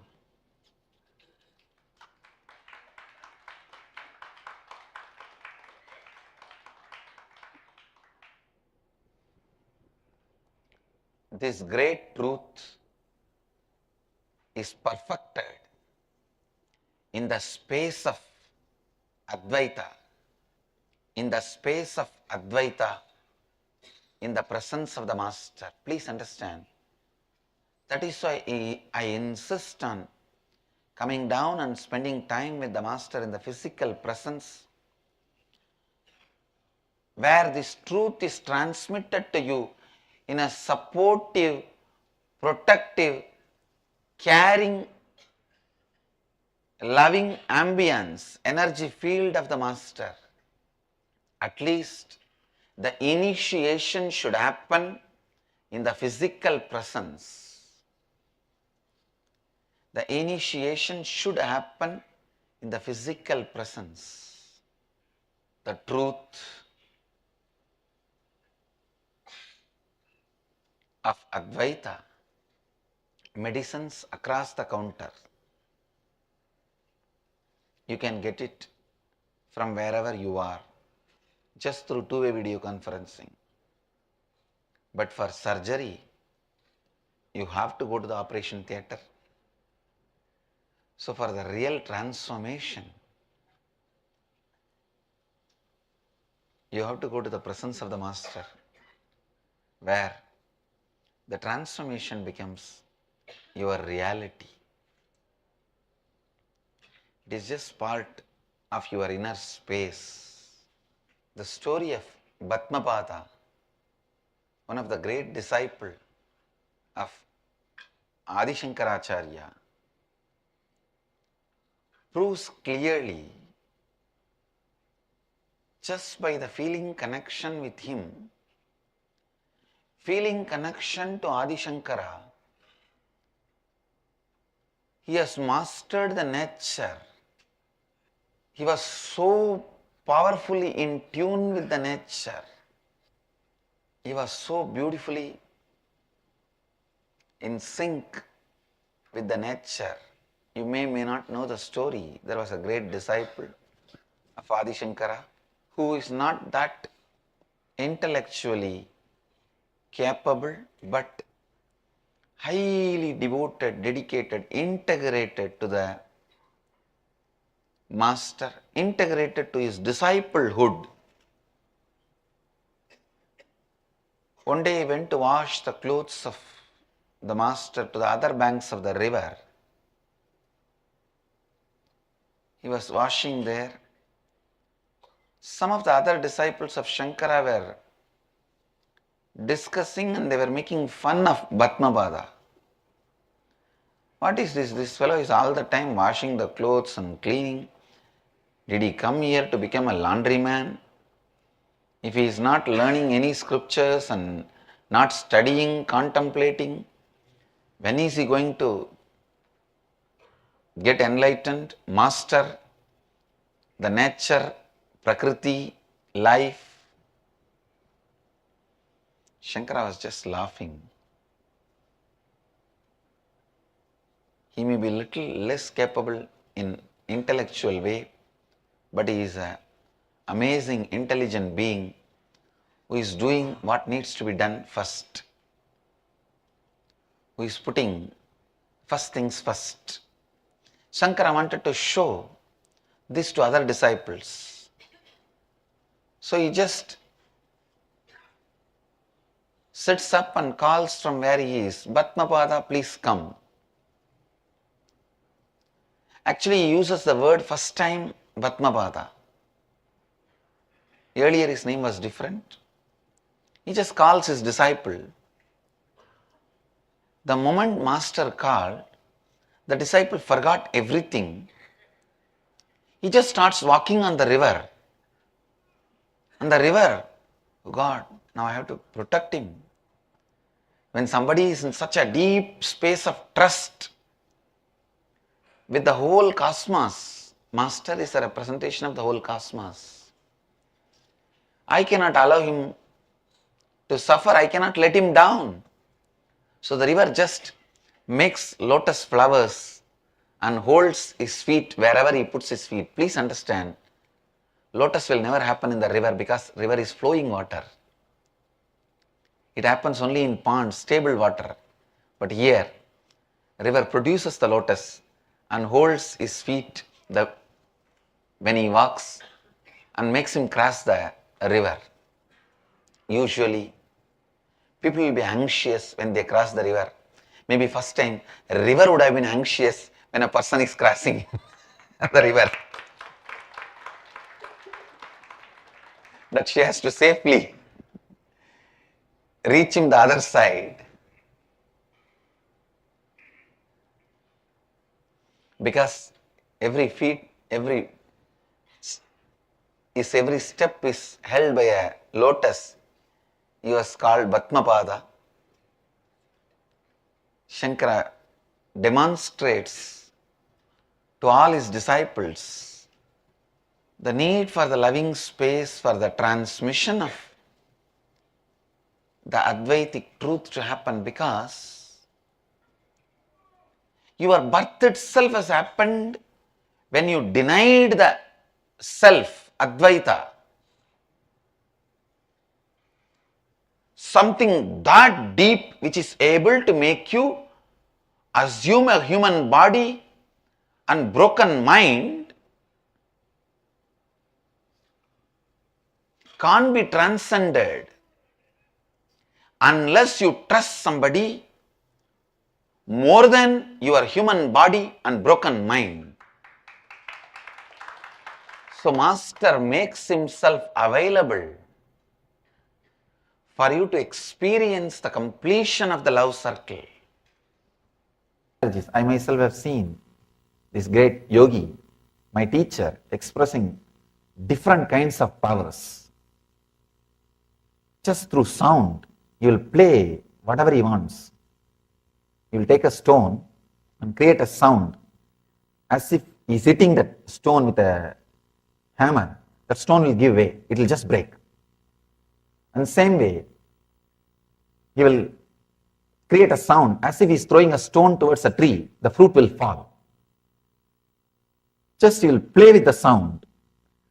This great truth is perfected in the space of Advaita, in the space of Advaita, in the presence of the Master. Please understand. That is why I insist on coming down and spending time with the Master in the physical presence, where this truth is transmitted to you in a supportive, protective, caring, loving ambience, energy field of the Master. At least the initiation should happen in the physical presence. The initiation should happen in the physical presence. The truth of Advaita, medicines across the counter. You can get it from wherever you are, just through two-way video conferencing. But for surgery, you have to go to the operation theatre. So for the real transformation, you have to go to the presence of the Master, where the transformation becomes your reality. It is just part of your inner space. The story of Bhatmapada, one of the great disciples of Adi Shankaracharya, proves clearly, just by the feeling connection with him, feeling connection to Adi Shankara, he has mastered the nature. He was so powerfully in tune with the nature. He was so beautifully in sync with the nature. You may not know the story. There was a great disciple of Adi Shankara who is not that intellectually capable, but highly devoted, dedicated, integrated to the Master, integrated to his disciplehood. One day he went to wash the clothes of the Master to the other banks of the river. He was washing there. Some of the other disciples of Shankara were discussing and they were making fun of Bhatmapada. What is this? This fellow is all the time washing the clothes and cleaning. Did he come here to become a laundryman? If he is not learning any scriptures and not studying, contemplating, when is he going to get enlightened, master the nature, Prakriti, life? Shankara was just laughing. He may be a little less capable in intellectual way, but he is an amazing, intelligent being who is doing what needs to be done first, who is putting first things first. Shankara wanted to show this to other disciples. So he just sits up and calls from where he is, Batmapada, please come. Actually, he uses the word first time, Batmapada. Earlier his name was different. He just calls his disciple. The moment Master called, the disciple forgot everything. He just starts walking on the river. And the river, oh God, now I have to protect him. When somebody is in such a deep space of trust with the whole cosmos, Master is a representation of the whole cosmos. I cannot allow him to suffer, I cannot let him down. So the river just makes lotus flowers and holds his feet wherever he puts his feet. Please understand, lotus will never happen in the river because river is flowing water. It happens only in ponds, stable water. But here, river produces the lotus and holds his feet when he walks and makes him cross the river. Usually, people will be anxious when they cross the river. Maybe first time, a river would have been anxious when a person is crossing the river. That she has to safely reach him the other side. Because every step is held by a lotus. He was called Batmapada. Shankara demonstrates to all his disciples the need for the loving space for the transmission of the Advaitic truth to happen, because your birth itself has happened when you denied the self, Advaita. Something that deep which is able to make you assume a human body and broken mind can't be transcended unless you trust somebody more than your human body and broken mind. So Master makes himself available for you to experience the completion of the love circle. I myself have seen this great yogi, my teacher, expressing different kinds of powers. Just through sound, he will play whatever he wants. He will take a stone and create a sound as if he is hitting that stone with a hammer. That stone will give way, it will just break. And same way, he will create a sound as if he is throwing a stone towards a tree, the fruit will fall. Just he will play with the sound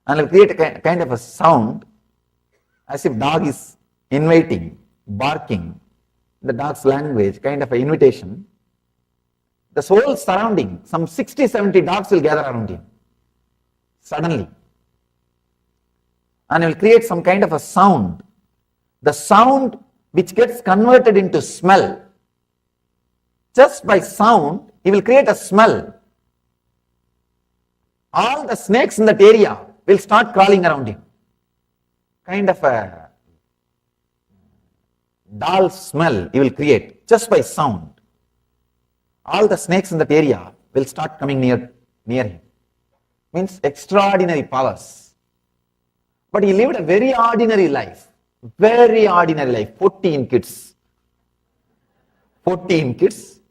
and will create a kind of a sound as if dog is inviting, barking, the dog's language, kind of an invitation. The whole surrounding, some 60-70 dogs will gather around him suddenly, and he will create some kind of a sound. The sound which gets converted into smell. Just by sound, he will create a smell. All the snakes in that area will start crawling around him. Kind of a dull smell he will create just by sound. All the snakes in that area will start coming near him. Means extraordinary powers. But he lived a very ordinary life. 14 kids. 14 kids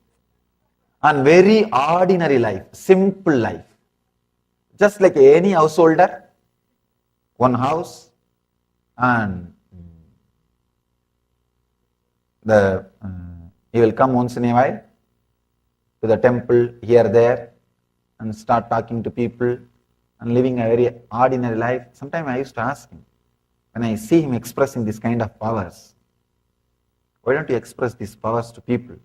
and very ordinary life, simple life. Just like any householder, one house, and he will come once in a while to the temple here, there, and start talking to people and living a very ordinary life. Sometimes I used to ask him, when I see him expressing this kind of powers, why don't you express these powers to people?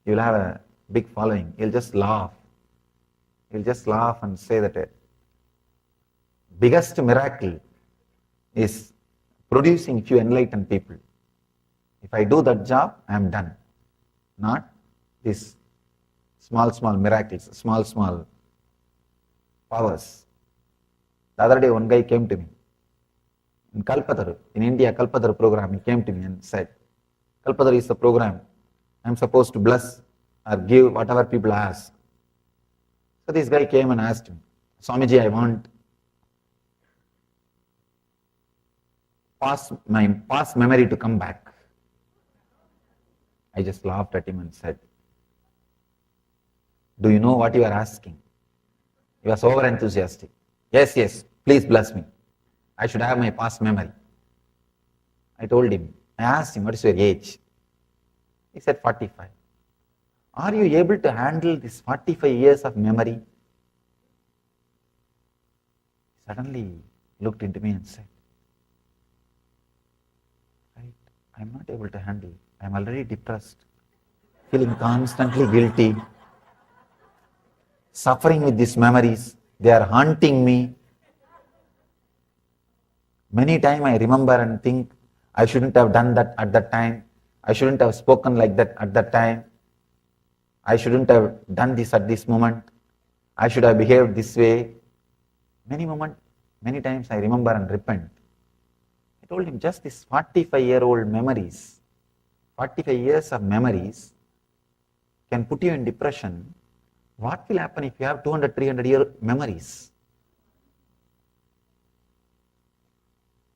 You'll have a big following. You'll just laugh. You'll just laugh and say that a biggest miracle is producing few enlightened people. If I do that job, I am done. Not these small miracles, small powers. The other day one guy came to me in Kalpataru, in India, Kalpataru program. He came to me and said, Kalpataru is the program. I am supposed to bless or give whatever people ask. So this guy came and asked me, Swamiji, I want my past memory to come back. I just laughed at him and said, do you know what you are asking? He was over enthusiastic. Yes, please bless me. I should have my past memory. I told him, I asked him, what is your age? He said 45. Are you able to handle this 45 years of memory? He suddenly looked into me and said, right, I'm not able to handle. I'm already depressed, feeling constantly guilty, suffering with these memories. They are haunting me. Many times I remember and think, I shouldn't have done that at that time. I shouldn't have spoken like that at that time. I shouldn't have done this at this moment. I should have behaved this way. Many times I remember and repent. I told him, just this 45-year-old memories, 45 years of memories can put you in depression. What will happen if you have 200, 300-year memories?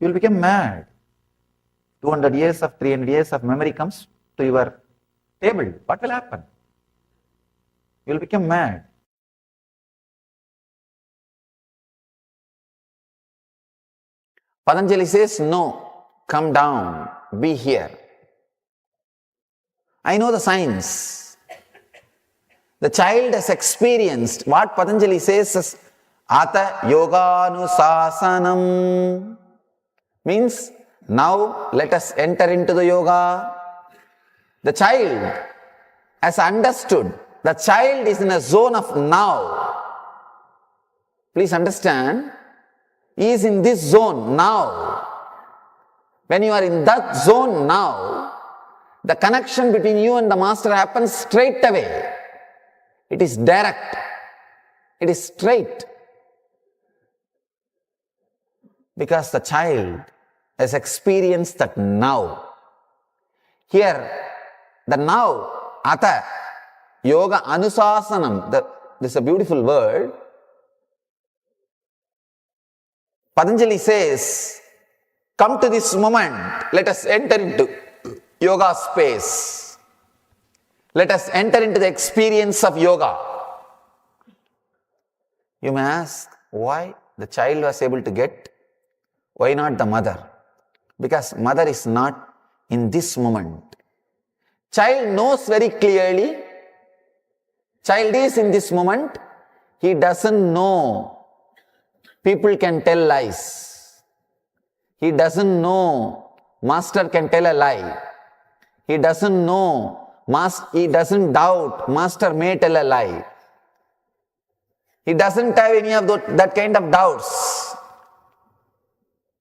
You will become mad. 200 years of 300 years of memory comes to your table. What will happen? You will become mad. Patanjali says, no, come down, be here. I know the science. The child has experienced what Patanjali says as Ata Yoganusasanam. Means, now let us enter into the yoga. The child has understood. The child is in a zone of now. Please understand, he is in this zone now. When you are in that zone now, the connection between you and the master happens straight away. It is direct. It is straight. Because the child has experienced that now. Here, the now, Ata, Yoga Anusasanam, this is a beautiful word. Patanjali says, come to this moment, let us enter into yoga space. Let us enter into the experience of yoga. You may ask, why the child was able to get? Why not the mother? Because mother is not in this moment. Child knows very clearly. Child is in this moment. He doesn't know people can tell lies. He doesn't know master can tell a lie. He doesn't know, he doesn't doubt master may tell a lie. He doesn't have any of that kind of doubts.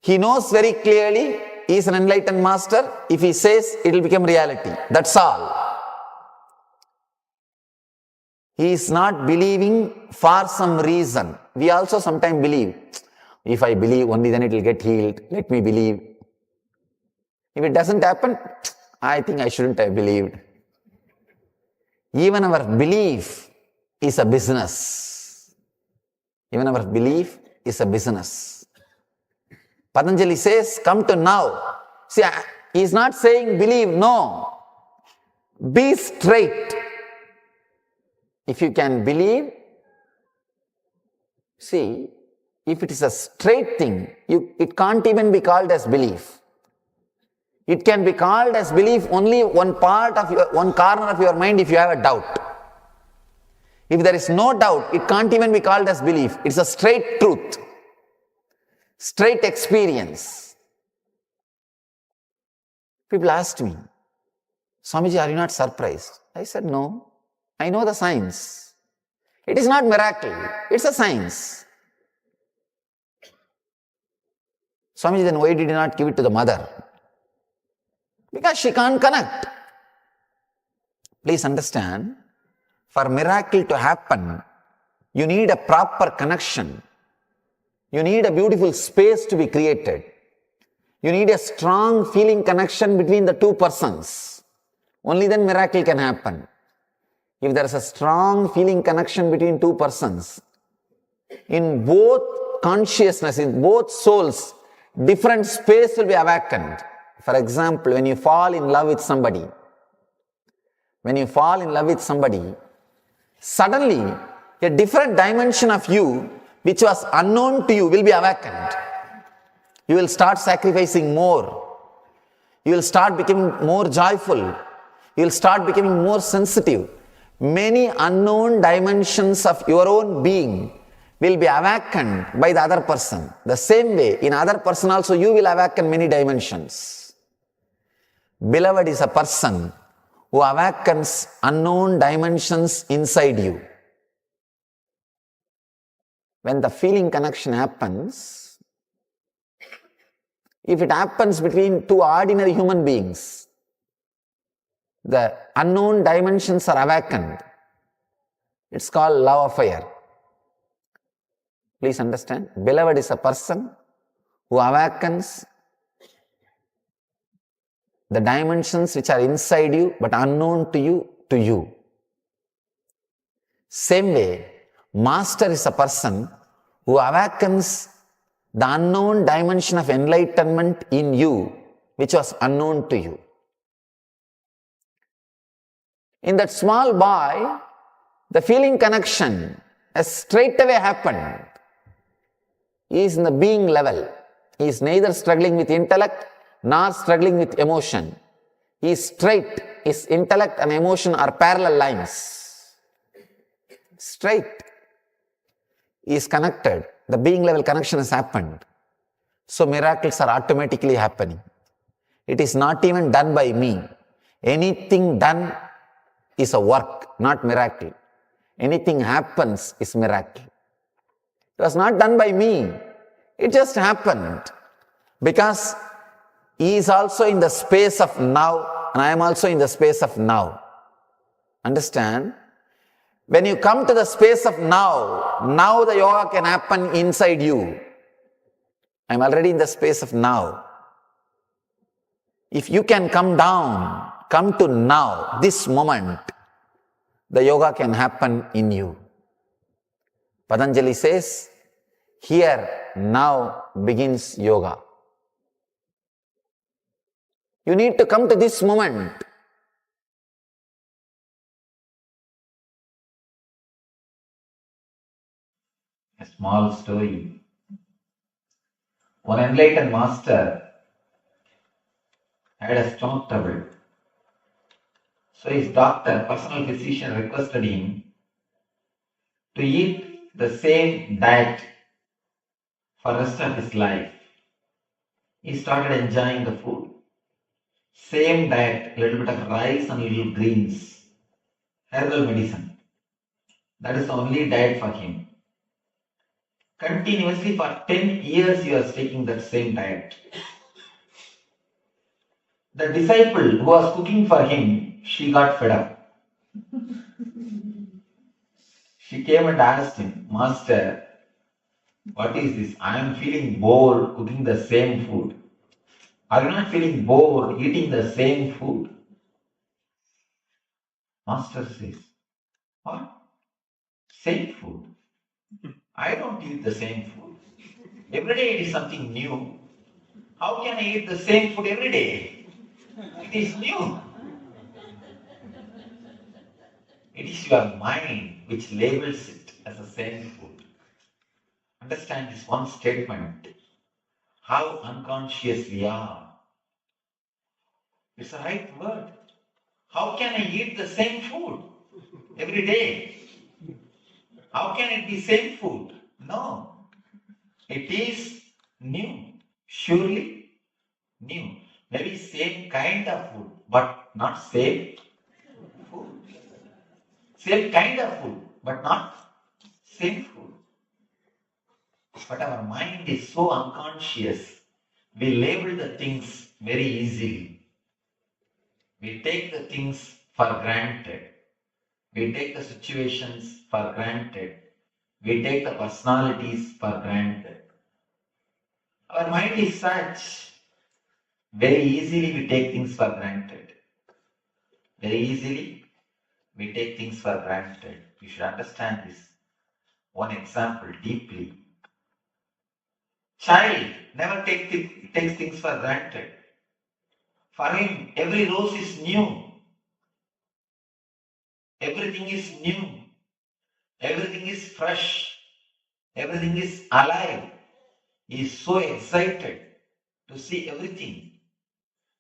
He knows very clearly he is an enlightened master. If he says, it will become reality. That's all. He is not believing for some reason. We also sometimes believe, if I believe only then it will get healed. Let me believe. If it doesn't happen, I think I shouldn't have believed. Even our belief is a business. Even our belief is a business. Patanjali says, come to now. See, he is not saying believe, no. Be straight. If you can believe, see, if it is a straight thing, it can't even be called as belief. It can be called as belief only one corner of your mind if you have a doubt. If there is no doubt, it can't even be called as belief. It's a straight truth. Straight experience. People asked me, Swamiji, are you not surprised? I said, no, I know the science. It is not miracle, it's a science. Swamiji, then why did you not give it to the mother? Because she can't connect. Please understand, for miracle to happen, you need a proper connection. You need a beautiful space to be created. You need a strong feeling connection between the two persons. Only then miracle can happen. If there is a strong feeling connection between two persons, in both consciousness, in both souls, different space will be awakened. For example, when you fall in love with somebody, suddenly a different dimension of you, which was unknown to you, will be awakened. You will start sacrificing more. You will start becoming more joyful. You will start becoming more sensitive. Many unknown dimensions of your own being will be awakened by the other person. The same way, in other person also you will awaken many dimensions. Beloved is a person who awakens unknown dimensions inside you. When the feeling connection happens, if it happens between two ordinary human beings, the unknown dimensions are awakened. It's called love affair. Please understand, beloved is a person who awakens the dimensions which are inside you but unknown to you. Same way, master is a person who awakens the unknown dimension of enlightenment in you, which was unknown to you. In that small boy, the feeling connection has straight away happened. He is in the being level. He is neither struggling with intellect nor struggling with emotion. He is straight. His intellect and emotion are parallel lines. Straight. He is connected. The being level connection has happened. So miracles are automatically happening. It is not even done by me. Anything done is a work, not miracle. Anything happens is miracle. It was not done by me. It just happened. Because he is also in the space of now and I am also in the space of now. Understand? When you come to the space of now the yoga can happen inside you. I am already in the space of now. If you can come down, come to now, this moment, the yoga can happen in you. Patanjali says, here, now begins yoga. You need to come to this moment. A small story. One enlightened master had a stomach trouble. So his doctor, personal physician, requested him to eat the same diet for the rest of his life. He started enjoying the food. Same diet, little bit of rice and little greens, herbal medicine. That is the only diet for him. Continuously for 10 years he was taking that same diet. The disciple who was cooking for him, she got fed up. She came and asked him, Master, what is this? I am feeling bored cooking the same food. Are you not feeling bored eating the same food? Master says, what? Same food? I don't eat the same food. Every day it is something new. How can I eat the same food every day? It is new. It is your mind which labels it as the same food. Understand this one statement. How unconscious we are. It's the right word. How can I eat the same food every day? How can it be same food? No. It is new. Surely new. Maybe same kind of food, but not same food. Same kind of food, but not same food. But our mind is so unconscious. We label the things very easily. We take the things for granted. We take the situations for granted. We take the personalities for granted. Our mind is such. Very easily we take things for granted. Very easily we take things for granted. You should understand this. One example deeply. Child never takes things for granted. For him, every rose is new. Everything is new. Everything is fresh. Everything is alive. He is so excited to see everything.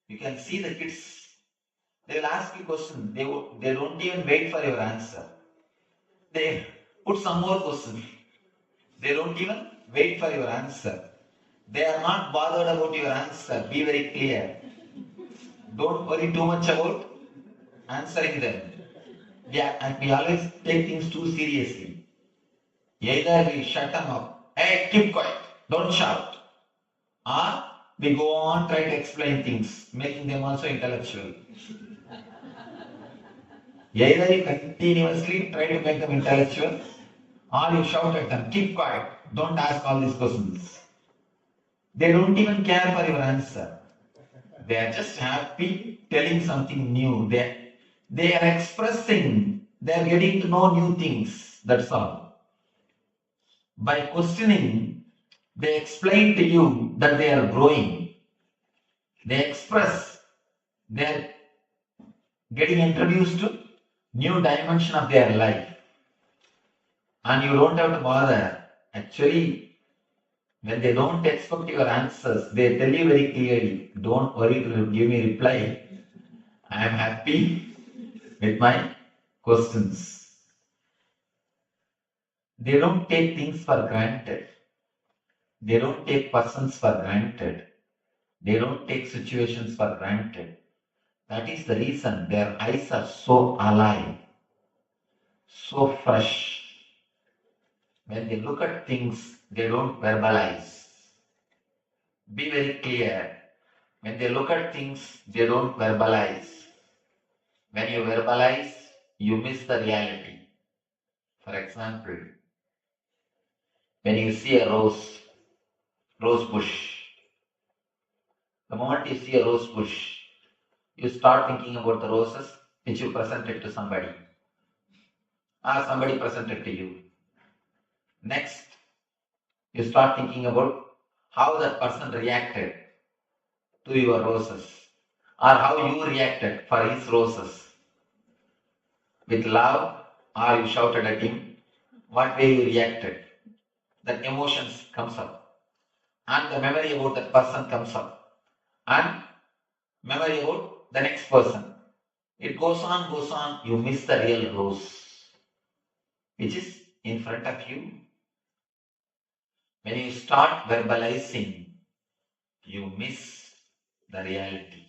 You can see the kids. They will ask you a question. They don't even wait for your answer. They put some more question. They don't even wait for your answer. They are not bothered about your answer. Be very clear. Don't worry too much about answering them. Yeah, and we always take things too seriously. Either we shut them up. Hey, keep quiet. Don't shout. Or we go on try to explain things, making them also intellectual. Either you continuously try to make them intellectual, or you shout at them, keep quiet, don't ask all these questions. They don't even care for your answer. They are just happy telling something new. They are expressing, they are getting to know new things. That's all. By questioning, they explain to you that they are growing. They express, they are getting introduced to new dimension of their life. And you don't have to bother. Actually, when they don't expect your answers, they tell you very clearly, don't worry to give me reply. I am happy with my questions. They don't take things for granted. They don't take persons for granted. They don't take situations for granted. That is the reason their eyes are so alive, so fresh. When they look at things, they don't verbalize. Be very clear. When they look at things, they don't verbalize. When you verbalize, you miss the reality. For example, when you see a rose bush, the moment you see a rose bush, you start thinking about the roses which you presented to somebody, or somebody presented to you. Next, you start thinking about how that person reacted to your roses, or how you reacted for his roses. With love, or you shouted at him, what way you reacted. That emotions comes up. And the memory about that person comes up. And memory about the next person. It goes on, you miss the real rose, which is in front of you. When you start verbalizing, you miss the reality.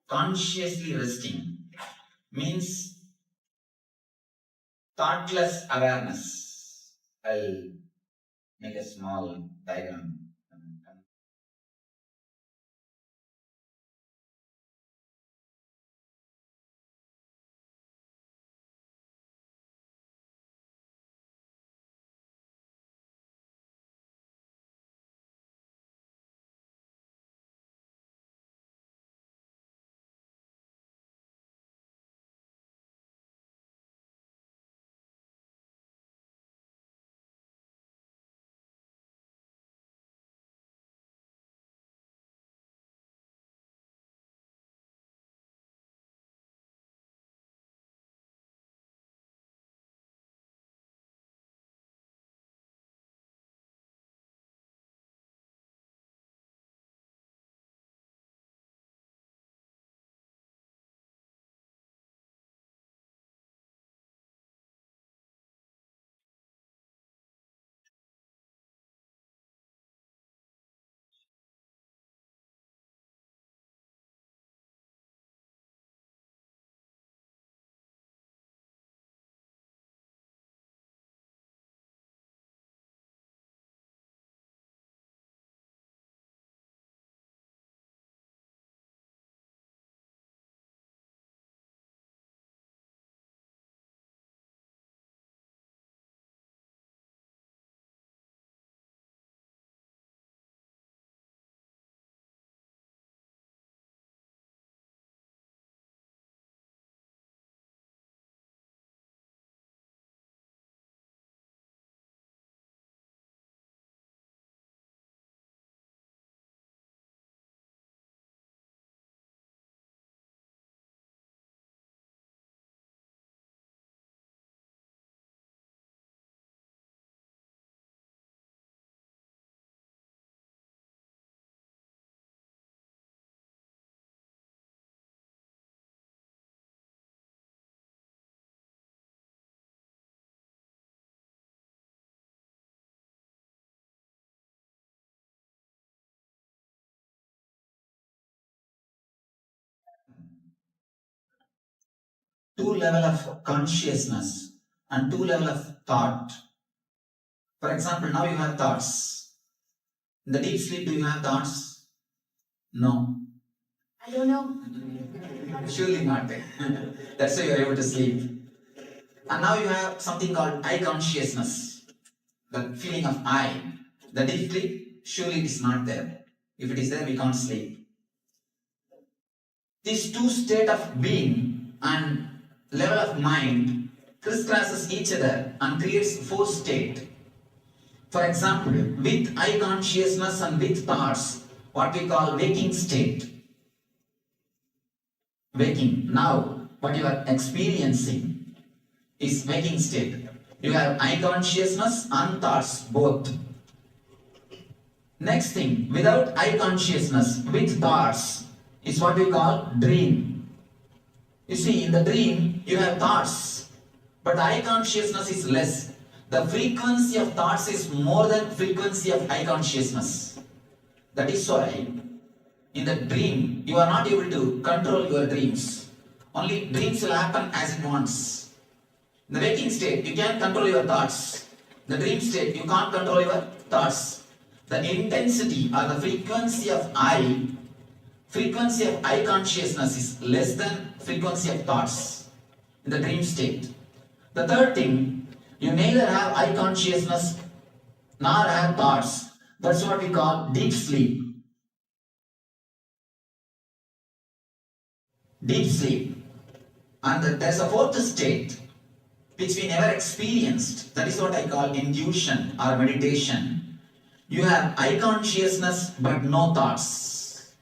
Consciously resting means thoughtless awareness. I'll make a small diagram. two level of consciousness and two level of thought. For example, now you have thoughts. In the deep sleep, do you have thoughts? No. I don't know. Surely not. That's why you are able to sleep. And now you have something called I consciousness, the feeling of I. The deep sleep, surely it is not there. If it is there, we can't sleep. These two state of being and level of mind crisscrosses each other and creates four state. For example, with I consciousness and with thoughts, what we call waking state. Waking. Now, what you are experiencing is waking state. You have I consciousness and thoughts, both. Next thing, without I consciousness, with thoughts, is what we call dream. You see, in the dream, you have thoughts, but I consciousness is less. The frequency of thoughts is more than frequency of I consciousness. That is why, in the dream, you are not able to control your dreams. Only dreams will happen as it wants. In the waking state, you can control your thoughts. In the dream state, you can't control your thoughts. The intensity or the frequency of I consciousness is less than frequency of thoughts in the dream state. The third thing, you neither have I consciousness nor have thoughts. That's what we call deep sleep. Deep sleep. And there's a fourth state which we never experienced. That is what I call intuition or meditation. You have I consciousness but no thoughts.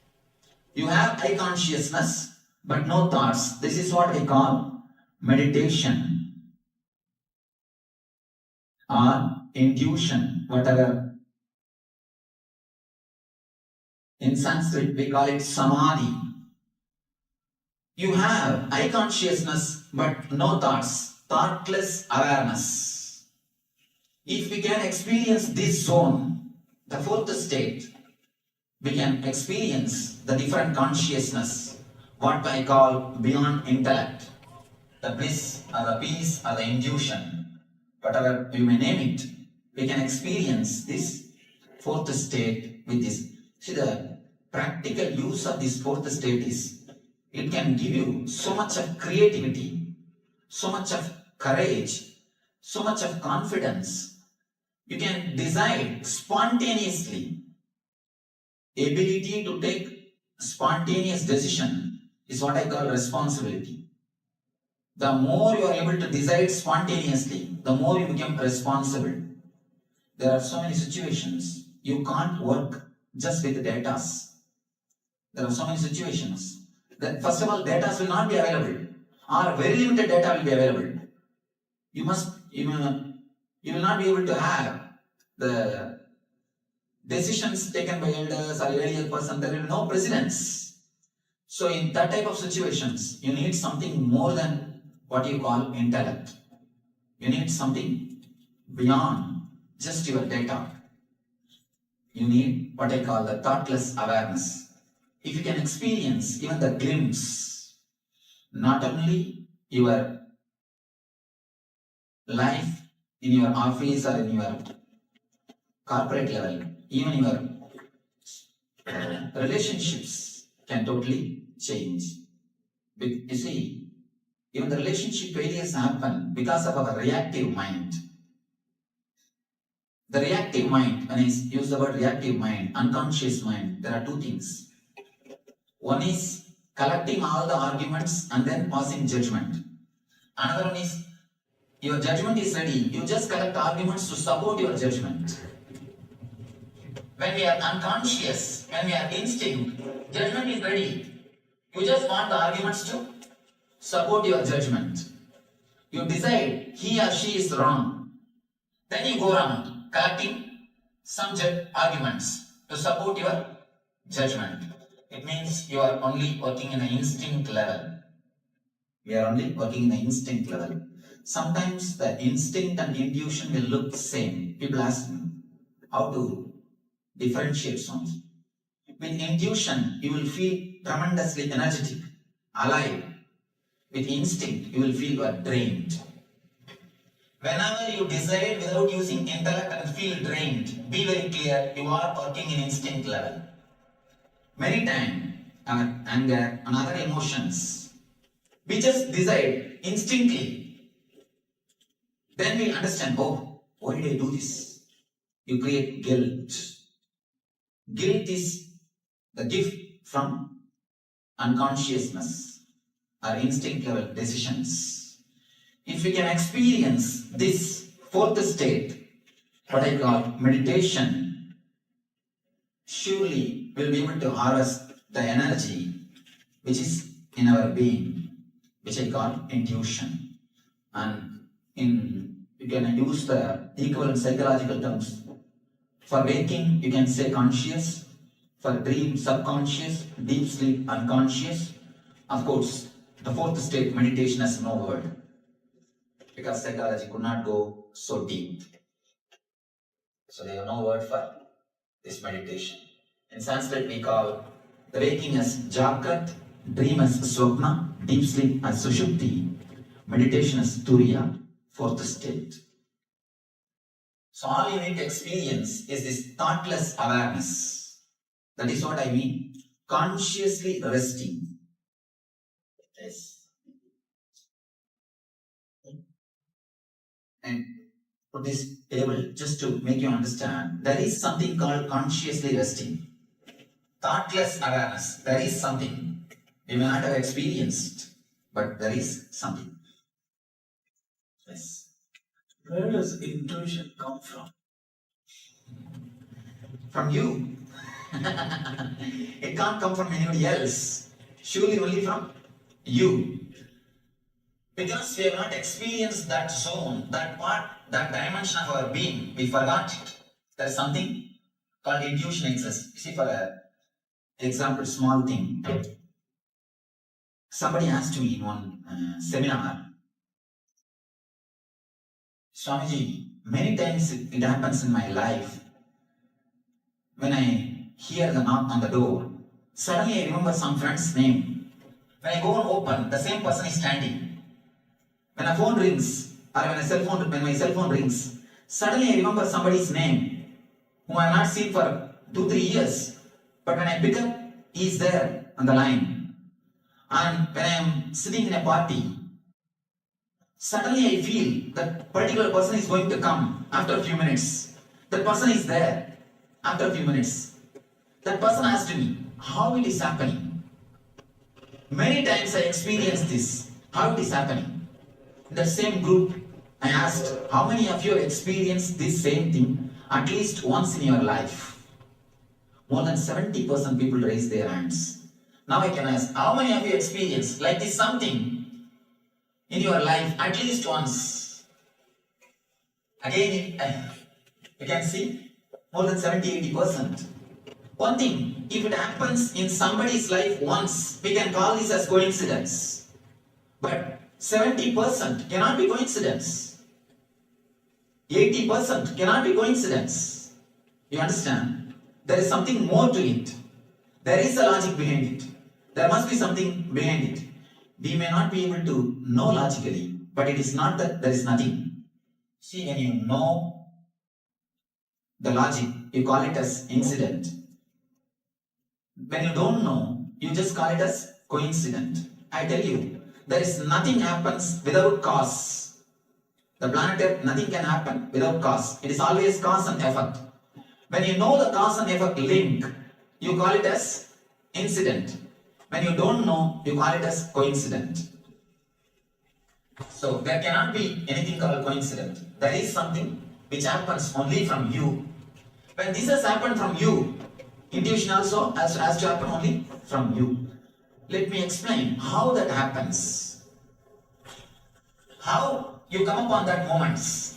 You have I consciousness but no thoughts. This is what we call meditation or intuition, whatever. In Sanskrit, we call it samadhi. You have I consciousness but no thoughts, thoughtless awareness. If we can experience this zone, the fourth state, we can experience the different consciousness, what I call beyond intellect, the bliss or the peace or the intuition, whatever you may name it. We can experience this fourth state with this. See, the practical use of this fourth state is, it can give you so much of creativity, so much of courage, so much of confidence. You can decide spontaneously. Ability to take spontaneous decision is what I call responsibility. The more you are able to decide spontaneously, the more you become responsible. There are so many situations you can't work just with data. There are so many situations that, first of all, data will not be available, or very limited data will be available. You will not be able to have the decisions taken by elders or earlier person. There will be no precedence. So in that type of situations, you need something more than what you call intellect. You need something beyond just your data. You need what I call the thoughtless awareness. If you can experience even the glimpse, not only your life in your office or in your corporate level, even your relationships can totally change. You see, even the relationship failures happen because of our reactive mind. The reactive mind, when I use the word reactive mind, unconscious mind, there are two things. One is collecting all the arguments and then passing judgment. Another one is, your judgment is ready, you just collect arguments to support your judgment. When we are unconscious, when we are instinct, judgment is ready. You just want the arguments to support your judgment. You decide he or she is wrong. Then you go around collecting some arguments to support your judgment. It means you are only working in an instinct level. We are only working in the instinct level. Sometimes the instinct and intuition will look the same. People ask me how to differentiate songs. With intuition, you will feel tremendously energetic, alive. with instinct, you will feel you are drained. Whenever you decide without using intellect and feel drained, be very clear, you are working in instinct level. Many times, our anger and other emotions, we just decide instantly. Then we understand, oh, why did I do this? You create guilt. Guilt is the gift from unconsciousness or instinct level decisions. If we can experience this fourth state, what I call meditation, surely we'll be able to harvest the energy which is in our being, which I call intuition. And you can use the equivalent psychological terms. For waking, you can say conscious. For dream, subconscious. Deep sleep, unconscious. Of course, the fourth state, meditation, has no word, because psychology could not go so deep. So they have no word for this meditation. In Sanskrit, we call the waking as Jagrat, dream as Swapna, deep sleep as Sushupti, meditation as Turiya, fourth state. So all you need to experience is this thoughtless awareness. That is what I mean. Consciously resting. Yes. And put this table just to make you understand. There is something called consciously resting. Thoughtless awareness. There is something. You may not have experienced, but there is something. Yes. Where does intuition come from? From you. It can't come from anybody else. Surely only from you. Because we have not experienced that zone, that part, that dimension of our being, we forgot it. There is something called intuition exists. See, for an example, small thing. Somebody asked me in one seminar, Swamiji, many times it happens in my life. When I hear the knock on the door, suddenly I remember some friend's name. When I go and open, the same person is standing. When a phone rings, or when my cell phone rings, suddenly I remember somebody's name, whom I have not seen for 2-3 years. But when I pick up, he is there on the line. And when I am sitting in a party, suddenly I feel that particular person is going to come after a few minutes. That person is there after a few minutes. That person asked me, how it is happening? Many times I experienced this, how it is happening. In the same group, I asked, how many of you have experienced this same thing at least once in your life? More than 70% people raise their hands. Now I can ask, how many of you experienced like this something in your life at least once? Again, you can see more than 70-80%. One thing, if it happens in somebody's life once, we can call this as coincidence. But 70% cannot be coincidence. 80% cannot be coincidence. You understand? There is something more to it. There is a logic behind it. There must be something behind it. We may not be able to know logically, but it is not that there is nothing. See, when you know the logic, you call it as incident. When you don't know, you just call it as coincident. I tell you, there is nothing happens without cause. The planet Earth, nothing can happen without cause. It is always cause and effect. When you know the cause and effect link, you call it as incident. When you don't know, you call it as coincident. So there cannot be anything called coincident. There is something which happens only from you. When this has happened from you, intuition also has to happen only from you. Let me explain how that happens. How you come upon that moments.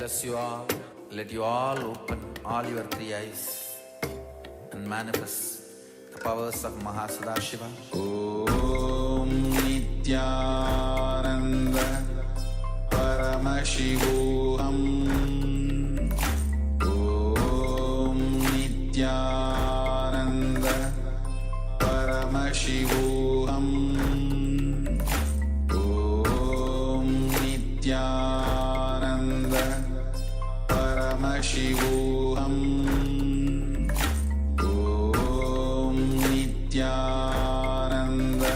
bless you all. Let you all open all your three eyes and manifest the powers of Mahasudashiva. Om Nithyananda Paramashivoham. Om Nithyananda Paramashivoham. Om Nithyananda Paramashivoham. Om Nithyananda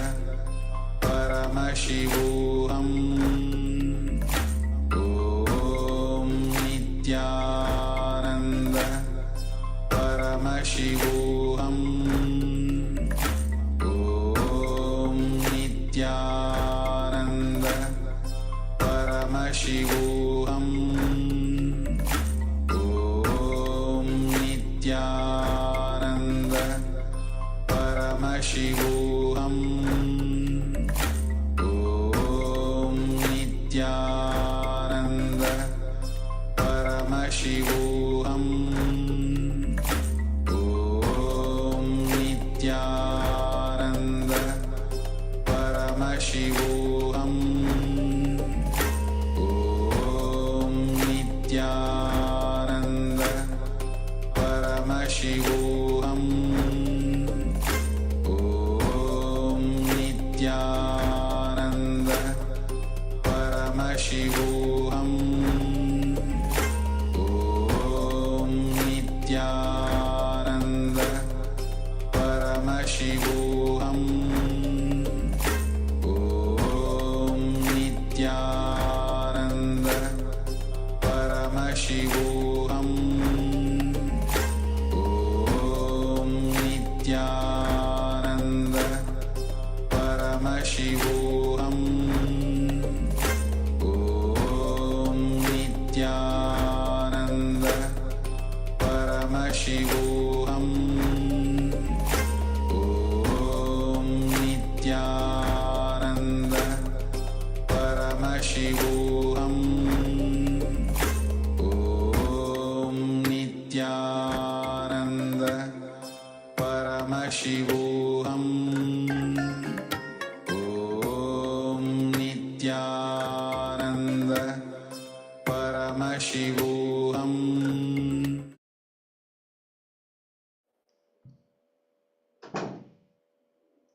Paramashivoham. Om Nithyananda Paramashivoham. Om Nithyananda Paramashivoham. Om Nithyananda Paramashivoham. Om Nithyananda Paramashivoham. Om Nithyananda Paramashivoham. Om Nithyananda Paramashivoham. Om Nithyananda Paramashivoham. Om Nithyananda Paramashivoham. Om Nithyananda Paramashivoham. Om Nithyananda Paramashivoham. Om Nithyananda Paramashivoham. Om Nithyananda Paramashivoham. Om Nithyananda Paramashivoham. Om Nithyananda Paramashivoham.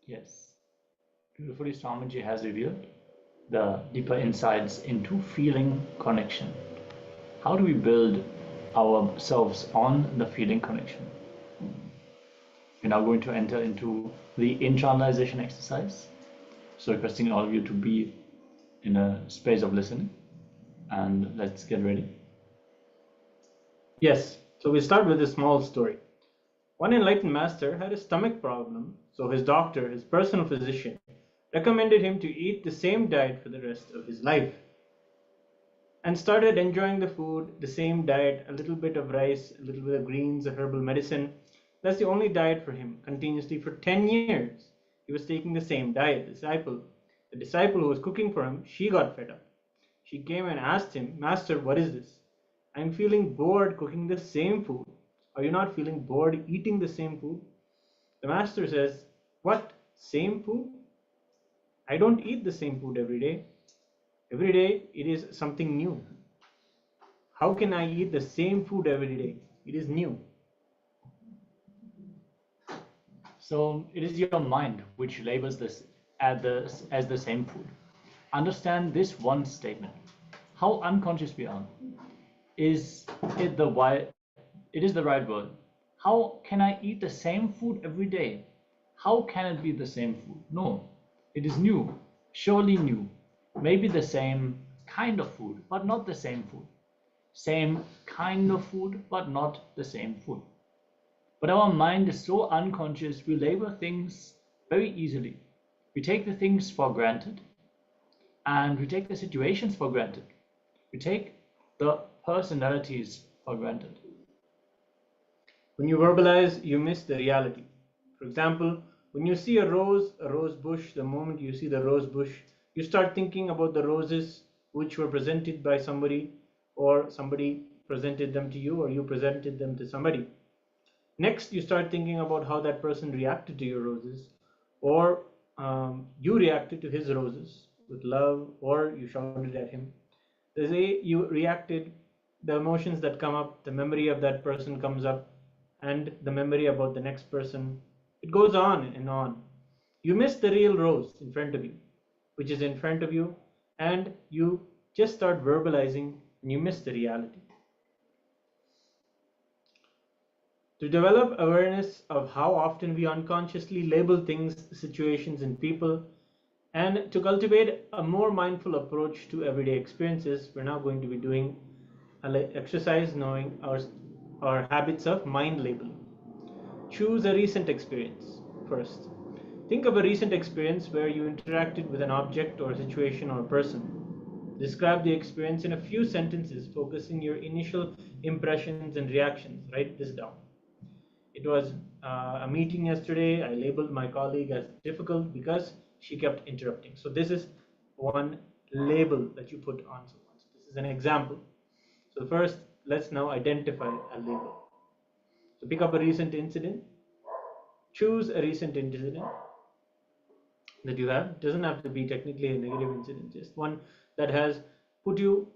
Yes. Beautifully, Swamiji has revealed the deeper insights into feeling connection. How do we build ourselves on the feeling connection? We're now going to enter into the internalization exercise. So requesting all of you to be in a space of listening, and let's get ready. Yes, so we start with a small story. One enlightened master had a stomach problem, so his doctor, his personal physician, recommended him to eat the same diet for the rest of his life and started enjoying the food, the same diet, a little bit of rice, a little bit of greens, a herbal medicine. That's the only diet for him, continuously for 10 years. He was taking the same diet. The disciple who was cooking for him, she got fed up. She came and asked him, Master, what is this? I'm feeling bored cooking the same food. Are you not feeling bored eating the same food? The master says, what? Same food? I don't eat the same food every day. Every day it is something new. How can I eat the same food every day? It is new. So it is your mind which labels this as the same food. Understand this one statement. How unconscious we are. Is it the right word? How can I eat the same food every day? How can it be the same food? No, it is new, surely new. Maybe the same kind of food, but not the same food. Same kind of food, but not the same food. But our mind is so unconscious, we label things very easily. We take the things for granted, and we take the situations for granted. We take the personalities for granted. When you verbalize, you miss the reality. For example, when you see a rose bush, the moment you see the rose bush, you start thinking about the roses which were presented by somebody, or somebody presented them to you, or you presented them to somebody. Next, you start thinking about how that person reacted to your roses, or you reacted to his roses with love, or you shouted at him. The way you reacted, the emotions that come up, the memory of that person comes up, and the memory about the next person. It goes on and on. You miss the real rose in front of you, which is in front of you, and you just start verbalizing, and you miss the reality. To develop awareness of how often we unconsciously label things, situations, and people, and to cultivate a more mindful approach to everyday experiences, we're now going to be doing an exercise knowing our habits of mind labeling. Choose a recent experience first. Think of a recent experience where you interacted with an object or situation or person. Describe the experience in a few sentences, focusing your initial impressions and reactions. Write this down. It was a meeting yesterday. I labeled my colleague as difficult because she kept interrupting. So this is one label that you put on someone. So this is an example. So first, let's now identify a label. So pick up a recent incident. Choose a recent incident that you have. It doesn't have to be technically a negative incident, just one that has put you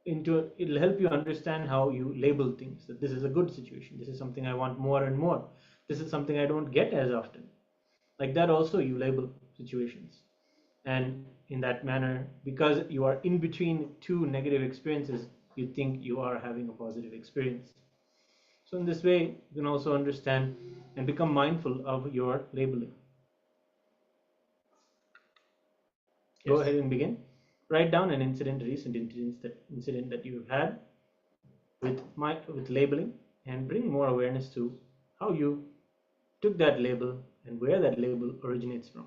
into, it'll help you understand how you label things, that this is a good situation, this is something I want more and more, this is something I don't get as often. Like that also you label situations, and in that manner, because you are in between two negative experiences, you think you are having a positive experience. So in this way you can also understand and become mindful of your labeling. Go ahead and begin. Write down an incident, recent incident that you've had with labeling, and bring more awareness to how you took that label and where that label originates from.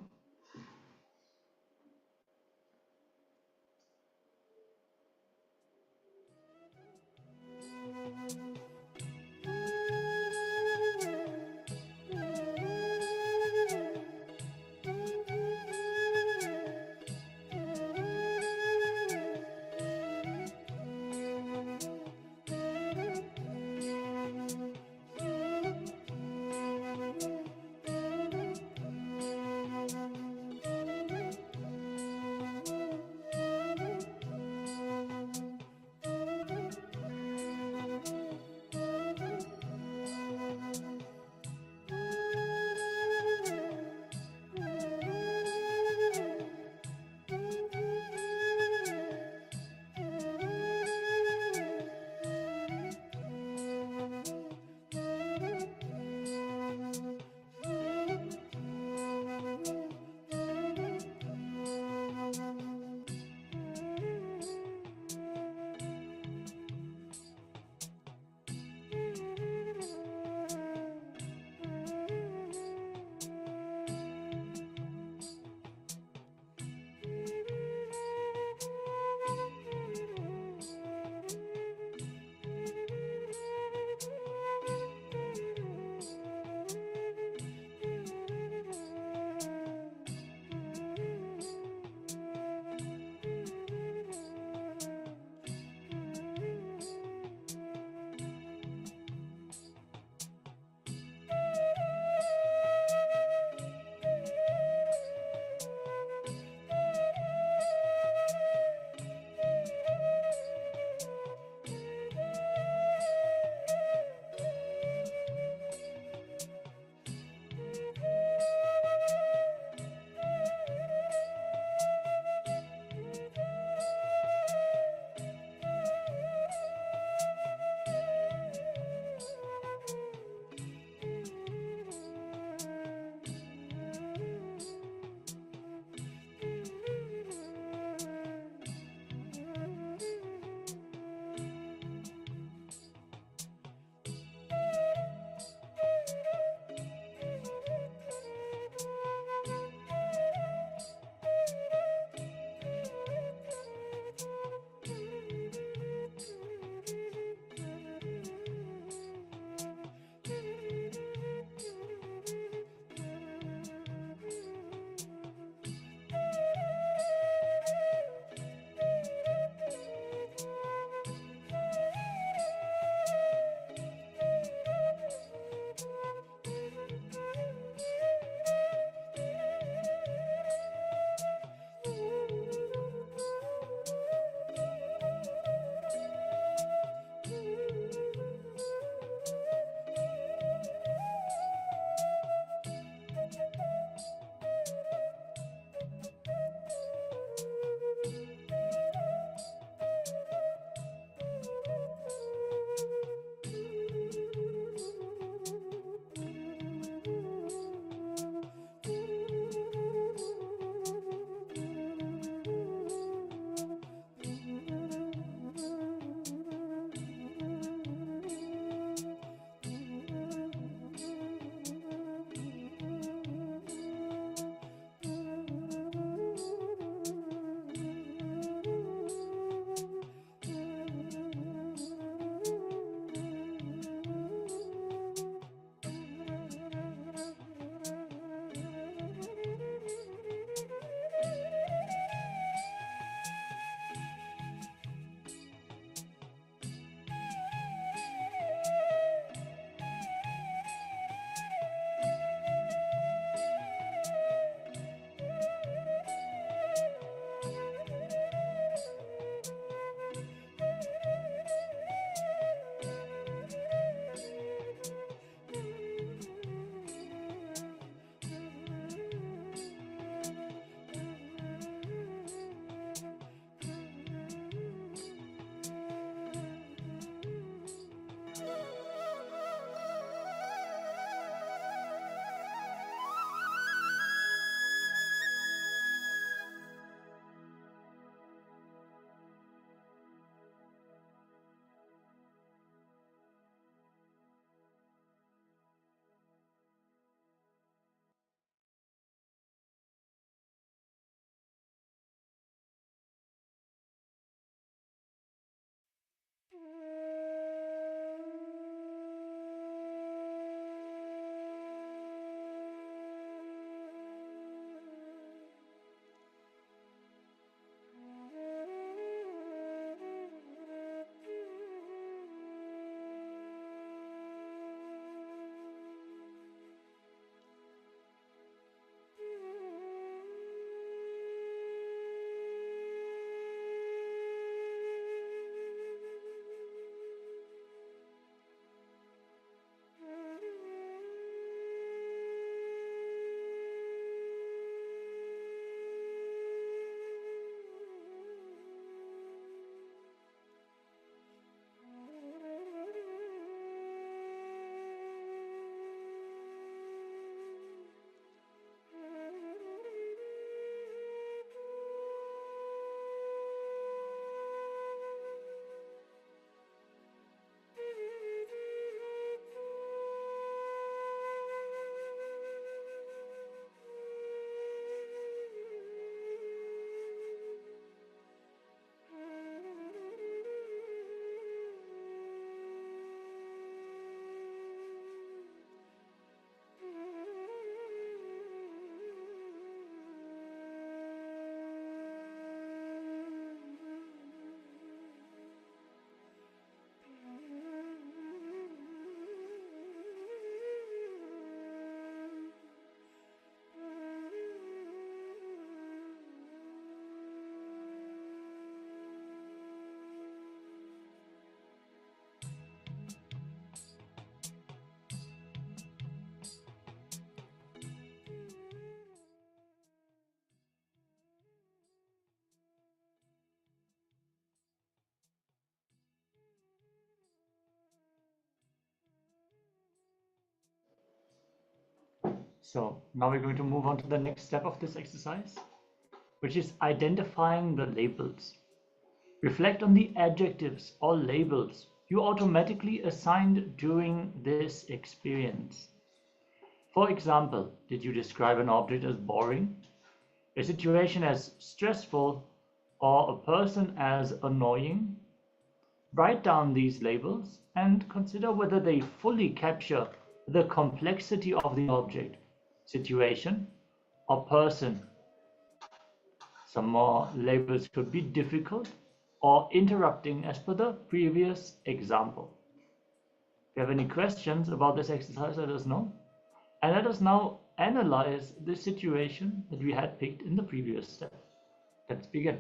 So now we're going to move on to the next step of this exercise, which is identifying the labels. Reflect on the adjectives or labels you automatically assigned during this experience. For example, did you describe an object as boring, a situation as stressful, or a person as annoying? Write down these labels and consider whether they fully capture the complexity of the object, situation, or person. Some more labels could be difficult or interrupting as per the previous example. If you have any questions about this exercise, let us know. And let us now analyze the situation that we had picked in the previous step. Let's begin.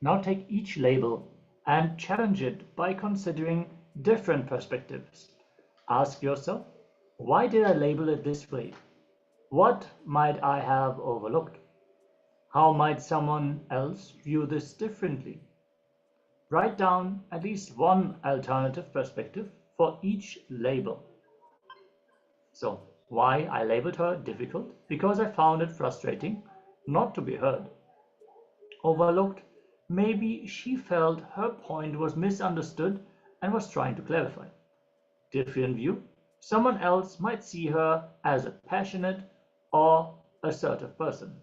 Now take each label and challenge it by considering different perspectives. Ask yourself, why did I label it this way? What might I have overlooked? How might someone else view this differently? Write down at least one alternative perspective for each label. So, why I labeled her difficult? Because I found it frustrating not to be heard. Overlooked, maybe she felt her point was misunderstood and was trying to clarify. Different view, someone else might see her as a passionate or assertive person.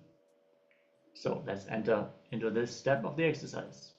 So let's enter into this step of the exercise.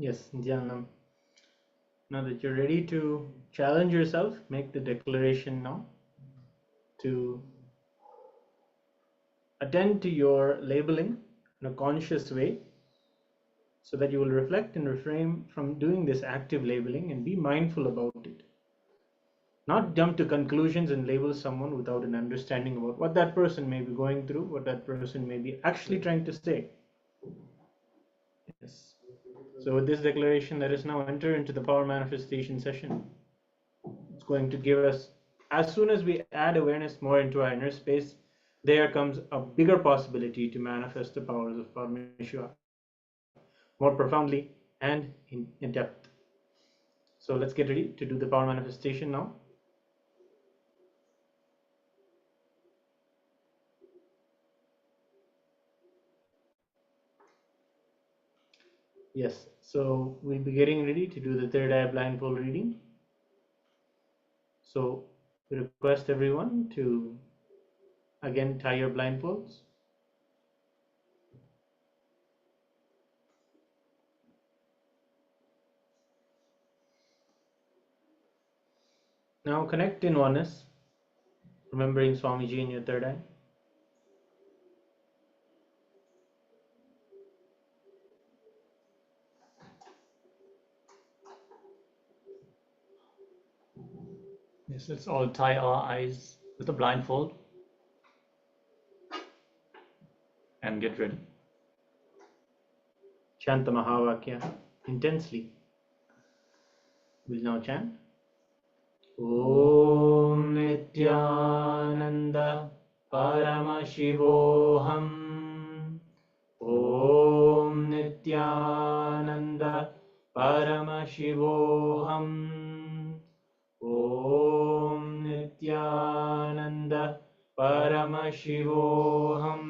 Yes, Nithyananda. Now that you're ready to challenge yourself, make the declaration now to attend to your labeling in a conscious way so that you will reflect and refrain from doing this active labeling and be mindful about it. Not jump to conclusions and label someone without an understanding about what that person may be going through, what that person may be actually trying to say. Yes. So with this declaration, let us now enter into the power manifestation session. It's going to give us, as soon as we add awareness more into our inner space, there comes a bigger possibility to manifest the powers of Paramashivoham more profoundly and in depth. So let's get ready to do the power manifestation now. Yes, so we'll be getting ready to do the third eye blindfold reading. So we request everyone to again tie your blindfolds. Now connect in oneness, remembering Swamiji in your third eye. Yes, let's all tie our eyes with a blindfold and get ready. Chant the Mahavakya intensely. We'll now chant. Om Nithyananda Paramashivoham. Om Nithyananda Paramashivoham. Om Nithyananda Paramashivoham.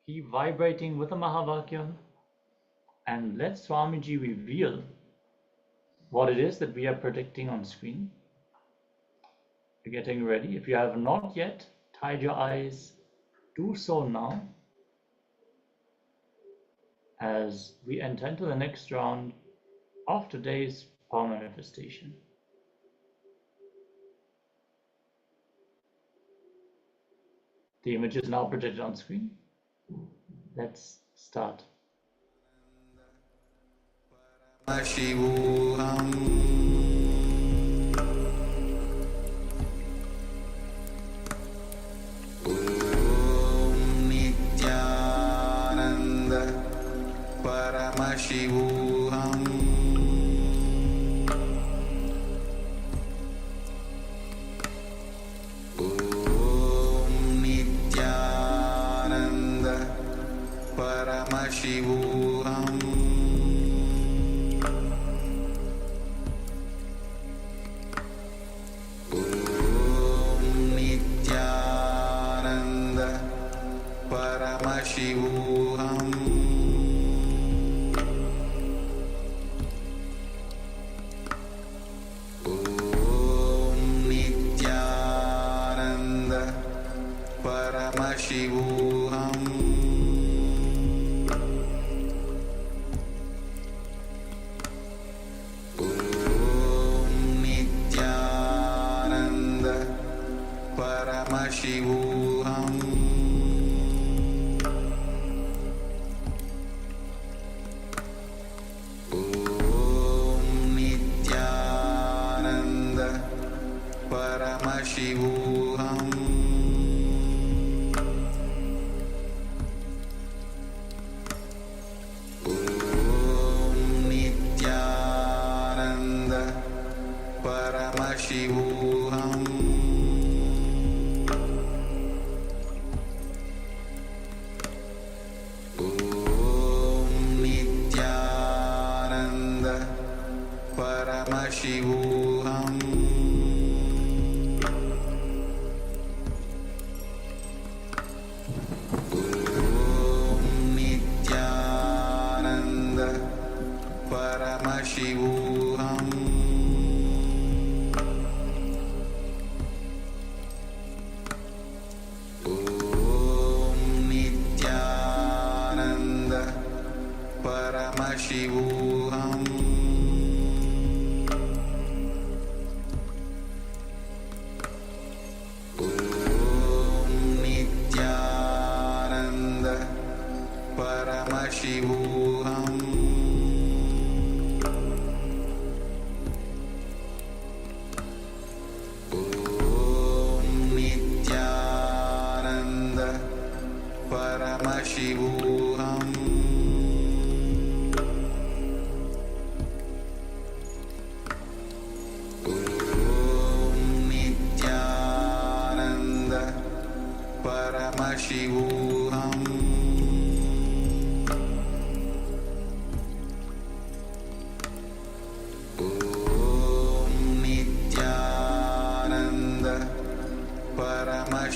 Keep vibrating with the Mahavakya and let Swamiji reveal what it is that we are predicting on screen. You're getting ready. If you have not yet tied your eyes, do so now as we enter into the next round of today's power manifestation. The image is now projected on screen. Let's start. Paramashivoham. Om Nithyananda Paramashivoham. Om Nithyananda Paramashivoham. Paramashivoham. Om Nithyananda Paramashivoham. Om Nithyananda Paramashivoham. Paramashivoham. Om Nithyananda Paramashivoham. Om Nithyananda Paramashivoham. Paramashivoham. Om Nithyananda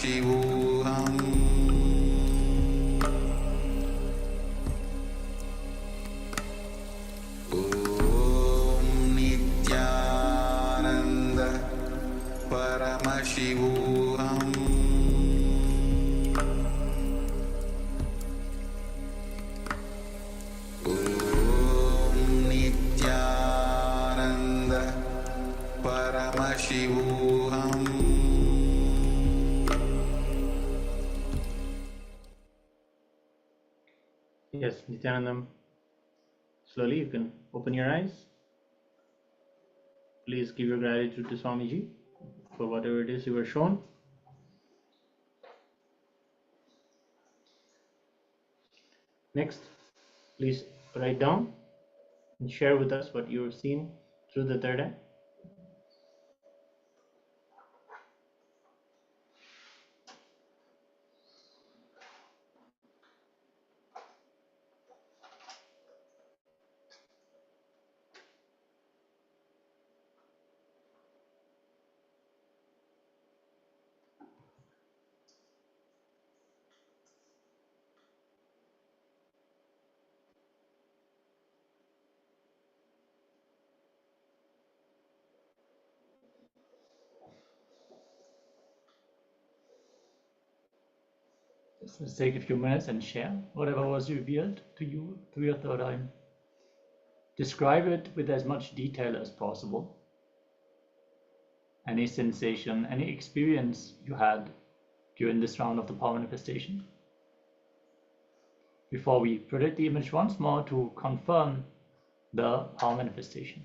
Paramashivoham Om Nithyananda Paramashivoham Om Nithyananda Paramashivoham. Yes, Nithyanandam. Slowly you can open your eyes. Please give your gratitude to Swamiji for whatever it is you were shown. Next, please write down and share with us what you have seen through the third eye. Let's take a few minutes and share whatever was revealed to you through your third eye. Describe it with as much detail as possible. Any sensation, any experience you had during this round of the power manifestation. Before we project the image once more to confirm the power manifestation.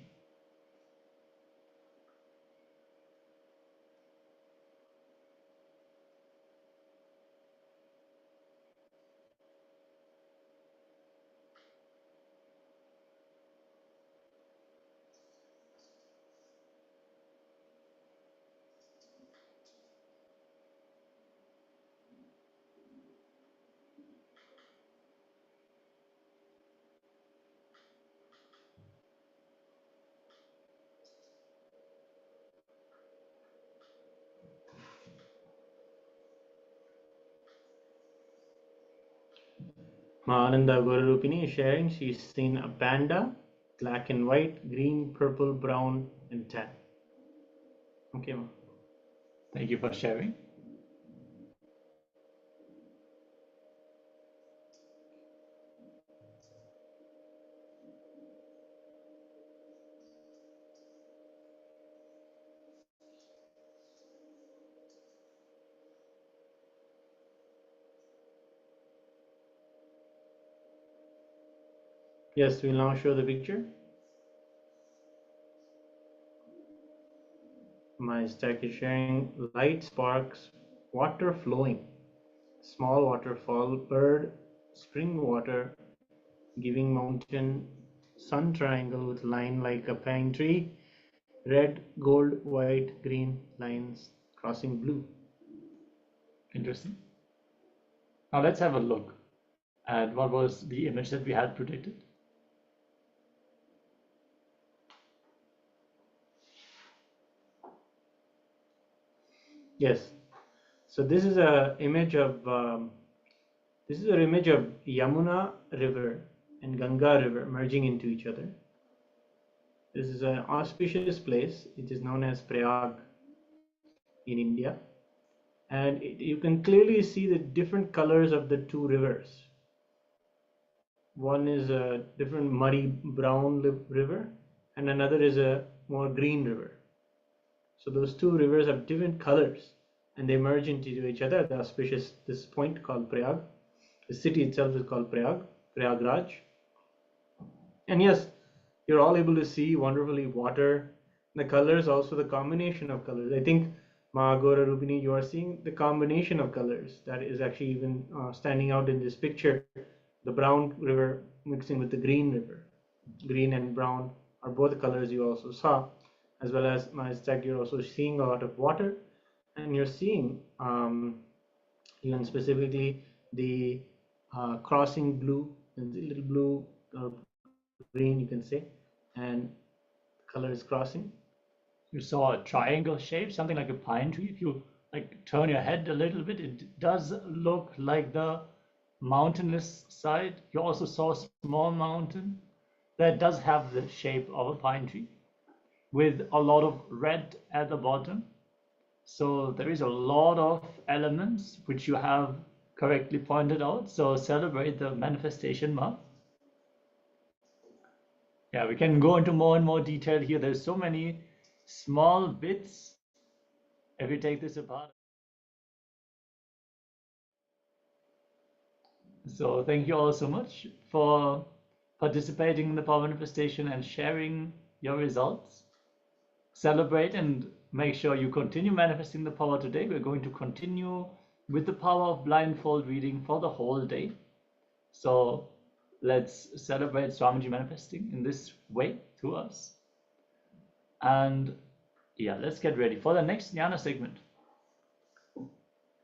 Ma Ananda Gorarupini is sharing she's seen a panda, black and white, green, purple, brown, and tan. Okay, Ma. Thank you for sharing. Yes, we'll now show the picture. My stack is sharing light sparks, water flowing, small waterfall, bird, spring water, giving mountain, sun triangle with line like a pine tree, red, gold, white, green lines crossing blue. Interesting. Now let's have a look at what was the image that we had predicted. Yes. So this is a image of Yamuna River and Ganga River merging into each other. This is an auspicious place. It is known as Prayag in India, and you can clearly see the different colors of the two rivers. One is a different muddy brown river, and another is a more green river. So those two rivers have different colors, and they merge into each other at the auspicious this point called Prayag. The city itself is called Prayagraj. And yes, you're all able to see wonderfully water. The colors, also the combination of colors. I think Mahagora Rupini, you are seeing the combination of colors that is actually even standing out in this picture. The brown river mixing with the green river. Green and brown are both the colors you also saw, as well as you're also seeing a lot of water, and you're seeing even specifically the crossing blue and the little blue green, you can say, and the color is crossing. You saw a triangle shape, something like a pine tree. If you like turn your head a little bit, it does look like the mountainous side. You also saw a small mountain that does have the shape of a pine tree with a lot of red at the bottom. So there is a lot of elements which you have correctly pointed out. So celebrate the manifestation month. Yeah, we can go into more and more detail here. There's so many small bits if you take this apart. So thank you all so much for participating in the power manifestation and sharing your results. Celebrate and make sure you continue manifesting the power today. We're going to continue with the power of blindfold reading for the whole day. So let's celebrate Swamiji manifesting in this way to us. And yeah, let's get ready for the next jnana segment.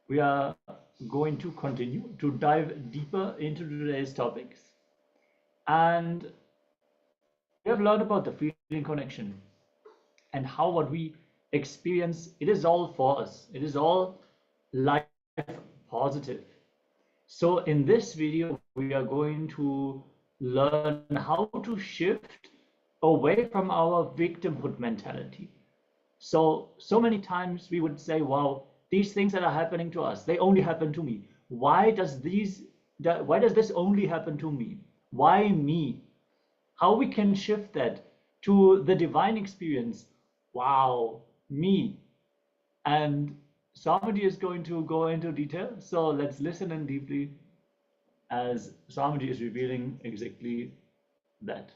We are going to continue to dive deeper into today's topics. And we have learned about the feeling connection and how what we experience, it is all for us. It is all life positive. So in this video, we are going to learn how to shift away from our victimhood mentality. So many times we would say, wow, these things that are happening to us, they only happen to me. Why does this only happen to me? Why me? How we can shift that to the divine experience. Wow, me. And Swamiji is going to go into detail. So let's listen in deeply as Swamiji is revealing exactly that.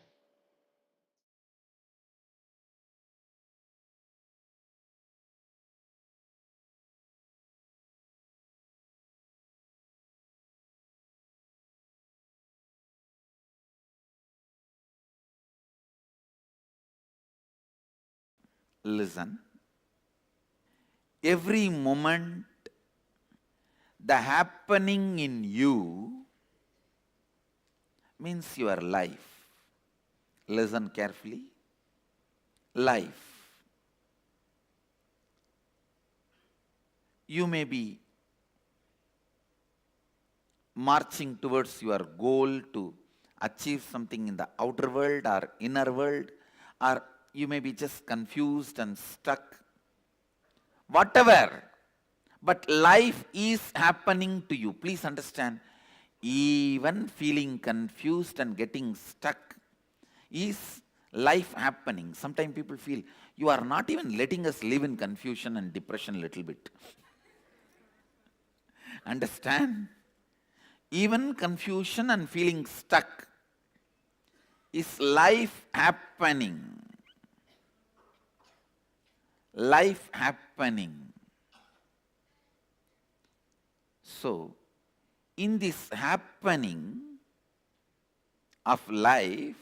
Listen. Every moment, the happening in you means your life. Listen carefully. Life. You may be marching towards your goal to achieve something in the outer world or inner world, or you may be just confused and stuck. Whatever. But life is happening to you. Please understand, even feeling confused and getting stuck is life happening. Sometimes people feel you are not even letting us live in confusion and depression a little bit. Understand? Even confusion and feeling stuck is life happening. Life happening. So, in this happening of life,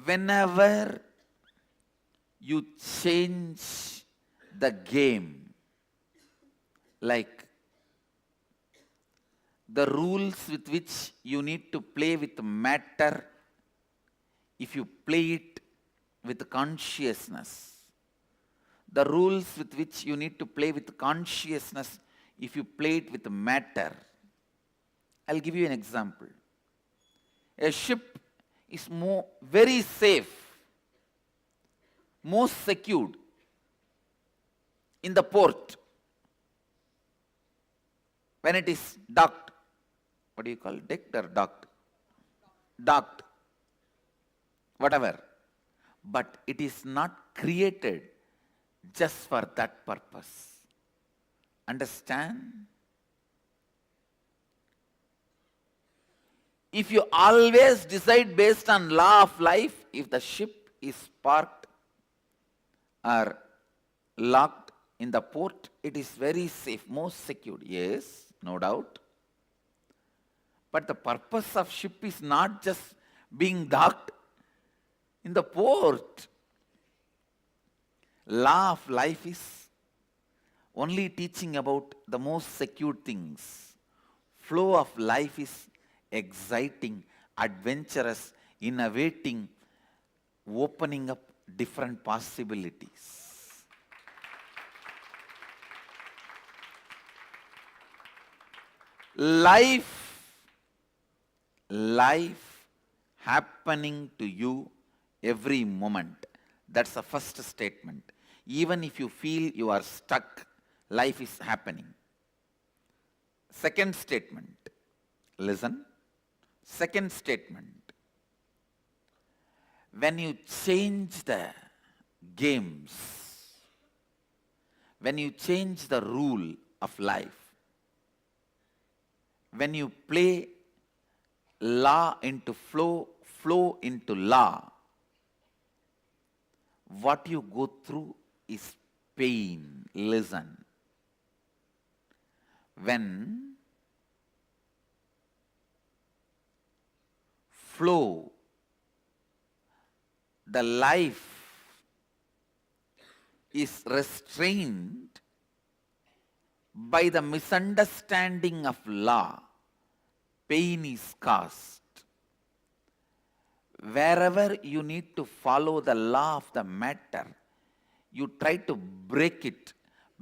whenever you change the game, like the rules with which you need to play with matter, if you play it with consciousness, the rules with which you need to play with consciousness, if you play it with matter. I'll give you an example. A ship is very safe, most secured in the port when it is docked. What do you call it? Decked or docked? Docked. Whatever. But it is not created just for that purpose. Understand? If you always decide based on law of life, if the ship is parked or locked in the port, it is very safe, most secured. Yes, no doubt. But the purpose of ship is not just being docked in the port. Law of life is only teaching about the most secure things. Flow of life is exciting, adventurous, innovating, opening up different possibilities. Life happening to you every moment. That's the first statement. Even if you feel you are stuck, life is happening. Second statement, listen. Second statement, when you change the games, when you change the rule of life, when you play law into flow, flow into law, what you go through is pain. Listen. When flow, the life is restrained by the misunderstanding of law, pain is caused. Wherever you need to follow the law of the matter, you try to break it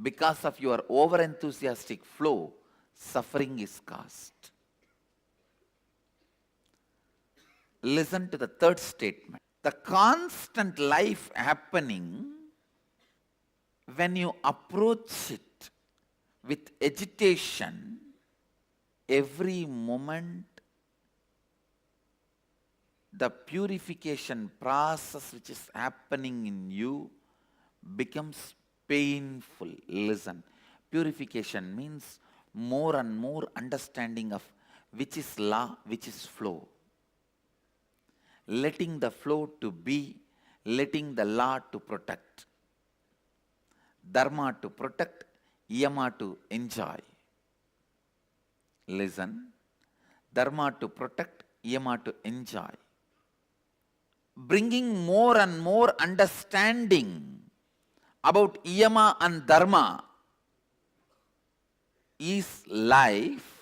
because of your over-enthusiastic flow, suffering is caused. Listen to the third statement. The constant life happening, when you approach it with agitation, every moment the purification process which is happening in you becomes painful. Listen, purification means more and more understanding of which is law, which is flow. Letting the flow to be, letting the law to protect. Dharma to protect, yama to enjoy. Listen, dharma to protect, yama to enjoy. Bringing more and more understanding about yama and dharma is life,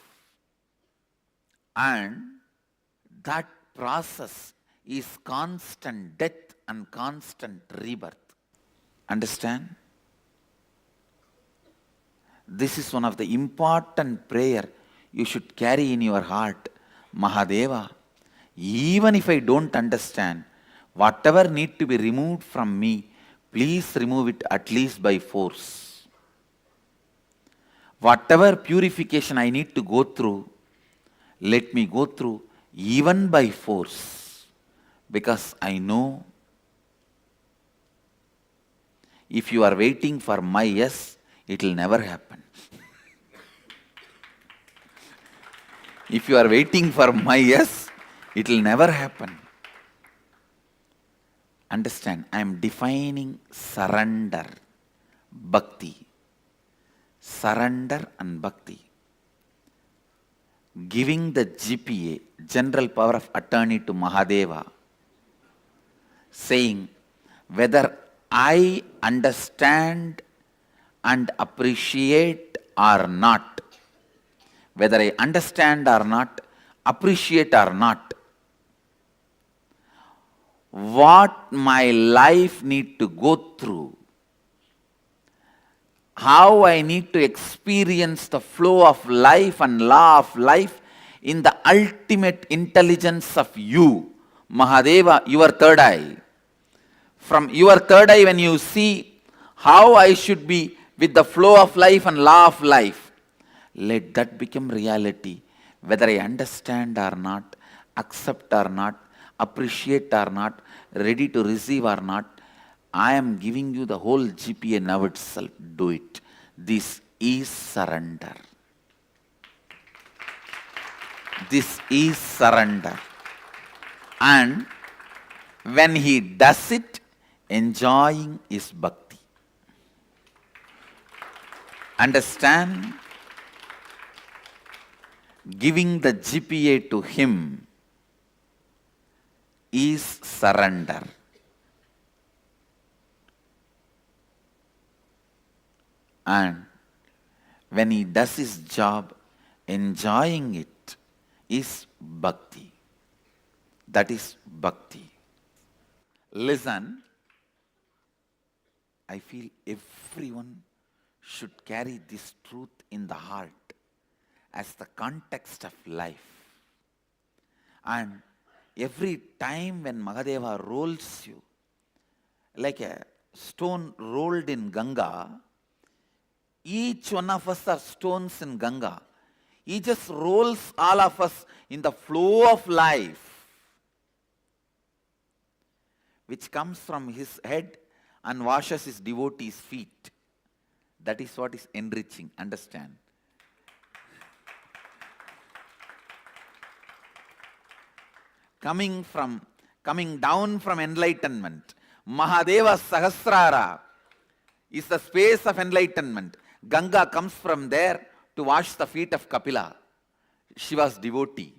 and that process is constant death and constant rebirth. Understand? This is one of the important prayer you should carry in your heart. Mahadeva, even if I don't understand, whatever need to be removed from me, please remove it at least by force. Whatever purification I need to go through, let me go through even by force, because I know if you are waiting for my yes, it will never happen. If you are waiting for my yes, it will never happen. Understand, I am defining surrender, bhakti. Surrender and bhakti. Giving the GPA, general power of attorney, to Mahadeva, saying whether I understand and appreciate or not, whether I understand or not, appreciate or not, what my life need to go through, how I need to experience the flow of life and law of life in the ultimate intelligence of you, Mahadeva, your third eye. From your third eye, when you see how I should be with the flow of life and law of life, let that become reality. Whether I understand or not, accept or not, appreciate or not, ready to receive or not, I am giving you the whole GPA now itself. Do it. This is surrender. This is surrender. And when he does it, enjoying is bhakti. Understand? Giving the GPA to him is surrender. And when he does his job, enjoying it is bhakti. That is bhakti. Listen, I feel everyone should carry this truth in the heart as the context of life. And every time when Mahadeva rolls you, like a stone rolled in Ganga, each one of us are stones in Ganga. He just rolls all of us in the flow of life, which comes from his head and washes his devotees' feet. That is what is enriching, understand? Coming down from enlightenment, Mahadeva Sahasrara is the space of enlightenment. Ganga comes from there to wash the feet of Kapila, Shiva's devotee,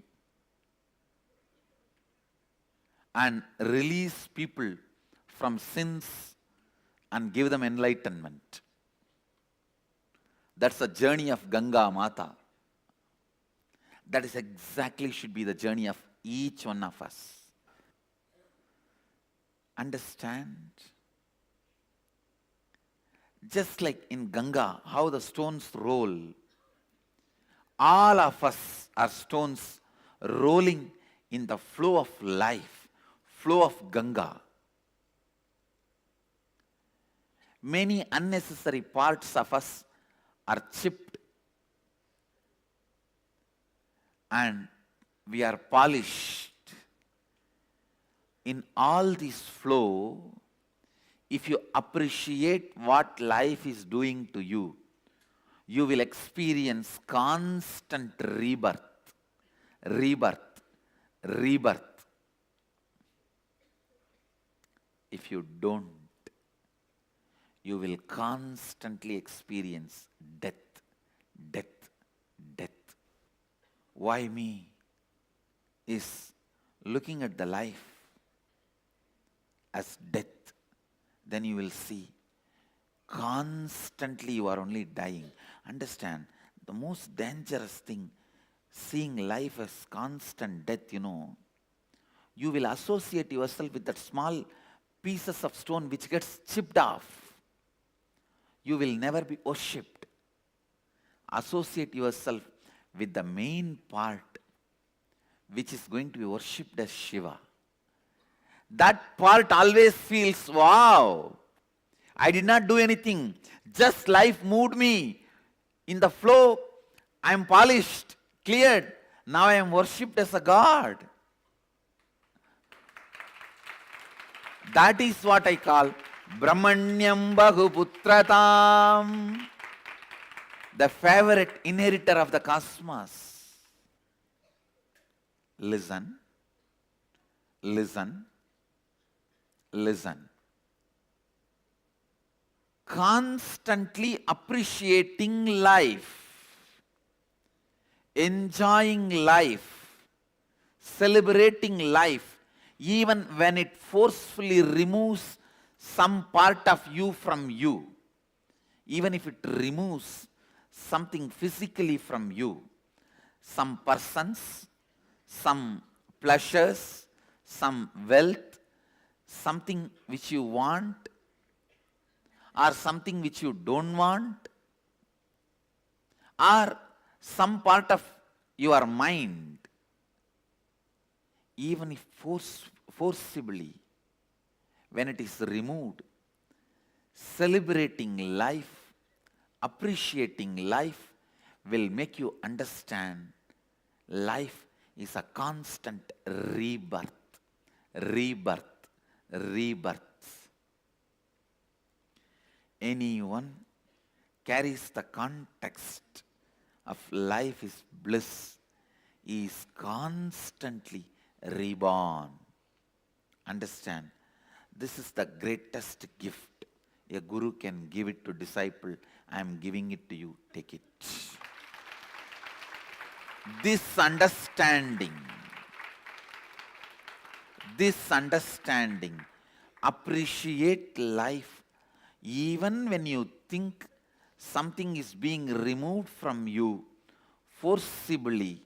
and release people from sins and give them enlightenment. That's the journey of Ganga Mata. That is exactly should be the journey of each one of us. Understand? Just like in Ganga, how the stones roll, all of us are stones rolling in the flow of life, flow of Ganga. Many unnecessary parts of us are chipped and we are polished. In all this flow, if you appreciate what life is doing to you, you will experience constant rebirth, rebirth, rebirth. If you don't, you will constantly experience death, death, death. Why me? Is looking at the life as death, then you will see constantly you are only dying. Understand, the most dangerous thing, seeing life as constant death, you will associate yourself with that small pieces of stone which gets chipped off. You will never be worshipped. Associate yourself with the main part which is going to be worshipped as Shiva. That part always feels, wow, I did not do anything. Just life moved me. In the flow, I am polished, cleared. Now I am worshipped as a god. That is what I call Brahmanyam Bahuputratam, the favorite inheritor of the cosmos. Listen, listen, listen. Constantly appreciating life, enjoying life, celebrating life, even when it forcefully removes some part of you from you, even if it removes something physically from you, some persons, some pleasures, some wealth, something which you want, or something which you don't want, or some part of your mind, even if forcibly, when it is removed, celebrating life, appreciating life will make you understand life is a constant rebirth, rebirth, rebirth. Anyone carries the context of life is bliss, is constantly reborn. Understand, this is the greatest gift a guru can give it to disciple. I am giving it to you, take it. This understanding, appreciate life even when you think something is being removed from you forcibly,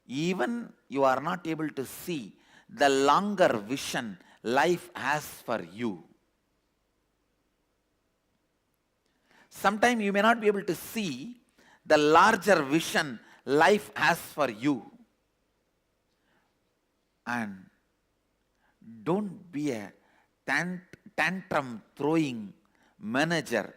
even you are not able to see the longer vision life has for you. Sometimes you may not be able to see the larger vision life has for you. And don't be a tantrum throwing manager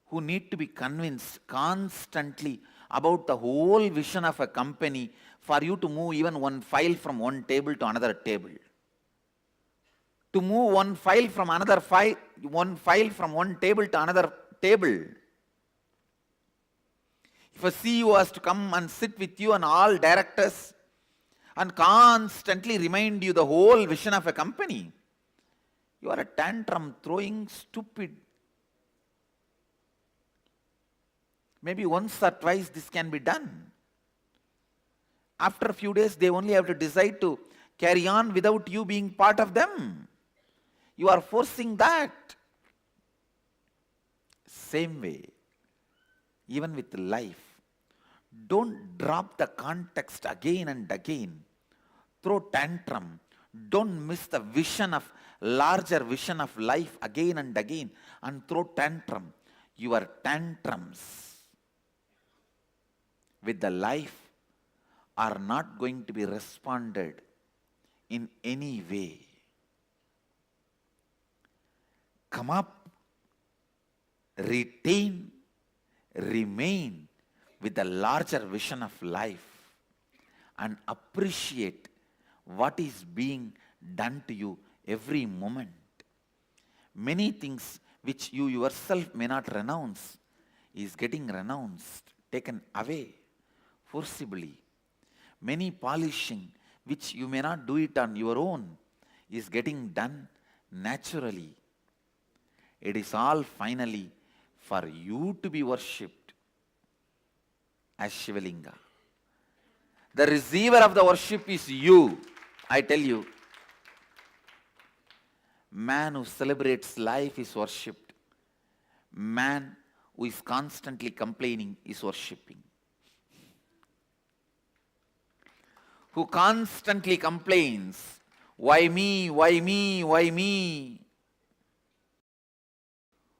who need to be convinced constantly about the whole vision of a company for you to move even one file from one table to another table. To move one file from one table to another table. If a CEO has to come and sit with you and all directors and constantly remind you the whole vision of a company, you are a tantrum throwing stupid. Maybe once or twice this can be done. After a few days, they only have to decide to carry on without you being part of them. You are forcing that. Same way, even with life. Don't drop the context again and again. Throw tantrum. Don't miss the larger vision of life again and again and throw tantrum. Your tantrums with the life are not going to be responded in any way. Come up, retain, remain with the larger vision of life and appreciate what is being done to you every moment. Many things which you yourself may not renounce is getting renounced, taken away forcibly. Many polishing which you may not do it on your own is getting done naturally. It is all finally for you to be worshipped as Shivalinga. The receiver of the worship is you, I tell you. Man who celebrates life is worshipped. Man who is constantly complaining is worshipping. Who constantly complains, why me, why me, why me?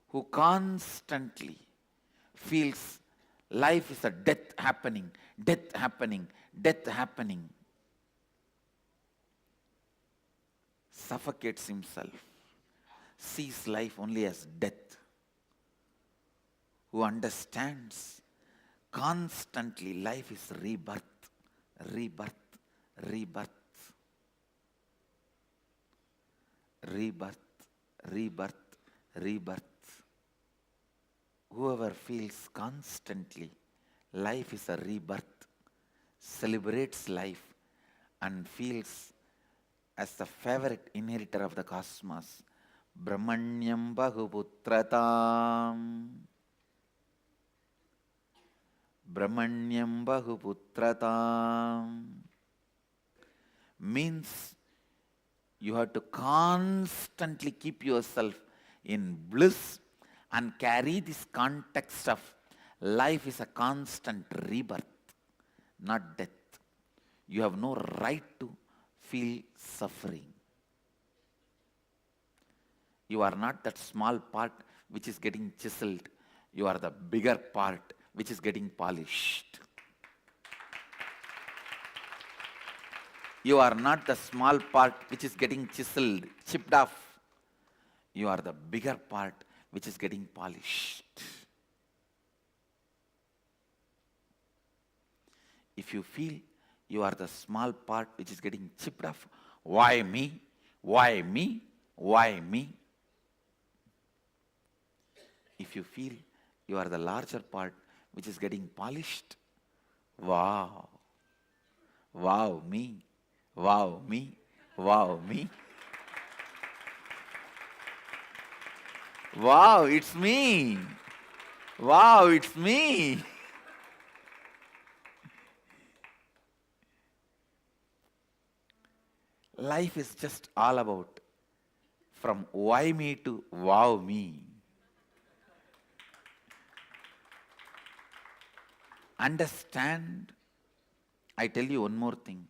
Who constantly feels life is a death happening, death happening, death happening, suffocates himself, sees life only as death, who understands constantly life is rebirth, rebirth, rebirth, rebirth, rebirth, rebirth. Whoever feels constantly life is a rebirth, celebrates life and feels as the favorite inheritor of the cosmos, Brahmanyam Bahuputratam, Brahmanyam Bahuputratam, means you have to constantly keep yourself in bliss and carry this context of life is a constant rebirth, not death. You have no right to feel suffering. You are not that small part which is getting chiseled. You are the bigger part which is getting polished. You are not the small part which is getting chiseled, chipped off. You are the bigger part which is getting polished. If you feel you are the small part which is getting chipped off, why me? Why me? Why me? If you feel you are the larger part which is getting polished, wow, wow me, wow me, wow me. Wow, it's me. Wow, it's me. Life is just all about from why me to wow me. Understand, I tell you one more thing.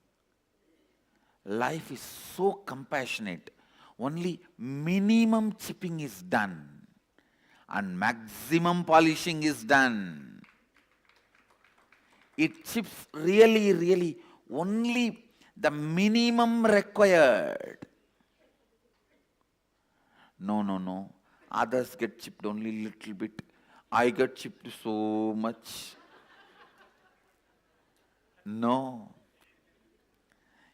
Life is so compassionate. Only minimum chipping is done. and maximum polishing is done. It chips really only the minimum required. No. Others get chipped only little bit. I get chipped so much. No.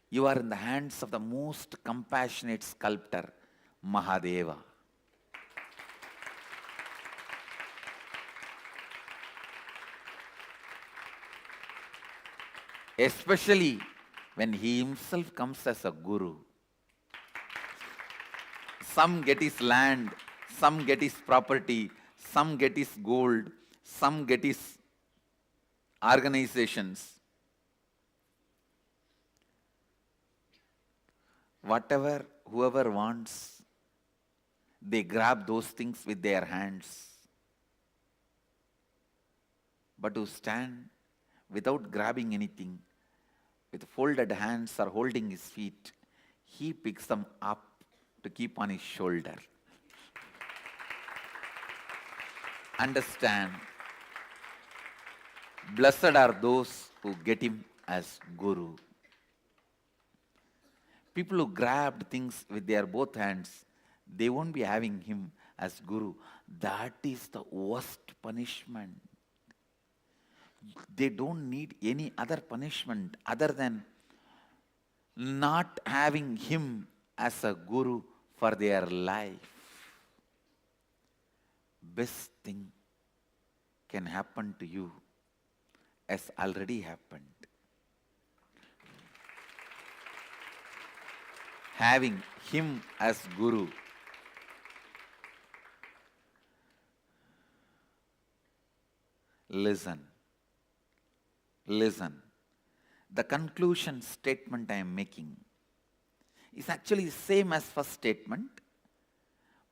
You are in the hands of the most compassionate sculptor, Mahadeva. Especially when he himself comes as a guru. Some get his land, some get his property, some get his gold, some get his organizations. Whatever, whoever wants, they grab those things with their hands. But to stand without grabbing anything, with folded hands or holding his feet, he picks them up to keep on his shoulder. Understand, blessed are those who get him as Guru. People who grabbed things with their both hands, they won't be having him as Guru. That is the worst punishment. They don't need any other punishment other than not having him as a Guru for their life. Best thing can happen to you has already happened. Having him as Guru. Listen. The conclusion statement I am making is actually the same as first statement,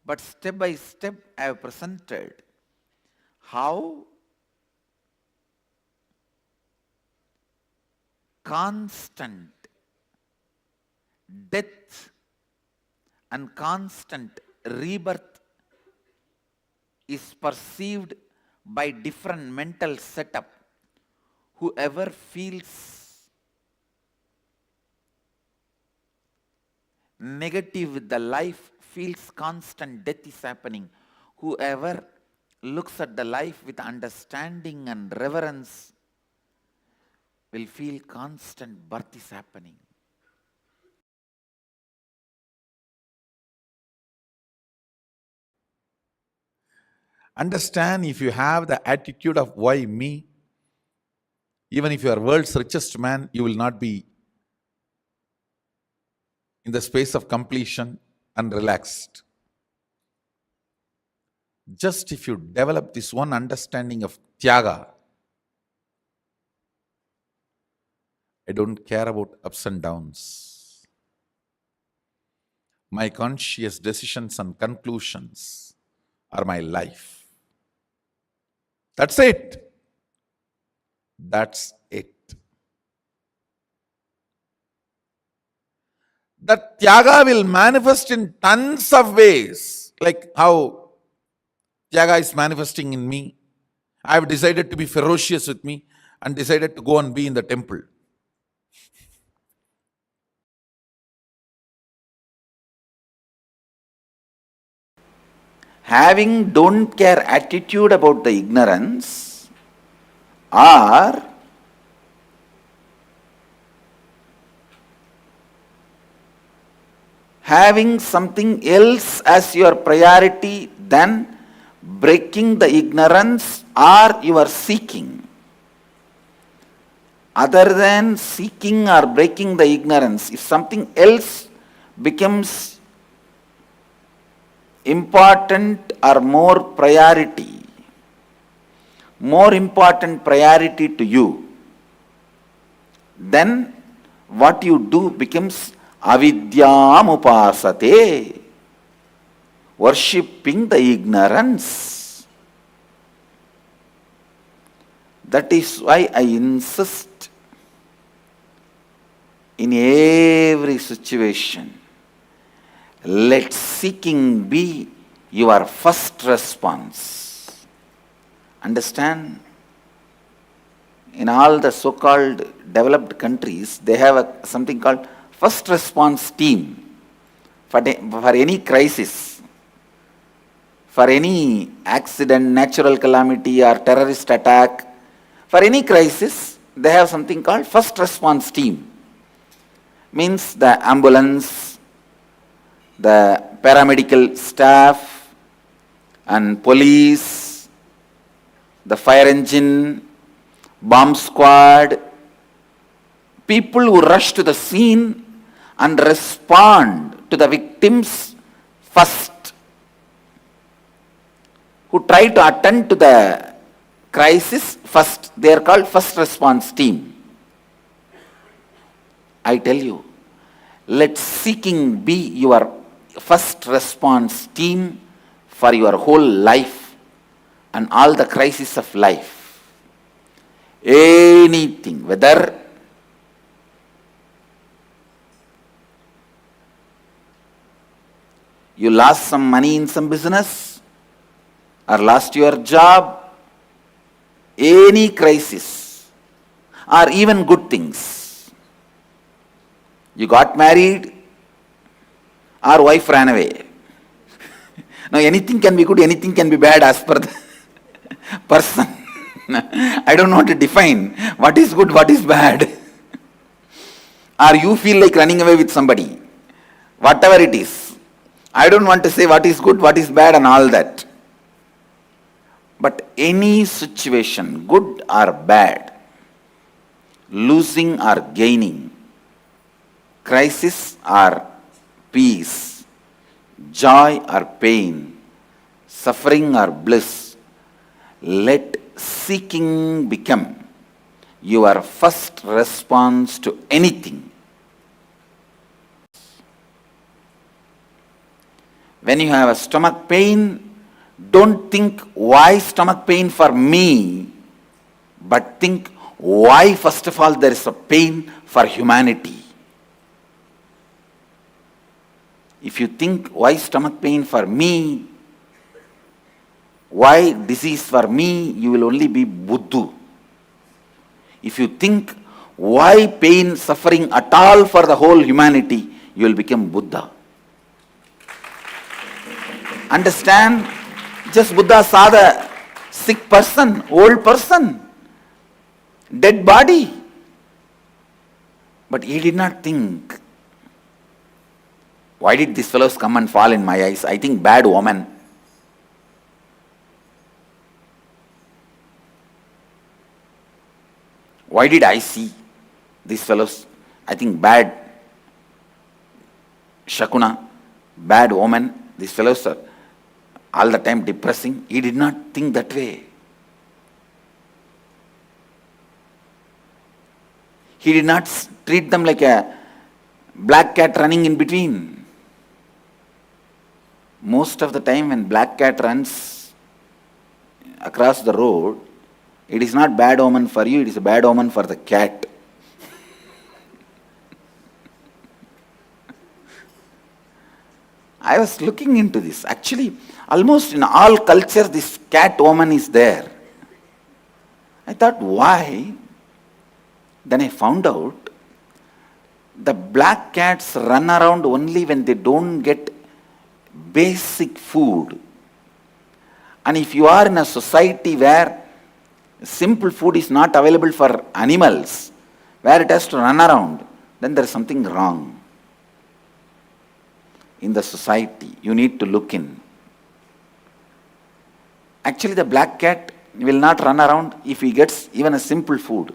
but step by step I have presented how constant death and constant rebirth is perceived by different mental setup. Whoever feels negative with the life feels constant death is happening. Whoever looks at the life with understanding and reverence will feel constant birth is happening. Understand, if you have the attitude of why me, even if you are world's richest man, you will not be in the space of completion and relaxed. Just if you develop this one understanding of Tyaga, I don't care about ups and downs. My conscious decisions and conclusions are my life. That's it. That's it. That Tyaga will manifest in tons of ways, like how Tyaga is manifesting in me. I have decided to be ferocious with me and decided to go and be in the temple. Having don't care attitude about the ignorance, or having something else as your priority than breaking the ignorance or your seeking. Other than seeking or breaking the ignorance, if something else becomes important or more important priority to you, then what you do becomes avidyam upasate, worshipping the ignorance. That is why I insist in every situation, let seeking be your first response. Understand? In all the so-called developed countries, they have something called first response team for any crisis, for any accident, natural calamity or terrorist attack. For any crisis, they have something called first response team. Means the ambulance, the paramedical staff and police, the fire engine, bomb squad, people who rush to the scene and respond to the victims first, who try to attend to the crisis first. They are called first response team. I tell you, let seeking be your first response team for your whole life and all the crises of life. Anything, whether you lost some money in some business or lost your job, any crisis or even good things. You got married or wife ran away. Now anything can be good, anything can be bad as per the person. I don't know how to define what is good, what is bad. Or you feel like running away with somebody. Whatever it is. I don't want to say what is good, what is bad and all that. But any situation, good or bad, losing or gaining, crisis or peace, joy or pain, suffering or bliss, let seeking become your first response to anything. When you have a stomach pain, don't think why stomach pain for me, but think why first of all there is a pain for humanity. If you think why stomach pain for me, why disease for me, you will only be Buddha. If you think why pain, suffering at all for the whole humanity, you will become Buddha. Understand? Just Buddha saw the sick person, old person, dead body. But he did not think, why did these fellows come and fall in my eyes? I think bad woman. Why did I see these fellows? I think bad Shakuna, bad woman. These fellows are all the time depressing. He did not think that way. He did not treat them like a black cat running in between. Most of the time when black cat runs across the road, it is not bad omen for you, it is a bad omen for the cat. I was looking into this. Actually, almost in all cultures, this cat omen is there. I thought, why? Then I found out the black cats run around only when they don't get basic food. And if you are in a society where simple food is not available for animals, where it has to run around, then there is something wrong in the society. You need to look in. Actually, the black cat will not run around if he gets even a simple food.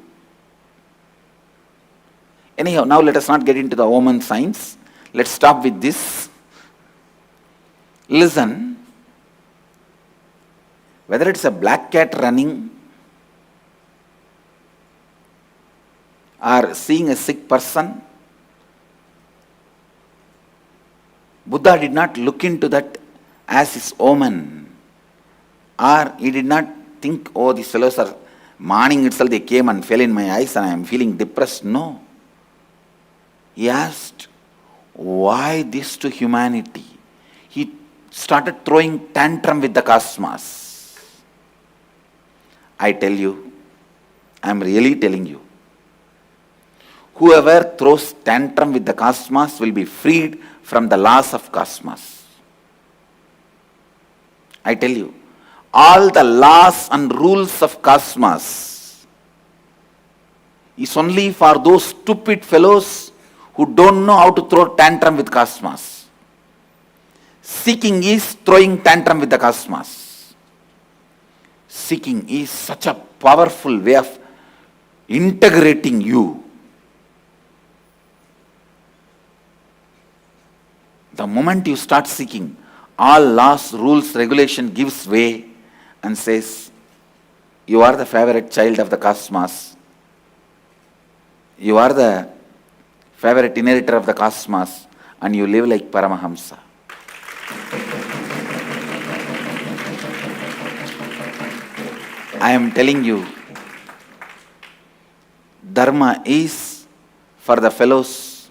Anyhow, now let us not get into the omen science. Let's stop with this. Listen, whether it's a black cat running or seeing a sick person, Buddha did not look into that as his omen, or he did not think, oh, these fellows are, morning itself they came and fell in my eyes and I am feeling depressed. No. He asked, why this to humanity? He started throwing tantrum with the cosmos. I tell you, I am really telling you, whoever throws tantrum with the cosmos will be freed from the laws of cosmos. I tell you, all the laws and rules of cosmos is only for those stupid fellows who don't know how to throw tantrum with cosmos. Seeking is throwing tantrum with the cosmos. Seeking is such a powerful way of integrating you. The moment you start seeking, all laws, rules, regulation gives way and says, you are the favorite child of the cosmos. You are the favorite inheritor of the cosmos, and you live like Paramahamsa. I am telling you, Dharma is for the fellows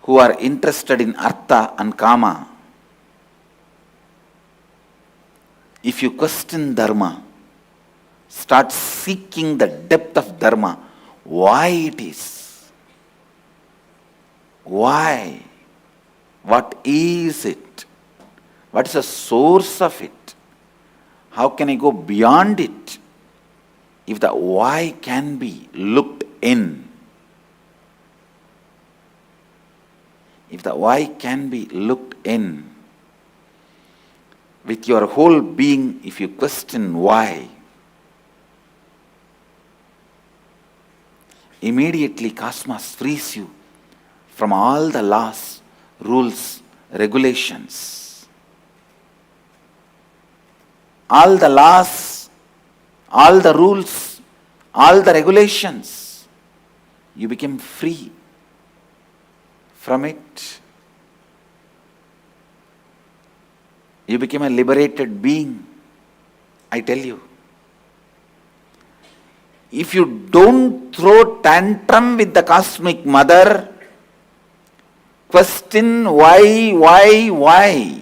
who are interested in Artha and Kama. If you question Dharma, start seeking the depth of Dharma, why it is. Why? What is it? What is the source of it? How can I go beyond it? If the why can be looked in, if the why can be looked in, with your whole being, if you question why, immediately cosmos frees you from all the laws, rules, regulations. All the laws, all the rules, all the regulations, you become free from it. You become a liberated being, I tell you. If you don't throw tantrum with the cosmic mother, question why,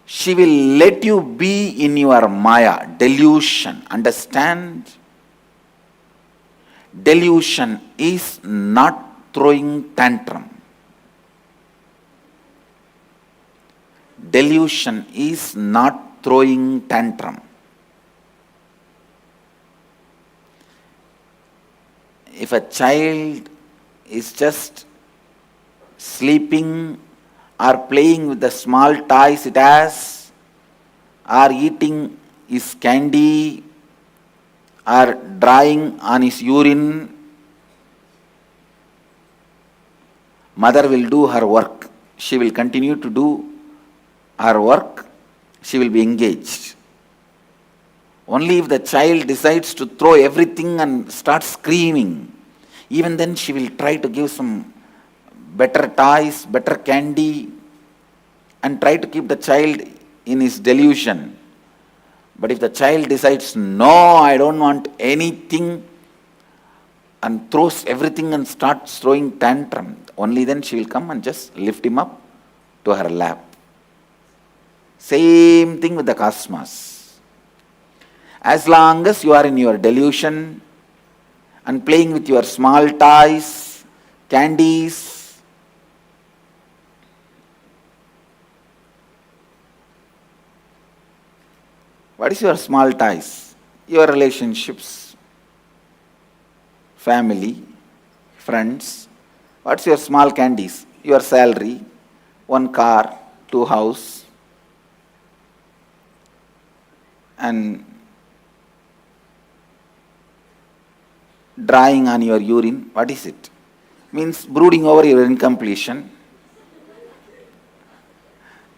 she will let you be in your Maya, delusion. Understand? Delusion is not throwing tantrum. Delusion is not throwing tantrum. If a child is just sleeping or playing with the small toys it has, or eating his candy, or drying on his urine, mother will do her work. She will continue to do her work. She will be engaged. Only if the child decides to throw everything and start screaming, even then she will try to give some better toys, better candy, and try to keep the child in his delusion. But if the child decides, no, I don't want anything, and throws everything and starts throwing tantrum, only then she will come and just lift him up to her lap. Same thing with the cosmos. As long as you are in your delusion and playing with your small toys, candies, what is your small toys? Your relationships, family, friends. What's your small candies? Your salary, one car, 2 houses, and drying on your urine. What is it? Means brooding over your incompletion.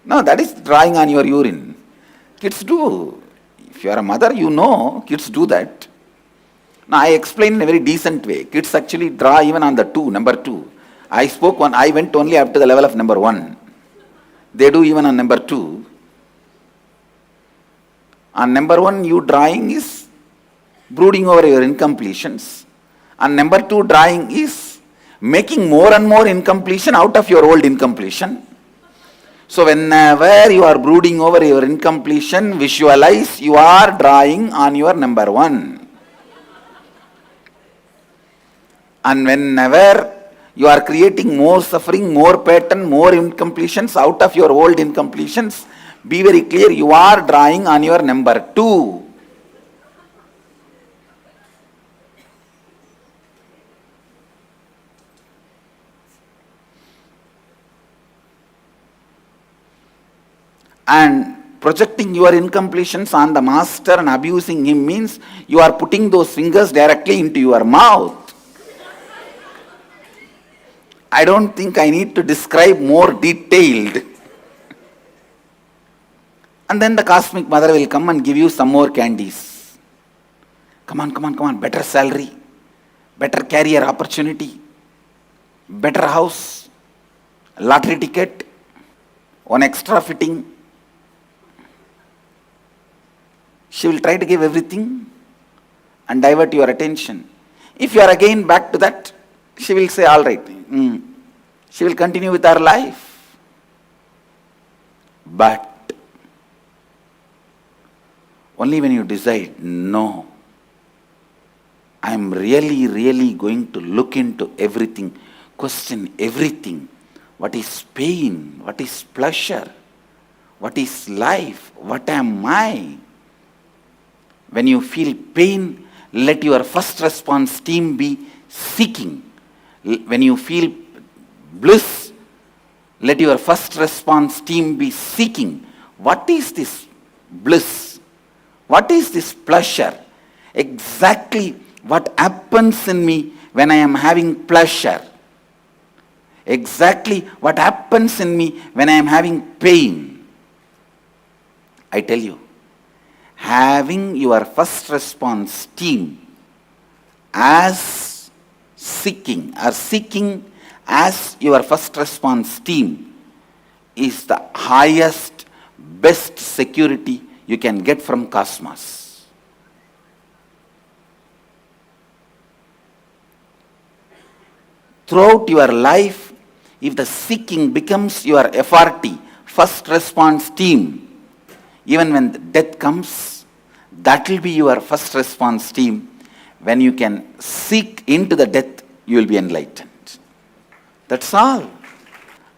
No, that is drying on your urine. Kids do. If you are a mother, you know kids do that. Now I explain in a very decent way. Kids actually draw even on the number 2. I went only up to the level of number 1. They do even on number 2. On number 1, you drawing is brooding over your incompletions. On number 2, drawing is making more and more incompletion out of your old incompletion. So whenever you are brooding over your incompletion, visualize you are drawing on your number 1. And whenever you are creating more suffering, more pattern, more incompletions out of your old incompletions, be very clear, you are drawing on your number 2. And projecting your incompletions on the master and abusing him means you are putting those fingers directly into your mouth. I don't think I need to describe more detailed. And then the cosmic mother will come and give you some more candies. Come on, better salary, better career opportunity, better house, lottery ticket, one extra fitting. She will try to give everything and divert your attention. If you are again back to that, she will say, all right. She will continue with her life. But only when you decide, no, I am really going to look into everything, question everything. What is pain? What is pleasure? What is life? What am I? When you feel pain, let your first response team be seeking. When you feel bliss, let your first response team be seeking. What is this bliss? What is this pleasure? Exactly what happens in me when I am having pleasure. Exactly what happens in me when I am having pain. I tell you, having your first response team as seeking as your first response team is the highest, best security you can get from cosmos. Throughout your life, if the seeking becomes your FRT, first response team, even when the death comes, that will be your first response team. When you can seek into the death, you will be enlightened. That's all.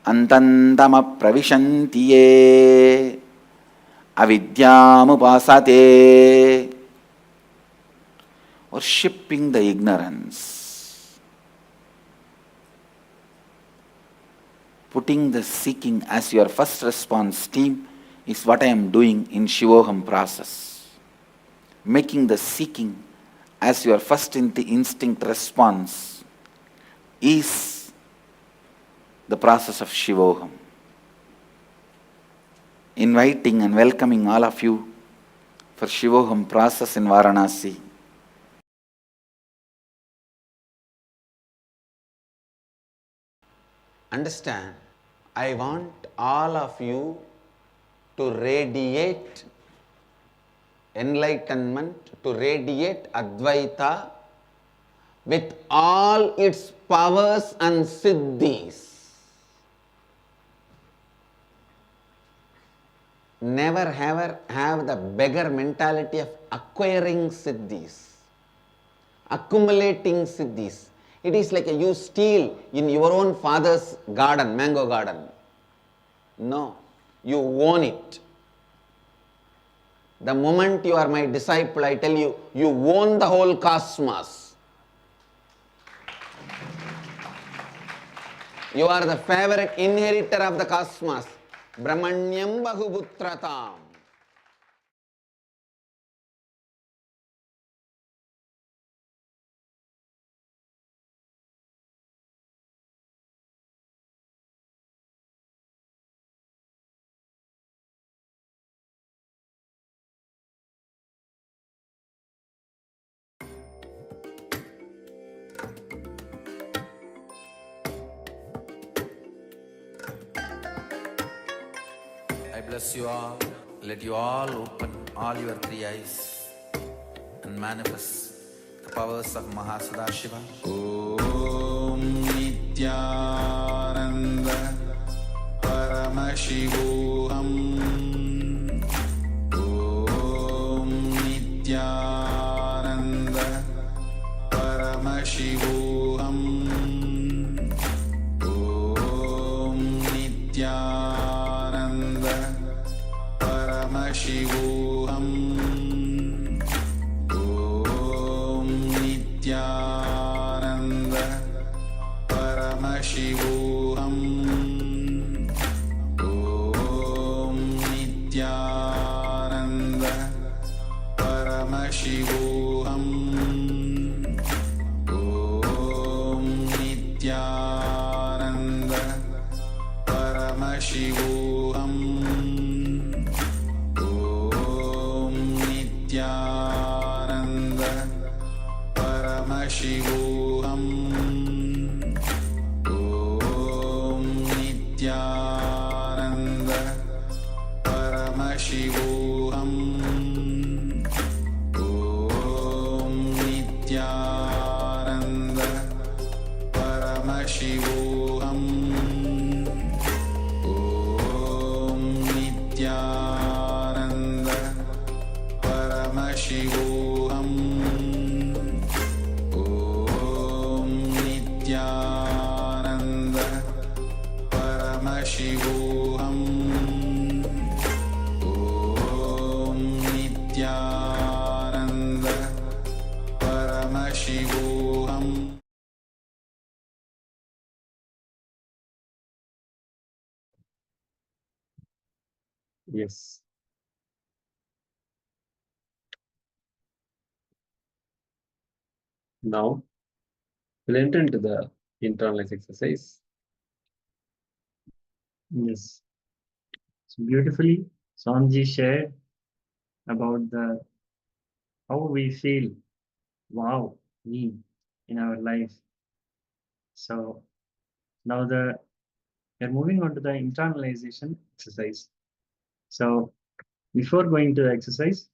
Antandama pravishantiye avidyamupasate. Worshipping the ignorance. Putting the seeking as your first response team is what I am doing in Shivoham process. Making the seeking as your first instinct response is the process of Shivoham. Inviting and welcoming all of you for Shivoham process in Varanasi. Understand, I want all of you to radiate enlightenment, to radiate Advaita with all its powers and siddhis. Never ever have the beggar mentality of acquiring siddhis, accumulating siddhis. It is like you steal in your own father's garden, mango garden. No, you own it. The moment you are my disciple, I tell you, you own the whole cosmos. You are the favorite inheritor of the cosmos. Brahmanyam Bahuputratam. I bless you all. Let you all open all your three eyes and manifest the powers of Mahasadashiva. Om Nithyananda Paramashivoham Paramashivoham Om Nithyananda Paramashivoham Om Nithyananda Paramashivoham Om Nithyananda Paramashivoham Om Nithyananda Paramashivoham Om Nithyananda Paramashivoham Om Nithyananda Paramashivoham Om Nithyananda Paramashivoham Om Nithyananda Paramashivoham Om Nithyananda Paramashivoham Om Nithyananda Paramashivoham Om Nithyananda Paramashivoham. Yes. Now we'll enter into the internalized exercise. Yes. So beautifully, Swamiji shared about the how we feel, wow, me in our life. So now we're moving on to the internalization exercise. So before going to the exercise,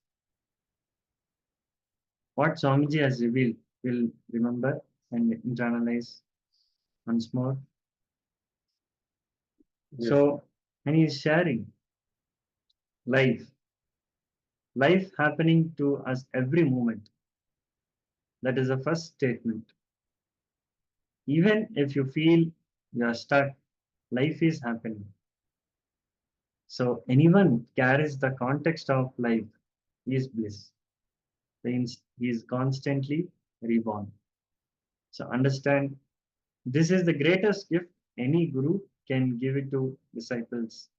what Swamiji has revealed, we'll remember and internalize once more. Yes. So, and he's sharing life happening to us every moment. That is the first statement. Even if you feel you are stuck, life is happening. So anyone carries the context of life is bliss. Means he is constantly reborn. So understand, this is the greatest gift any guru can give it to disciples.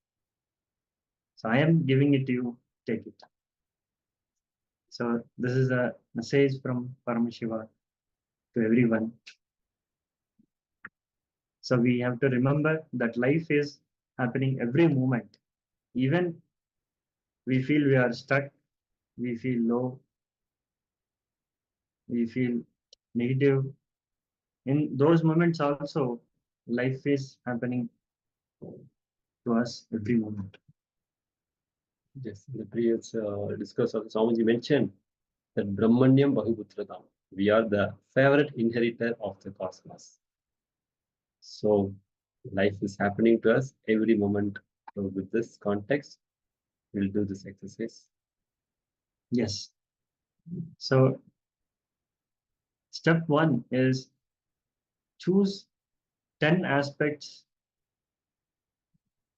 So I am giving it to you, take it. So this is a message from Paramashiva to everyone. So we have to remember that life is happening every moment. Even we feel we are stuck, we feel low, we feel negative. In those moments also, life is happening to us every moment. Yes. In the previous discourse of Swamiji mentioned that Brahmanyam Bahuputratam. We are the favorite inheritor of the cosmos. So life is happening to us every moment. So with this context, we'll do this exercise. Yes. So step 1 is choose 10 aspects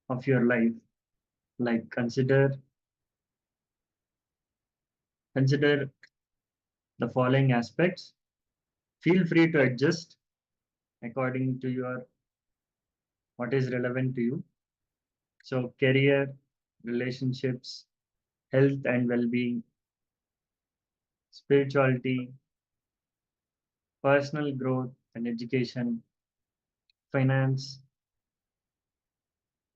of your life. Like consider the following aspects. Feel free to adjust according to your what is relevant to you. So career, relationships, health and well-being, spirituality, personal growth and education, finance,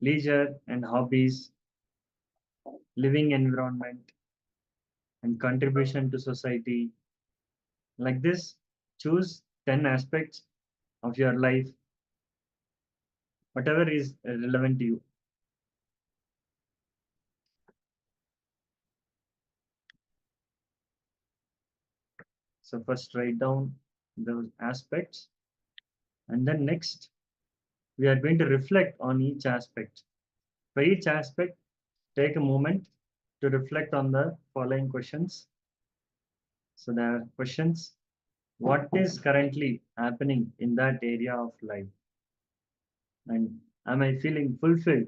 leisure and hobbies, living environment, and contribution to society. Like this, choose 10 aspects of your life, whatever is relevant to you. So first write down those aspects, and then next we are going to reflect on each aspect. For each aspect, take a moment to reflect on the following questions. So there are questions. What is currently happening in that area of life? And am I feeling fulfilled,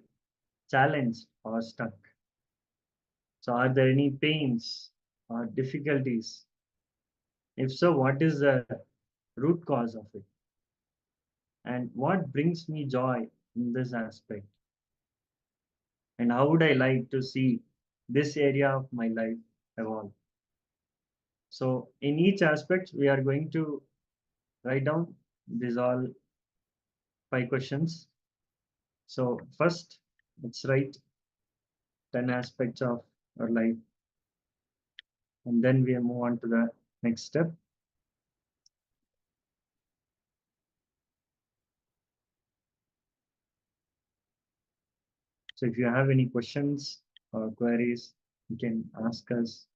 challenged, or stuck? So are there any pains or difficulties? If so, what is the root cause of it? And what brings me joy in this aspect? And how would I like to see this area of my life evolve? So in each aspect, we are going to write down these all 5 questions. So first, let's write 10 aspects of our life, and then we move on to the next step. So if you have any questions or queries, you can ask us.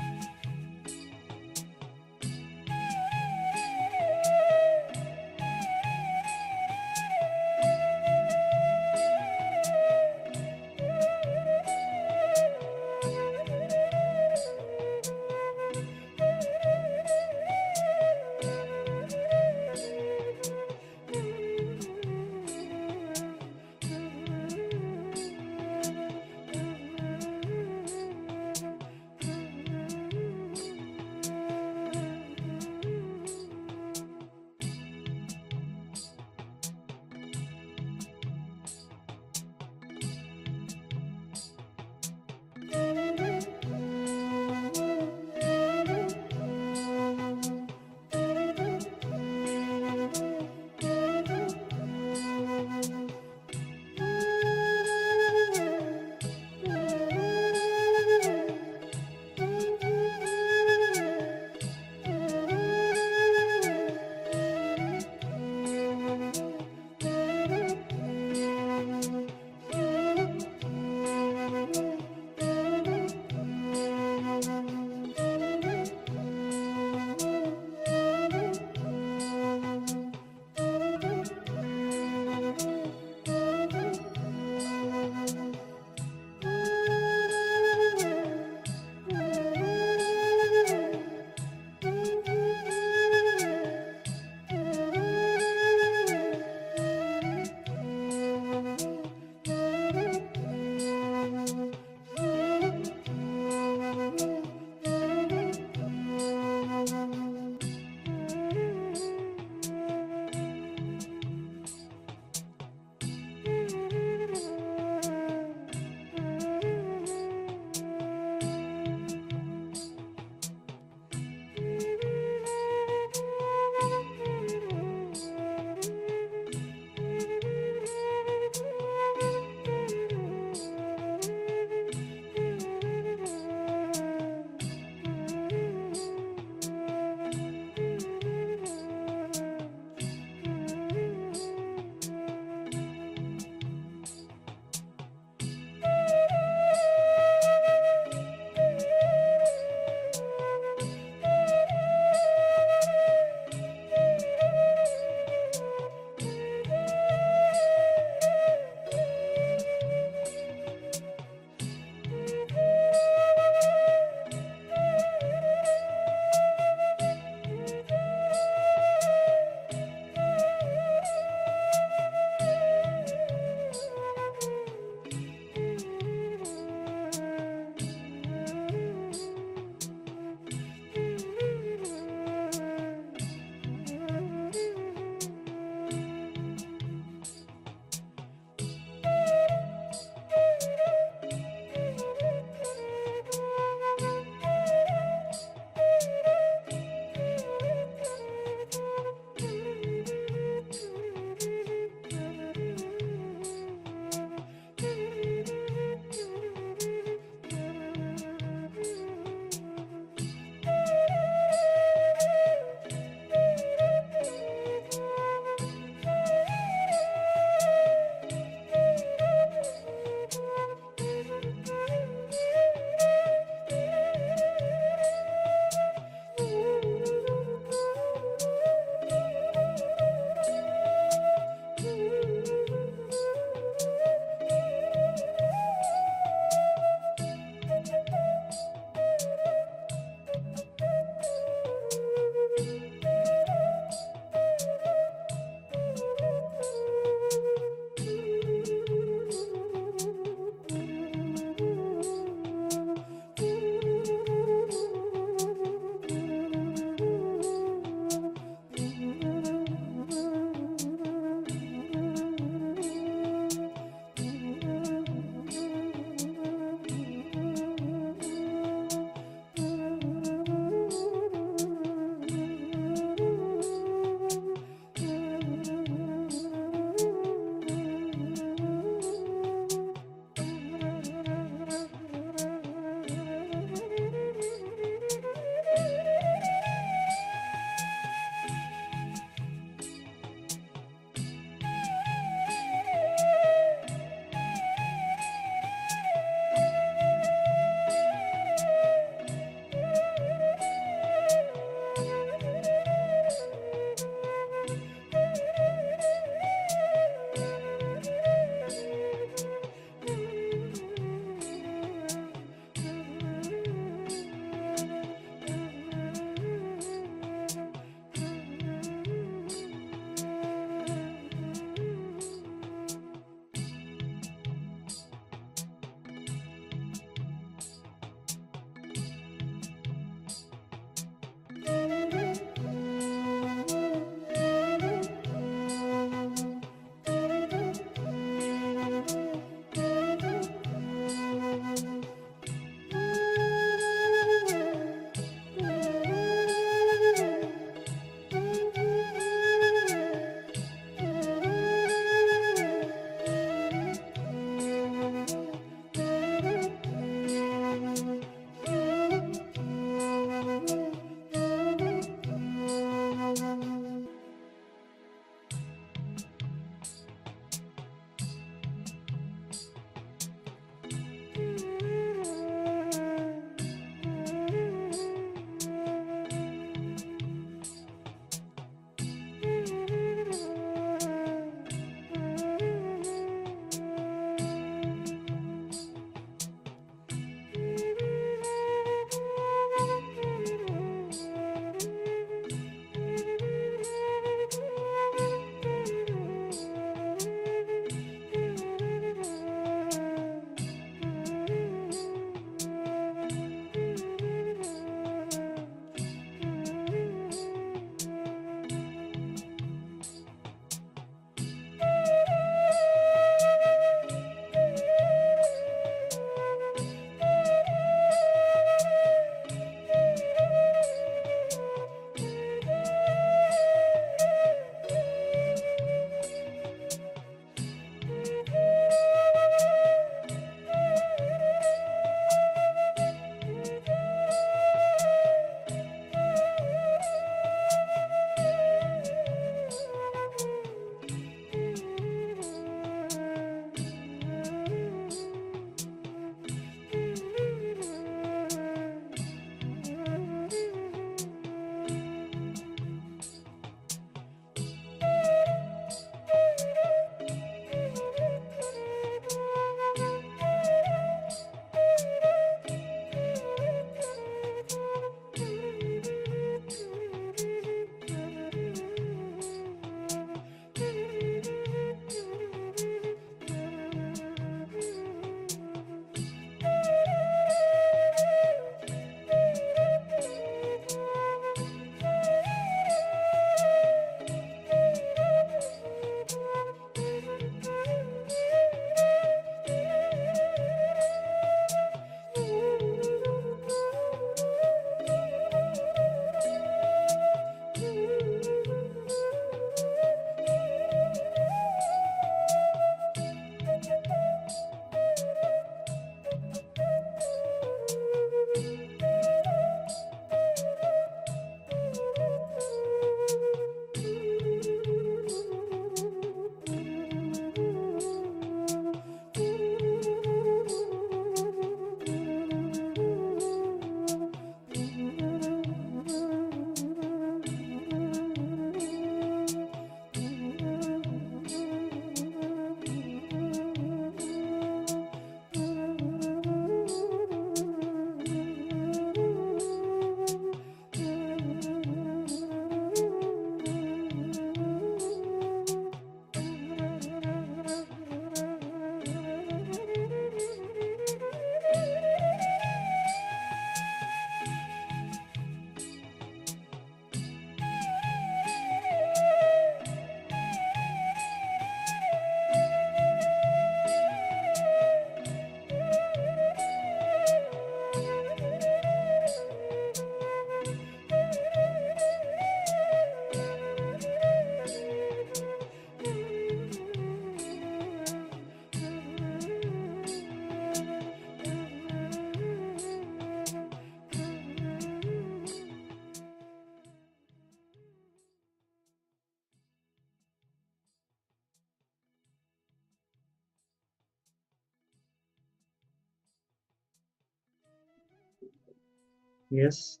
Yes.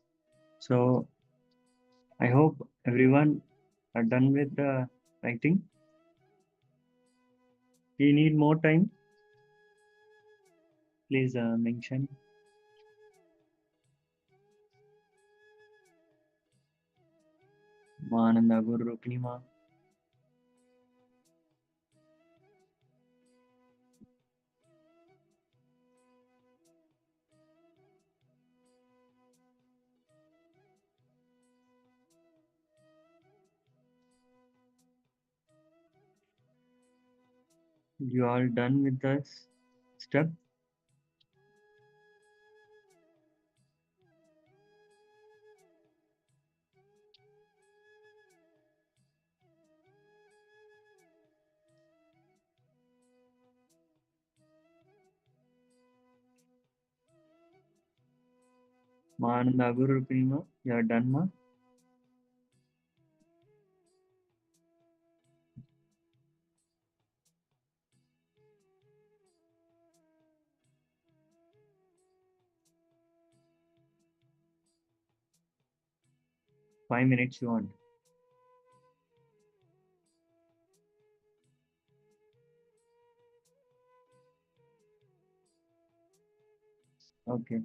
So I hope everyone are done with the writing. Do you need more time? Please mention. Mananda Guru Ruknima. You all done with this step? Mananda Guru Ruknima. You are done, ma? 5 minutes you want. Okay.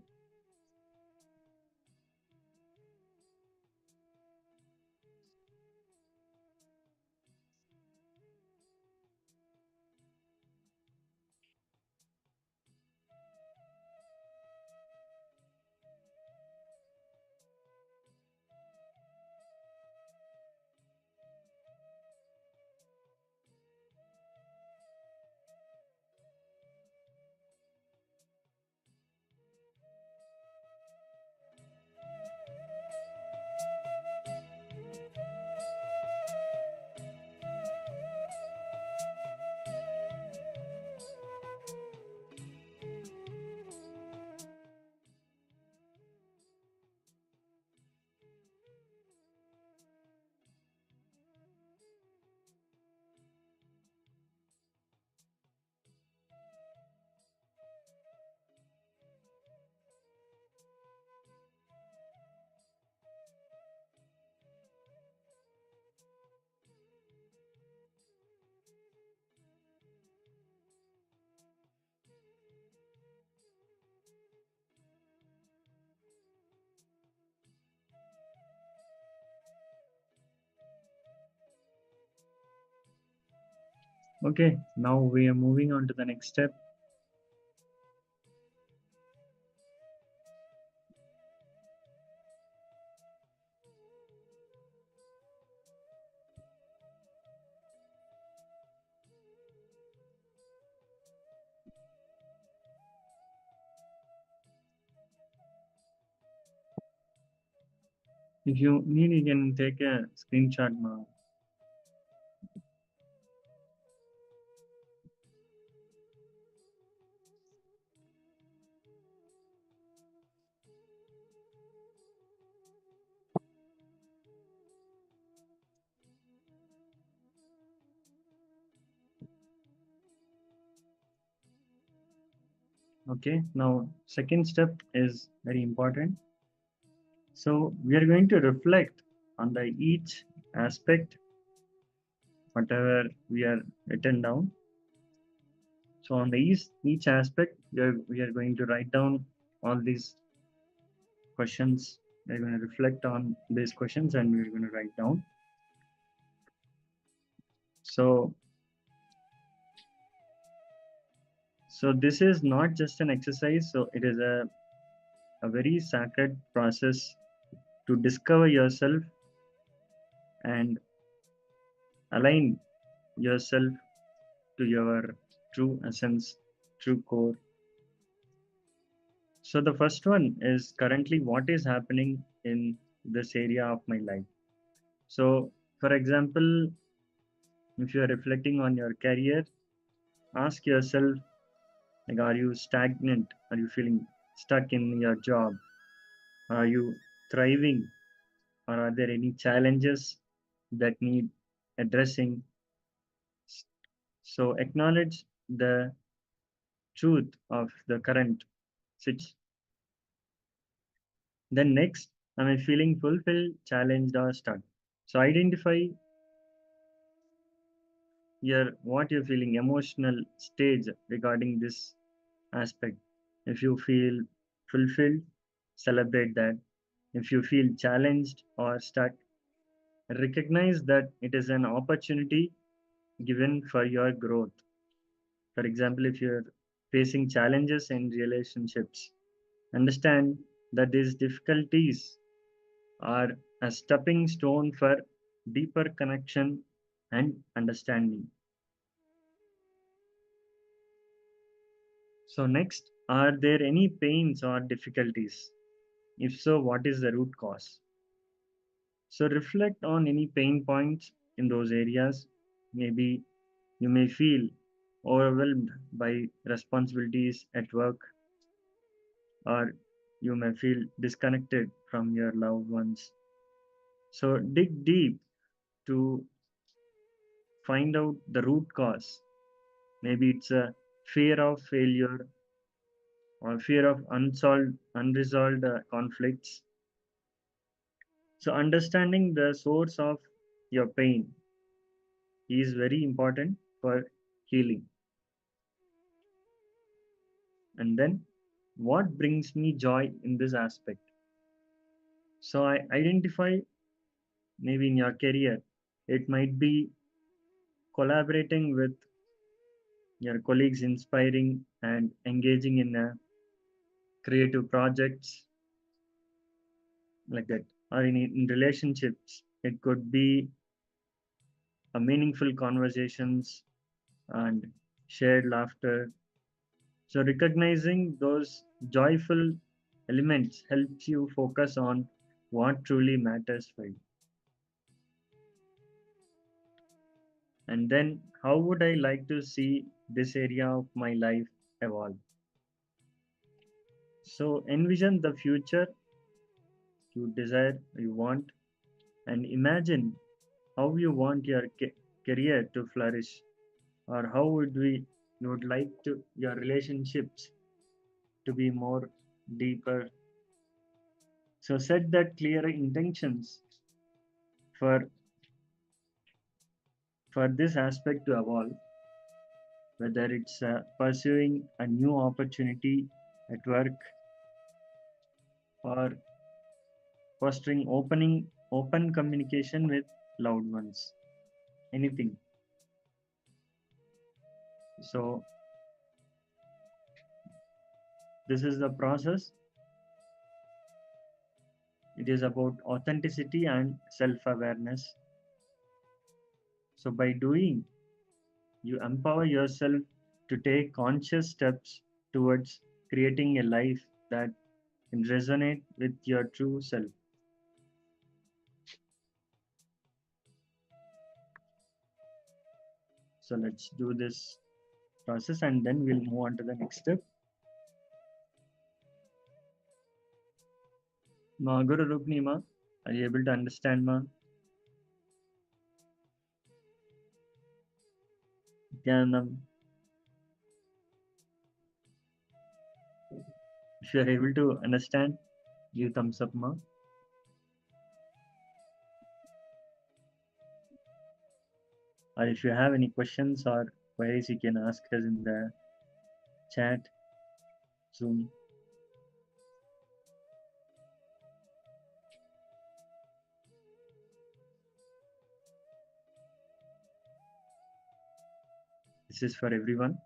Okay, now we are moving on to the next step. If you need, you can take a screenshot now. Okay, now second step is very important. So we are going to reflect on the each aspect, whatever we are written down. So on the each aspect, we are going to write down all these questions. We're going to reflect on these questions and we're going to write down. So this is not just an exercise. So it is a very sacred process to discover yourself and align yourself to your true essence, true core. So the first one is currently what is happening in this area of my life. So for example, if you are reflecting on your career, ask yourself, like, are you stagnant? Are you feeling stuck in your job? Are you thriving? Or are there any challenges that need addressing? So acknowledge the truth of the current situation. Then next, am I feeling fulfilled, challenged, or stuck? So identify what you're feeling, emotional stage regarding this aspect. If you feel fulfilled, celebrate that. If you feel challenged or stuck, recognize that it is an opportunity given for your growth. For example, if you're facing challenges in relationships, understand that these difficulties are a stepping stone for deeper connection and understanding. So, next, are there any pains or difficulties? If so, what is the root cause? So, reflect on any pain points in those areas. Maybe you may feel overwhelmed by responsibilities at work, or you may feel disconnected from your loved ones. So, dig deep to find out the root cause. Maybe it's a fear of failure or fear of unresolved conflicts. So, understanding the source of your pain is very important for healing. And then, what brings me joy in this aspect? So, I identify maybe in your career, it might be collaborating with your colleagues, inspiring and engaging in creative projects like that, or in relationships. It could be a meaningful conversations and shared laughter. So recognizing those joyful elements helps you focus on what truly matters for you. And then how would I like to see this area of my life evolve? So envision the future you desire, you want, and imagine how you want your career to flourish, or how you would like to your relationships to be more deeper. So set that clear intentions for this aspect to evolve, whether it's pursuing a new opportunity at work, or fostering open communication with loved ones, anything. So this is the process. It is about authenticity and self-awareness. So by doing, you empower yourself to take conscious steps towards creating a life that can resonate with your true self. So let's do this process and then we'll move on to the next step. Ma Guru Rukni Ma, are you able to understand Ma? Dhyanam. If you are able to understand, give thumbs up Ma. Or if you have any questions or queries, you can ask us in the chat, Zoom. This is for everyone.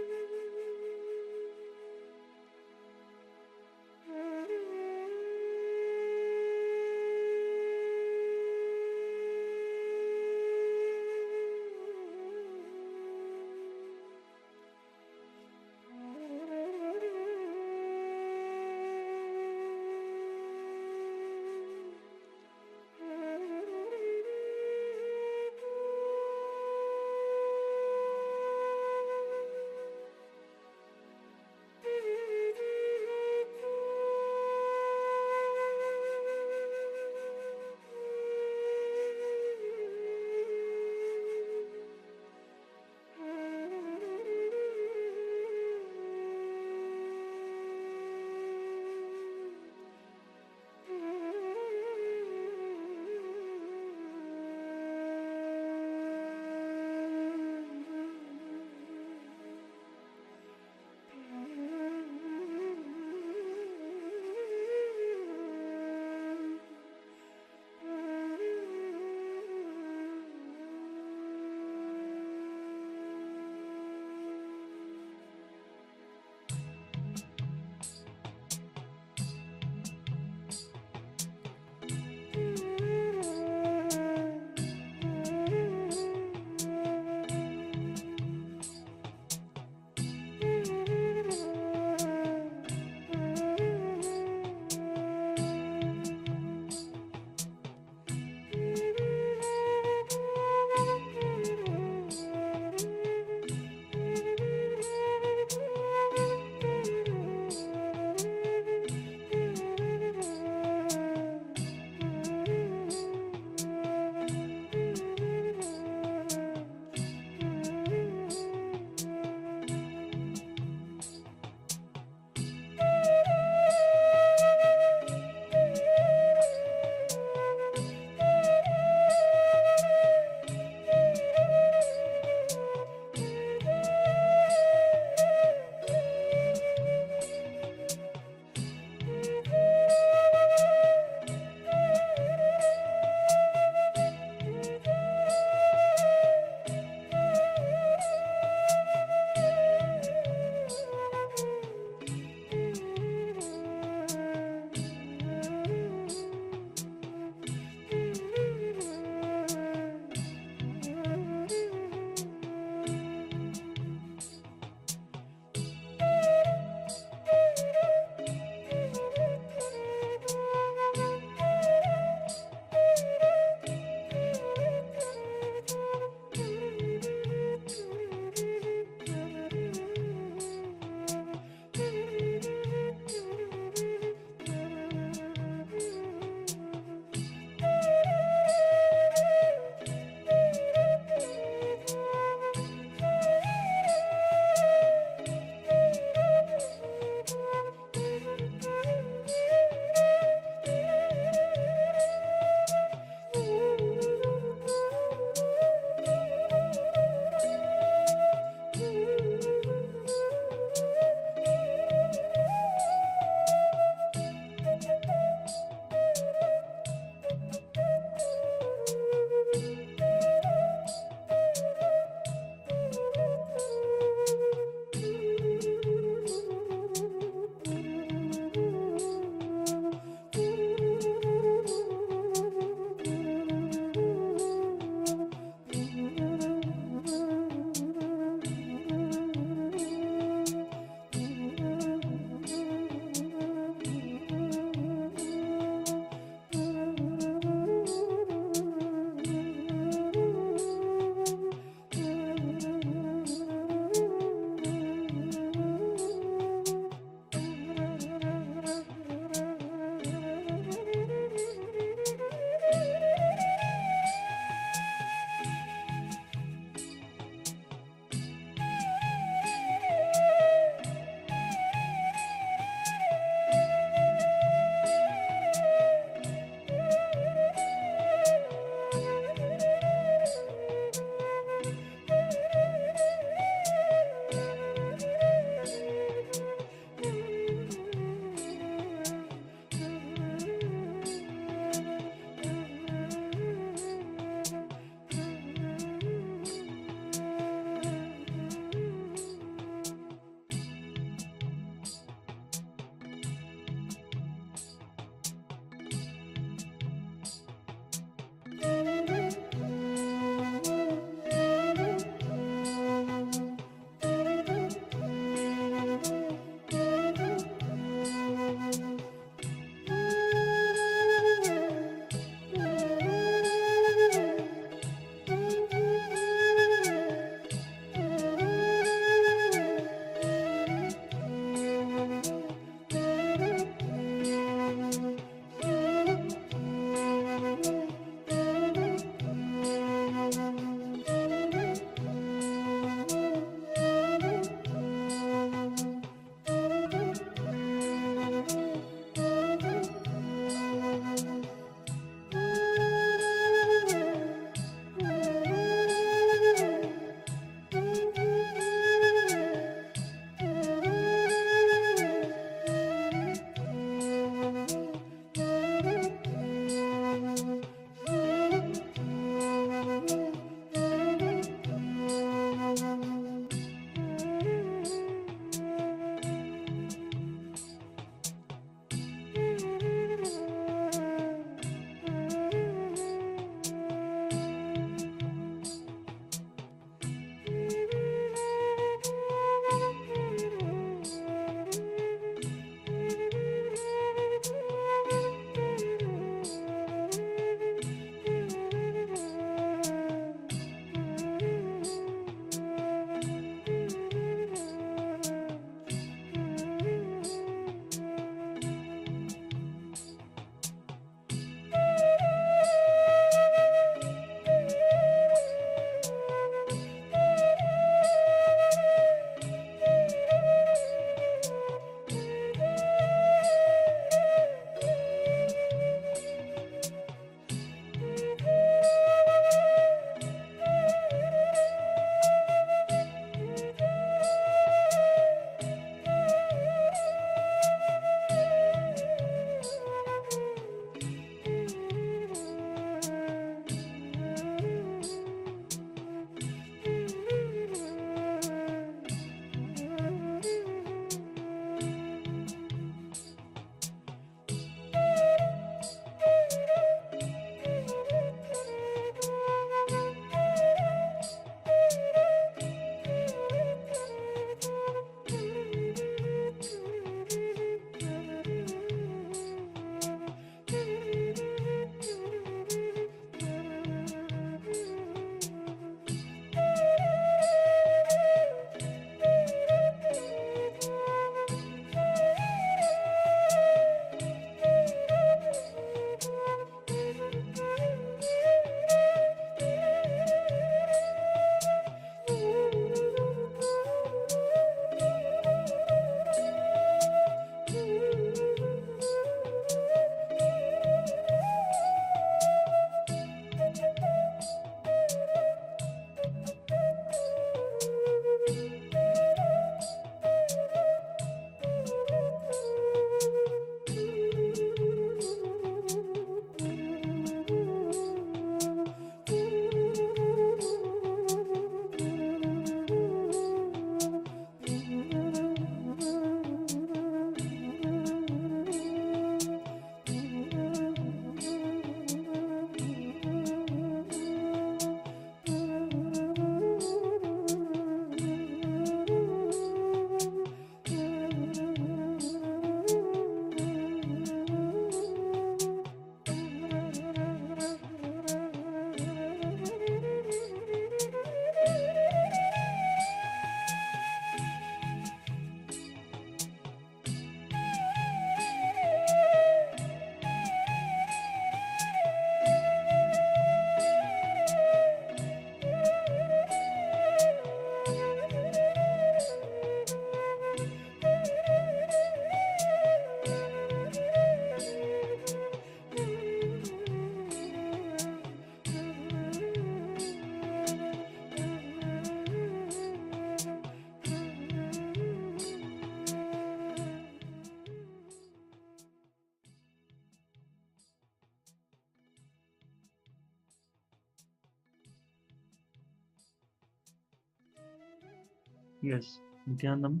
Yes, Nithyanam.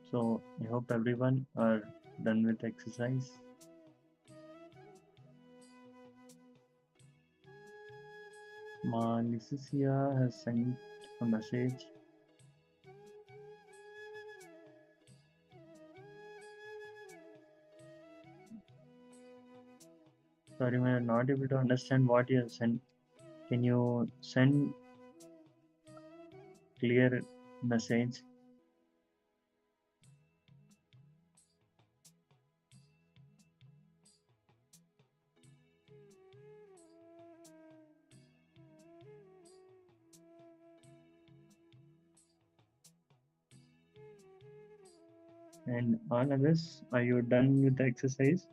So I hope everyone are done with exercise. Malicia has sent a message. Sorry, we are not able to understand what you have sent. Can you send clear message? And all others, are you done with the exercise?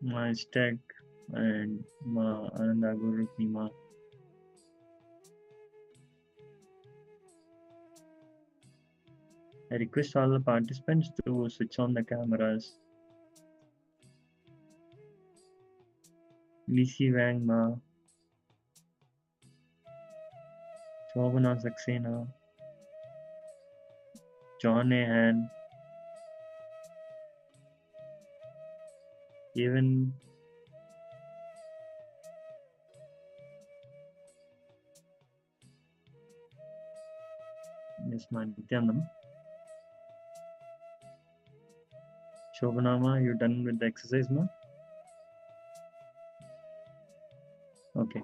My stack and Ma Ananda Guru Pima. I request all the participants to switch on the cameras. Lisi Wang Ma, Shobana Saxena, John A. Han, even Miss Nithyanam. Shobana Ma, you done with the exercise, ma? Okay.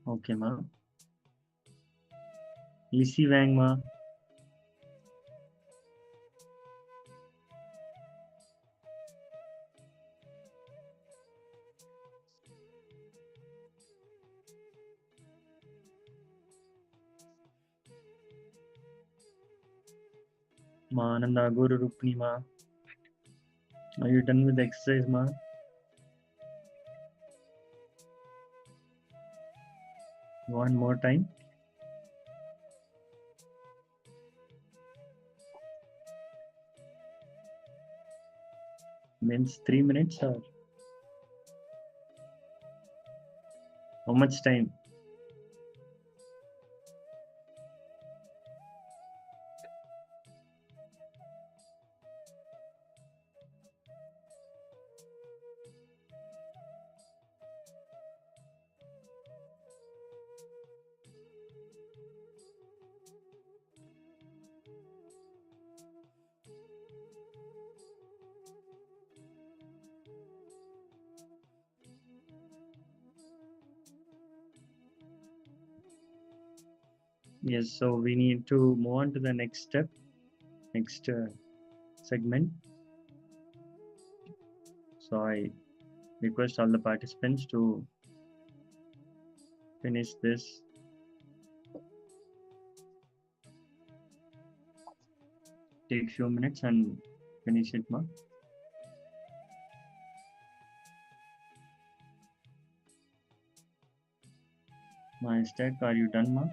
Okay, ma. Lisi Wang Ma, Ma Ananda Guru Rukni Ma. Are you done with the exercise, ma? One more time. Means 3 minutes or how much time? Yes, so we need to move on to the next step, next segment. So I request all the participants to finish this. Take few minutes and finish it, ma. My stack, are you done, ma?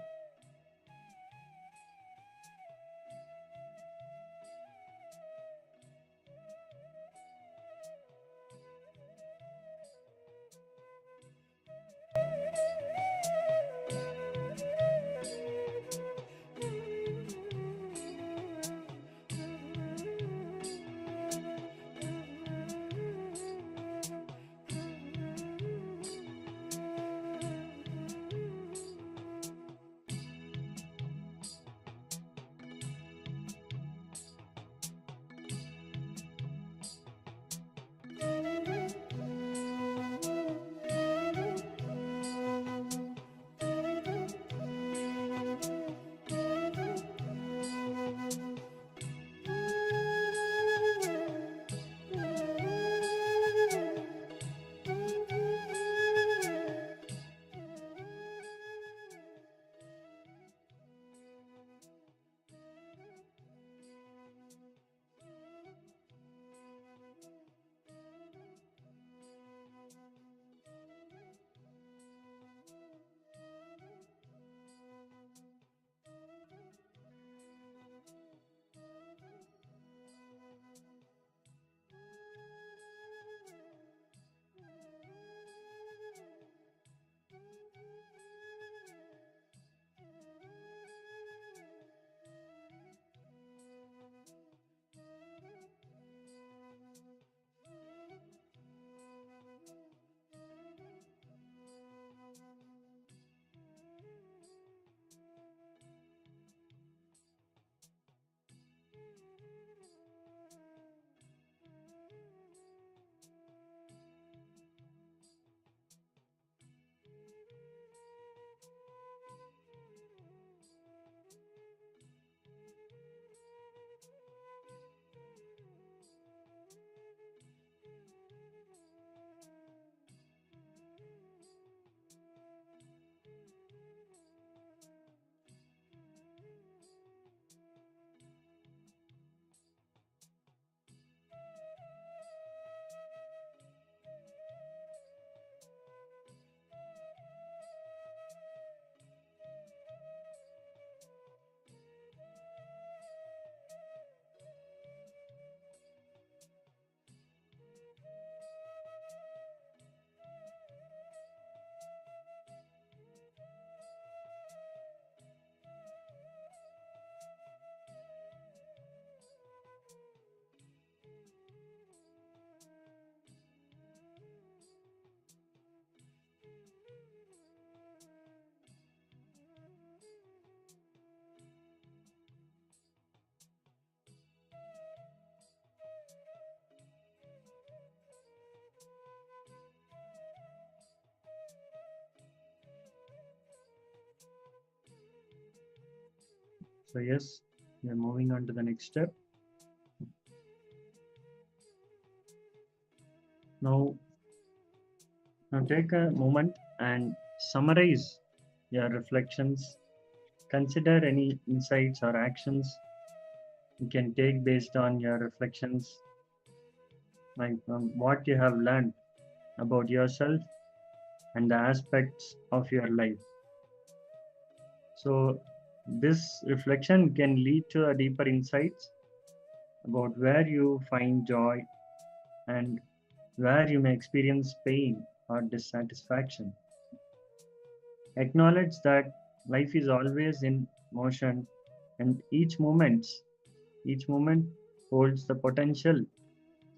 So yes, we are moving on to the next step. Now take a moment and summarize your reflections. Consider any insights or actions you can take based on your reflections, like what you have learned about yourself and the aspects of your life. So this reflection can lead to a deeper insights about where you find joy and where you may experience pain or dissatisfaction. Acknowledge that life is always in motion and each moment holds the potential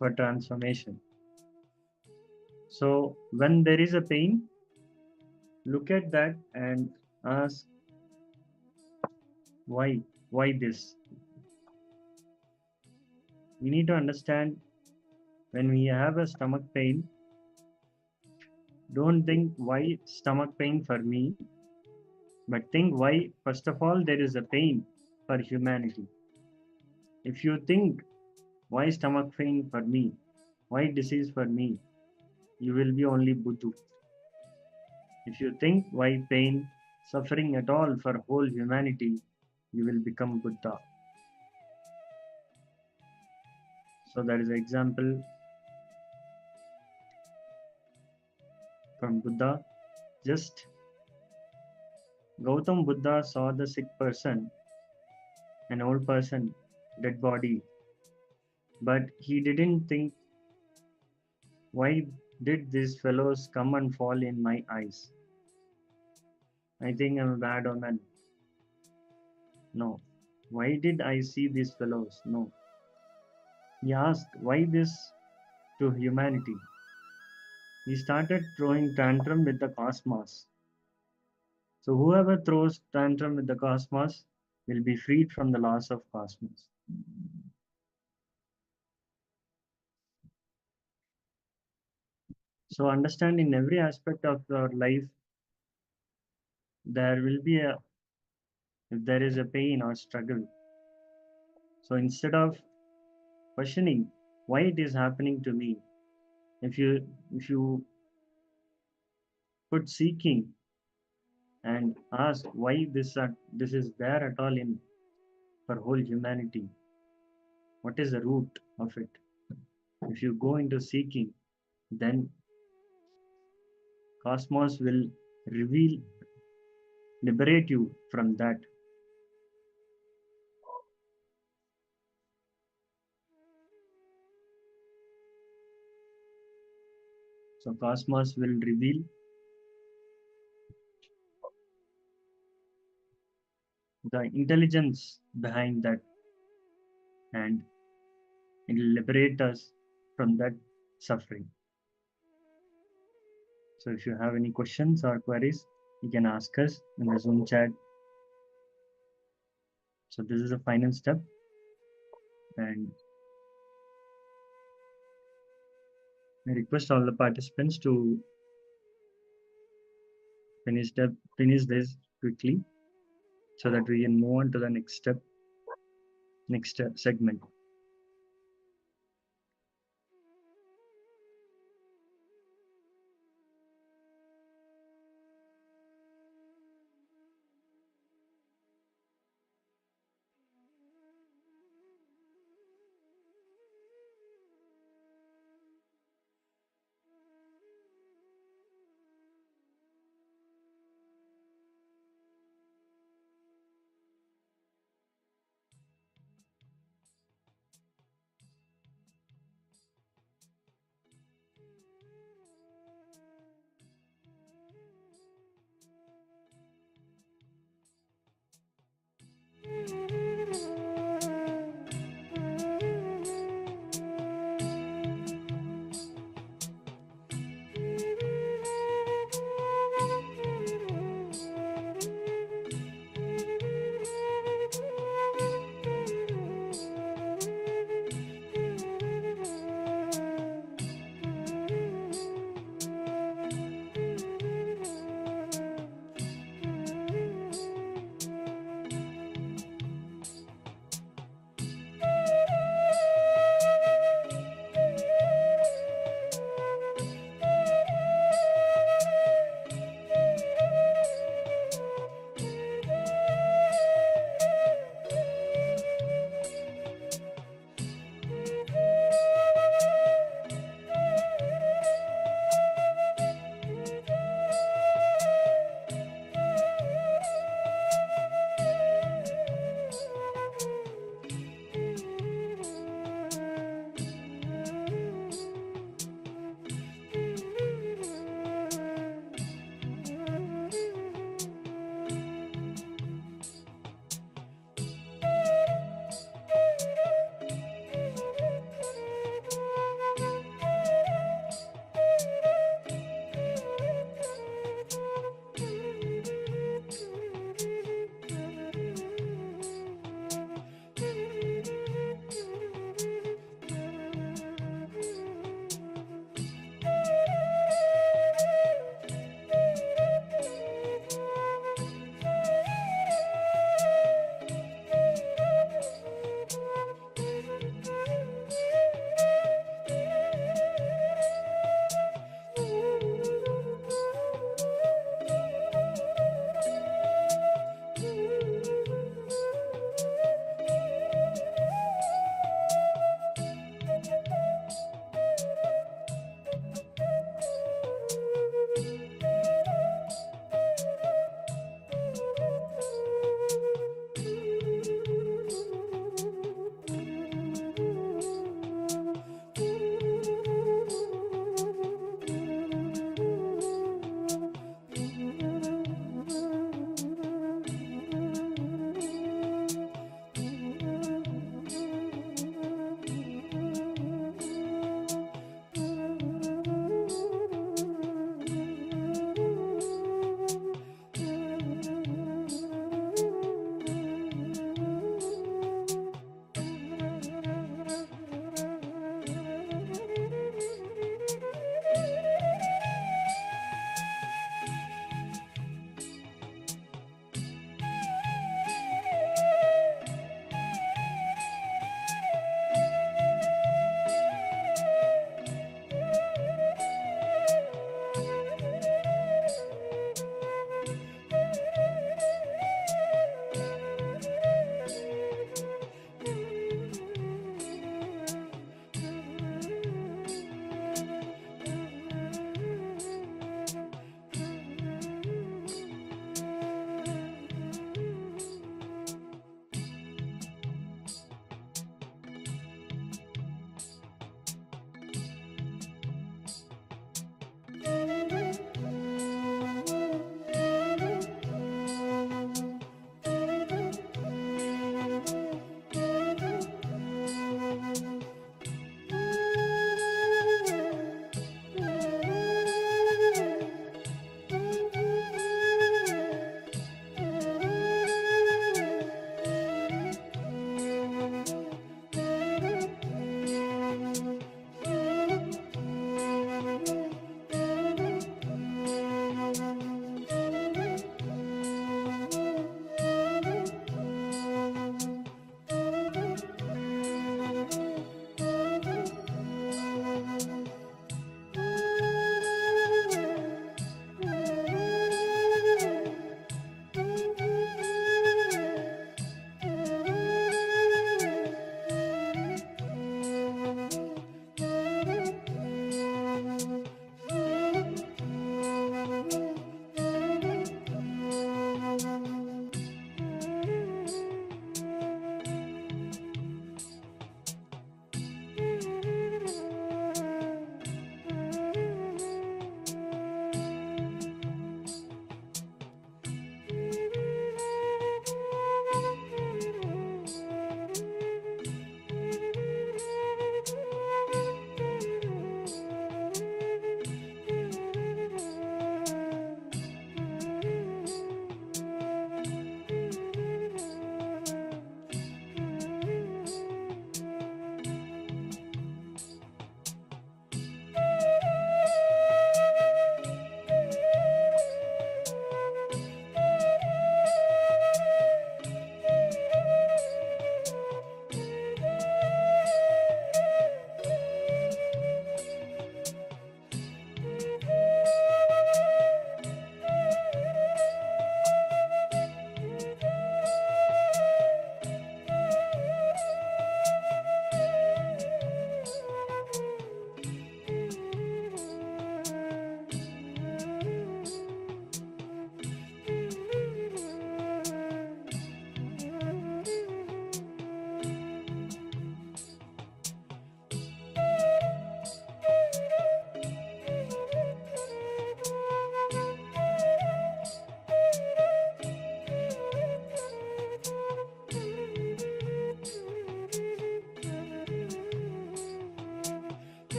for transformation. So when there is a pain, look at that and ask why this. We need to understand, when we have a stomach pain, don't think why stomach pain for me, but think why first of all there is a pain for humanity. If you think why stomach pain for me, why disease for me, you will be only Buddha. If you think why pain, suffering at all for whole humanity, you will become Buddha. So that is an example from Buddha. Just Gautam Buddha saw the sick person, an old person, dead body, but he didn't think, why did these fellows come and fall in my eyes? I think I'm a bad omen. No. Why did I see these fellows? No. He asked, why this to humanity? He started throwing tantrum with the cosmos. So whoever throws tantrum with the cosmos will be freed from the laws of cosmos. So understand, in every aspect of your life, there will be if there is a pain or struggle. So instead of questioning why it is happening to me, if you put seeking and ask why this is there at all in for whole humanity, what is the root of it? If you go into seeking, then cosmos will reveal, liberate you from that. So cosmos will reveal the intelligence behind that, and it will liberate us from that suffering. So if you have any questions or queries, you can ask us in the Zoom chat. So this is the final step, and I request all the participants to finish this quickly so that we can move on to the next step, next segment.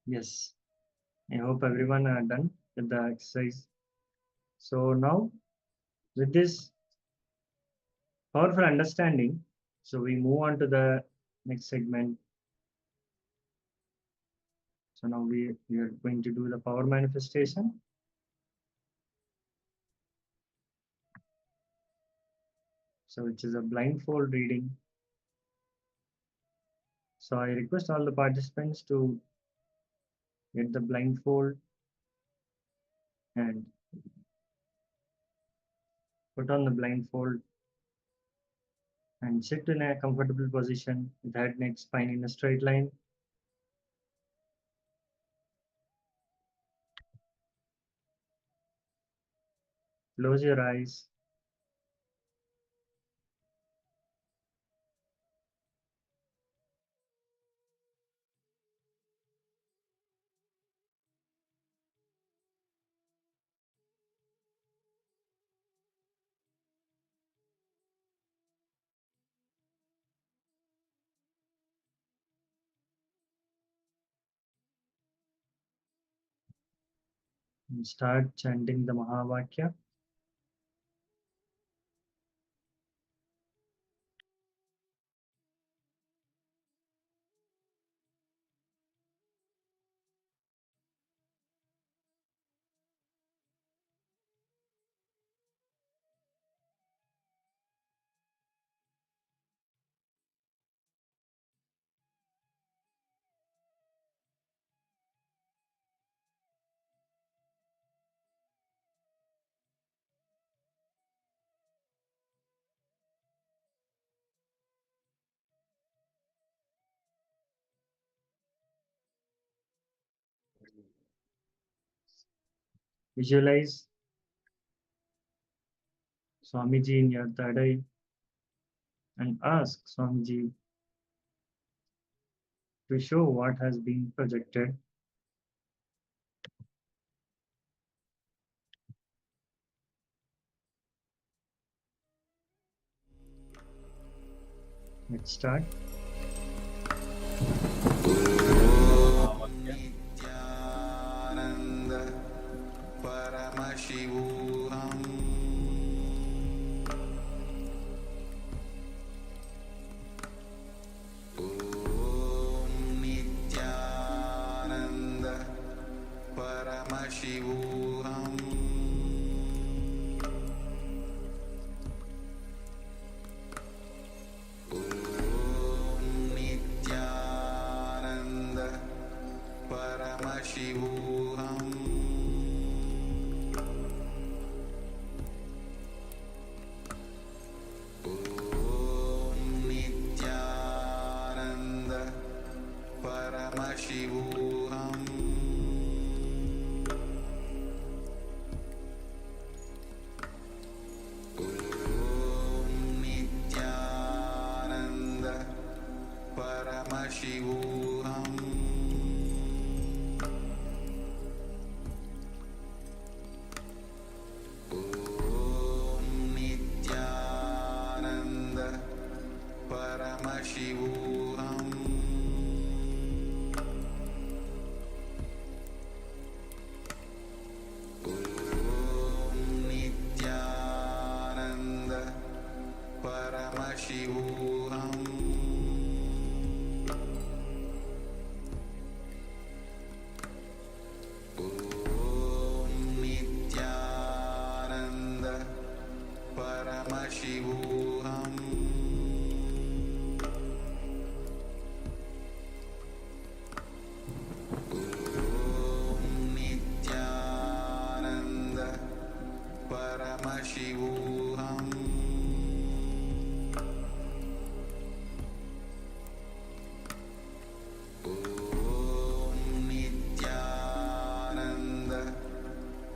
Yes, I hope everyone are done with the exercise. So now, with this powerful understanding, so we move on to the next segment. So now we are going to do the power manifestation. So which is a blindfold reading. So I request all the participants to get the blindfold and put on the blindfold and sit in a comfortable position with head, neck, spine in a straight line. Close your eyes. And start chanting the Mahavakya. Visualize Swamiji in your third eye and ask Swamiji to show what has been projected. Let's start. Nithyananda Paramashivoham Nithyananda Paramashivoham Nithyananda Paramashivoham Nithyananda Paramashivoham Nithyananda Paramashivoham Nithyananda Paramashivoham Nithyananda Paramashivoham Nithyananda Paramashivoham Nithyananda Paramashivoham Nithyananda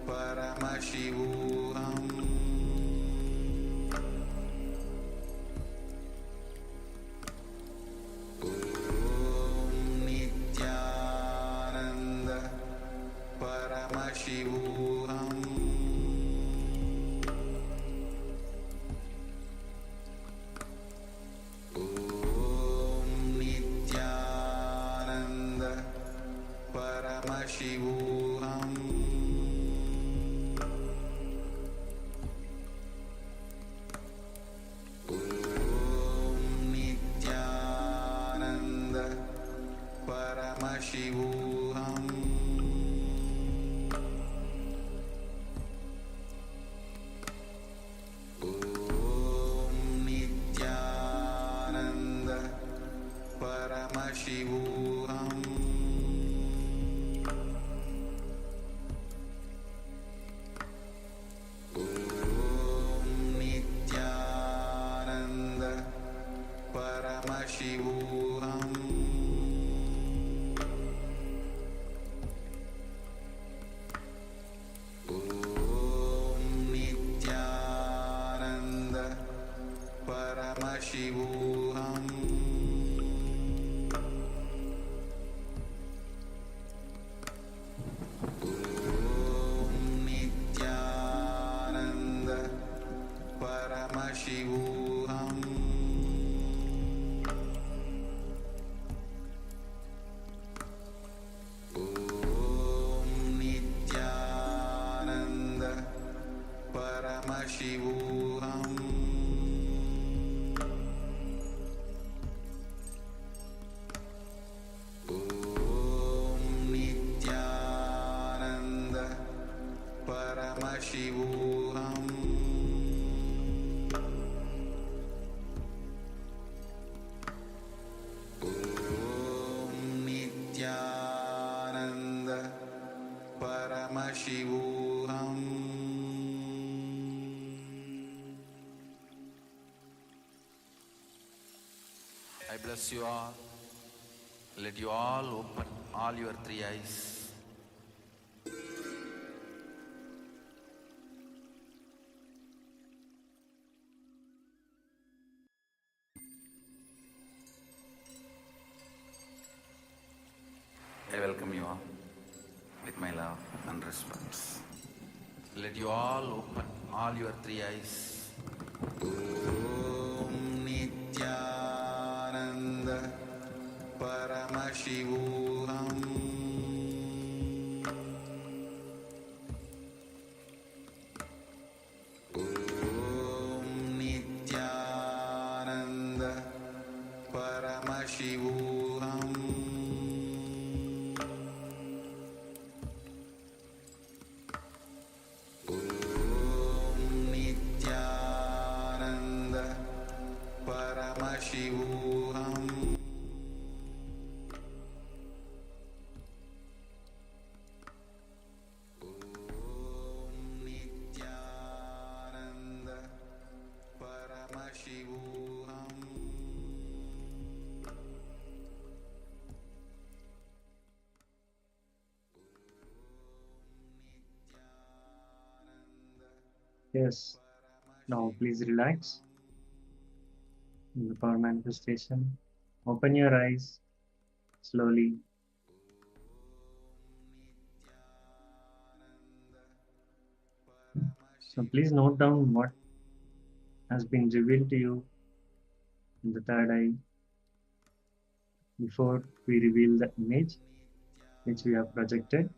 Paramashivoham Nithyananda Paramashivoham Paramashivoham Om Nithyananda Paramashivoham Om Nithyananda Paramashivoham. I bless you all. Let you all open all your three eyes. I welcome you all with my love and respect. Let you all open all your three eyes. Om Nithyananda Paramashivoham Om Nithyananda Paramashivoham Om Nithyananda Paramashivoham. Om Nithyananda Paramashivoham. Yes. Now please relax in the power manifestation. Open your eyes slowly. So please note down what has been revealed to you in the third eye before we reveal the image which we have projected.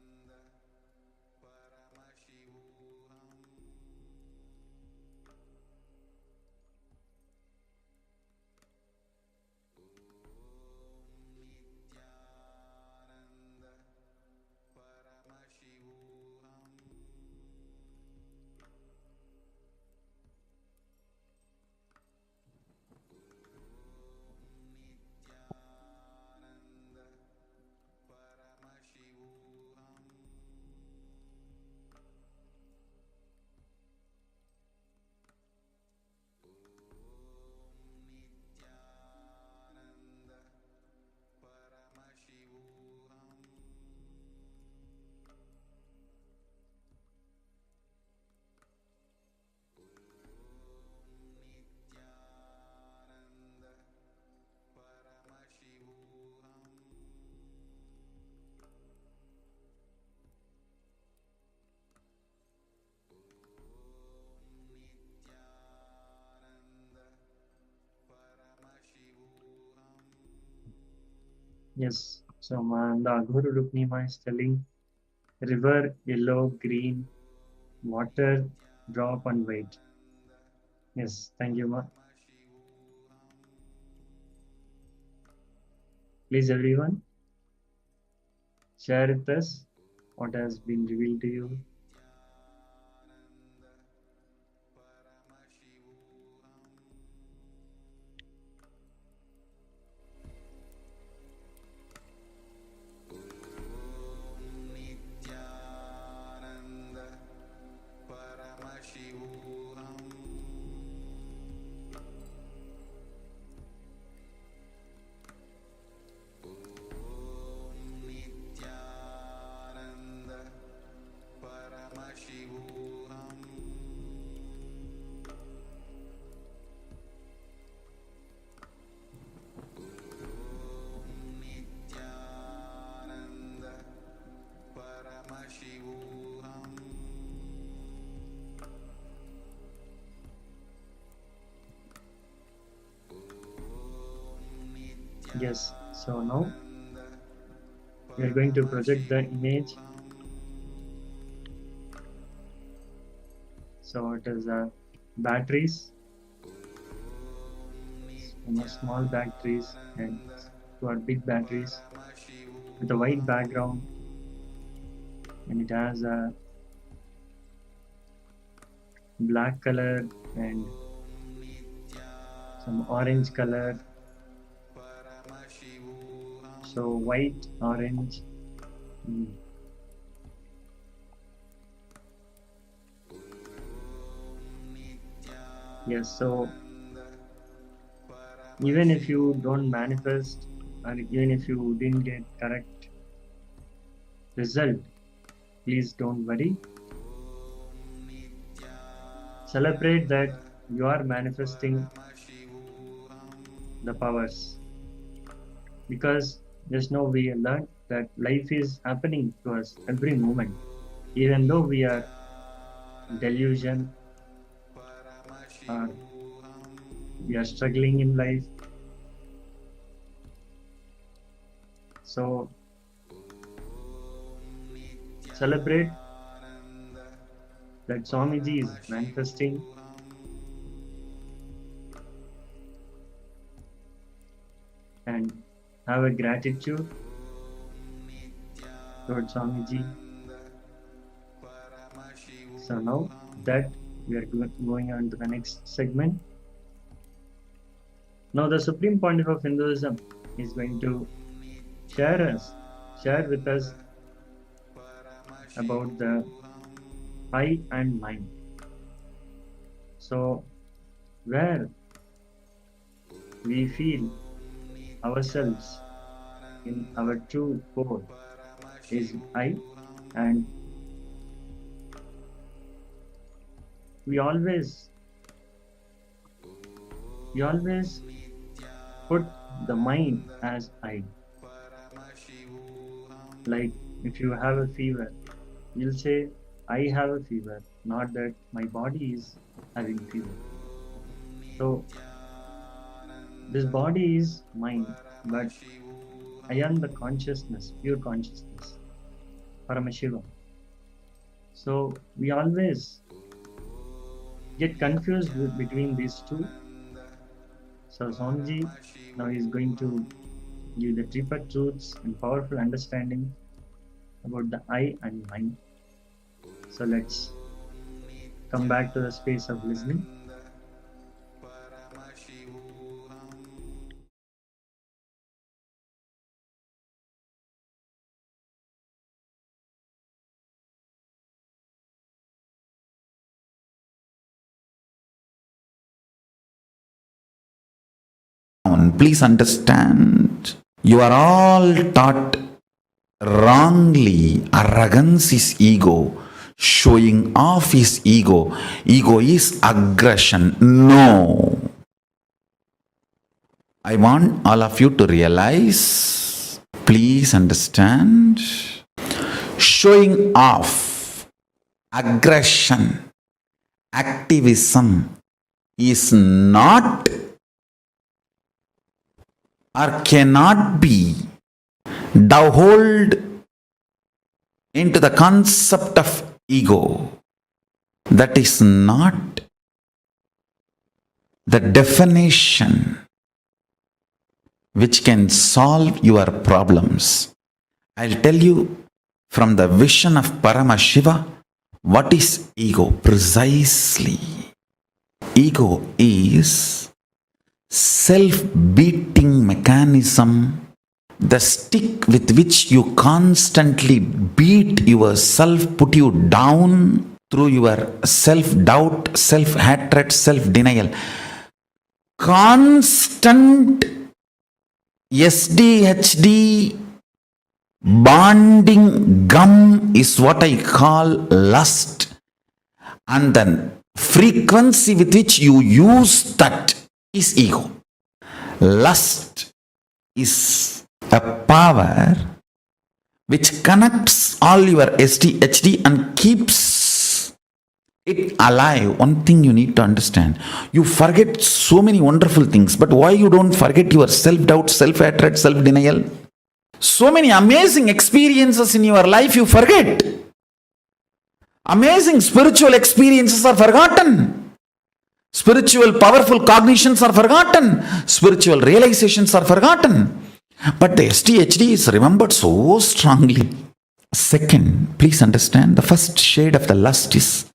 Yes. So the Aghuru Ruknima is telling river, yellow, green, water, drop and white. Yes, thank you, Ma. Please everyone, share with us what has been revealed to you. Nithyananda Paramashivoham Om Nithyananda Paramashivoham Om Nithyananda Paramashivoham. Yes, so now we are going to project the image So it is batteries, small batteries and to our big batteries with a white background, and it has a black color and some orange color. So white, orange. Yes, so even if you don't manifest, and even if you didn't get correct result, please don't worry. Celebrate that you are manifesting the powers, because just now we learned that life is happening to us every moment, even though we are delusion or we are struggling in life. So celebrate that Swamiji is manifesting, and have a gratitude towards Swamiji. So now that we are going on to the next segment. Now the Supreme Pontiff of Hinduism is going to share with us about the I and mind. So where we feel ourselves in our true core is I, and we always put the mind as I. Like if you have a fever, you'll say I have a fever, not that my body is having fever. So this body is mine, but I am the consciousness, pure consciousness, Paramashivoham. So we always get confused between these two. So Swamiji now is going to give the deeper truths and powerful understanding about the I and mind. So let's come back to the space of listening. Please understand, you are all taught wrongly. Arrogance is ego. Showing off is ego. Ego is aggression. No. I want all of you to realize, please understand, showing off, aggression, activism is not or cannot be dovetailed into the concept of ego. That is not the definition which can solve your problems. I'll tell you from the vision of Paramashiva what is ego precisely. Ego is self-beating mechanism, the stick with which you constantly beat yourself, put you down through your self-doubt, self-hatred, self-denial. Constant SDHD bonding gum is what I call lust, and the frequency with which you use that is ego. Lust is a power which connects all your SDHD and keeps it alive. One thing you need to understand, you forget so many wonderful things, but why you don't forget your self-doubt, self-hatred, self-denial? So many amazing experiences in your life you forget. Amazing spiritual experiences are forgotten. Spiritual powerful cognitions are forgotten. Spiritual realizations are forgotten. But the STHD is remembered so strongly. Second, please understand, the first shade of the lust is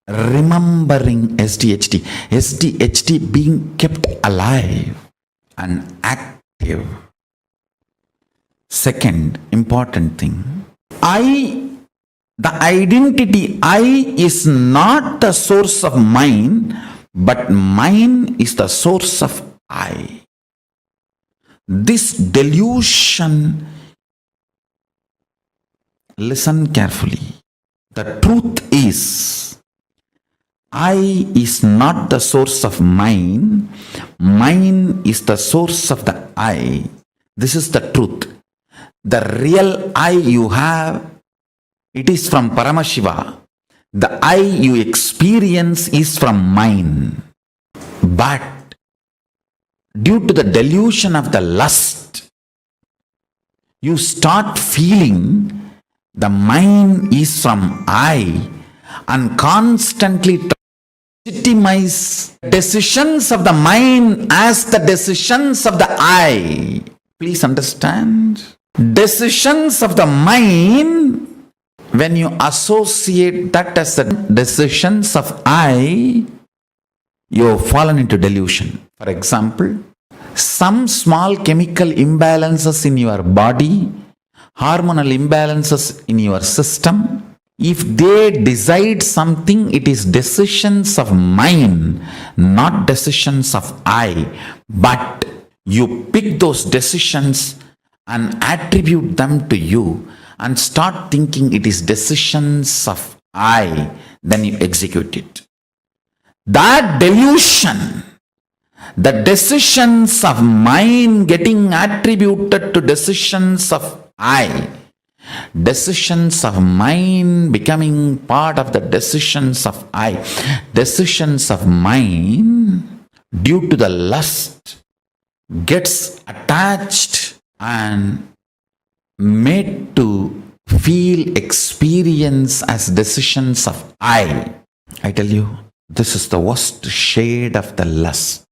remembering SDHD. SDHD being kept alive and active. Second important thing, the identity I is not the source of mine, but mine is the source of I. This delusion, listen carefully. The truth is, I is not the source of mine. Mine is the source of the I. This is the truth. The real I you have, it is from Paramashiva. The I you experience is from mine. But due to the delusion of the lust, you start feeling the mine is from I and constantly legitimize decisions of the mind as the decisions of the I. Please understand. Decisions of the mind, when you associate that as the decisions of I, you have fallen into delusion. For example, some small chemical imbalances in your body, hormonal imbalances in your system, if they decide something, it is decisions of mine, not decisions of I. But you pick those decisions and attribute them to you and start thinking it is decisions of I, then you execute it. That delusion, the decisions of mine getting attributed to decisions of I, decisions of mine becoming part of the decisions of I, decisions of mine due to the lust gets attached and made to feel, experience as decisions of I. I tell you, this is the worst shade of the lust.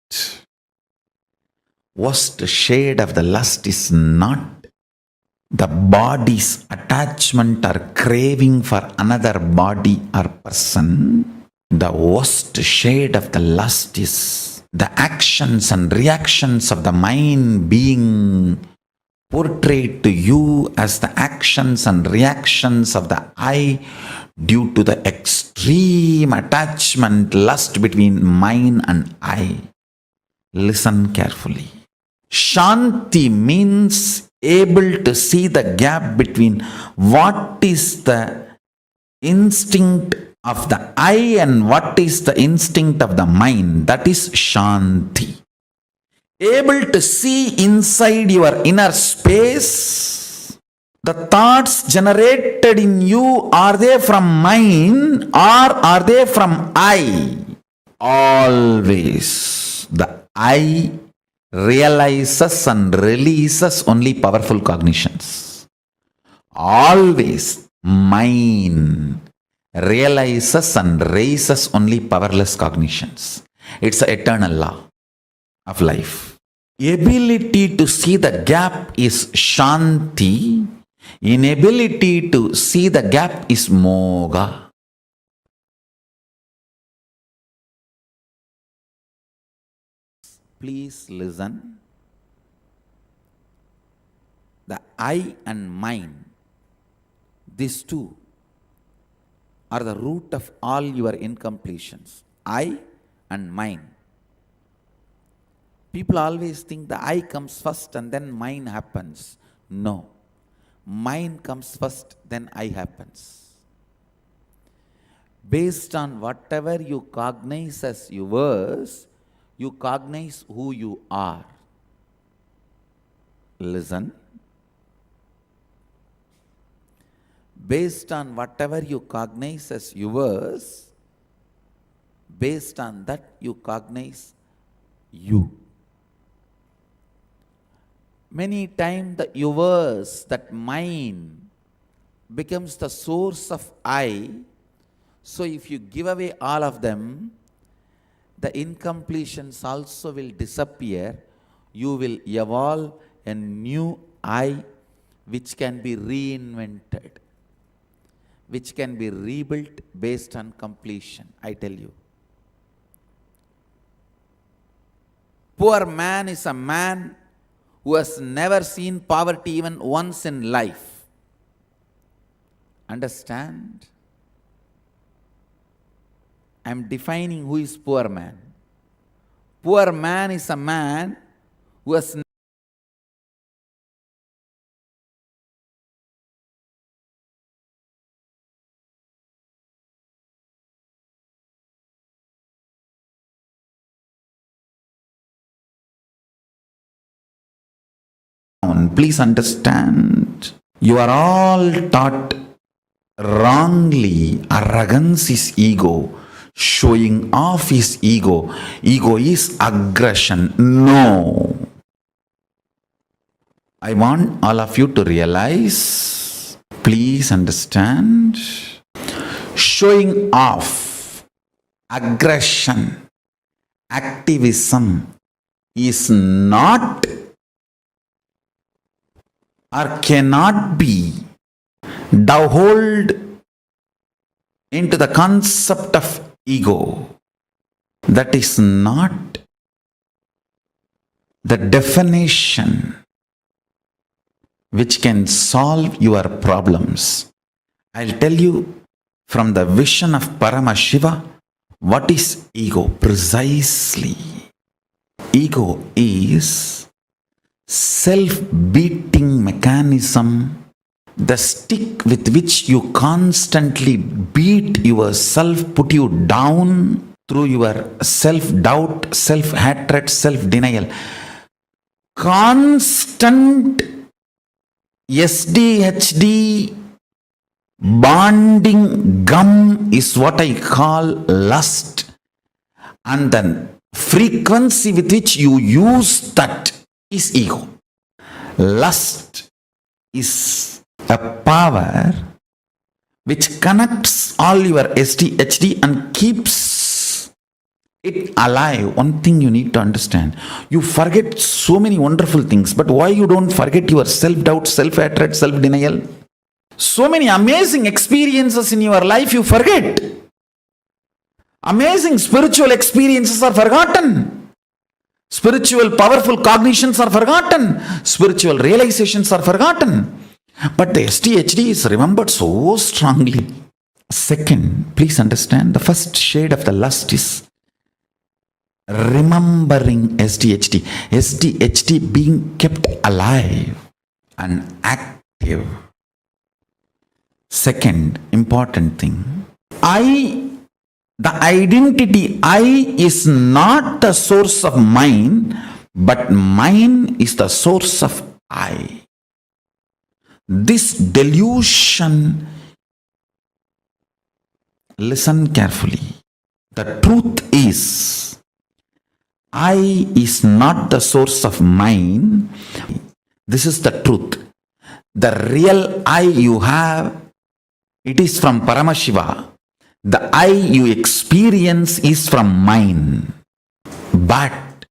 Worst shade of the lust is not the body's attachment or craving for another body or person. The worst shade of the lust is the actions and reactions of the mind being portrayed to you as the actions and reactions of the I due to the extreme attachment, lust between mine and I. Listen carefully. Shanti means able to see the gap between what is the instinct of the I and what is the instinct of the mind. That is Shanti. Able to see inside your inner space. The thoughts generated in you, are they from mine or are they from I? Always the I realizes and releases only powerful cognitions. Always mine realizes and raises only powerless cognitions. It's an eternal law of life. Ability to see the gap is Shanti. Inability to see the gap is Moga. Please listen. The I and mine, these two are the root of all your incompletions. I and mine. People always think the I comes first and then mine happens. No. Mine comes first, then I happens. Based on whatever you cognize as yours, you cognize who you are. Listen. Based on whatever you cognize as yours, based on that you cognize you. Many times the yours, that mine, becomes the source of I. So if you give away all of them, the incompletions also will disappear. You will evolve a new I which can be reinvented, which can be rebuilt based on completion, I tell you. Poor man is a man who has never seen poverty even once in life. Understand? I am defining who is poor man. Poor man is a man who has Please understand, you are all taught wrongly. Arrogance is ego. Showing off is ego. Ego is aggression. No. I want all of you to realize, please understand, showing off, aggression, activism is not or cannot be dovetailed into the concept of ego. That is not the definition which can solve your problems. I'll tell you from the vision of Paramashiva what is ego precisely. Ego is self-beating mechanism, the stick with which you constantly beat yourself, put you down through your self-doubt, self-hatred, self-denial. Constant SDHD bonding gum is what I call lust, and the frequency with which you use that is ego. Lust is a power which connects all your SDHD and keeps it alive. One thing you need to understand, you forget so many wonderful things, but why you don't forget your self-doubt, self-hatred, self-denial? So many amazing experiences in your life you forget. Amazing spiritual experiences are forgotten. Spiritual powerful cognitions are forgotten. Spiritual realizations are forgotten. But the SDHD is remembered so strongly. Second, please understand, the first shade of the lust is remembering SDHD. SDHD being kept alive and active. Second important thing, the identity I is not the source of mine, but mine is the source of I. This delusion, listen carefully. The truth is, I is not the source of mine. This is the truth. The real I you have, it is from Paramashiva. The I you experience is from mine. But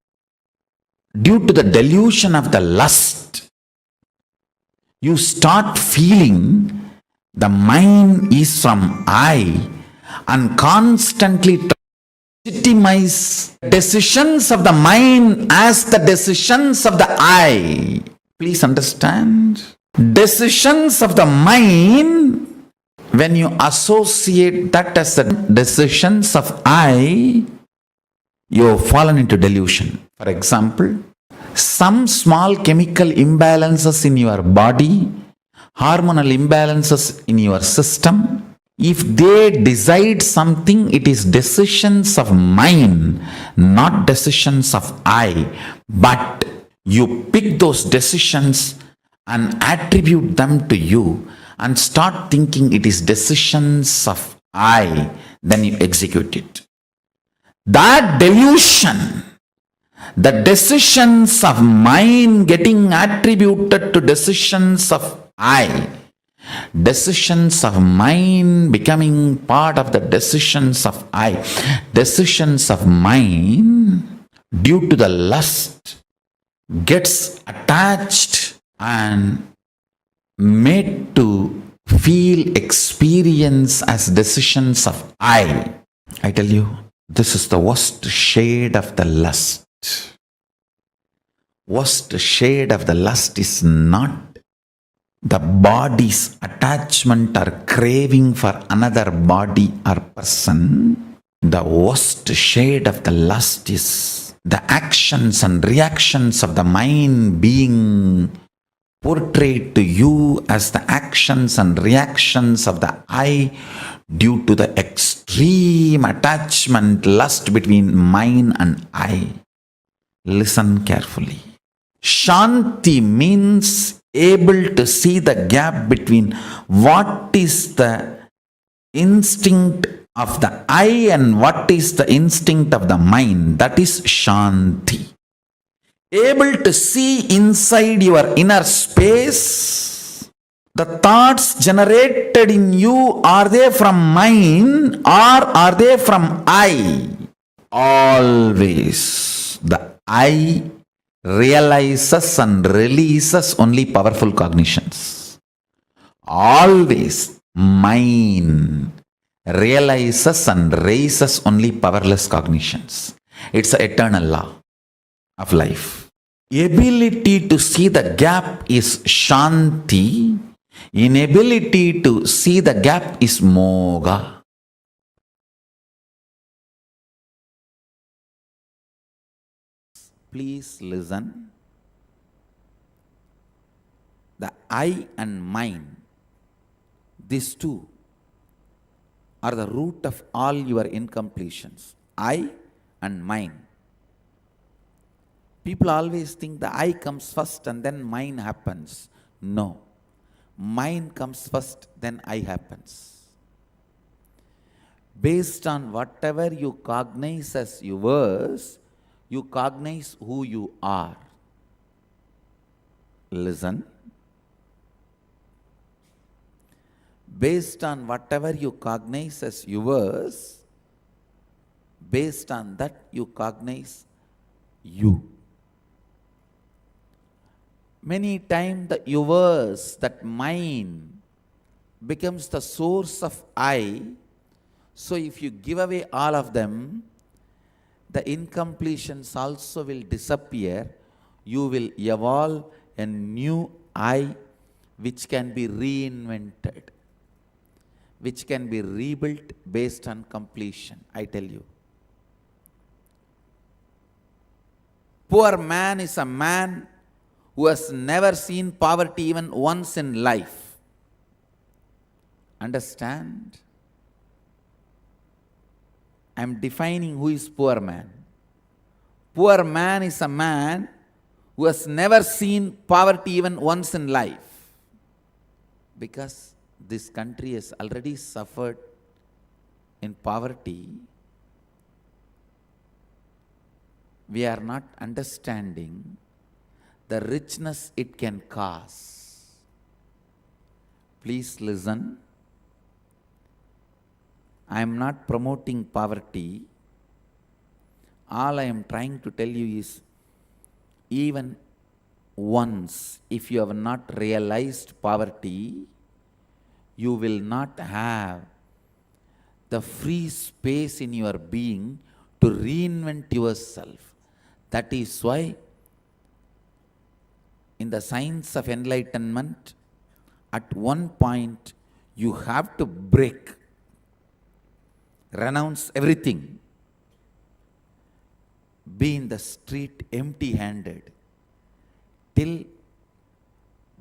due to the delusion of the lust, you start feeling the mine is from I and constantly legitimize decisions of the mind as the decisions of the I. Please understand. Decisions of the mind, when you associate that as the decisions of I, you have fallen into delusion. For example, some small chemical imbalances in your body, hormonal imbalances in your system, if they decide something, it is decisions of mine, not decisions of I. But you pick those decisions and attribute them to you and start thinking it is decisions of I, then you execute it. That delusion, the decisions of mine getting attributed to decisions of I, Decisions of mind becoming part of the decisions of I. Decisions of mind, due to the lust, gets attached and made to feel, experience as decisions of I. I tell you, this is the worst shade of the lust. Worst shade of the lust is not the body's attachment or craving for another body or person. The worst shade of the lust is the actions and reactions of the mind being portrayed to you as the actions and reactions of the I due to the extreme attachment, lust between mind and I. Listen carefully. Shanti means able to see the gap between what is the instinct of the I and what is the instinct of the mind. That is Shanti. Able to see inside your inner space. The thoughts generated in you, are they from mind or are they from I? Always the I realizes and releases only powerful cognitions. Always mind realizes and raises only powerless cognitions. It's an eternal law of life. Ability to see the gap is Shanti. Inability to see the gap is Moga. Please listen. The I and mind, these two are the root of all your incompletions. I and mind. People always think the I comes first and then mind happens. No. Mind comes first, then I happens. Based on whatever you cognize as yours, you cognize who you are. Listen. Based on whatever you cognize as yours, based on that you cognize you. Many times the yours, that mind, becomes the source of I. So if you give away all of them, the incompletions also will disappear. You will evolve a new I which can be reinvented, which can be rebuilt based on completion. I tell you. Poor man is a man who has never seen poverty even once in life. Understand? I am defining who is poor man. Poor man is a man who has never seen poverty even once in life. Because this country has already suffered in poverty, we are not understanding the richness it can cause. Please listen. I am not promoting poverty. All I am trying to tell you is, even once, if you have not realized poverty, you will not have the free space in your being to reinvent yourself. That is why in the science of enlightenment, at one point you have to break, renounce everything, be in the street empty-handed, till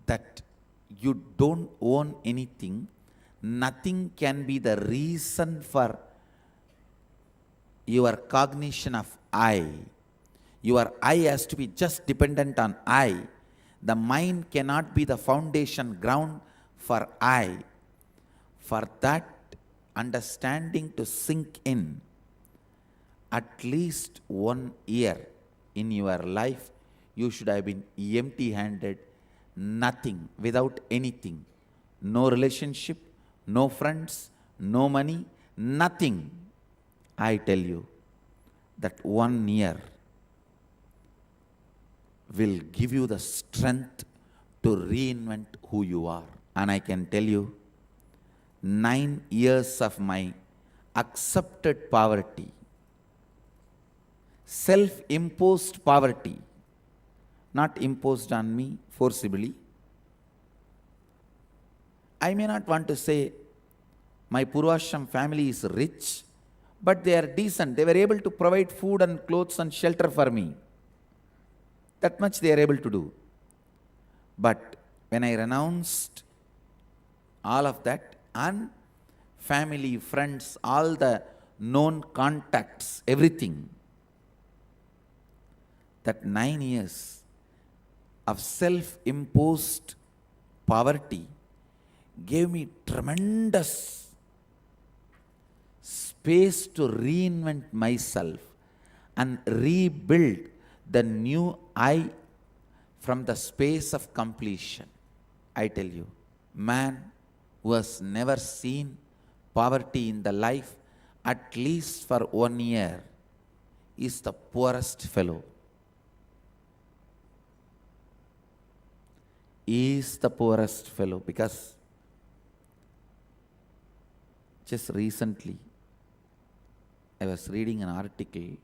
that you don't own anything. Nothing can be the reason for your cognition of I. Your I has to be just dependent on I. The mind cannot be the foundation ground for I. For that understanding to sink in, at least 1 year in your life, you should have been empty-handed, nothing, without anything. no relationship, no friends, no money, nothing. I tell you that 1 year will give you the strength to reinvent who you are. And I can tell you, 9 years of my accepted poverty, self-imposed poverty, not imposed on me forcibly. I may not want to say my Purvashram family is rich, but they are decent. They were able to provide food and clothes and shelter for me. That much they are able to do. But when I renounced all of that, and family, friends, all the known contacts, everything, that 9 years of self-imposed poverty gave me tremendous space to reinvent myself and rebuild the new I from the space of completion. I tell you, man who has never seen poverty in the life, at least for 1 year, is the poorest fellow. Is the poorest fellow, because just recently I was reading an article,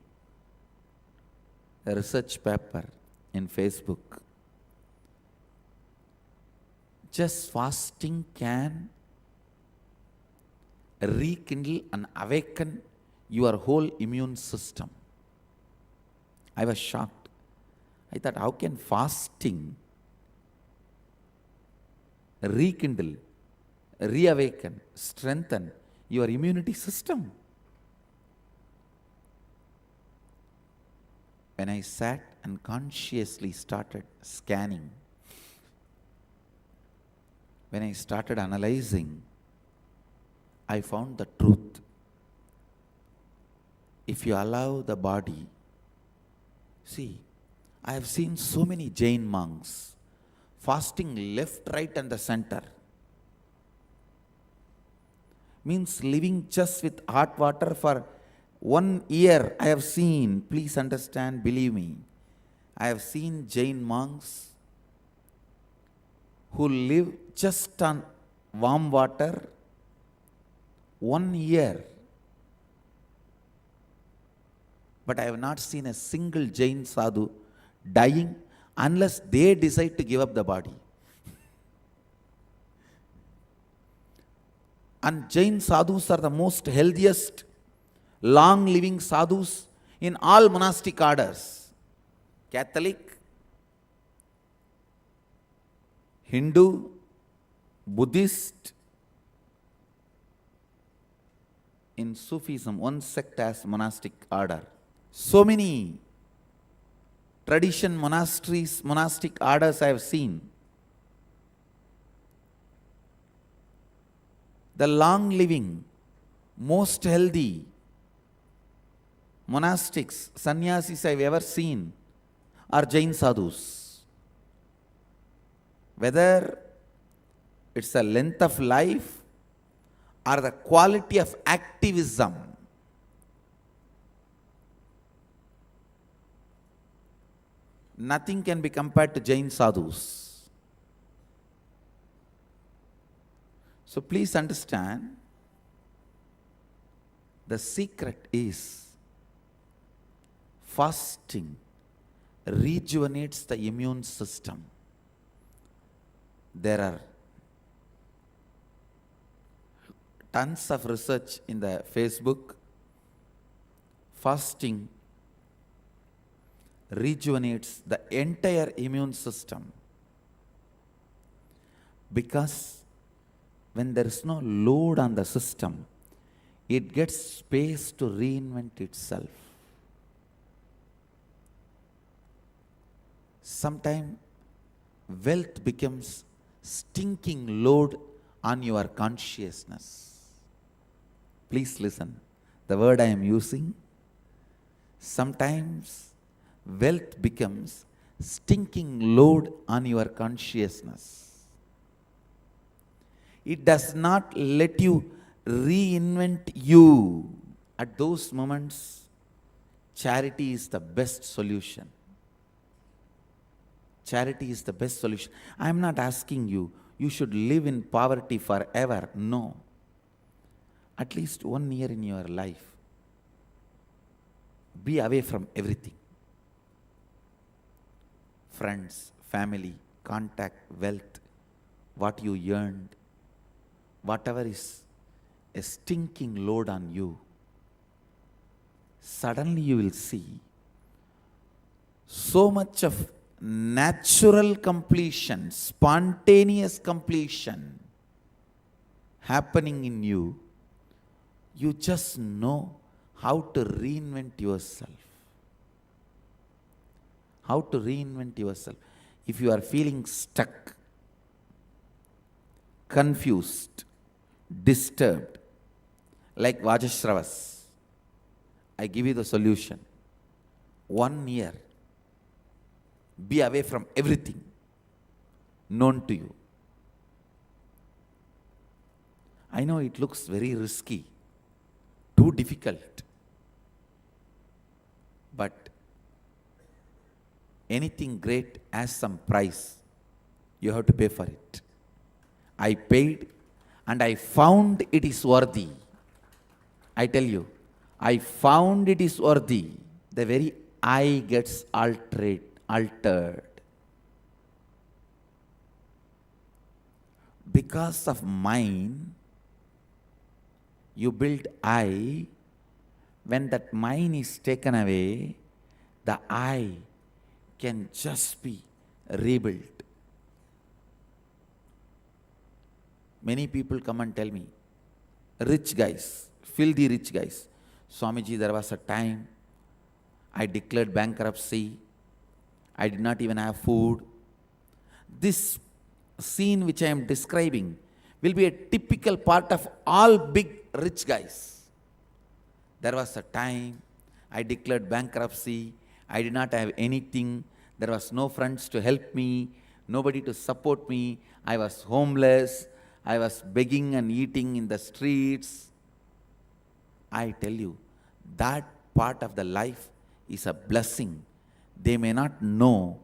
a research paper in Facebook. Just fasting can rekindle and awaken your whole immune system. I was shocked. I thought, how can fasting rekindle, reawaken, strengthen your immunity system? When I sat and consciously started scanning, when I started analyzing, I found the truth. If you allow the body, see, I have seen so many Jain monks fasting left, right and the center. Means living just with hot water for 1 year. I have seen, please understand, believe me, I have seen Jain monks who live just on warm water 1 year. But I have not seen a single Jain sadhu dying unless they decide to give up the body. And Jain sadhus are the most healthiest, long-living sadhus in all monastic orders. Catholic, Hindu, Buddhist. In Sufism, one sect has monastic order. So many tradition monasteries, monastic orders I have seen. The long-living, most healthy monastics, sannyasis I have ever seen are Jain sadhus. Whether it's the length of life or the quality of activism, nothing can be compared to Jain sadhus. So please understand, the secret is fasting rejuvenates the immune system. There are tons of research in the Facebook. Fasting rejuvenates the entire immune system, because when there is no load on the system, it gets space to reinvent itself. Sometimes wealth becomes stinking load on your consciousness. Please listen, the word I am using, sometimes wealth becomes stinking load on your consciousness. It does not let you reinvent you. At those moments, charity is the best solution. Charity is the best solution. I am not asking you, you should live in poverty forever. No. At least 1 year in your life, be away from everything. Friends, family, contact, wealth, what you earned, whatever is a stinking load on you, suddenly you will see so much of natural completion, spontaneous completion happening in you. You just know how to reinvent yourself. How to reinvent yourself. If you are feeling stuck, confused, disturbed, like Vajashravas, I give you the solution. 1 year, be away from everything known to you. I know it looks very risky, too difficult, but anything great has some price. You have to pay for it. I paid and I found it is worthy. I tell you, I found it is worthy. The very I gets altered. Because of mine, you build I. When that mine is taken away, the I can just be rebuilt. Many people come and tell me, rich guys, filthy rich guys, Swamiji, there was a time I declared bankruptcy. I did not even have food. This scene which I am describing will be a typical part of all big rich guys. There was a time I declared bankruptcy. I did not have anything. There was no friends to help me, nobody to support me. I was homeless. I was begging and eating in the streets. I tell you, that part of the life is a blessing. They may not know,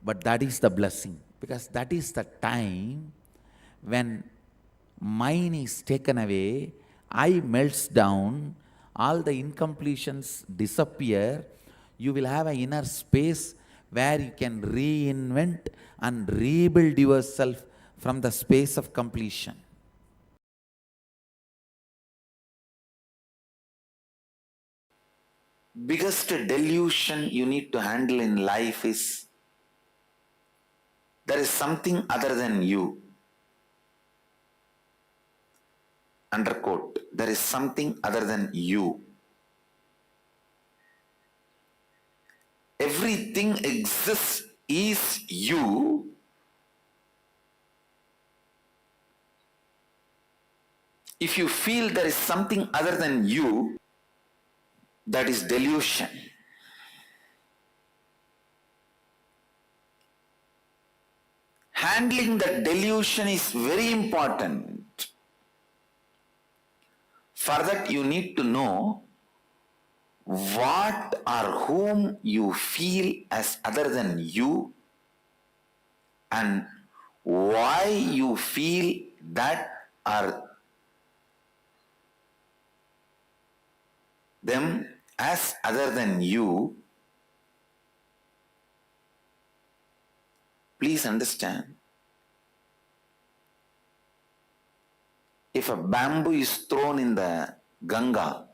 but that is the blessing. Because that is the time when mine is taken away, I melts down, all the incompletions disappear. You will have an inner space where you can reinvent and rebuild yourself from the space of completion. Biggest delusion you need to handle in life is there is something other than you. Underquote, there is something other than you. Everything exists is you. If you feel there is something other than you, that is delusion. Handling that delusion is very important. For that, you need to know what or whom you feel as other than you and why you feel that or them as other than you. Please understand, if a bamboo is thrown in the Ganga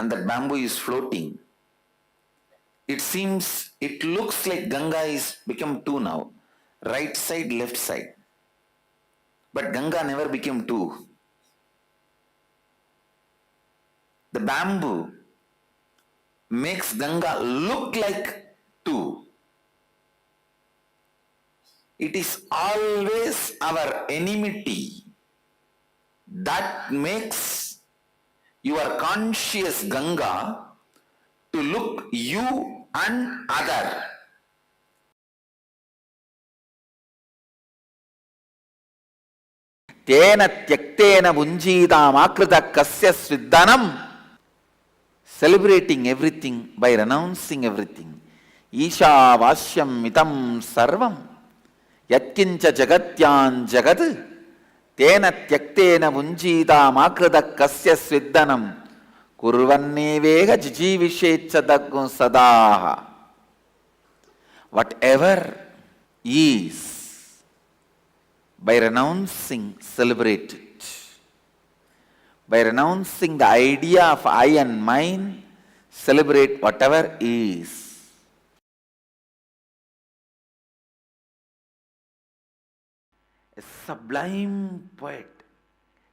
and that bamboo is floating, it looks like Ganga is become two now, right side, left side. But Ganga never became two. The bamboo makes Ganga look like two. It is always our enmity that makes your conscious Ganga to look you and other. tena tyaktena bunjidamakrita kasya sviddanam. Celebrating everything by renouncing everything. Isha vasyam mitam sarvam yatkincha jagatyan jagat tena tyaktena bunjidamakrita kasya sviddanam kurvannevega jijivishecha sadaha. Whatever is, by renouncing, celebrate it. By renouncing the idea of I and mine, celebrate whatever is. A sublime poet.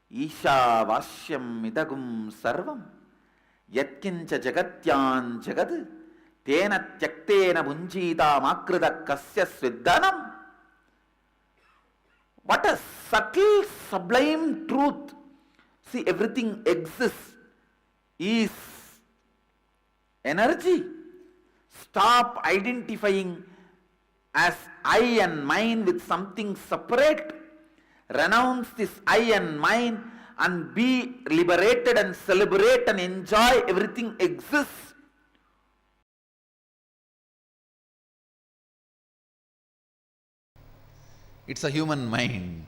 Isha vasyam midagum sarvam yatkincha jagatyan jagad tena tyaktena bunjita makrita kasya sviddanam. What a subtle, sublime truth. See, everything exists, is energy. Stop identifying as I and mine with something separate. Renounce this I and mine and be liberated and celebrate and enjoy everything exists. It's a human mind.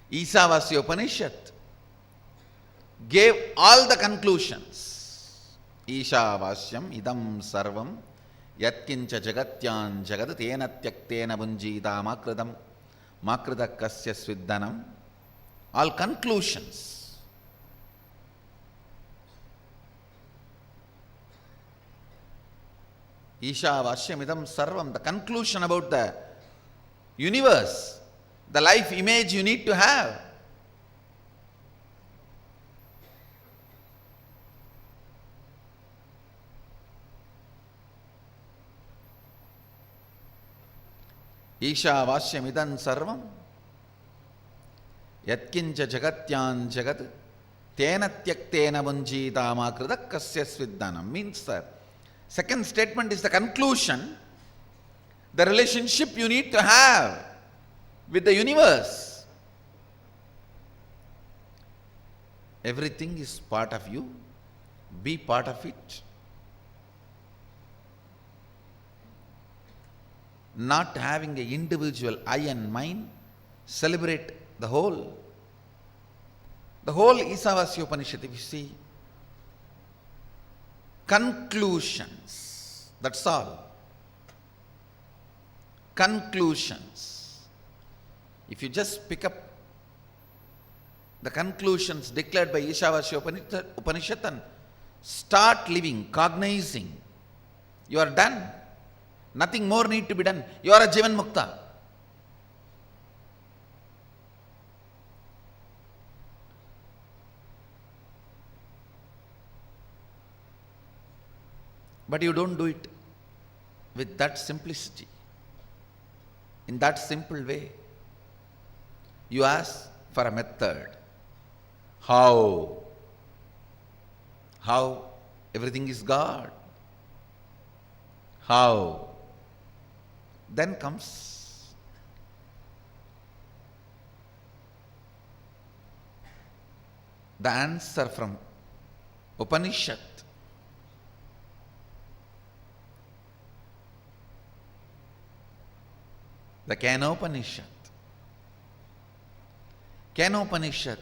Isavasya Upanishad gave all the conclusions. Ishavasyam idam sarvam yatkincha jagatyan jagat tena tyaktena bunjita makrita kasya sviddanam. All conclusions. Ishavasyam idam sarvam, the conclusion about the universe, the life image you need to have. Isha vasyamidam sarvam yatkincha jagatyan jagat tena tyaktena bunjita makrita kasya sviddanam. Means the second statement is the conclusion, the relationship you need to have with the universe. Everything is part of you. Be part of it. Not having an individual I and mine, celebrate the whole. The whole Isavasya Upanishad, if you see, conclusions, that's all. Conclusions. If you just pick up the conclusions declared by Ishavasya Upanishad and start living, cognizing, you are done. Nothing more need to be done. You are a Jivan Mukta. But you don't do it with that simplicity. In that simple way, you ask for a method. How? How? Everything is God. How? Then comes the answer from Upanishad. The Kenopanishad. Kenopanishad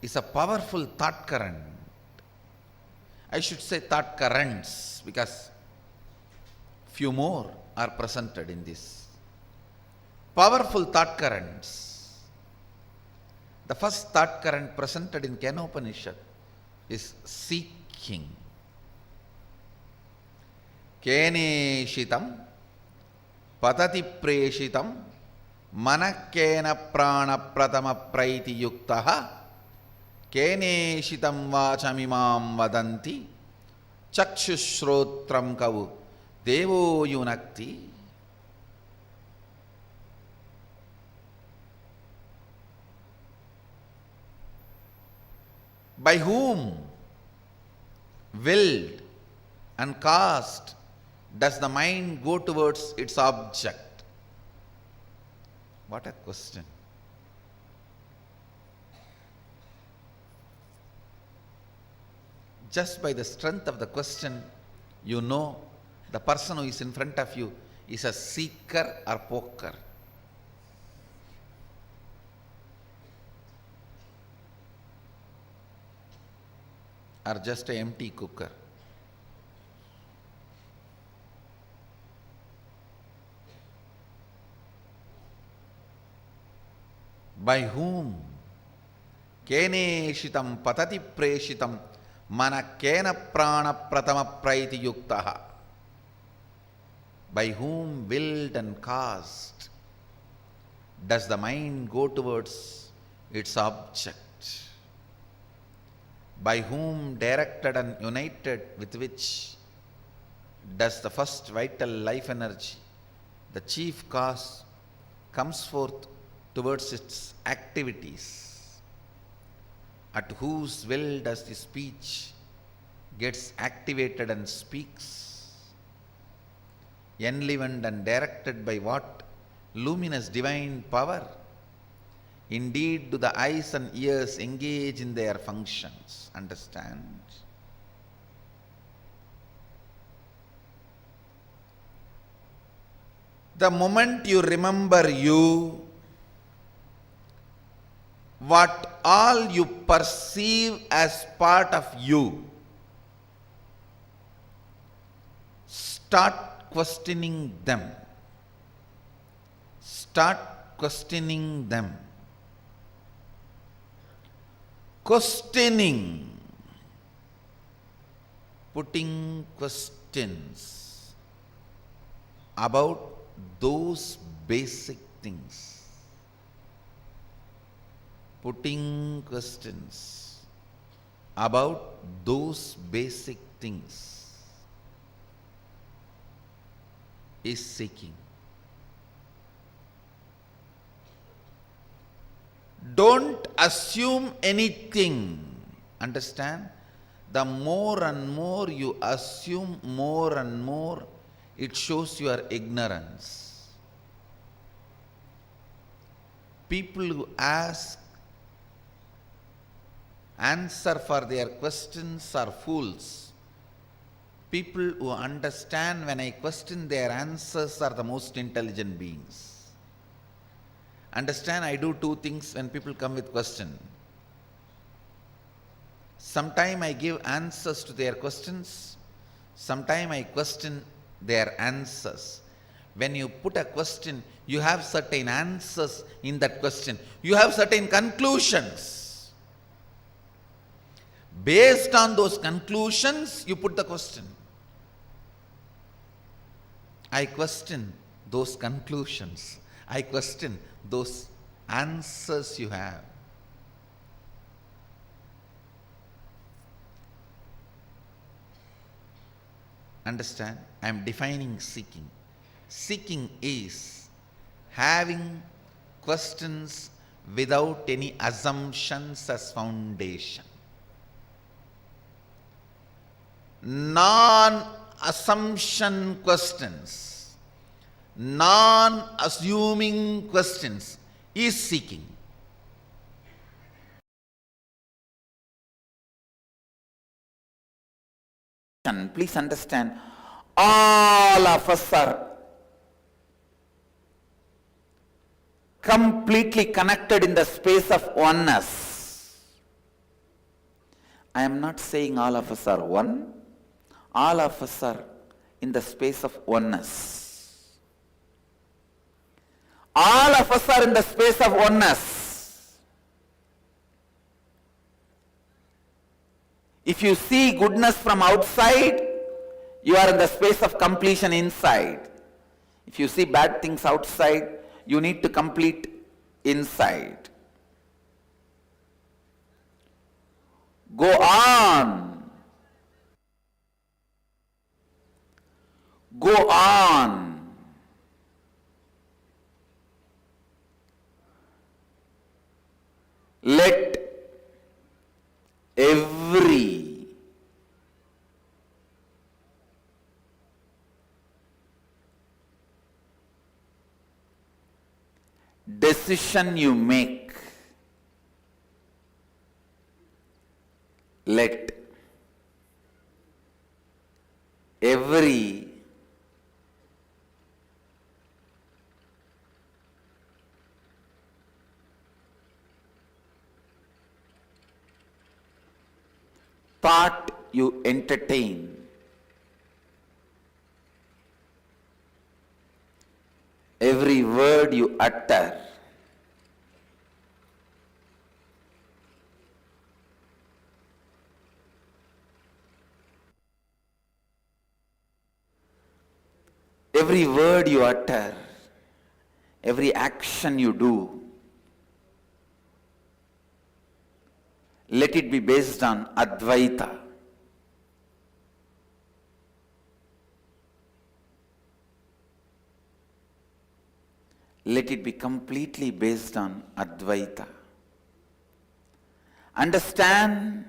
is a powerful thought current. I should say thought currents because few more are presented in this. Powerful thought currents. The first thought current presented in Kenopanishad is seeking. Keneshitam patati preshitam manakena prana pratama praiti yuktaha keneshitam vachamimam vadanti chakshushrotram kavu devo yunakti. By whom, willed and caused, does the mind go towards its object? What a question. just by the strength of the question, you know the person who is in front of you is a seeker or poker. Or just an empty cooker. By whom? Keneshitam patati preshitam mana kena prana pratama praiti yuktaha. By whom willed and caused does the mind go towards its object? By whom directed and united with which does the first vital life energy, the chief cause, comes forth towards its activities? At whose will does the speech gets activated and speaks? Enlivened and directed by what luminous divine power? Indeed, do the eyes and ears engage in their functions? Understand? The moment you remember you, what all you perceive as part of you, start questioning them. Start questioning them. Questioning, putting questions about those basic things. Putting questions about those basic things is seeking. Don't assume anything. Understand? The more and more you assume, more and more it shows your ignorance. People who answer for their questions are fools. People who understand when I question their answers are the most intelligent beings. Understand, I do two things when people come with question. Sometime I give answers to their questions. Sometime I question their answers. When you put a question, you have certain answers in that question. You have certain conclusions. Based on those conclusions, you put the question. I question those conclusions. I question those answers you have. Understand? I am defining seeking. Seeking is having questions without any assumptions as foundation. Non-assumption questions, non-assuming questions is seeking. Please understand, all of us are completely connected in the space of oneness. I am not saying all of us are one. All of us are in the space of oneness. All of us are in the space of oneness. If you see goodness from outside, you are in the space of completion inside. If you see bad things outside, you need to complete inside. Go on. Go on. Let every decision you make, let every thought you entertain, every word you utter, every word you utter, every action you do, let it be based on Advaita. Let it be completely based on Advaita. Understand,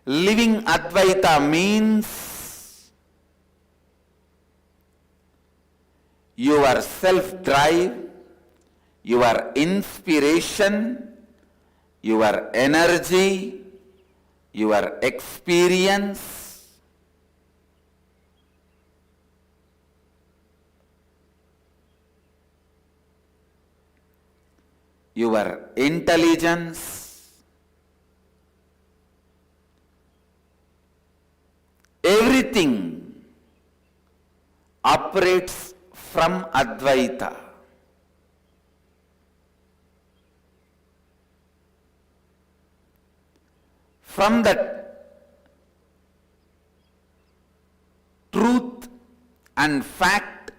living Advaita means your self-drive, your inspiration, your energy, your experience, your intelligence, everything operates from Advaita. From the truth and fact,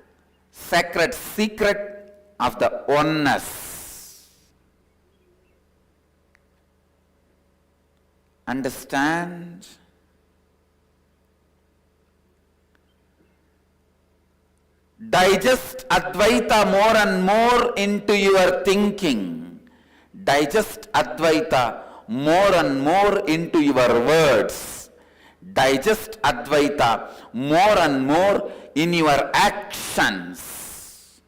sacred secret of the oneness. Understand? Digest Advaita more and more into your thinking. Digest Advaita more and more into your words. Digest Advaita more and more in your actions.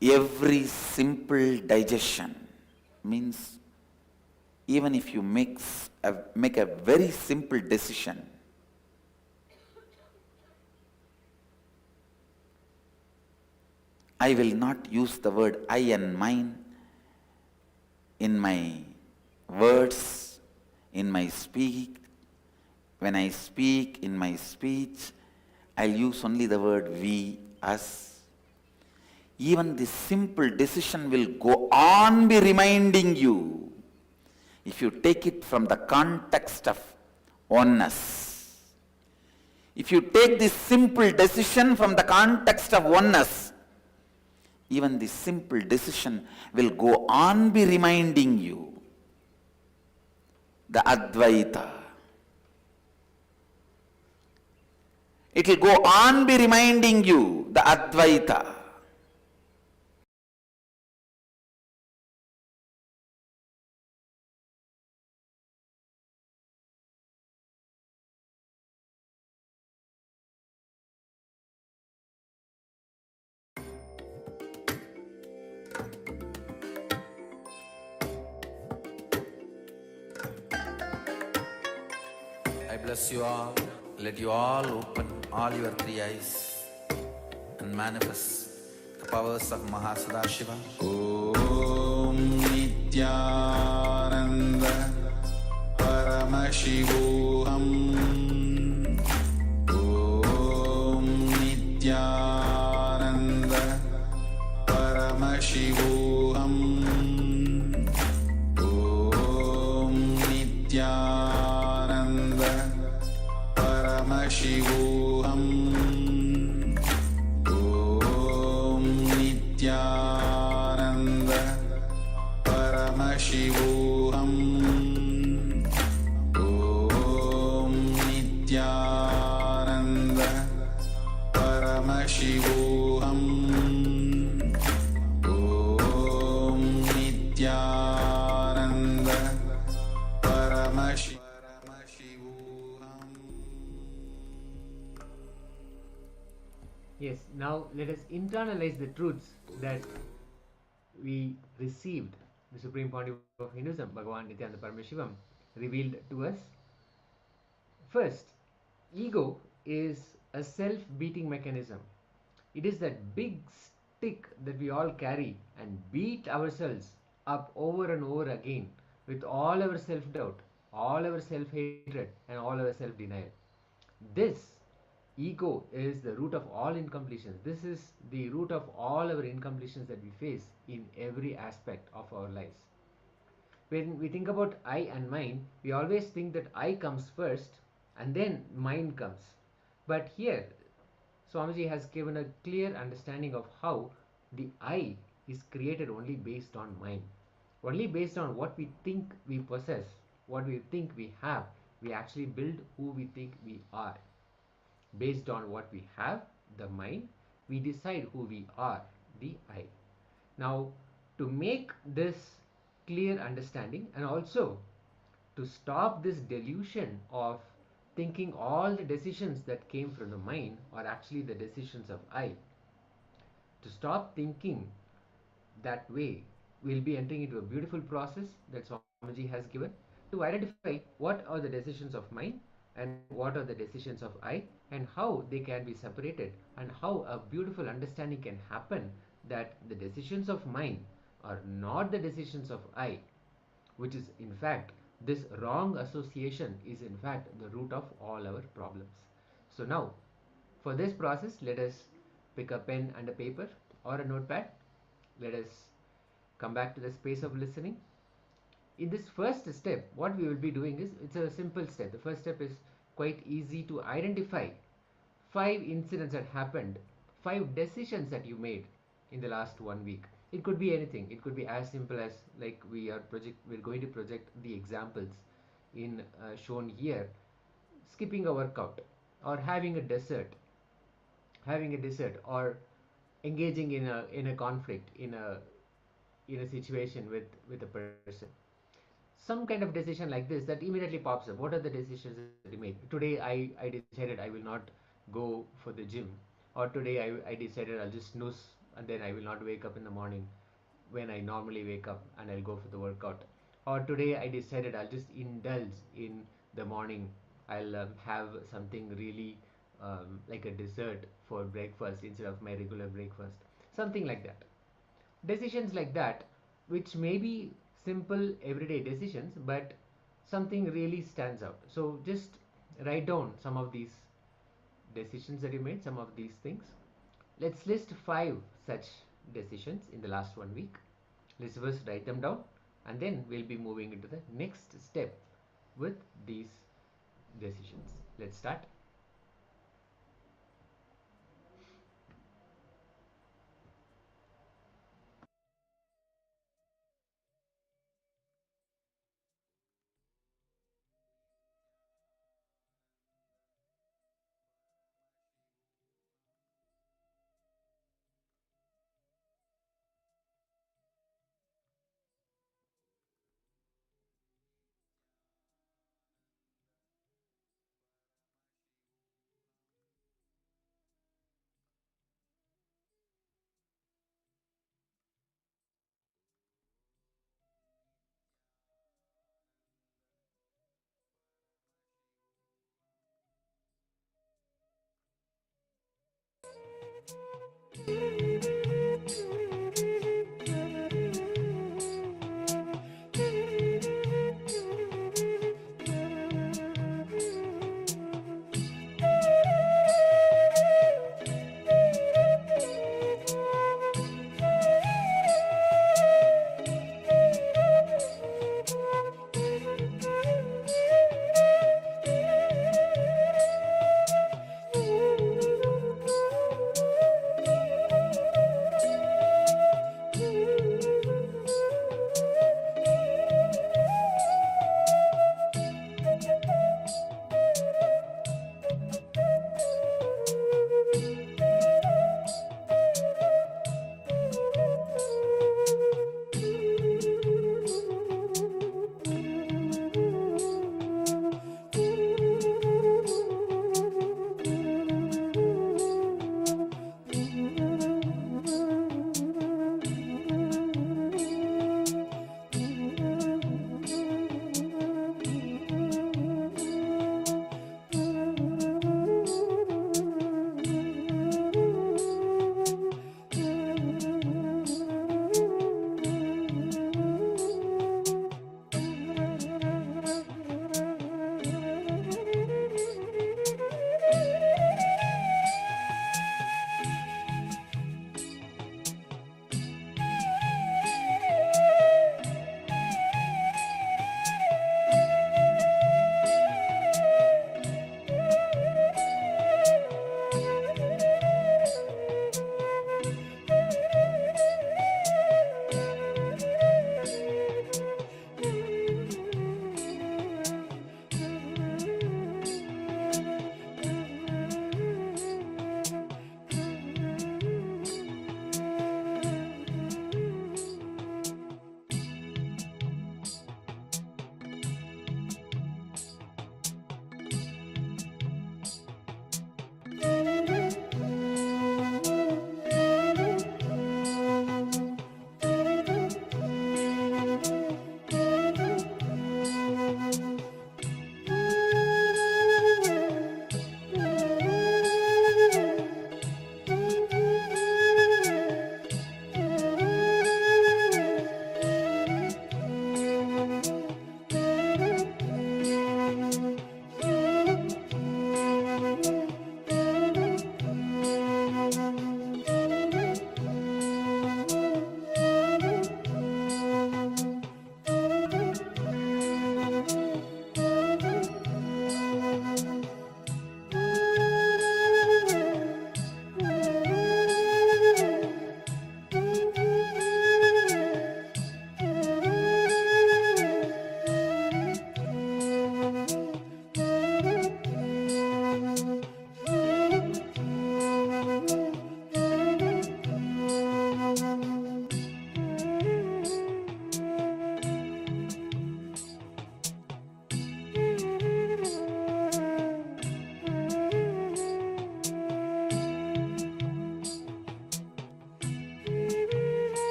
Every simple digestion means even if you make a very simple decision, I will not use the word I and mine in my words, in my speak. When I speak in my speech, I'll use only the word we, us. Even this simple decision will go on be reminding you, if you take it from the context of oneness. If you take this simple decision from the context of oneness, even this simple decision will go on be reminding you the Advaita. It will go on be reminding you the Advaita. I bless you all. Let you all open all your three eyes and manifest the powers of Mahasadashiva. Om Nithyananda Paramashivoham. Om Nithyananda Paramashivoham. Om Nithyananda Paramashivoham. Om Nithyananda Paramashivoham. Om Nithyananda Paramashivoham. Om Nithyananda Paramashivoham. Yes, now let us internalize the truths that we received. The Supreme Pontiff of Hinduism, Bhagavan Nithyananda Paramashivoham, revealed to us First, ego is a self-beating mechanism. It is that big stick that we all carry and beat ourselves up over and over again with all our self-doubt, all our self-hatred, and all our self-denial. This ego is the root of all incompletions. This is the root of all our incompletions that we face in every aspect of our lives. When we think about I and mine, we always think that I comes first and then mine comes. But here, Swamiji has given a clear understanding of how the I is created only based on mine. Only based on what we think we possess, what we think we have, we actually build who we think we are. Based on what we have, the mind, we decide who we are, the I. Now, to make this clear understanding and also to stop this delusion of thinking all the decisions that came from the mind are actually the decisions of I, to stop thinking that way, we'll be entering into a beautiful process that Swamiji has given to identify what are the decisions of mind and what are the decisions of I and how they can be separated and how a beautiful understanding can happen that the decisions of mind are not the decisions of I, which is in fact this wrong association is in fact the root of all our problems. So now for this process, let us pick a pen and a paper or a notepad. Let us come back to the space of listening. In this first step, what we will be doing is, it's a simple step. The first step is quite easy to identify 5 incidents that happened, 5 decisions that you made in the last 1 week. It could be anything. It could be as simple as like we're going to project the examples in shown here, skipping a workout or having a dessert or engaging in a conflict in a situation with a person. Some kind of decision like this that immediately pops up. What are the decisions that you made today? I decided I will not go for the gym, or today I decided I'll just snooze and then I will not wake up in the morning when I normally wake up and I'll go for the workout. Or today I decided I'll just indulge in the morning. I'll have something really like a dessert for breakfast instead of my regular breakfast. Something like that. Decisions like that, which may be simple everyday decisions, but something really stands out. So just write down some of these decisions that you made, some of these things. Let's list 5 such decisions in the last 1 week. Let's first write them down and then we'll be moving into the next step with these decisions. Let's start.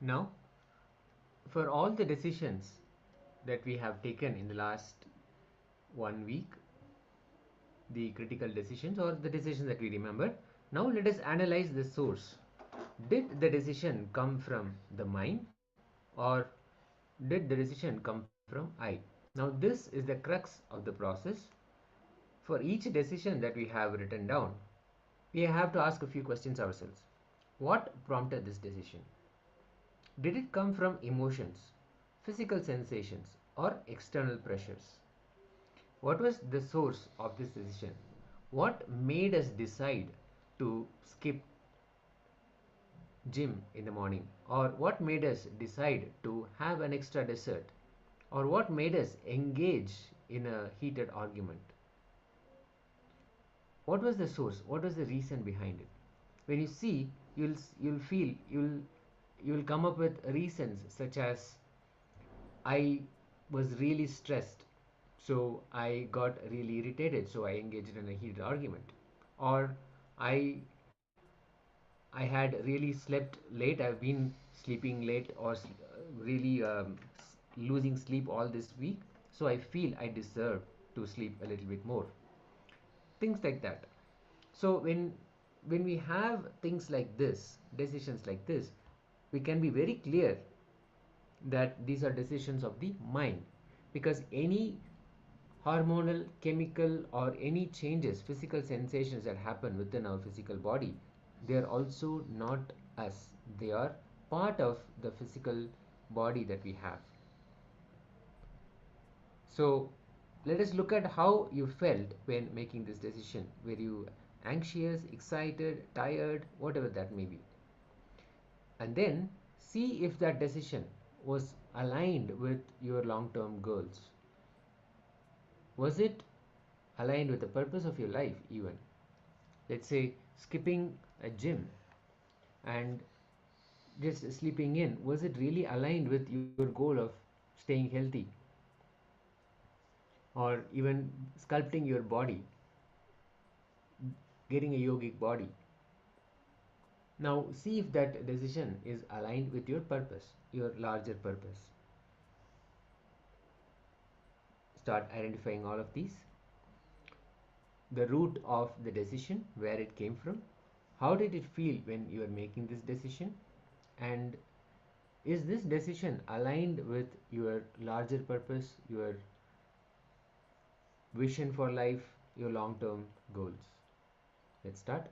Now, for all the decisions that we have taken in the last 1 week, the critical decisions or the decisions that we remember, now let us analyze the source. Did the decision come from the mind, or did the decision come from I? Now, this is the crux of the process. For each decision that we have written down, we have to ask a few questions ourselves. What prompted this decision? Did it come from emotions, physical sensations, or external pressures? What was the source of this decision? What made us decide to skip gym in the morning? Or what made us decide to have an extra dessert? Or what made us engage in a heated argument? What was the source? What was the reason behind it? When you see, you'll feel, you'll come up with reasons such as, I was really stressed, so I got really irritated, so I engaged in a heated argument. Or I I had really slept late. I've been sleeping late or really losing sleep all this week, so I feel I deserve to sleep a little bit more. Things like that. So when we have things like this, decisions like this, we can be very clear that these are decisions of the mind, because any hormonal, chemical, or any changes, physical sensations that happen within our physical body, they are also not us. They are part of the physical body that we have. So let us look at how you felt when making this decision. Were you anxious, excited, tired, whatever that may be? And then see if that decision was aligned with your long term goals. Was it aligned with the purpose of your life, even? Let's say skipping a gym and just sleeping in, was it really aligned with your goal of staying healthy? Or even sculpting your body, getting a yogic body. Now, see if that decision is aligned with your purpose, your larger purpose. Start identifying all of these. The root of the decision, where it came from, how did it feel when you are making this decision, and is this decision aligned with your larger purpose, your vision for life, your long term goals? Let's start.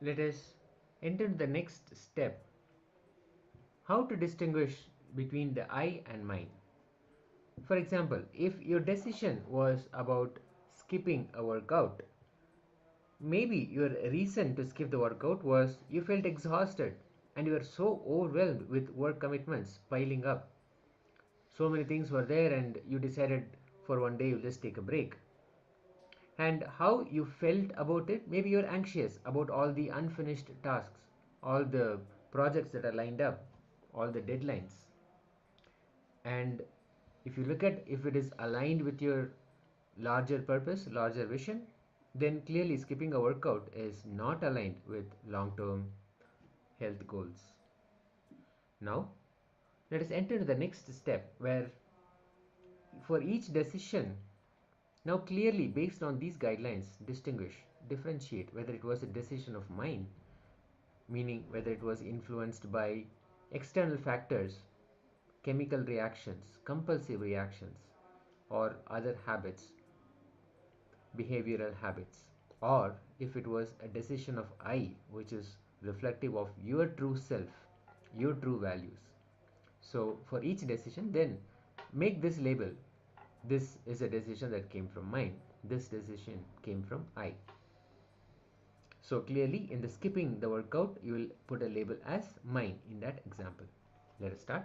let us enter the next step: how to distinguish between the I and mine. For example, if your decision was about skipping a workout, maybe your reason to skip the workout was you felt exhausted and you were so overwhelmed with work commitments piling up. So many things were there, and you decided for one day you'll just take a break. And how you felt about it, maybe you're anxious about all the unfinished tasks, all the projects that are lined up, all the deadlines. And if you look at if it is aligned with your larger purpose, larger vision, then clearly skipping a workout is not aligned with long term health goals. Now, let us enter the next step where for each decision, now clearly based on these guidelines, distinguish, differentiate whether it was a decision of mine, meaning whether it was influenced by external factors, chemical reactions, compulsive reactions, or other habits, behavioral habits, or if it was a decision of I, which is reflective of your true self, your true values. So, for each decision, then make this label: this is a decision that came from mine, this decision came from I. So, clearly, in the skipping the workout, you will put a label as mine in that example. Let us start.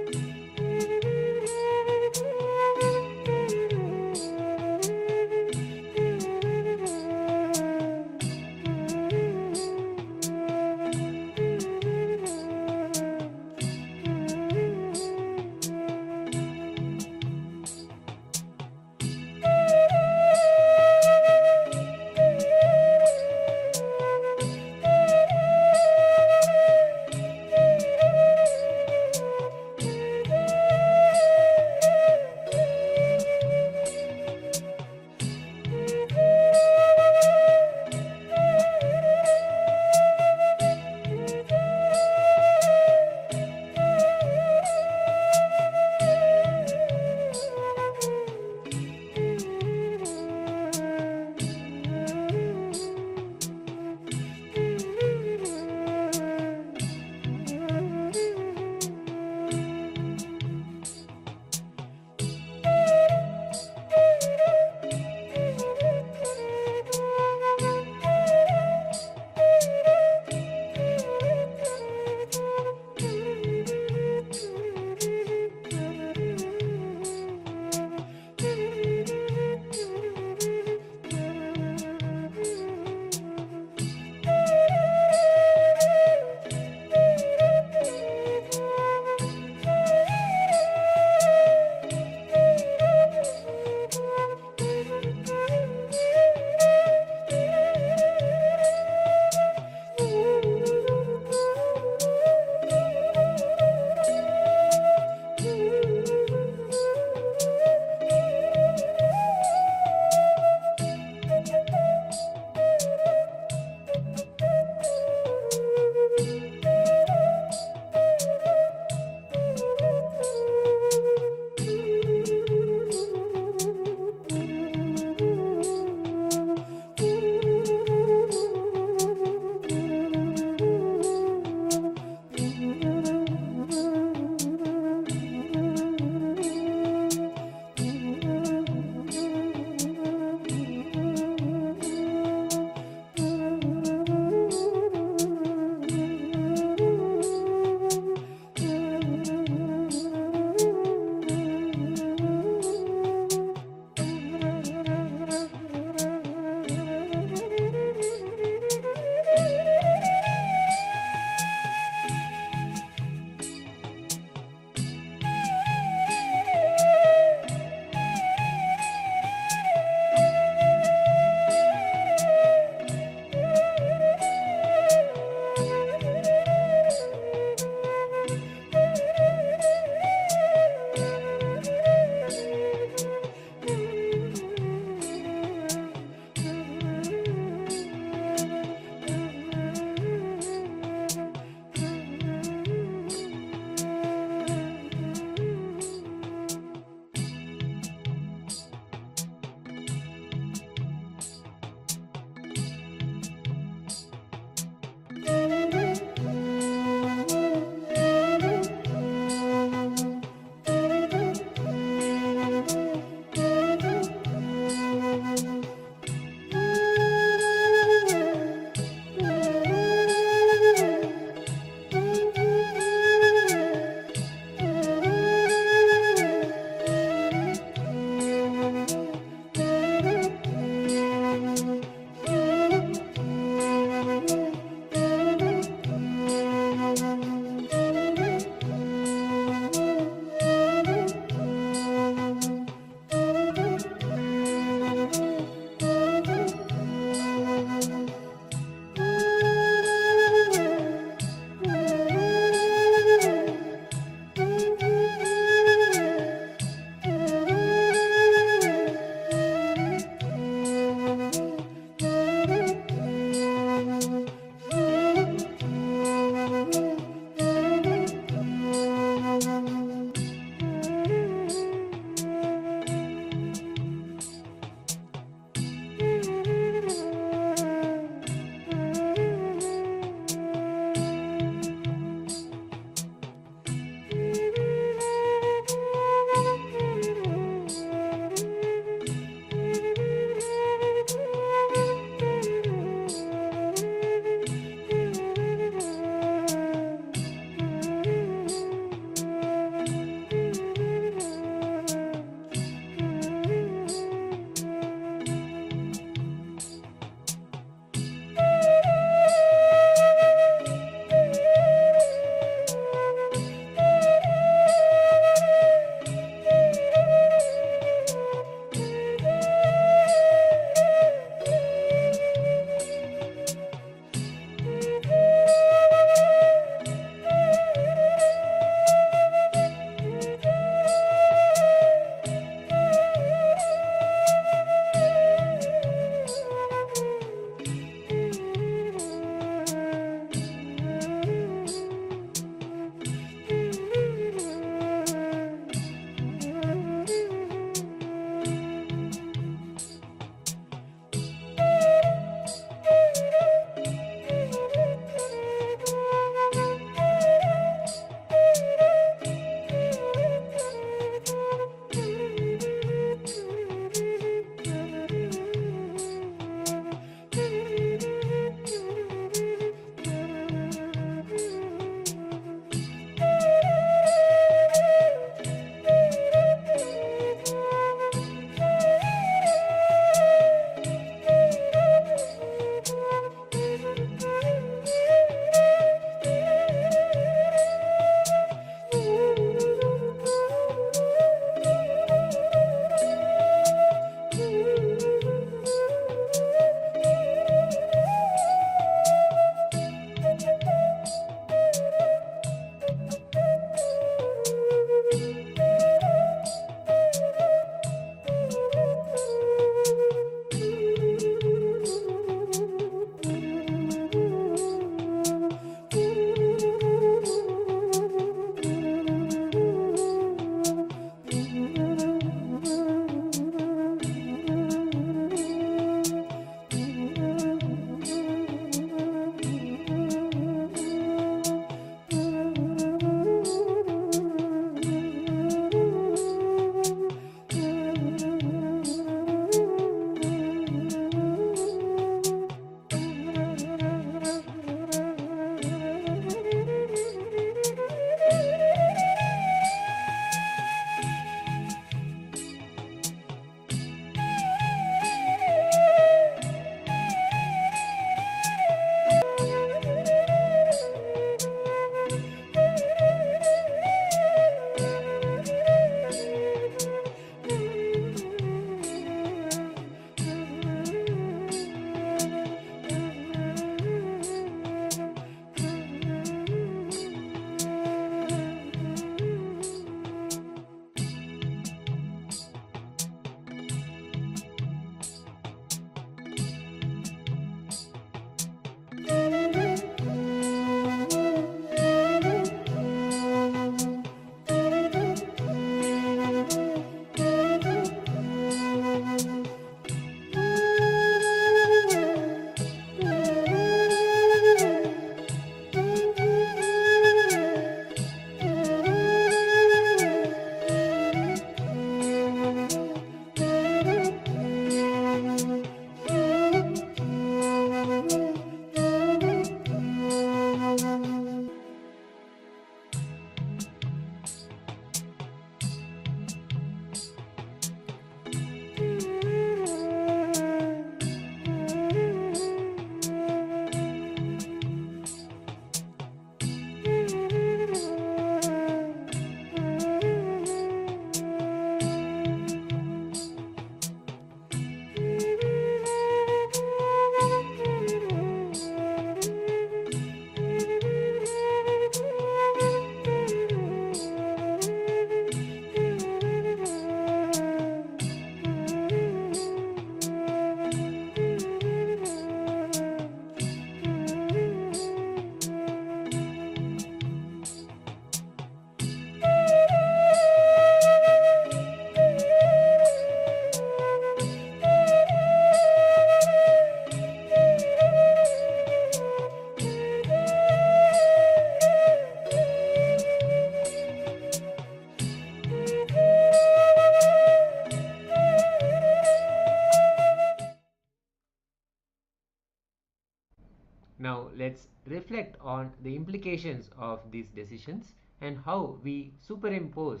Now let's reflect on the implications of these decisions and how we superimpose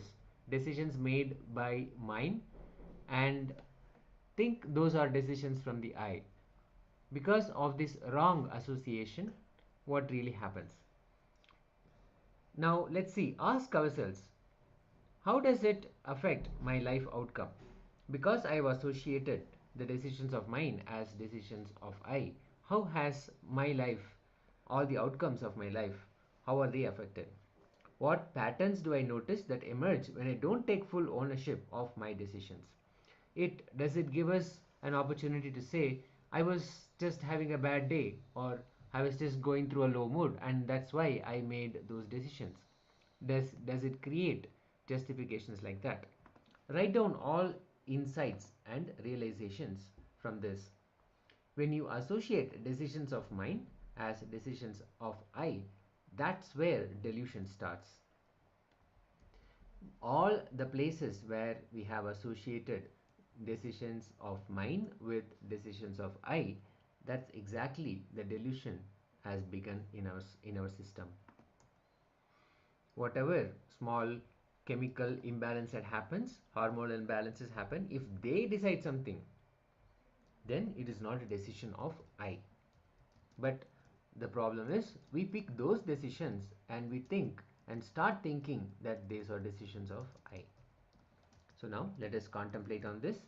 decisions made by mind and think those are decisions from the I. Because of this wrong association, what really happens? Now let's see, ask ourselves, how does it affect my life outcome? Because I have associated the decisions of mine as decisions of I, how has my life, all the outcomes of my life, how are they affected? What patterns do I notice that emerge when I don't take full ownership of my decisions? Does it give us an opportunity to say, I was just having a bad day, or I was just going through a low mood and that's why I made those decisions? Does it create justifications like that? Write down all insights and realizations from this. When you associate decisions of mind as decisions of I, that's where delusion starts. All the places where we have associated decisions of mind with decisions of I, that's exactly the delusion has begun in our system. Whatever small chemical imbalance that happens, hormonal imbalances happen, if they decide something, then it is not a decision of I. But the problem is we pick those decisions and we think and start thinking that these are decisions of I. So now let us contemplate on this.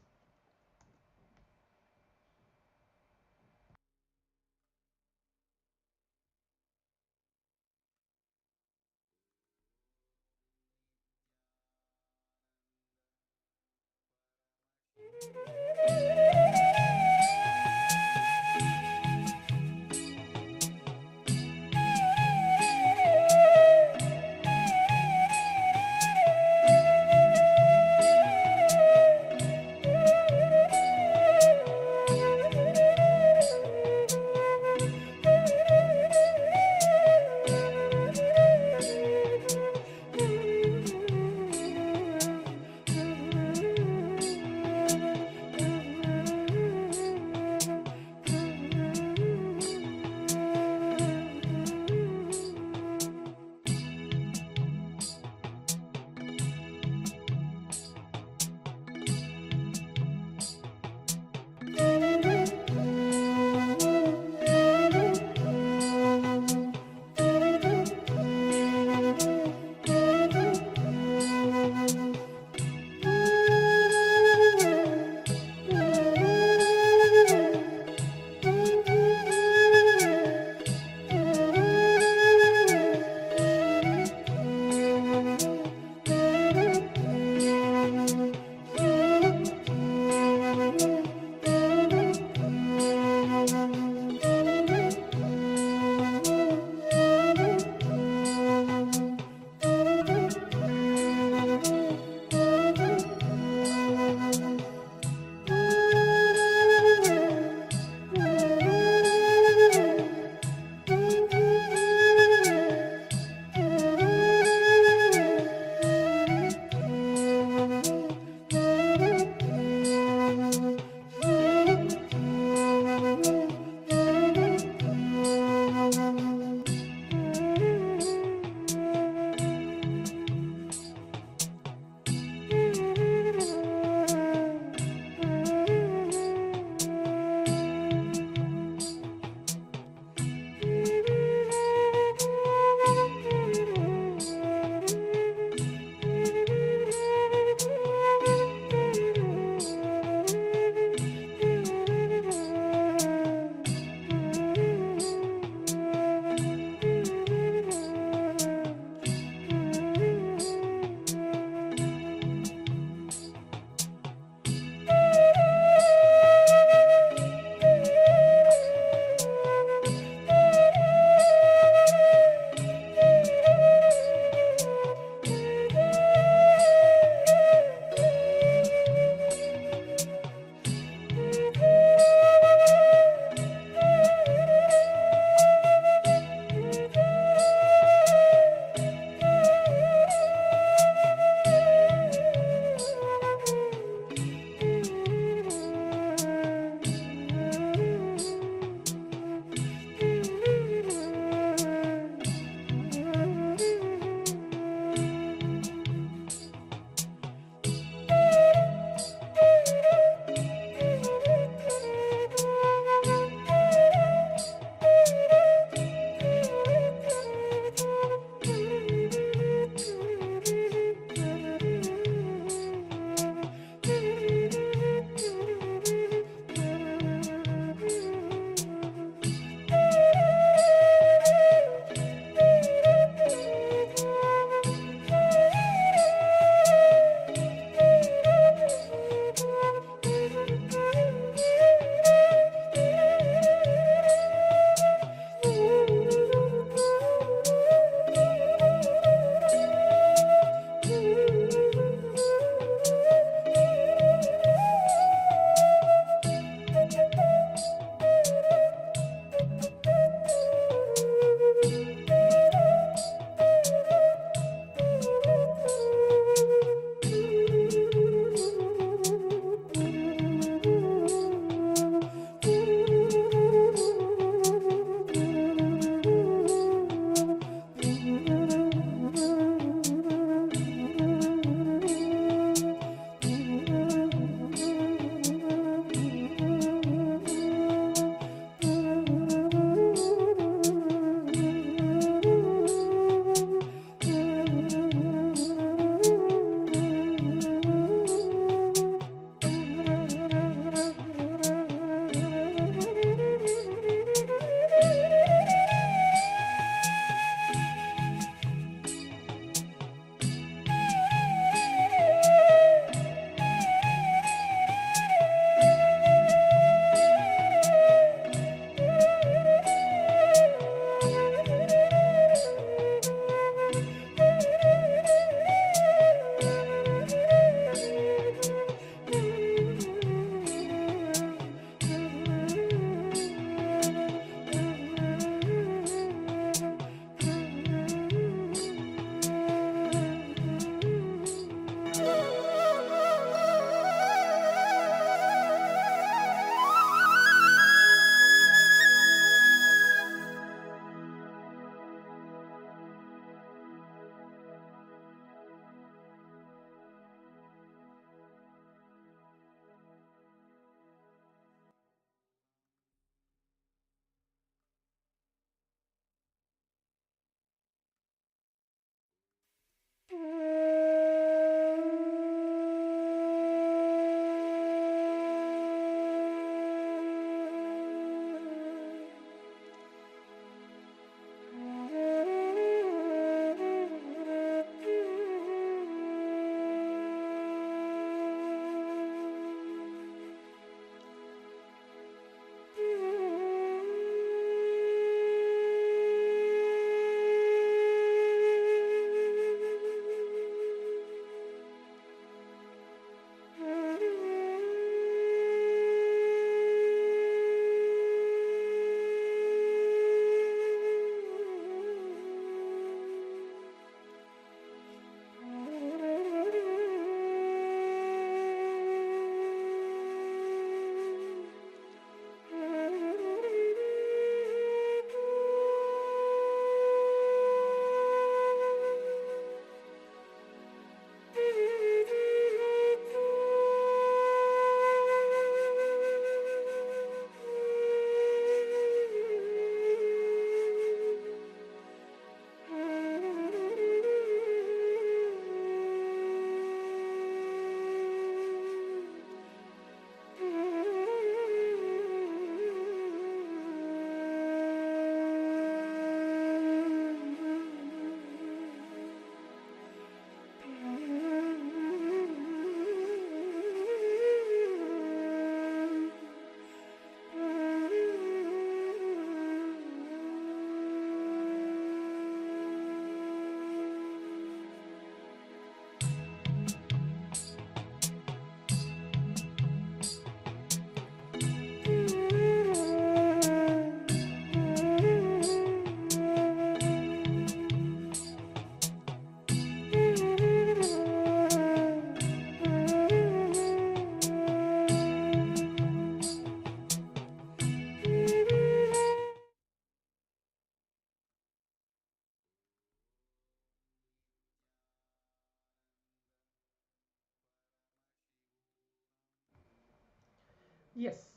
Yes.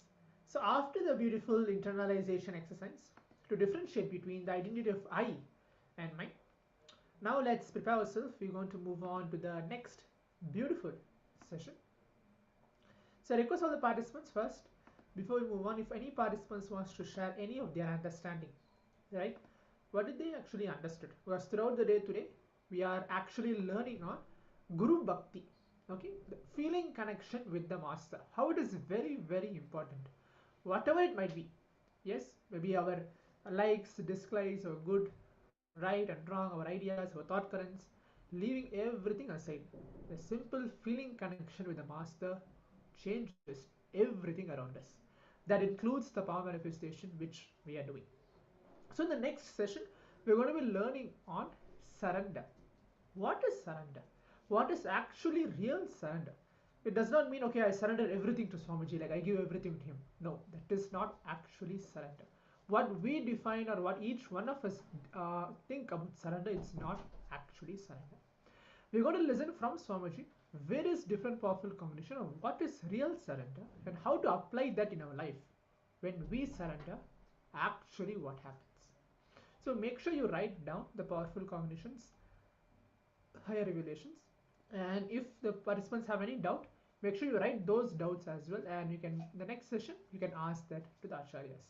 So after the beautiful internalization exercise to differentiate between the identity of I and mine, now let's prepare ourselves. We're going to move on to the next beautiful session. So I request all the participants first, before we move on, if any participants wants to share any of their understanding, right? What did they actually understood? Because throughout the day today, we are actually learning on Guru Bhakti, okay? The feeling connection with the master. How it is very, very important. Whatever it might be. Yes, maybe our likes, dislikes, our good, right and wrong, our ideas, our thought currents, leaving everything aside. The simple feeling connection with the master changes everything around us. That includes the power manifestation which we are doing. So in the next session, we're going to be learning on surrender. What is surrender? What is actually real surrender? It does not mean, okay, I surrender everything to Swamiji, like I give everything to him. No, that is not actually surrender. What we define or what each one of us think about surrender, it's not actually surrender. We're going to listen from Swamiji various different powerful combination of what is real surrender and how to apply that in our life. When we surrender, actually what happens. So make sure you write down the powerful combinations, higher revelations, and if the participants have any doubt, make sure you write those doubts as well, and you can, in the next session, you can ask that to the acharyas.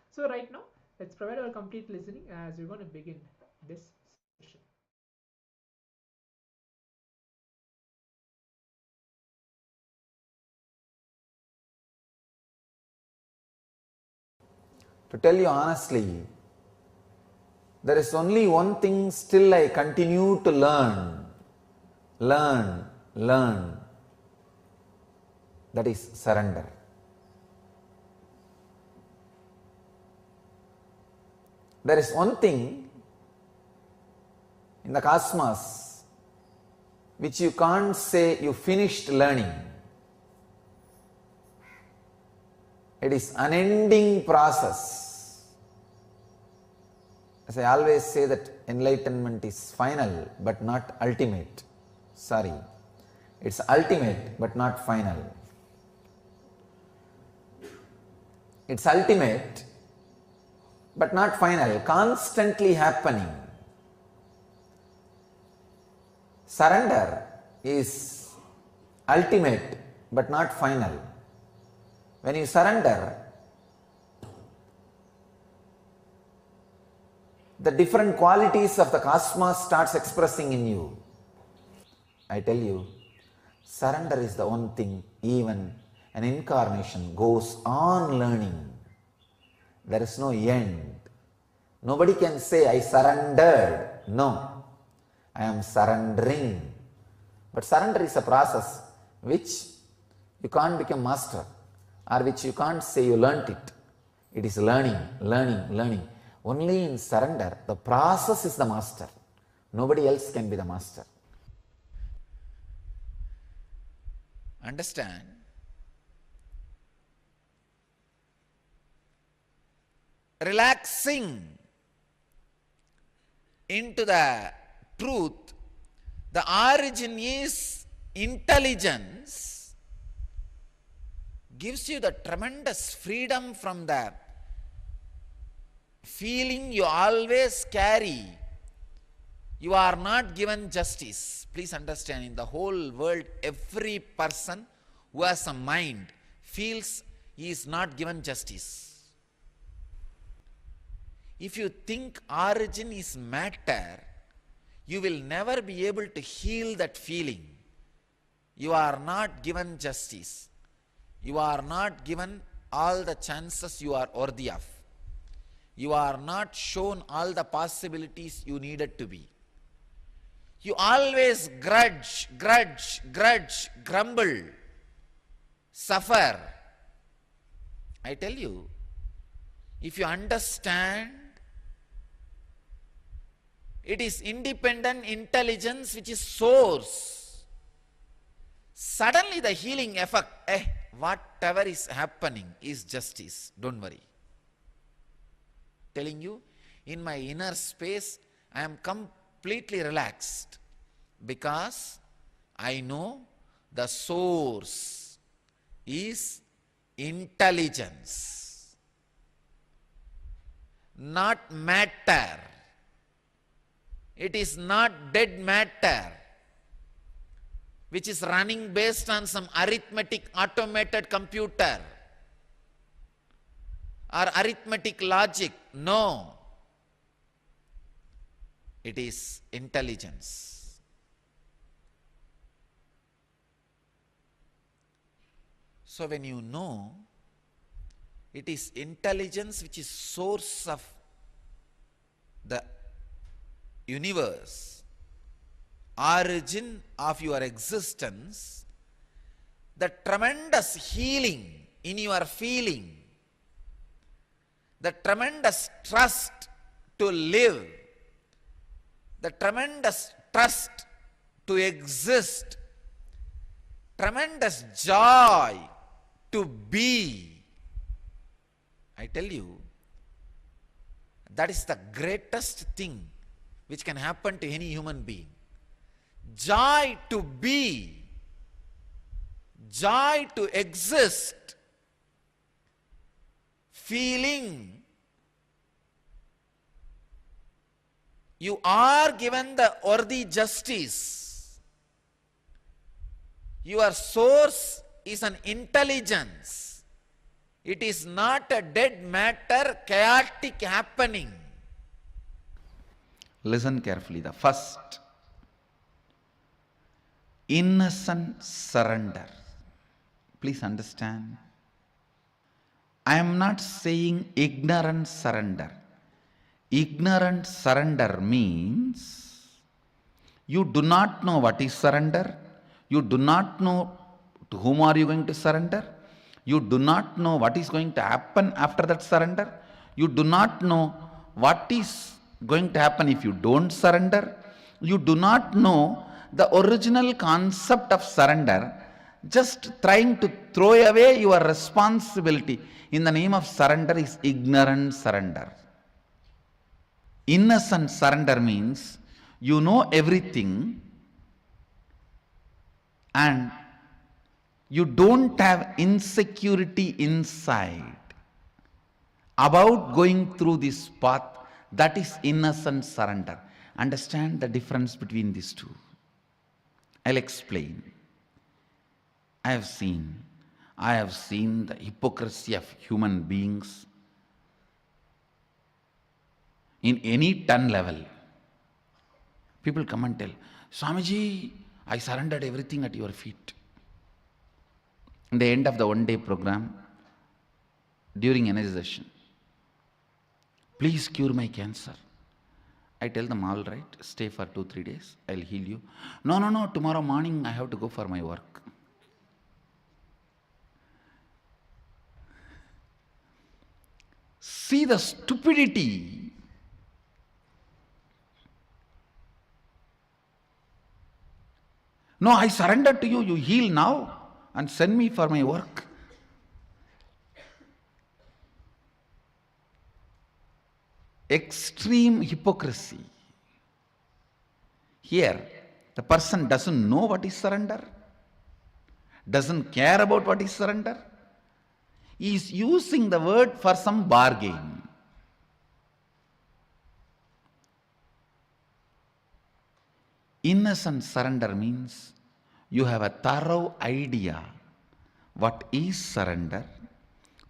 So right now, let's provide our complete listening as we're going to begin this session. To tell you honestly, there is only one thing still I continue to learn. That is surrender. There is one thing in the cosmos which you can't say you finished learning. It is unending process. As I always say that enlightenment is final but not ultimate. Sorry, it's ultimate but not final. It's ultimate but not final, constantly happening. Surrender is ultimate but not final. When you surrender, the different qualities of the cosmos starts expressing in you. I tell you, surrender is the one thing even an incarnation goes on learning. There is no end. Nobody can say, I surrendered. No, I am surrendering. But surrender is a process which you can't become master, or which you can't say you learnt it. It is learning. Only in surrender, the process is the master. Nobody else can be the master. Understand? Relaxing into the truth, the origin is intelligence, gives you the tremendous freedom from the feeling you always carry. You are not given justice. Please understand, in the whole world, every person who has a mind feels he is not given justice. If you think origin is matter, you will never be able to heal that feeling. You are not given justice. You are not given all the chances you are worthy of. You are not shown all the possibilities you needed to be. You always grudge, grumble, suffer. I tell you, if you understand, it is independent intelligence which is source. Suddenly the healing effect, whatever is happening is justice, don't worry. Telling you, in my inner space, I am completely relaxed because I know the source is intelligence, not matter. It is not dead matter, which is running based on some arithmetic automated computer or arithmetic logic. No. It is intelligence. So when you know, it is intelligence which is source of the universe, origin of your existence, the tremendous healing in your feeling, the tremendous trust to live, the tremendous trust to exist, tremendous joy to be. I tell you, that is the greatest thing which can happen to any human being. Joy to be, joy to exist, feeling you are given the worthy justice. Your source is an intelligence. It is not a dead matter, chaotic happening. Listen carefully. The first, innocent surrender. Please understand. I am not saying ignorant surrender. Ignorant surrender means you do not know what is surrender. You do not know to whom are you going to surrender. You do not know what is going to happen after that surrender. You do not know what is going to happen if you don't surrender. You do not know the original concept of surrender. Just trying to throw away your responsibility in the name of surrender is ignorant surrender. Innocent surrender means you know everything and you don't have insecurity inside about going through this path. That is innocent surrender. Understand the difference between these two. I'll explain. I have seen the hypocrisy of human beings in any ton level. People come and tell, Swamiji, I surrendered everything at your feet. In the end of the one-day program, during energy session, please cure my cancer. I tell them, all right, stay for 2-3 days, I'll heal you. No, tomorrow morning I have to go for my work. See the stupidity. No, I surrender to you, you heal now and send me for my work. Extreme hypocrisy. Here, the person doesn't know what is surrender, doesn't care about what is surrender. He is using the word for some bargain. Innocent surrender means you have a thorough idea what is surrender,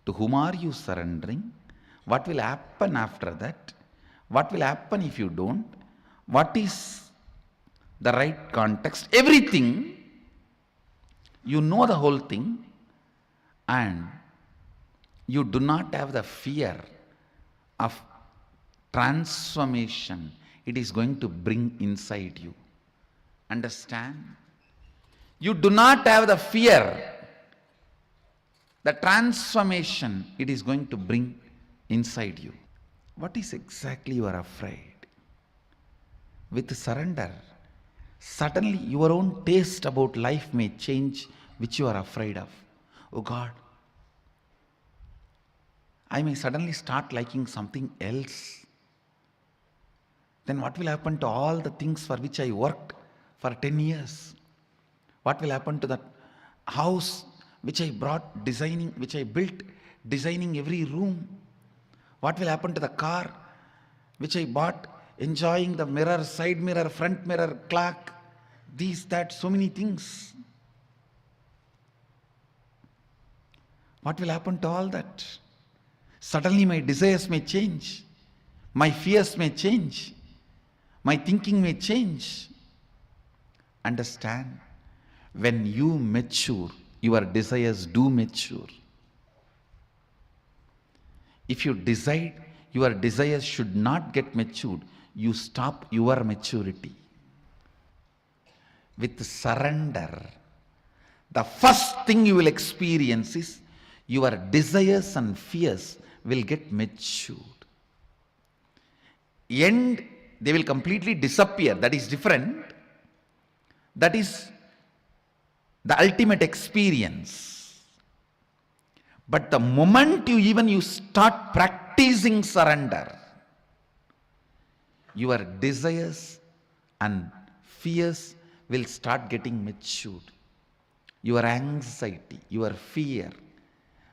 to whom are you surrendering, what will happen after that, what will happen if you don't, what is the right context, everything. You know the whole thing and you do not have the fear of transformation it is going to bring inside you. Understand? You do not have the fear, the transformation it is going to bring inside you. What is exactly you are afraid? With surrender, suddenly your own taste about life may change, which you are afraid of. Oh God, I may suddenly start liking something else. Then what will happen to all the things for which I worked for 10 years? What will happen to that house which I brought designing, which I built designing every room? What will happen to the car which I bought, enjoying the mirror, side mirror, front mirror, clock, these, that, so many things? What will happen to all that? Suddenly my desires may change, my fears may change, my thinking may change. Understand, when you mature, your desires do mature. If you decide your desires should not get matured, you stop your maturity. With surrender, the first thing you will experience is your desires and fears will get matured. And they will completely disappear. That is different. That is the ultimate experience. But the moment you start practicing surrender, your desires and fears will start getting matured. Your anxiety, your fear,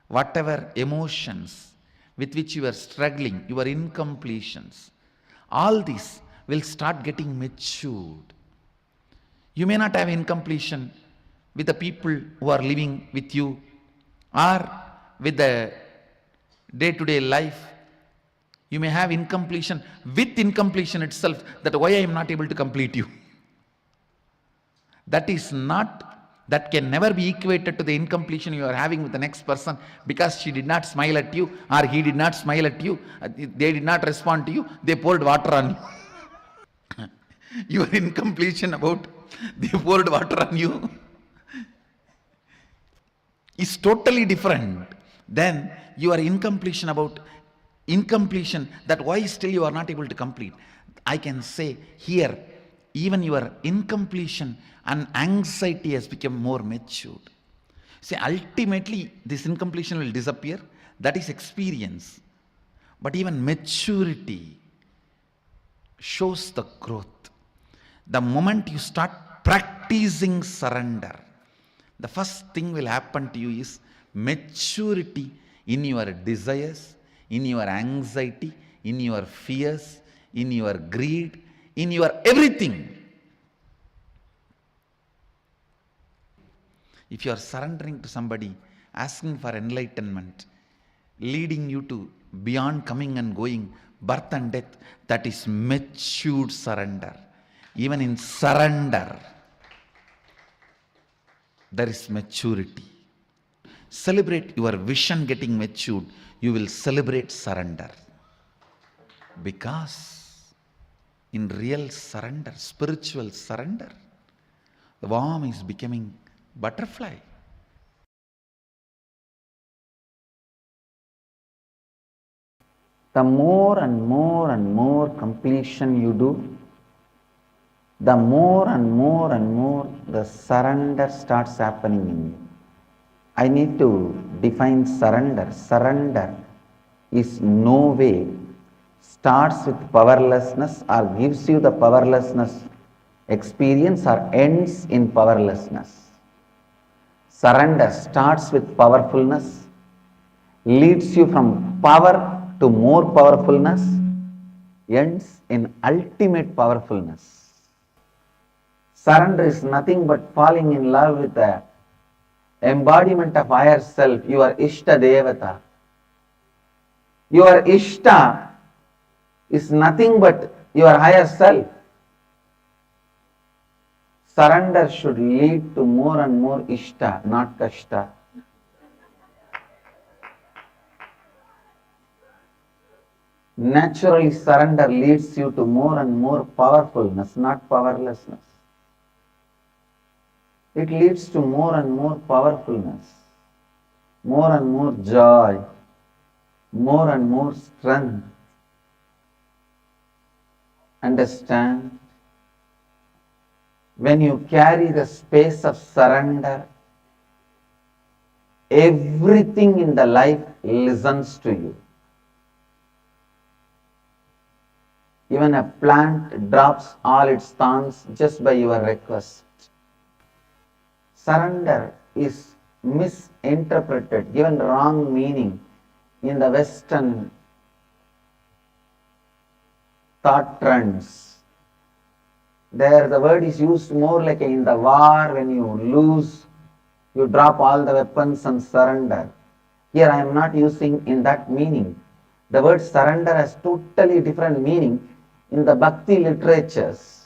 whatever emotions with which you are struggling, your incompletions, all these will start getting matured. You may not have incompletion with the people who are living with you or with the day-to-day life. You may have incompletion with incompletion itself, that why I am not able to complete you. That can never be equated to the incompletion you are having with the next person because she did not smile at you or he did not smile at you, they did not respond to you, they poured water on you. Your incompletion about they poured water on you is totally different than your incompletion about incompletion, that why still you are not able to complete. I can say here, even your incompletion and anxiety has become more matured. See, ultimately this incompletion will disappear. That is experience. But even maturity shows the growth. The moment you start practicing surrender, the first thing will happen to you is maturity in your desires, in your anxiety, in your fears, in your greed, in your everything. If you are surrendering to somebody, asking for enlightenment, leading you to beyond coming and going, birth and death, that is matured surrender. Even in surrender, there is maturity. Celebrate your vision getting matured. You will celebrate surrender. Because in real surrender, spiritual surrender, the worm is becoming butterfly. The more and more and more completion you do, the more and more and more the surrender starts happening in you. I need to define surrender. Surrender is no way starts with powerlessness or gives you the powerlessness experience or ends in powerlessness. Surrender starts with powerfulness, leads you from power to more powerfulness, ends in ultimate powerfulness. Surrender is nothing but falling in love with the embodiment of higher self, your Ishta Devata. Your Ishta is nothing but your higher self. Surrender should lead to more and more Ishta, not Kashta. Naturally, surrender leads you to more and more powerfulness, not powerlessness. It leads to more and more powerfulness, more and more joy, more and more strength. Understand? When you carry the space of surrender, everything in the life listens to you. Even a plant drops all its thorns just by your request. Surrender is misinterpreted, given wrong meaning in the Western thought trends. There the word is used more like in the war, when you lose, you drop all the weapons and surrender. Here I am not using in that meaning. The word surrender has totally different meaning in the Bhakti literatures.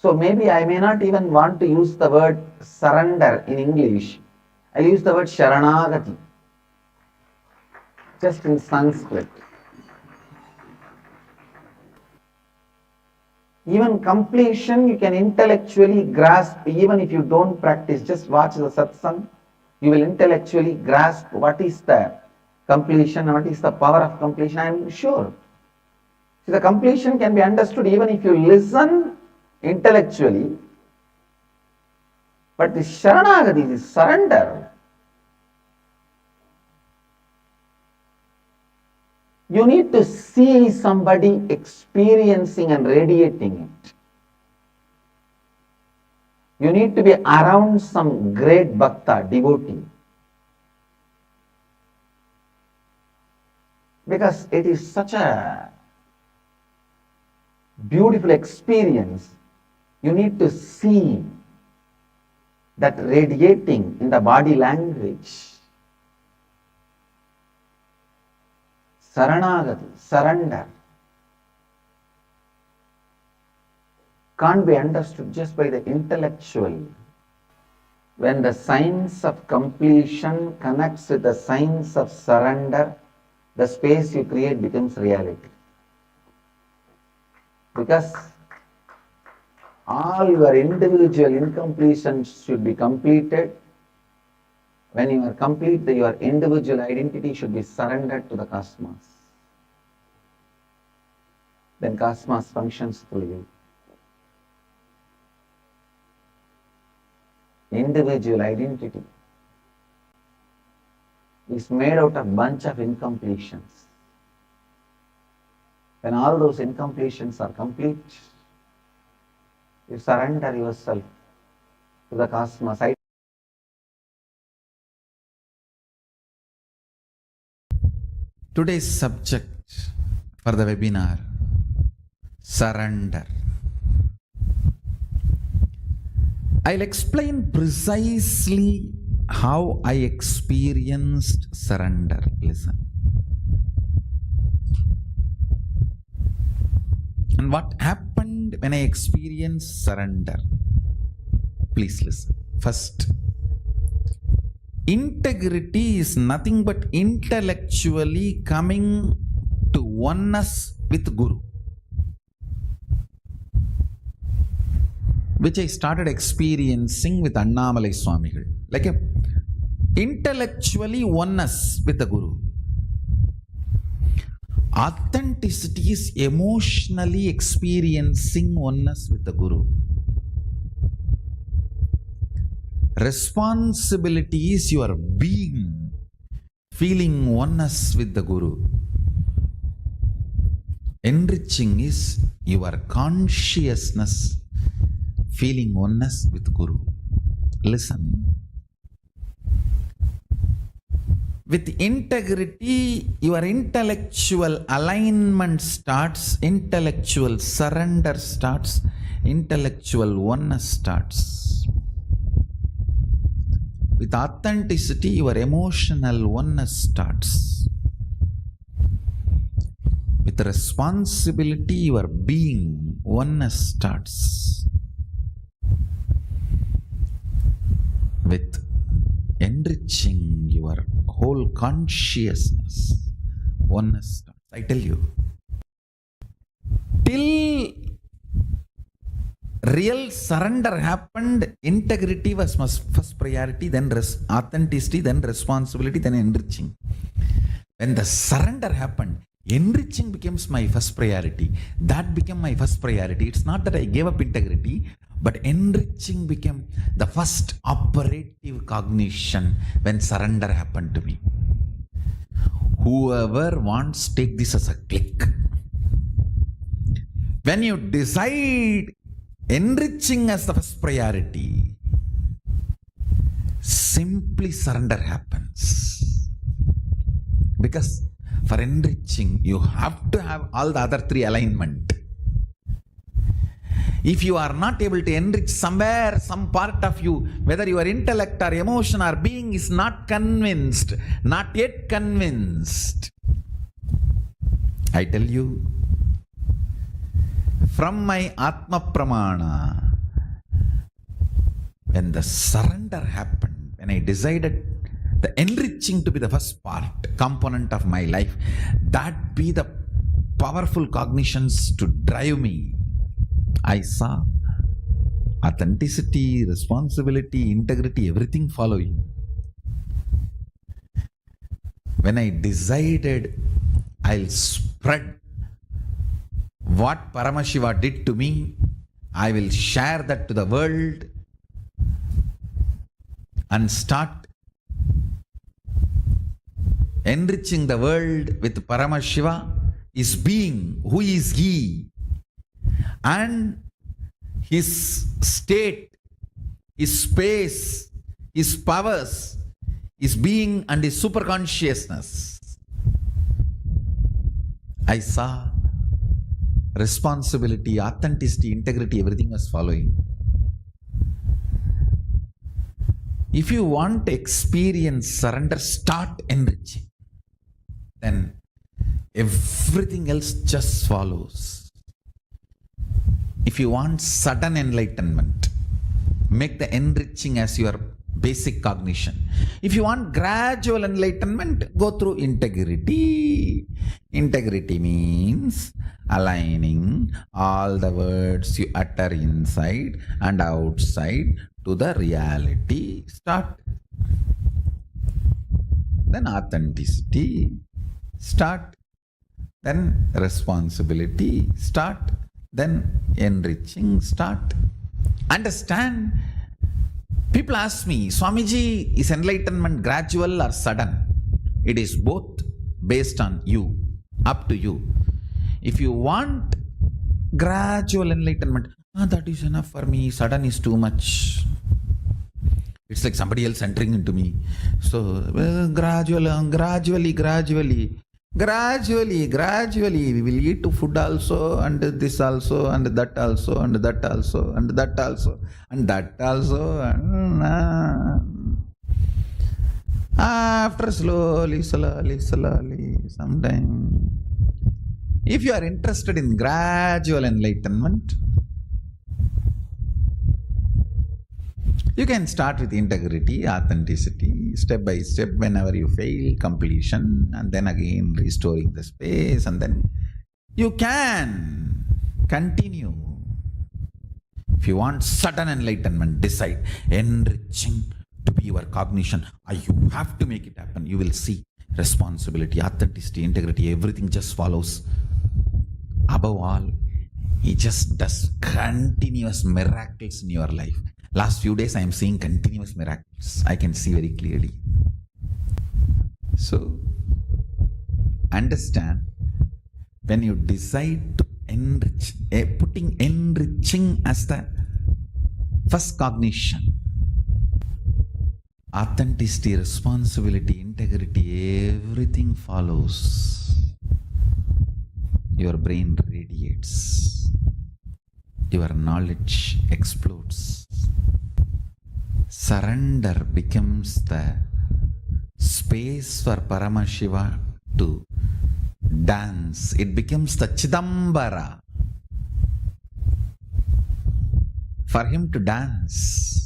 So maybe I may not even want to use the word surrender in English. I'll use the word Sharanagati, just in Sanskrit. Even completion you can intellectually grasp, even if you don't practice. Just watch the satsang, you will intellectually grasp what is the completion, what is the power of completion. I am sure. See, the completion can be understood even if you listen intellectually. But the Sharanagati, the surrender, you need to see somebody experiencing and radiating it. You need to be around some great bhakta, devotee. Because it is such a beautiful experience. You need to see that radiating in the body language. Saranagati, surrender, can't be understood just by the intellectual. When the science of completion connects with the science of surrender, the space you create becomes reality. Because all your individual incompletions should be completed. When you are complete, your individual identity should be surrendered to the cosmos. Then cosmos functions through you. Individual identity is made out of a bunch of incompletions. When all those incompletions are complete, you surrender yourself to the cosmos. Today's subject for the webinar, surrender. I'll explain precisely how I experienced surrender. Listen. And what happened when I experienced surrender? Please listen. First, integrity is nothing but intellectually coming to oneness with Guru, which I started experiencing with Annamalai Swamigal. Like a intellectually oneness with the Guru. Authenticity is emotionally experiencing oneness with the Guru. Responsibility is your being feeling oneness with the Guru. Enriching is your consciousness feeling oneness with Guru. Listen. With integrity, your intellectual alignment starts, intellectual surrender starts, intellectual oneness starts. With authenticity, your emotional oneness starts. With responsibility, your being oneness starts. With enriching your whole consciousness, oneness starts. I tell you, till real surrender happened, integrity was my first priority, then authenticity, then responsibility, then enriching. When the surrender happened, enriching becomes my first priority. That became my first priority. It's not that I gave up integrity, but enriching became the first operative cognition when surrender happened to me. Whoever wants, take this as a click. When you decide enriching as the first priority, simply surrender happens. Because for enriching, you have to have all the other three alignment. If you are not able to enrich somewhere, some part of you, whether your intellect or emotion or being is not convinced, not yet convinced, I tell you, from my Atma Pramana, when the surrender happened, when I decided the enriching to be the first part, component of my life, that be the powerful cognitions to drive me, I saw authenticity, responsibility, integrity, everything following. When I decided I'll spread what Paramashiva did to me, I will share that to the world and start enriching the world with Paramashiva, his being, who is he, and his state, his space, his powers, his being and his superconsciousness. I saw responsibility, authenticity, integrity, everything was following. If you want to experience surrender, start enriching. Then everything else just follows. If you want sudden enlightenment, make the enriching as your basic cognition. If you want gradual enlightenment, go through integrity. Integrity means aligning all the words you utter inside and outside to the reality. Start. Then authenticity. Start. Then responsibility. Start. Then enriching. Start. Understand? People ask me, Swamiji, is enlightenment gradual or sudden? It is both based on you, up to you. If you want gradual enlightenment, that is enough for me, sudden is too much. It's like somebody else entering into me. So, gradually, we will eat food also, and this also, and that also, and that also, and that also, and that also. After slowly, sometime. If you are interested in gradual enlightenment, you can start with integrity, authenticity, step by step. Whenever you fail, completion, and then again restoring the space, and then you can continue. If you want sudden enlightenment, decide enriching to be your cognition. You have to make it happen. You will see responsibility, authenticity, integrity, everything just follows. Above all, he just does continuous miracles in your life. Last few days I am seeing continuous miracles. I can see very clearly. So, understand, when you decide to enrich, putting enriching as the first cognition, authenticity, responsibility, integrity, everything follows. Your brain radiates. Your knowledge explodes. Surrender becomes the space for Paramashiva to dance. It becomes the Chidambara for him to dance.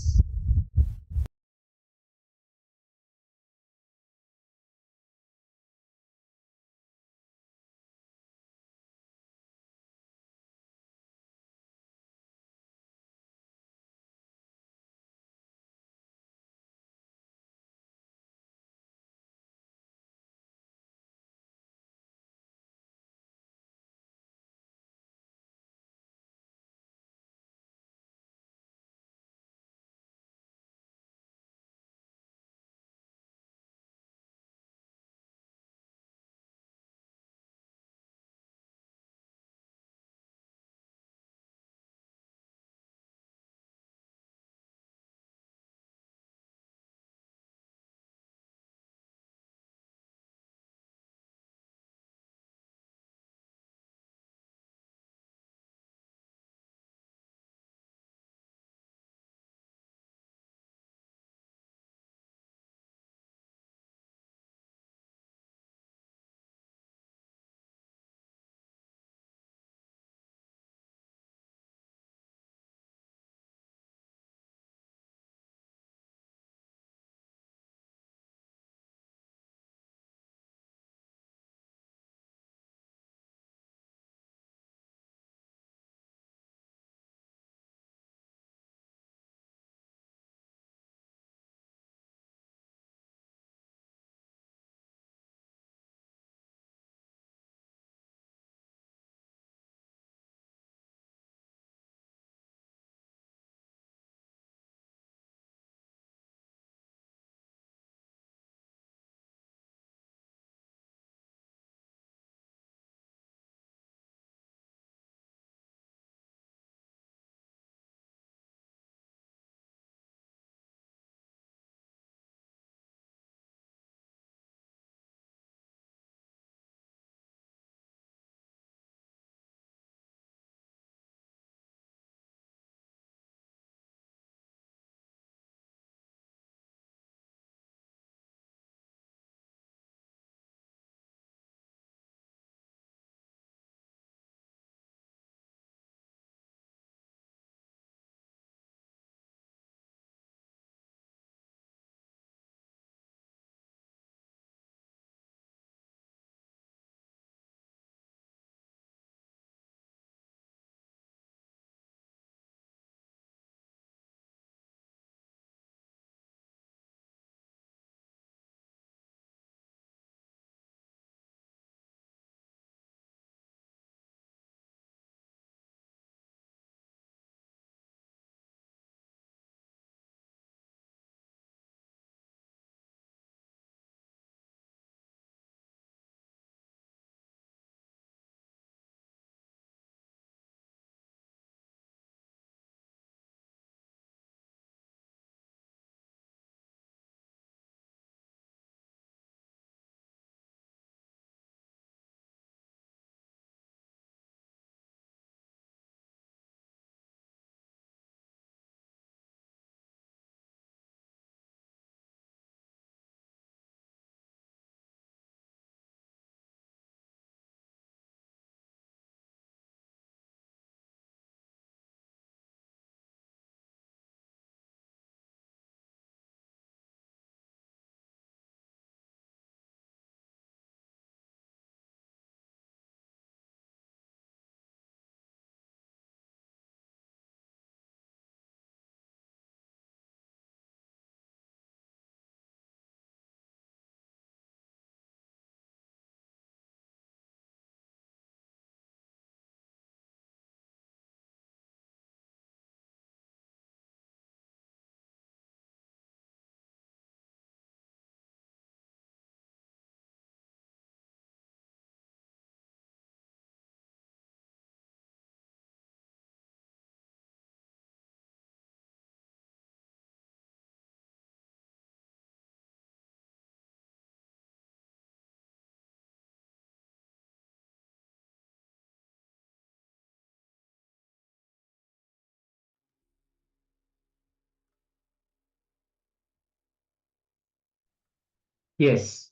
Yes,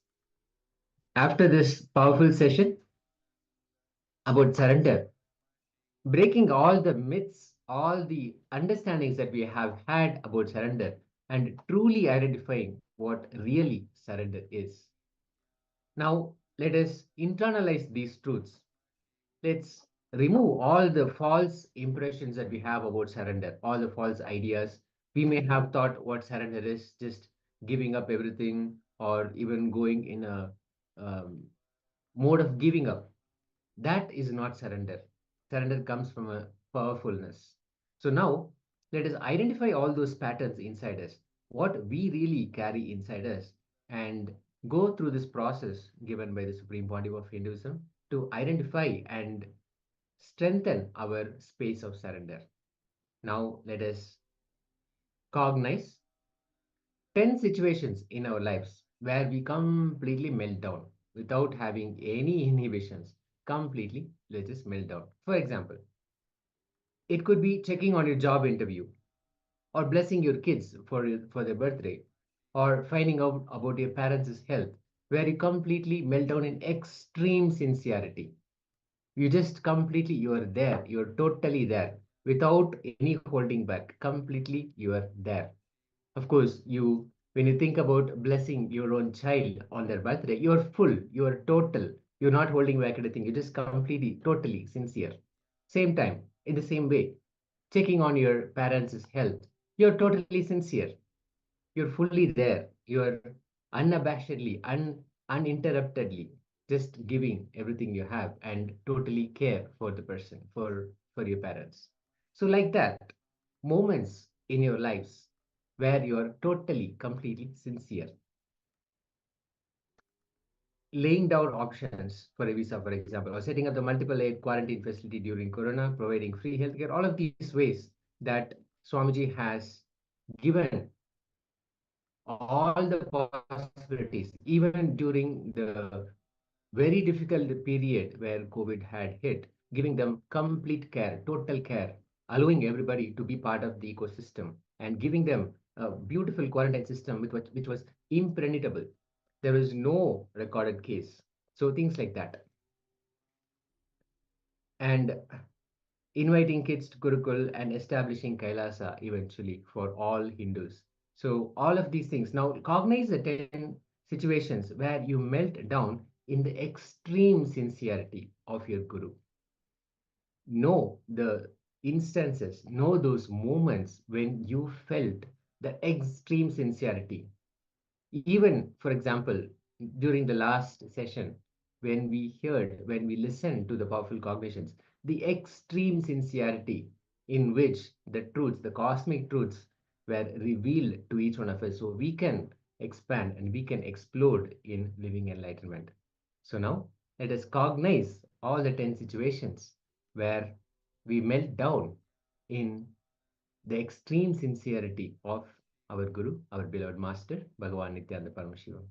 after this powerful session about surrender, breaking all the myths, all the understandings that we have had about surrender, and truly identifying what really surrender is. Now, let us internalize these truths. Let's remove all the false impressions that we have about surrender, all the false ideas. We may have thought what surrender is just giving up everything, or even going in a um, mode of giving up. That is not surrender. Surrender comes from a powerfulness. So now let us identify all those patterns inside us, what we really carry inside us, and go through this process given by the Supreme Pontiff of Hinduism to identify and strengthen our space of surrender. Now let us cognize 10 situations in our lives where we completely melt down without having any inhibitions. Completely, let's just melt down. For example, it could be checking on your job interview, or blessing your kids for their birthday, or finding out about your parents' health, where you completely melt down in extreme sincerity. You just completely, you are there, you're totally there without any holding back. Completely, you are there. Of course, when you think about blessing your own child on their birthday, you're full, you're total, you're not holding back anything, you're just completely, totally sincere. Same time, in the same way, checking on your parents' health, you're totally sincere, you're fully there, you're unabashedly, uninterruptedly, just giving everything you have and totally care for the person, for your parents. So, like that, moments in your lives where you are totally, completely sincere. Laying down options for a visa, for example, or setting up the multiple aid quarantine facility during Corona, providing free healthcare, all of these ways that Swamiji has given all the possibilities, even during the very difficult period where COVID had hit, giving them complete care, total care, allowing everybody to be part of the ecosystem and giving them a beautiful quarantine system which was impenetrable. There was no recorded case. So things like that. And inviting kids to Gurukul and establishing Kailasa eventually for all Hindus. So all of these things. Now cognize the 10 situations where you melt down in the extreme sincerity of your Guru. Know the instances, know those moments when you felt the extreme sincerity. Even, for example, during the last session, when we listened to the powerful cognitions, the extreme sincerity in which the truths, the cosmic truths, were revealed to each one of us, so we can expand and we can explode in living enlightenment. So now, let us cognize all the 10 situations where we melt down in the extreme sincerity of our Guru, our beloved Master, Bhagavan Nithyananda Paramashivoham.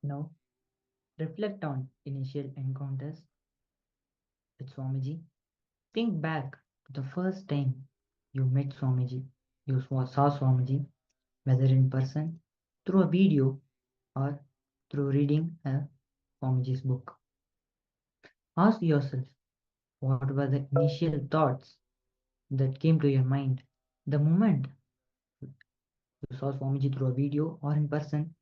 Now, reflect on initial encounters with Swamiji. Think back to the first time you met Swamiji, you saw Swamiji, whether in person, through a video, or through reading a Swamiji's book. Ask yourself, what were the initial thoughts that came to your mind the moment you saw Swamiji through a video or in person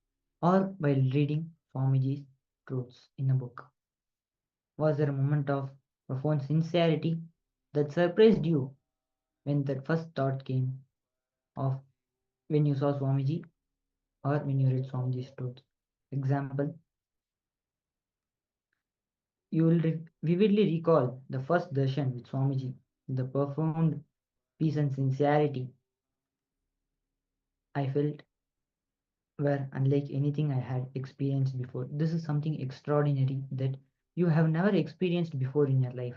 or while reading Swamiji's truths in a book? Was there a moment of profound sincerity that surprised you when that first thought came of when you saw Swamiji or when you read Swamiji's truths? Example, you will vividly recall the first darshan with Swamiji, the profound peace and sincerity I felt were unlike anything I had experienced before. This is something extraordinary that you have never experienced before in your life.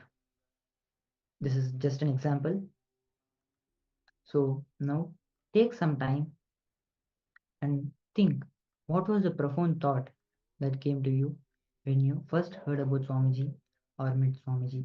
This is just an example. So now take some time and think, what was the profound thought that came to you when you first heard about Swamiji or met Swamiji?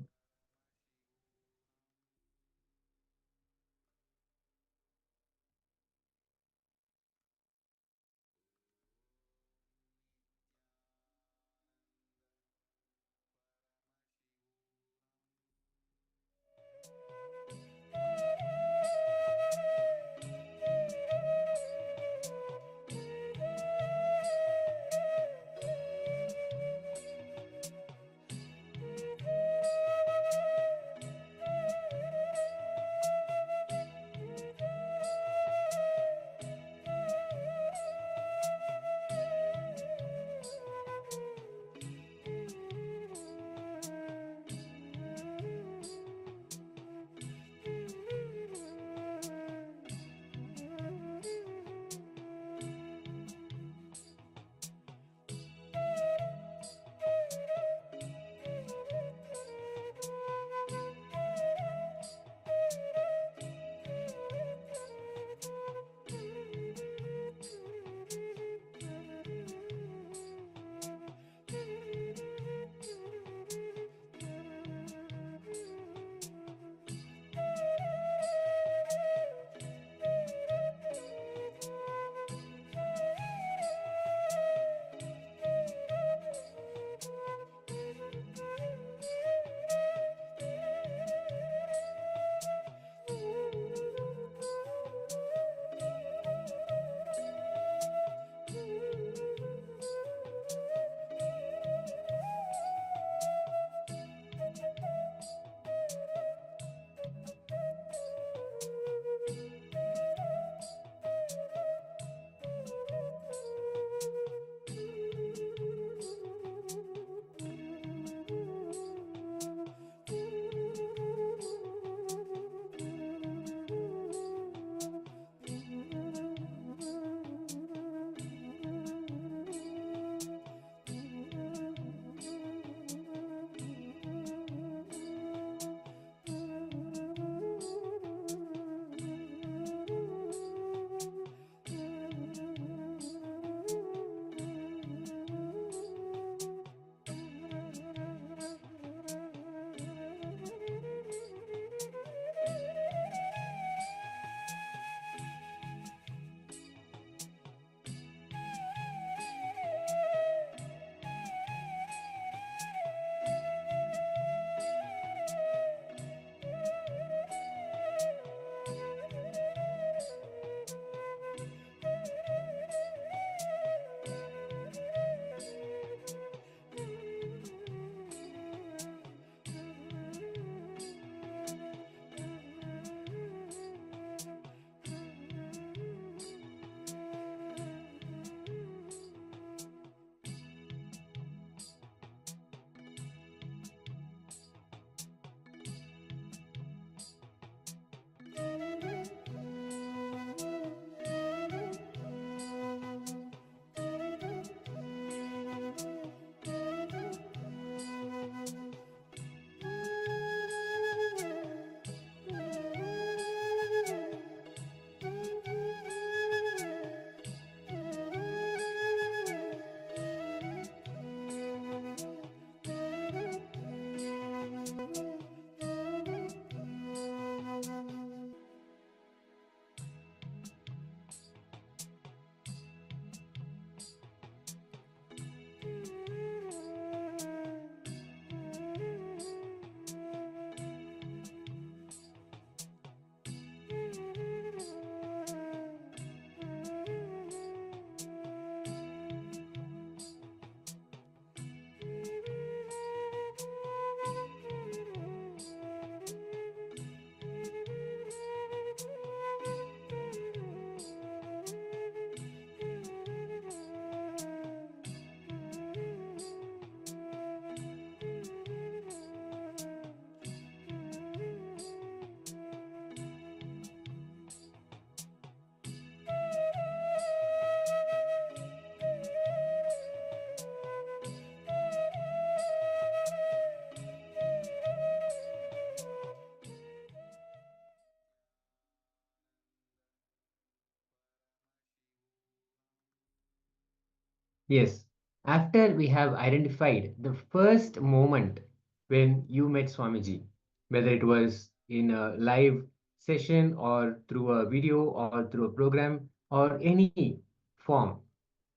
Yes, after we have identified the first moment when you met Swamiji, whether it was in a live session or through a video or through a program or any form,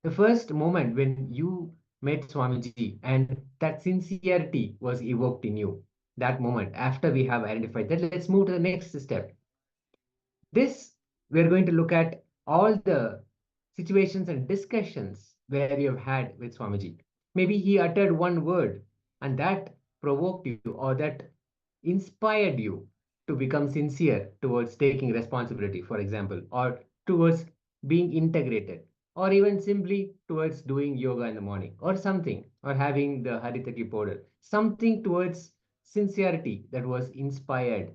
the first moment when you met Swamiji and that sincerity was evoked in you, that moment, after we have identified that, let's move to the next step. This, we're going to look at all the situations and discussions where you have had with Swamiji. Maybe he uttered one word and that provoked you or that inspired you to become sincere towards taking responsibility, for example, or towards being integrated, or even simply towards doing yoga in the morning, or something, or having the Haritaki powder, something towards sincerity that was inspired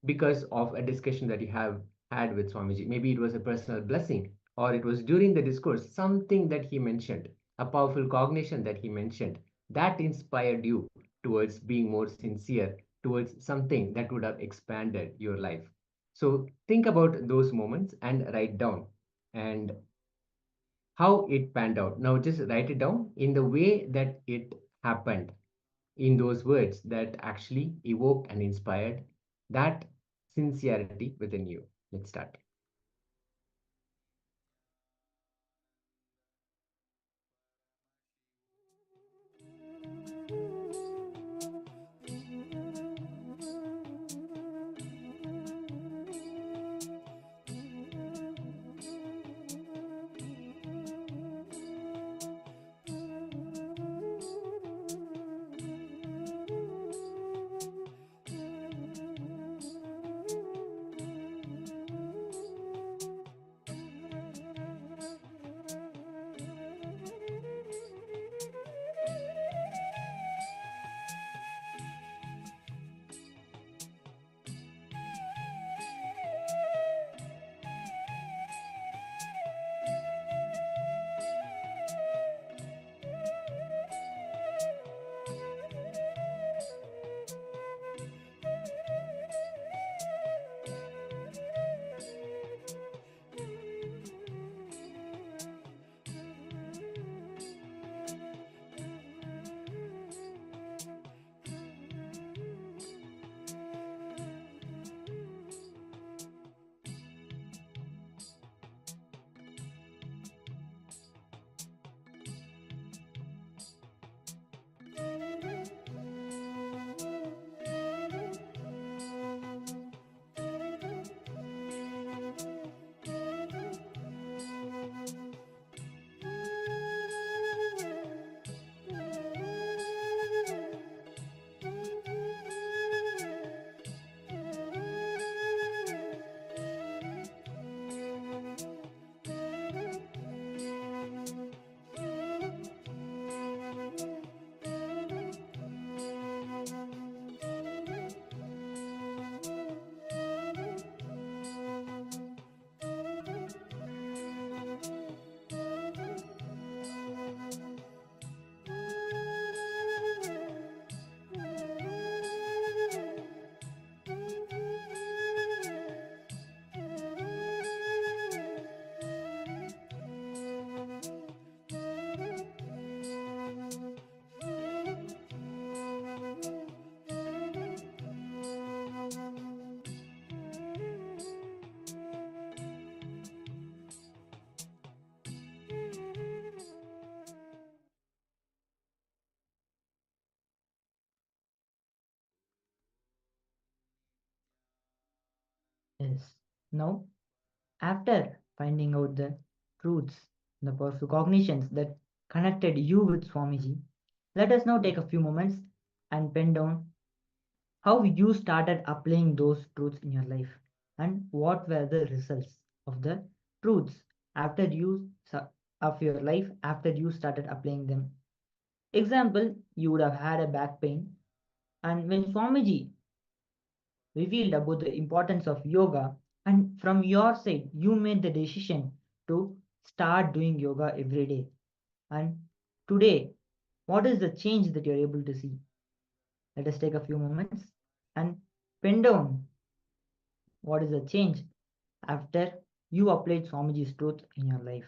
because of a discussion that you have had with Swamiji. Maybe it was a personal blessing, or it was during the discourse, something that he mentioned, a powerful cognition that he mentioned, that inspired you towards being more sincere towards something that would have expanded your life. So think about those moments and write down and how it panned out. Now just write it down in the way that it happened, in those words that actually evoked and inspired that sincerity within you. Let's start. Yes. Now, after finding out the truths, the powerful cognitions that connected you with Swamiji, let us now take a few moments and pen down how you started applying those truths in your life and what were the results of the truths after of your life after you started applying them. Example, you would have had a back pain, and when Swamiji revealed about the importance of yoga, and from your side, you made the decision to start doing yoga every day. And today, what is the change that you're able to see? Let us take a few moments and pen down what is the change after you applied Swamiji's truth in your life.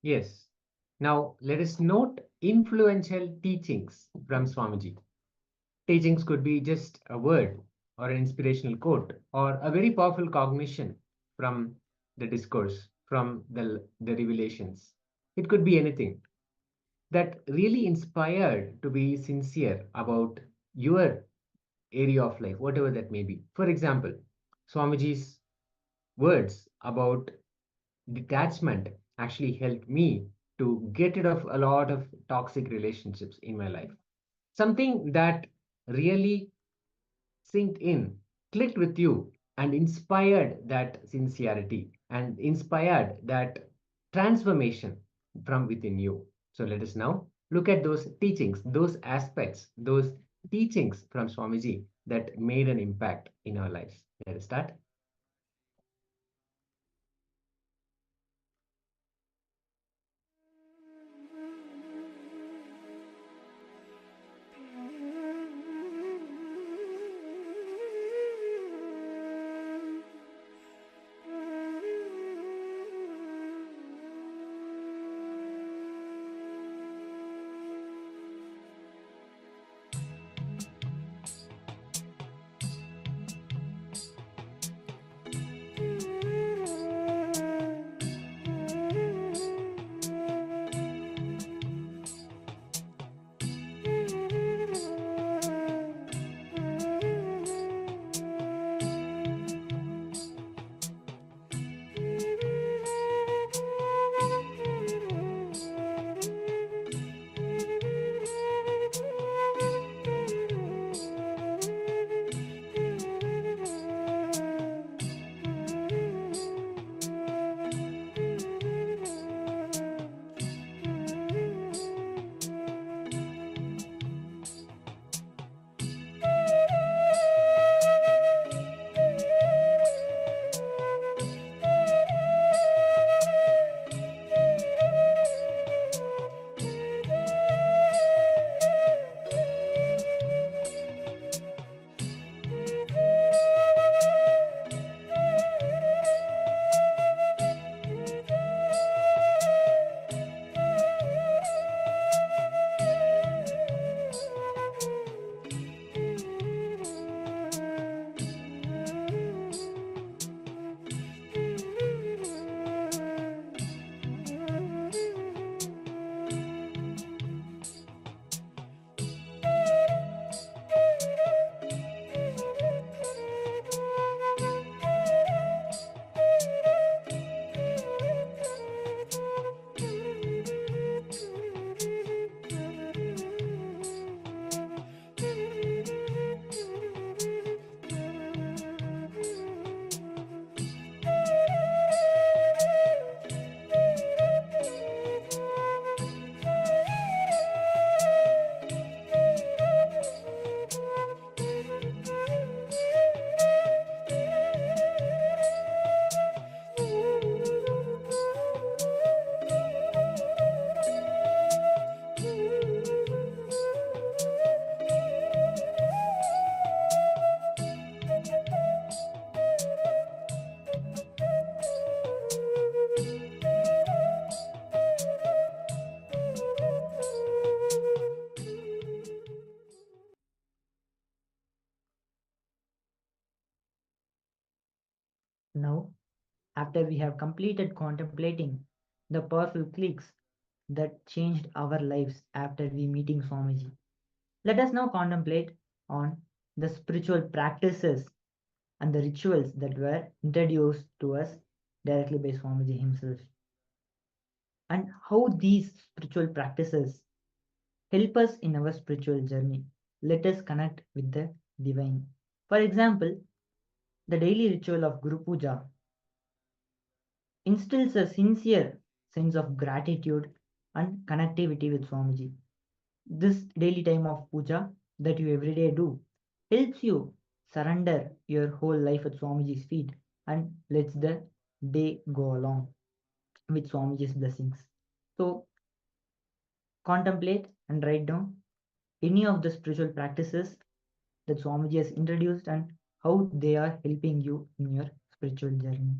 Yes. Now let us note influential teachings from Swamiji. Teachings could be just a word or an inspirational quote or a very powerful cognition from the discourse, from the revelations. It could be anything that really inspired to be sincere about your area of life, whatever that may be. For example, Swamiji's words about detachment actually helped me to get rid of a lot of toxic relationships in my life. Something that really synced in, clicked with you, and inspired that sincerity and inspired that transformation from within you. So let us now look at those teachings, those aspects, those teachings from Swamiji that made an impact in our lives. Let us start. Now, after we have completed contemplating the powerful clicks that changed our lives after we meeting Swamiji, let us now contemplate on the spiritual practices and the rituals that were introduced to us directly by Swamiji himself, and how these spiritual practices help us in our spiritual journey. Let us connect with the divine. For example, the daily ritual of Guru Puja instills a sincere sense of gratitude and connectivity with Swamiji. This daily time of puja that you every day do helps you surrender your whole life at Swamiji's feet and lets the day go along with Swamiji's blessings. So, contemplate and write down any of the spiritual practices that Swamiji has introduced and how they are helping you in your spiritual journey.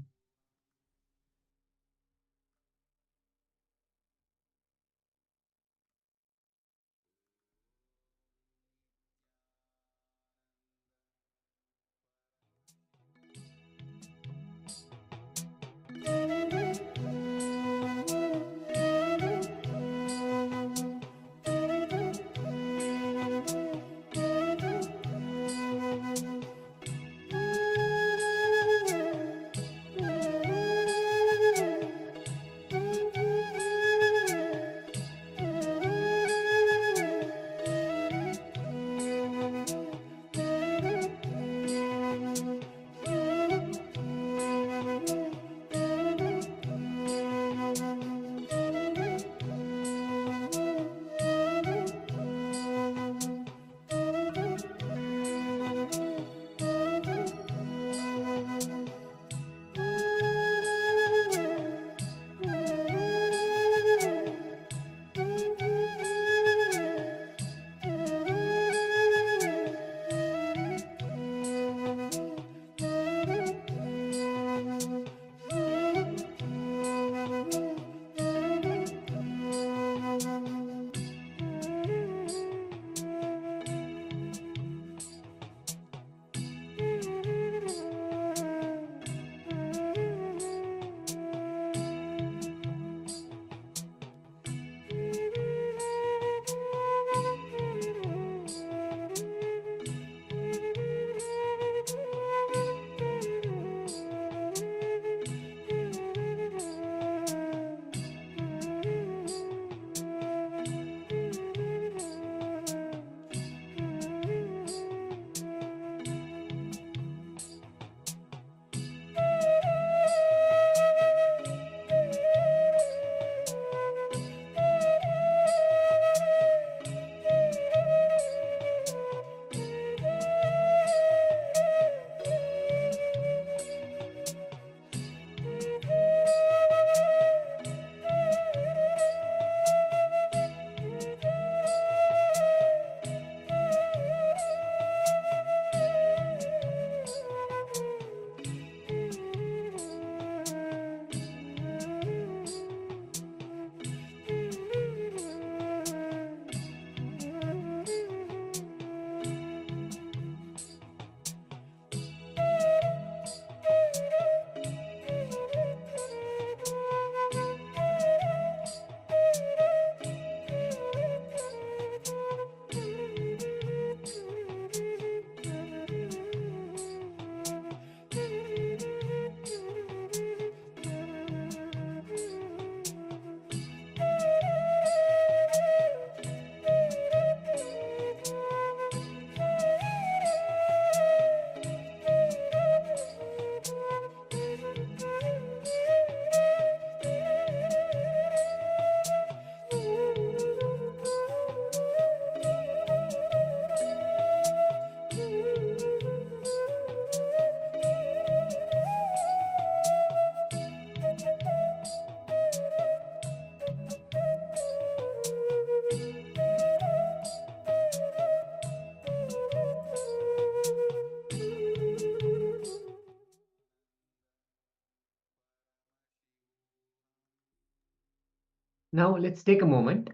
Now let's take a moment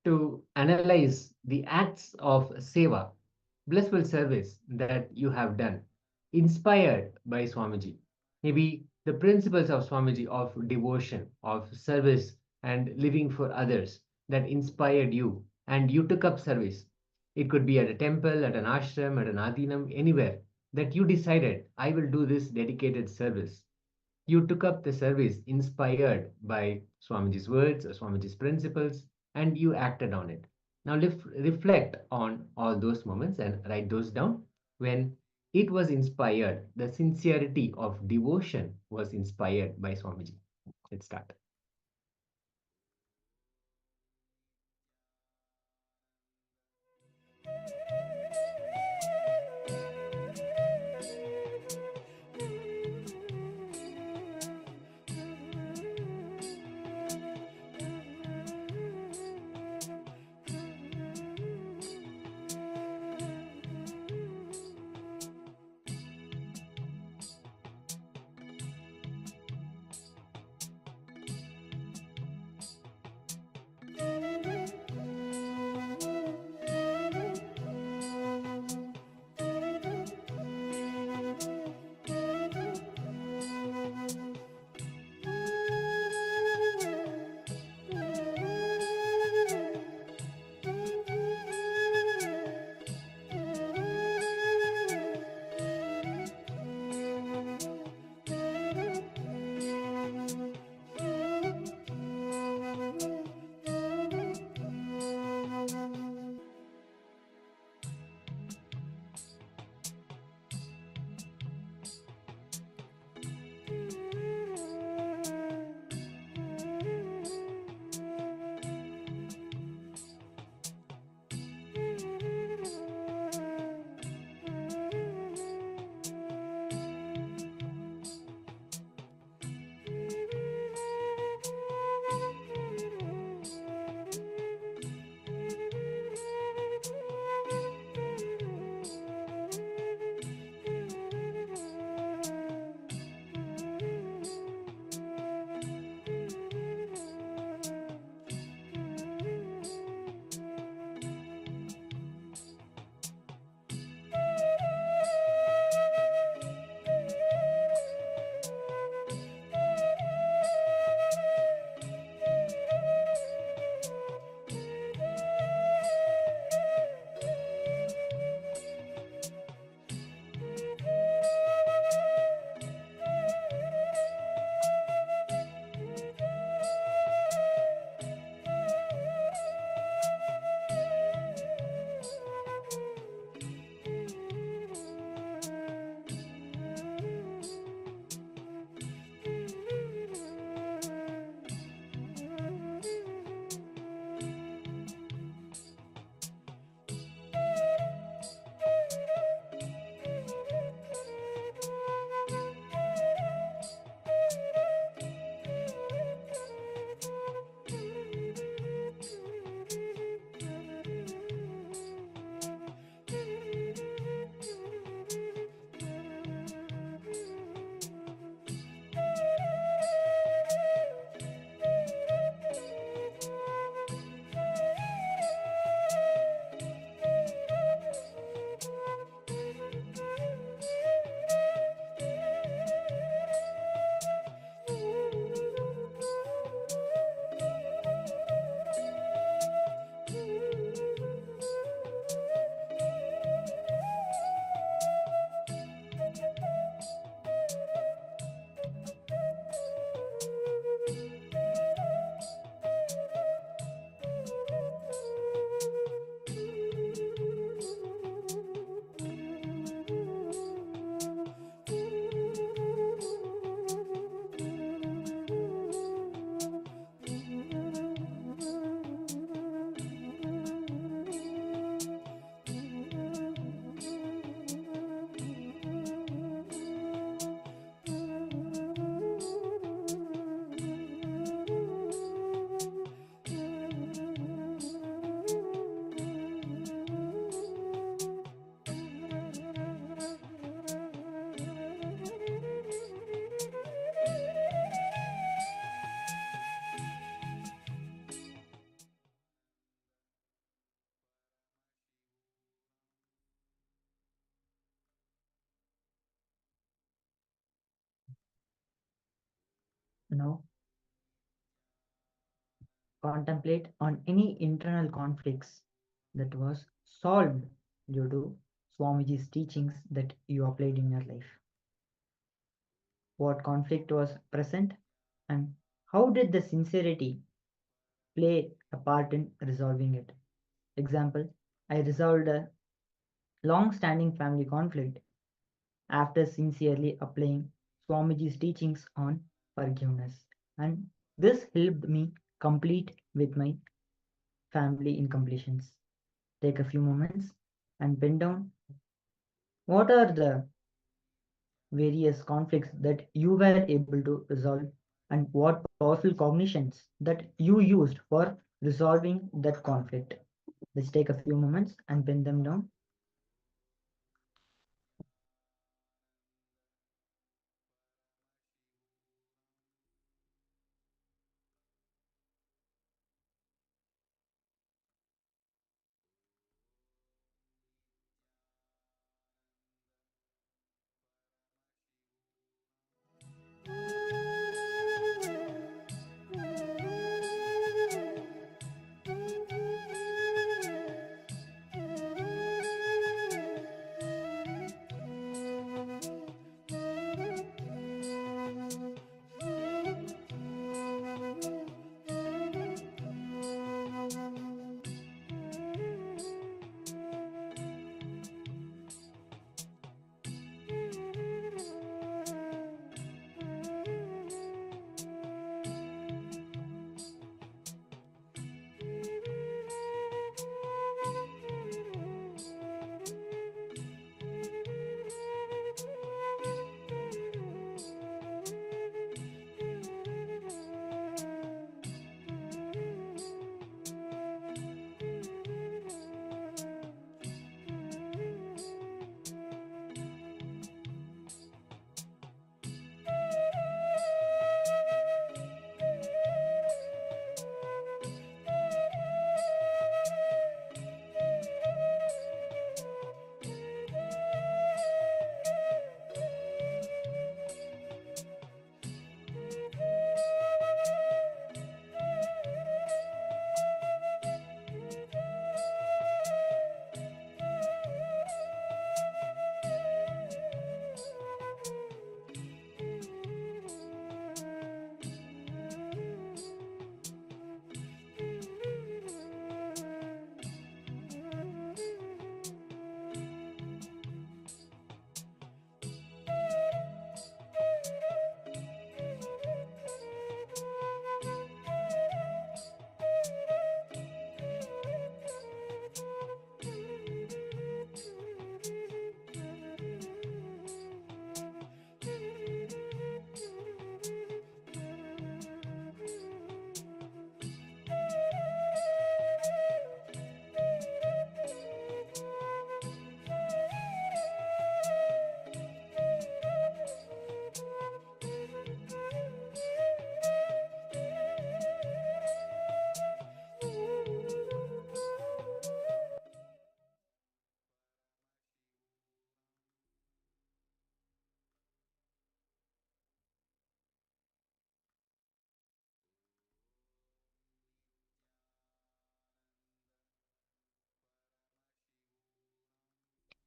to analyze the acts of seva, blissful service that you have done, inspired by Swamiji. Maybe the principles of Swamiji of devotion, of service, and living for others that inspired you, and you took up service. It could be at a temple, at an ashram, at an adhinam, anywhere that you decided, I will do this dedicated service. You took up the service inspired by Swamiji's words or Swamiji's principles, and you acted on it. Now reflect on all those moments and write those down when it was inspired, the sincerity of devotion was inspired by Swamiji. Let's start. Now, contemplate on any internal conflicts that was solved due to Swamiji's teachings that you applied in your life. What conflict was present and how did the sincerity play a part in resolving it? Example, I resolved a long-standing family conflict after sincerely applying Swamiji's teachings on forgiveness. And this helped me complete with my family incompletions. Take a few moments and pen down what are the various conflicts that you were able to resolve and what powerful cognitions that you used for resolving that conflict. Let's take a few moments and pen them down.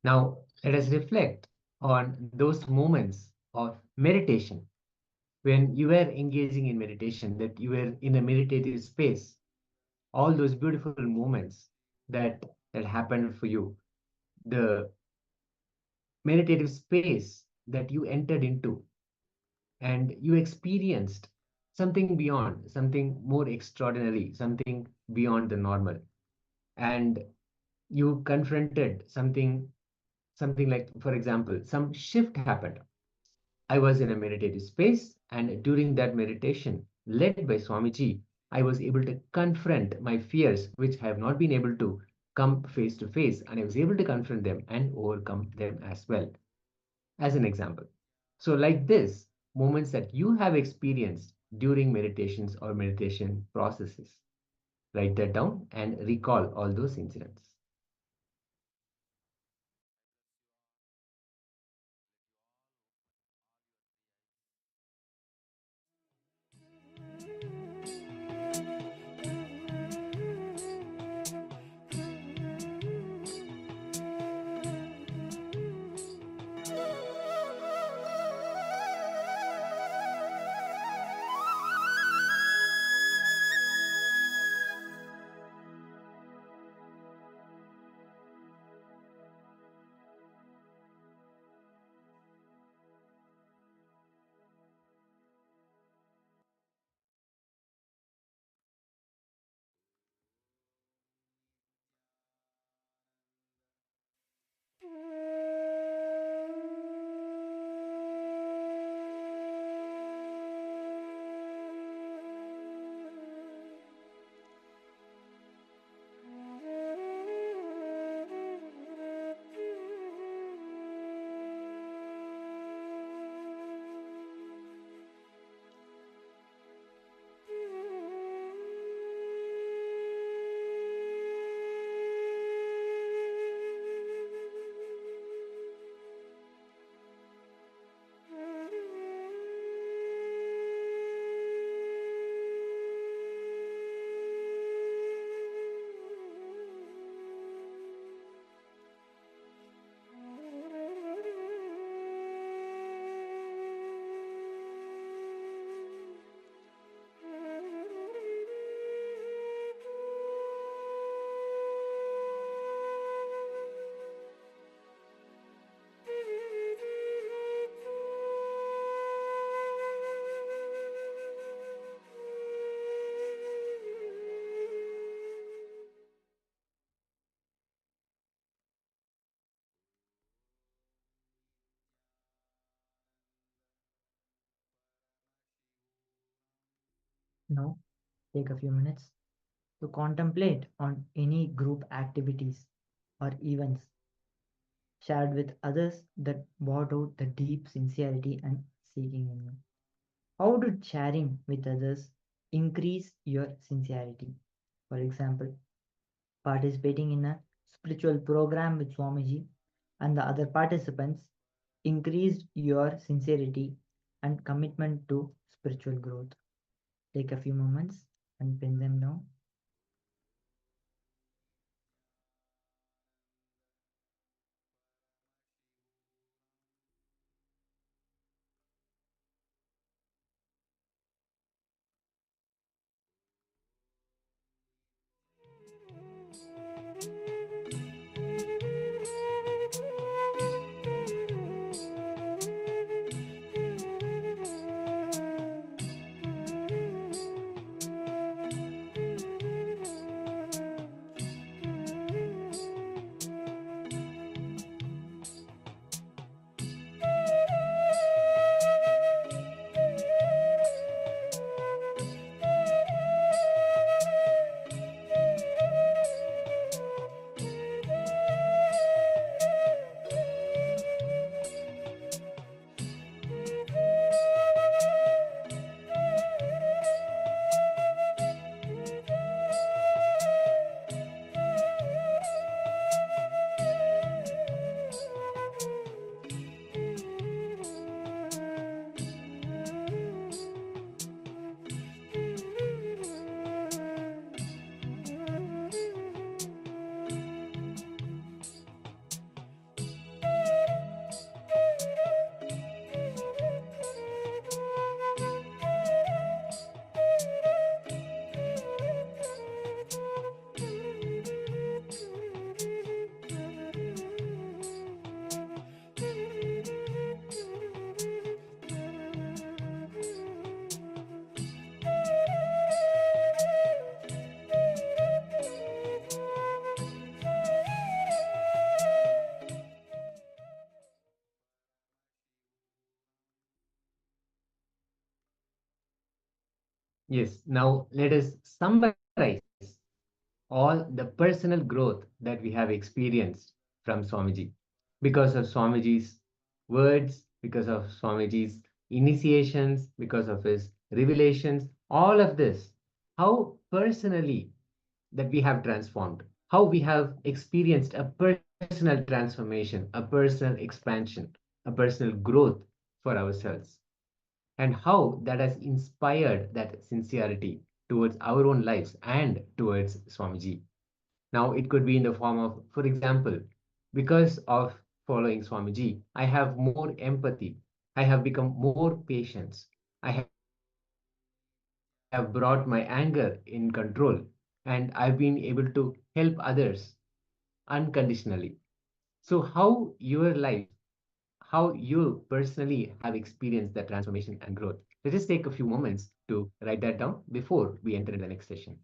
Now, let us reflect on those moments of meditation when you were engaging in meditation, that you were in a meditative space, all those beautiful moments that happened for you, the meditative space that you entered into, and you experienced something beyond, something more extraordinary, something beyond the normal, and you confronted something like, for example, some shift happened. I was in a meditative space, and during that meditation, led by Swamiji, I was able to confront my fears, which I have not been able to come face to face, and I was able to confront them and overcome them as well, as an example. So, like this, moments that you have experienced during meditations or meditation processes, write that down and recall all those incidents. Now, take a few minutes to contemplate on any group activities or events shared with others that brought out the deep sincerity and seeking in you. How did sharing with others increase your sincerity? For example, participating in a spiritual program with Swamiji and the other participants increased your sincerity and commitment to spiritual growth. Take a few moments and pin them down. Yes, now let us summarize all the personal growth that we have experienced from Swamiji. Because of Swamiji's words, because of Swamiji's initiations, because of his revelations, all of this, how personally that we have transformed, how we have experienced a personal transformation, a personal expansion, a personal growth for ourselves, and how that has inspired that sincerity towards our own lives and towards Swamiji. Now, it could be in the form of, for example, because of following Swamiji, I have more empathy, I have become more patient, I have brought my anger in control, and I've been able to help others unconditionally. So, how your life, how you personally have experienced that transformation and growth? Let us take a few moments to write that down before we enter into the next session.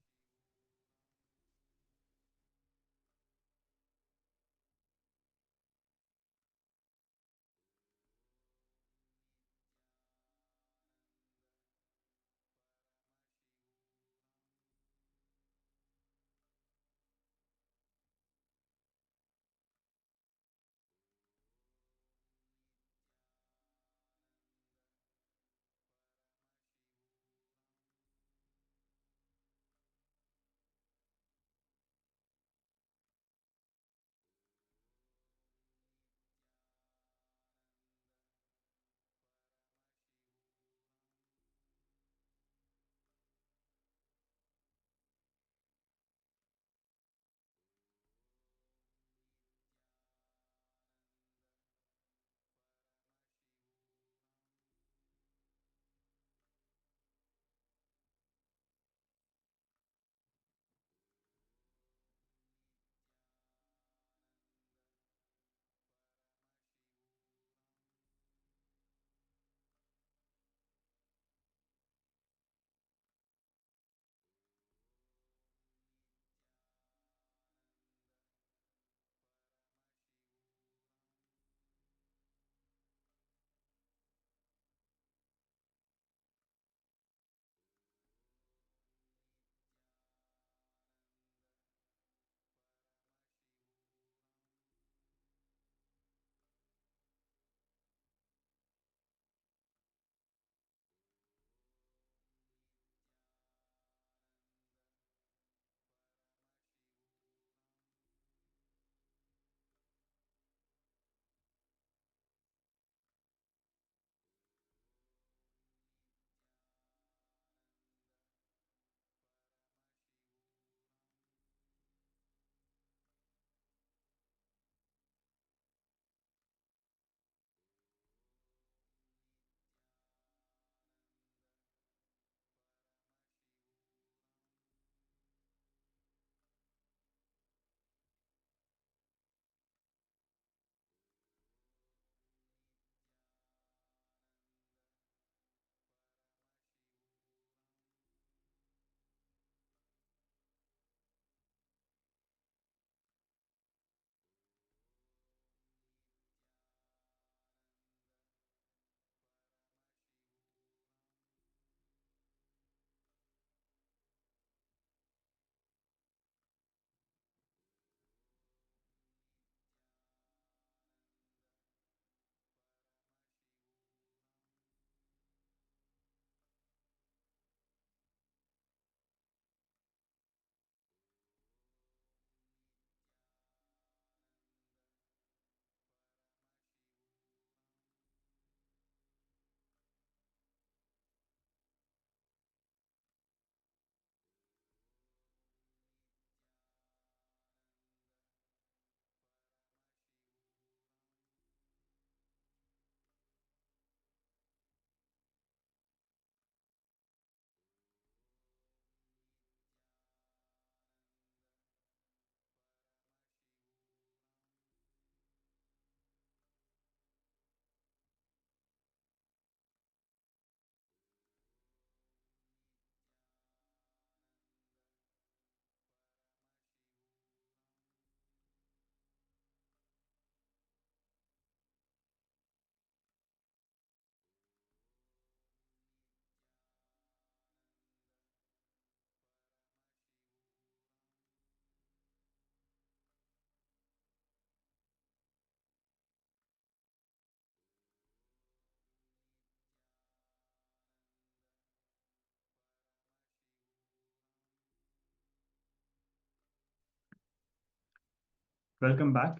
Welcome back.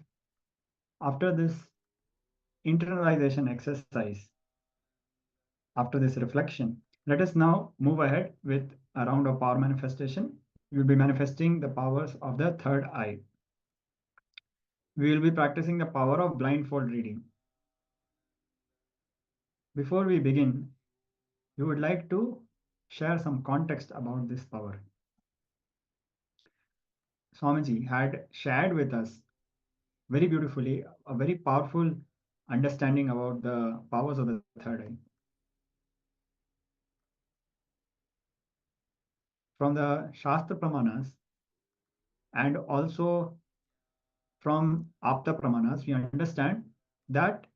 After this internalization exercise, after this reflection, let us now move ahead with a round of power manifestation. We will be manifesting the powers of the third eye. We will be practicing the power of blindfold reading. Before we begin, we would like to share some context about this power. Swamiji had shared with us very beautifully a very powerful understanding about the powers of the third eye. From the Shastra Pramanas and also from Apta Pramanas, we understand that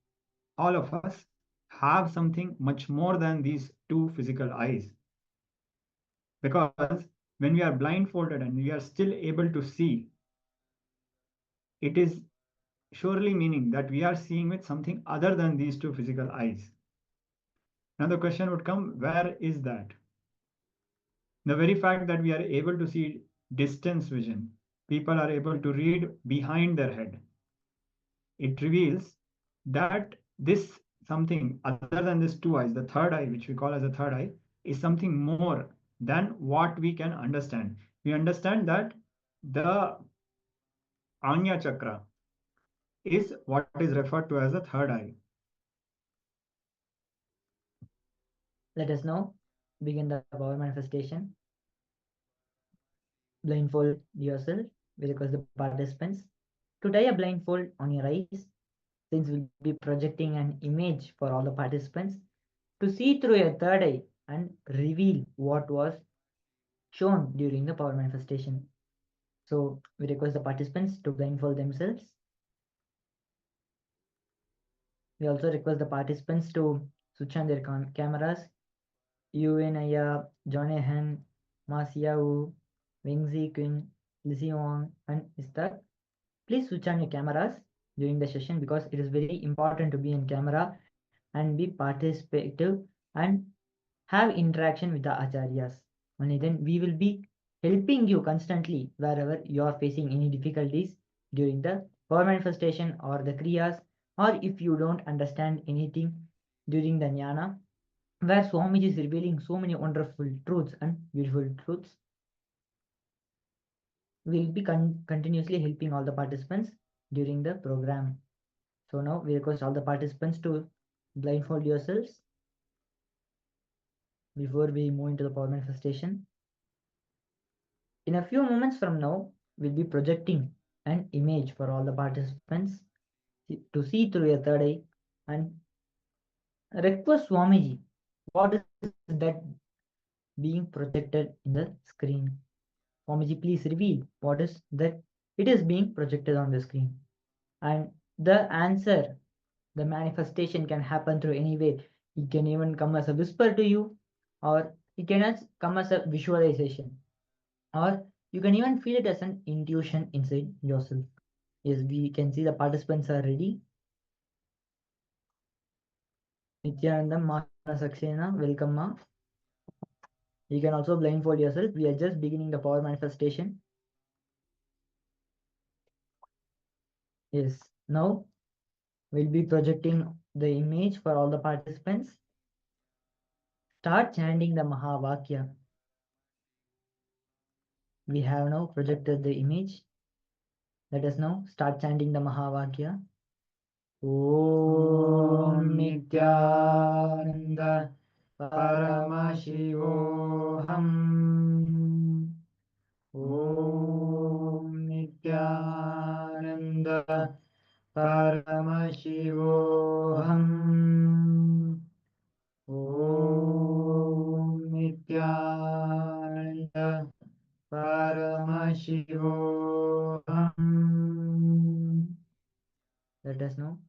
all of us have something much more than these two physical eyes. Because when we are blindfolded and we are still able to see, it is surely meaning that we are seeing with something other than these two physical eyes. Now the question would come, where is that? The very fact that we are able to see distance vision, people are able to read behind their head, it reveals that this something other than these two eyes, the third eye, which we call as a third eye, is something more than what we can understand. We understand that the Anya Chakra is what is referred to as a third eye. Let us now begin the power manifestation. Blindfold yourself. We request the participants to tie a blindfold on your eyes, since we'll be projecting an image for all the participants to see through your third eye and reveal what was shown during the power manifestation. So we request the participants to blindfold themselves. We also request the participants to switch on their cameras. Yuenaya, Jonahan, Masiau, Wingzi Quinn, Lizzie Wong, and Istar. Please switch on your cameras during the session because it is very important to be in camera and be participative and have interaction with the acharyas. Only then we will be helping you constantly wherever you are facing any difficulties during the power manifestation or the kriyas, or if you don't understand anything during the jnana, where Swamiji is revealing so many wonderful truths and beautiful truths. We'll be continuously helping all the participants during the program. So now we request all the participants to blindfold yourselves before we move into the power manifestation. In a few moments from now, we'll be projecting an image for all the participants to see through your third eye and request Swamiji, what is that being projected in the screen? Swamiji, please reveal what is that it is being projected on the screen. And the answer, the manifestation can happen through any way. It can even come as a whisper to you, or it can come as a visualization, or you can even feel it as an intuition inside yourself. Yes, we can see the participants are ready. Nithyananda, Mahana Saksena, welcome ma. You can also blindfold yourself. We are just beginning the power manifestation. Yes, now we'll be projecting the image for all the participants. Start chanting the Mahavakya. We have now projected the image. Let us now start chanting the Mahavakya. Om Nithyananda Paramashivoham. Om Nithyananda Paramashivoham. Om Nithyananda Paramashivoham. Let us now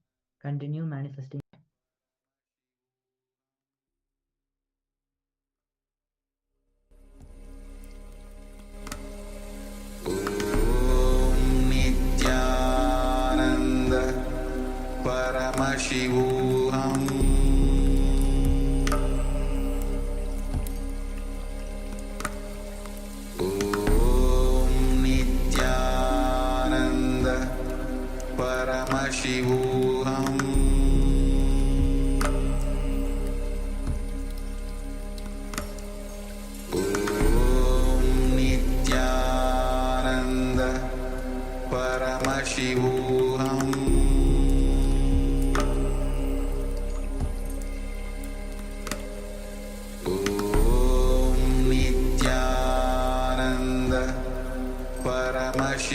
continue manifesting. Nithyananda Paramashivoham. Om Nithyananda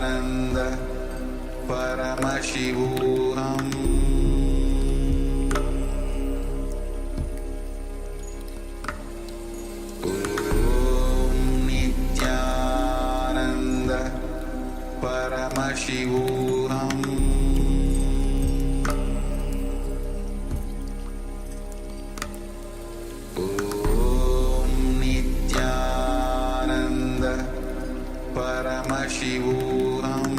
Nithyananda Paramashivoham Nithyananda Paramashivoham Nithyananda Paramashivoham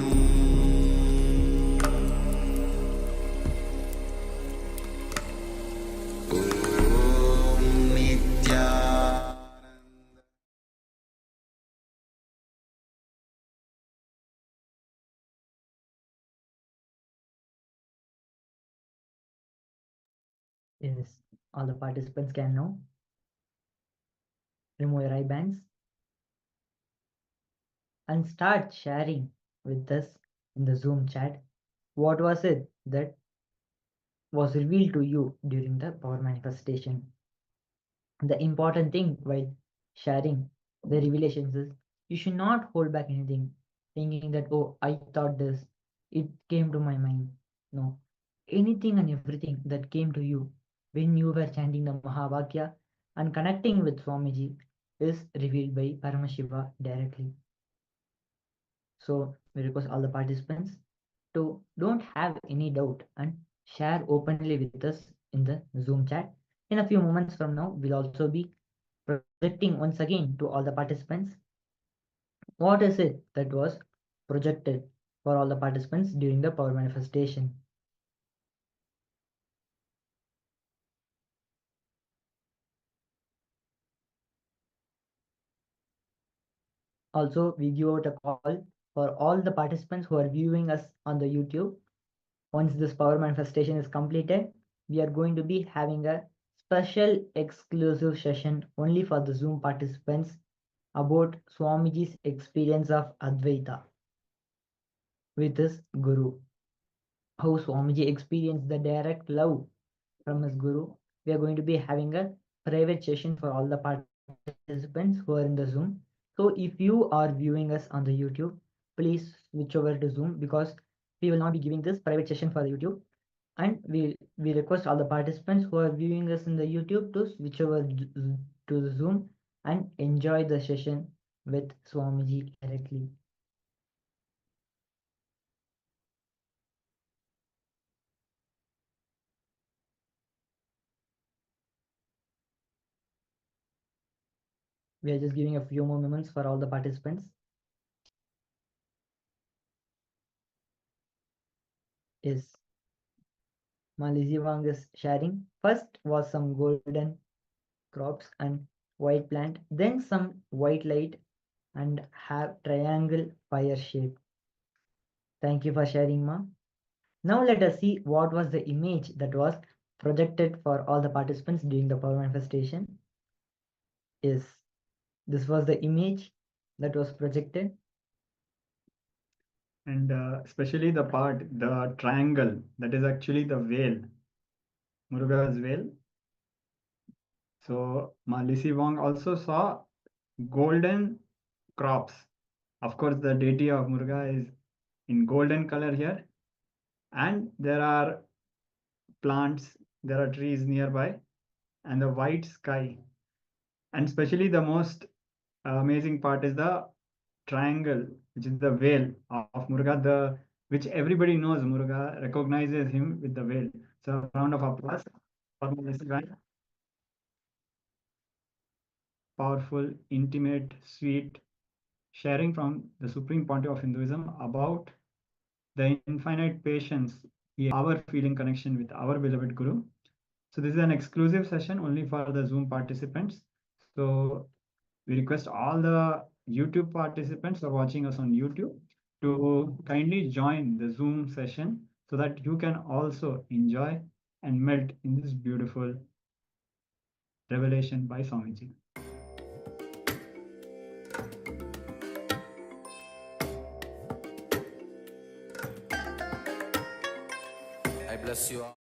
Nithyananda. Yes, all the participants can now remove your eye bands and start sharing with us in the Zoom chat what was it that was revealed to you during the power manifestation. The important thing while sharing the revelations is you should not hold back anything, thinking that, oh, I thought this, it came to my mind. No, anything and everything that came to you when you were chanting the Mahavakya and connecting with Swamiji is revealed by Paramashiva directly. So we request all the participants to don't have any doubt and share openly with us in the Zoom chat. In a few moments from now, we'll also be projecting once again to all the participants what is it that was projected for all the participants during the power manifestation. Also, we give out a call for all the participants who are viewing us on the YouTube. Once this power manifestation is completed, we are going to be having a special exclusive session only for the Zoom participants about Swamiji's experience of Advaita with his Guru. How Swamiji experienced the direct love from his Guru. We are going to be having a private session for all the participants who are in the Zoom. So if you are viewing us on the YouTube, please switch over to Zoom because we will not be giving this private session for the YouTube. And we request all the participants who are viewing us in the YouTube to switch over to the Zoom and enjoy the session with Swamiji directly. We are just giving a few more moments for all the participants. Yes. Malizi Wang is sharing. First was some golden crops and white plant, then some white light and have triangle fire shape. Thank you for sharing, Ma. Now let us see what was the image that was projected for all the participants during the power manifestation. Yes, this was the image that was projected. And especially the part, the triangle, that is actually the veil, Muruga's veil. So Malisi Wong also saw golden crops. Of course, the deity of Muruga is in golden color here. And there are plants, there are trees nearby, and the white sky. And especially the most amazing part is the triangle, which is the veil of Muruga, which everybody knows. Muruga recognizes him with the veil. So a round of applause for this guy. Powerful, intimate, sweet sharing from the Supreme Pontiff of Hinduism about the infinite patience, our feeling connection with our beloved Guru. So this is an exclusive session only for the Zoom participants. So we request all the YouTube participants who are watching us on YouTube to kindly join the Zoom session so that you can also enjoy and melt in this beautiful revelation by Swamiji. I bless you all.